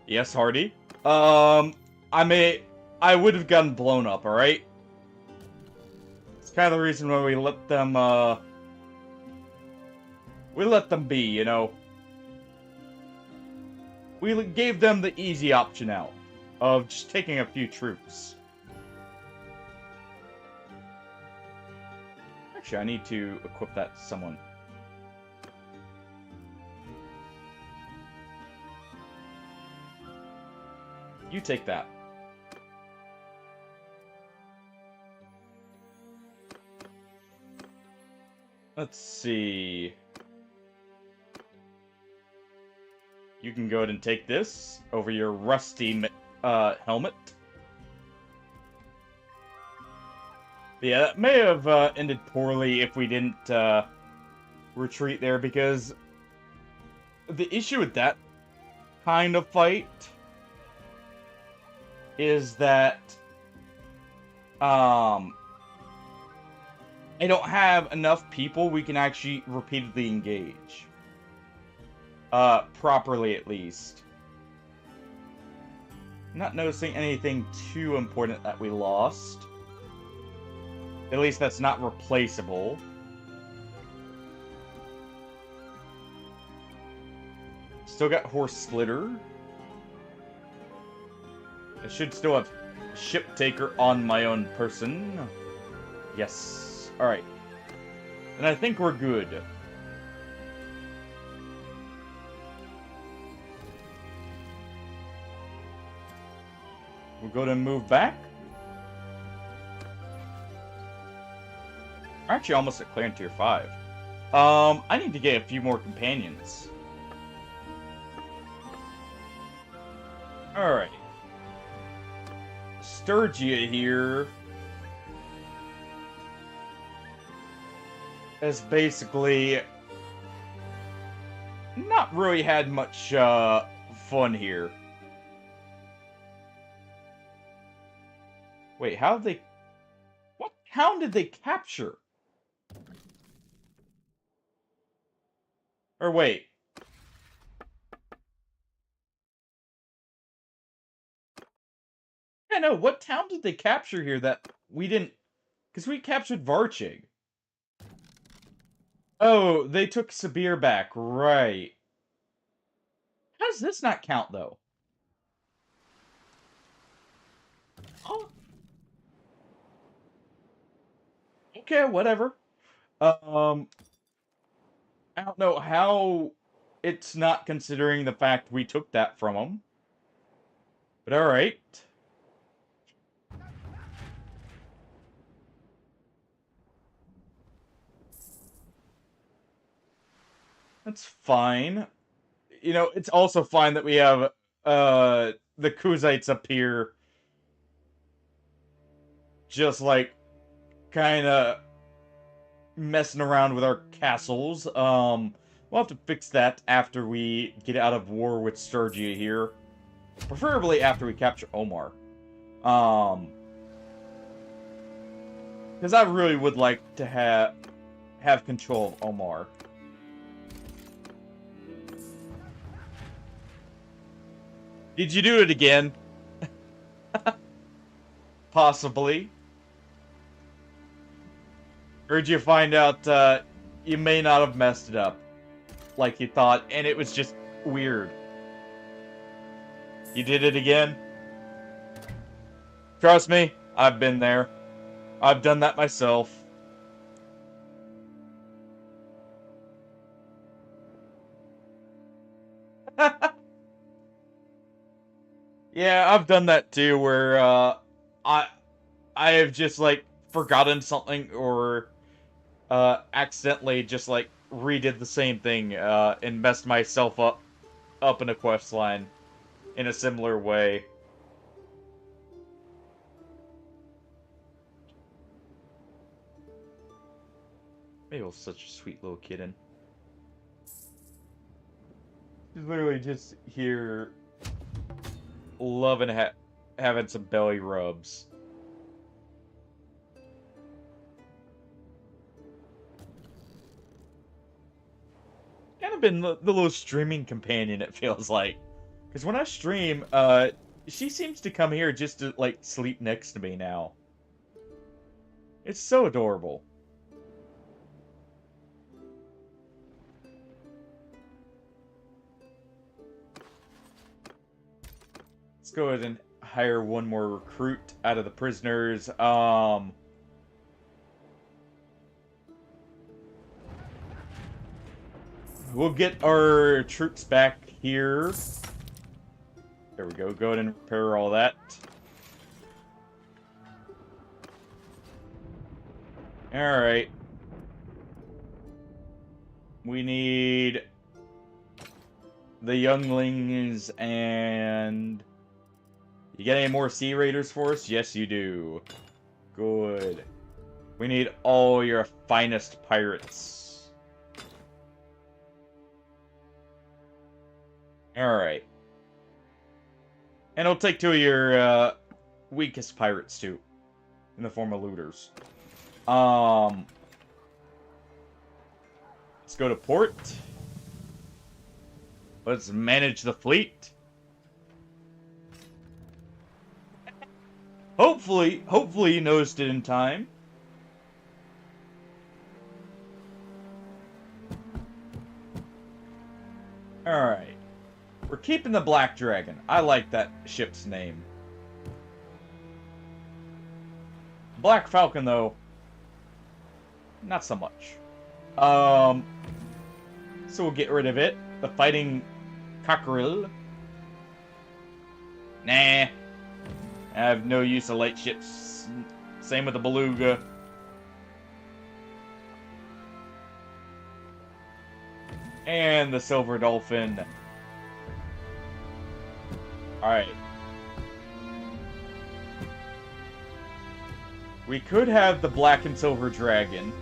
Yes, Hardy. I would have gotten blown up, alright? It's kind of the reason why we let them, we let them be, you know? We gave them the easy option out of just taking a few troops. Actually, I need to equip that to someone. You take that. Let's see. You can go ahead and take this over your rusty helmet. Yeah, that may have ended poorly if we didn't retreat there, because the issue with that kind of fight is that I don't have enough people we can actually repeatedly engage. Properly at least. Not noticing anything too important that we lost. At least that's not replaceable. Still got Horse Splitter. I should still have Ship Taker on my own person. Yes. Alright. And I think we're good. We'll go to move back. We're actually almost at clearing tier 5. I need to get a few more companions. Alright. Sturgia here has basically not really had much fun here. Wait, how did they... What town did they capture? Or wait. Yeah, no, what town did they capture here that we didn't... Because we captured Varchig. Oh, they took Sabir back, right. How does this not count, though? Oh. Okay, whatever. I don't know how it's not considering the fact we took that from them. But alright. That's fine. You know, it's also fine that we have the Kuzites up here just like kinda messing around with our castles. We'll have to fix that after we get out of war with Sturgia here. Preferably after we capture Omar. Because I really would like to have control of Omar. Did you do it again? Possibly. Or did you find out you may not have messed it up like you thought, and it was just weird? You did it again? Trust me, I've been there. I've done that myself. Yeah, I've done that too, where I have just like forgotten something or accidentally just like redid the same thing and messed myself up in a quest line in a similar way. Mabel's such a sweet little kitten. She's literally just here loving having some belly rubs. Kind of been the little streaming companion, it feels like. Because when I stream, she seems to come here just to, like, sleep next to me now. It's so adorable. Let's go ahead and hire one more recruit out of the prisoners. We'll get our troops back here. There we go. Go ahead and repair all that. Alright. We need the younglings and... You get any more Sea Raiders for us? Yes, you do. Good. We need all your finest pirates. Alright. And I'll take two of your weakest pirates, too. In the form of looters. Let's go to port. Let's manage the fleet. Hopefully you noticed it in time. Alright. We're keeping the Black Dragon. I like that ship's name. Black Falcon, though, not so much. So we'll get rid of it. The Fighting Cockerel. Nah. I have no use of light ships. Same with the Beluga. And the Silver Dolphin. Alright. We could have the Black and Silver Dragon.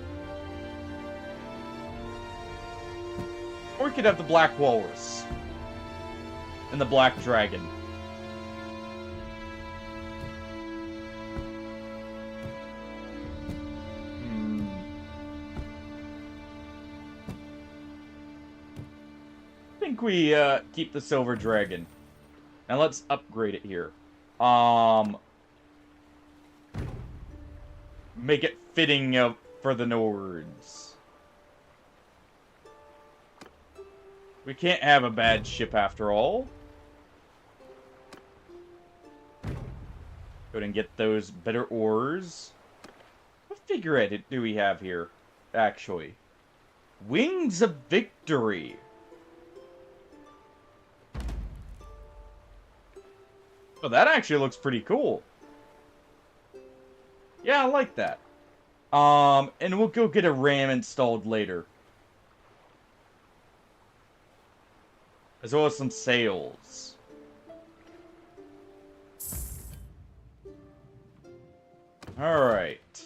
Or we could have the Black Walrus. And the Black Dragon. I think we keep the Silver Dragon. Now let's upgrade it here. Make it fitting for the Nords. We can't have a bad ship after all. Go ahead and get those better ores. What figurehead do we have here, actually? Wings of Victory. Oh, that actually looks pretty cool. Yeah, I like that. And we'll go get a RAM installed later. As well as some sails. Alright.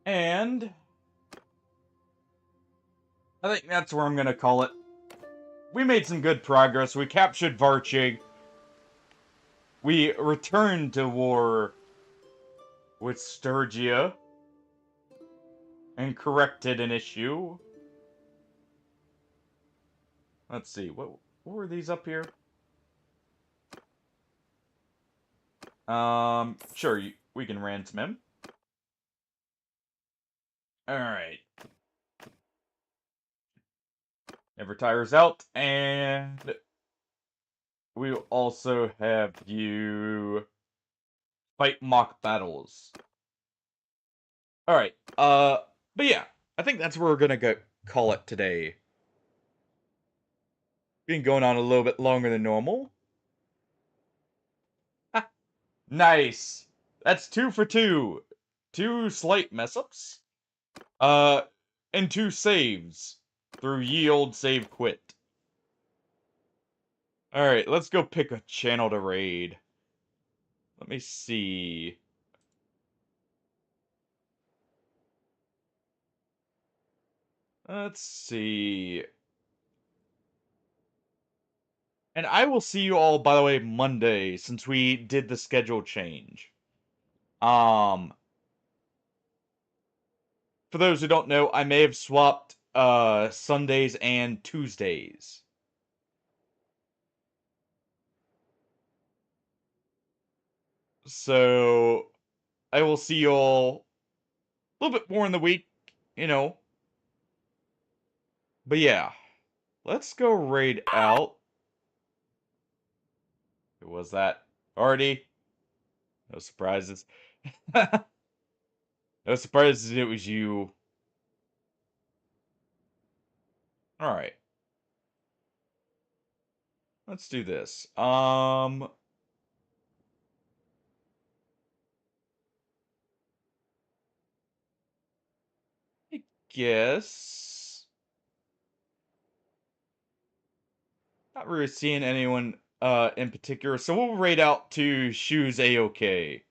And I think that's where I'm gonna call it. We made some good progress. We captured Varchig. We returned to war with Sturgia and corrected an issue. Let's see, what were these up here? Sure, we can ransom him. Alright. Never tires out, and we also have you fight mock battles. Alright, but yeah, I think that's where we're gonna call it today. Been going on a little bit longer than normal. Ah, nice! That's 2 for 2. 2 slight mess-ups. And 2 saves through ye old save quit. Alright, let's go pick a channel to raid. Let me see. Let's see. And I will see you all, by the way, Monday, since we did the schedule change. For those who don't know, I may have swapped Sundays and Tuesdays. So I will see you all a little bit more in the week, you know. But yeah, let's go raid out. Who was that? Artie? No surprises. No surprises it was you. Alright. Let's do this. I guess not really seeing anyone in particular, so we'll raid out to Shoes A-OK.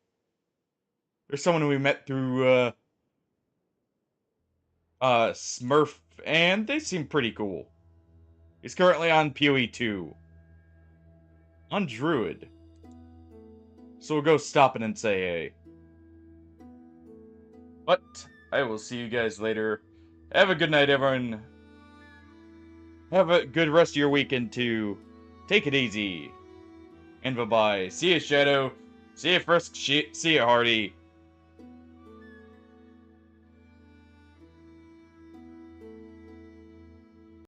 There's someone we met through Smurf, and they seem pretty cool. He's currently on PoE 2. On Druid. So we'll go stop in and say hey. But I will see you guys later. Have a good night, everyone. Have a good rest of your weekend, too. Take it easy. And bye-bye. See ya, Shadow. See ya, Frisk. See ya, Hardy.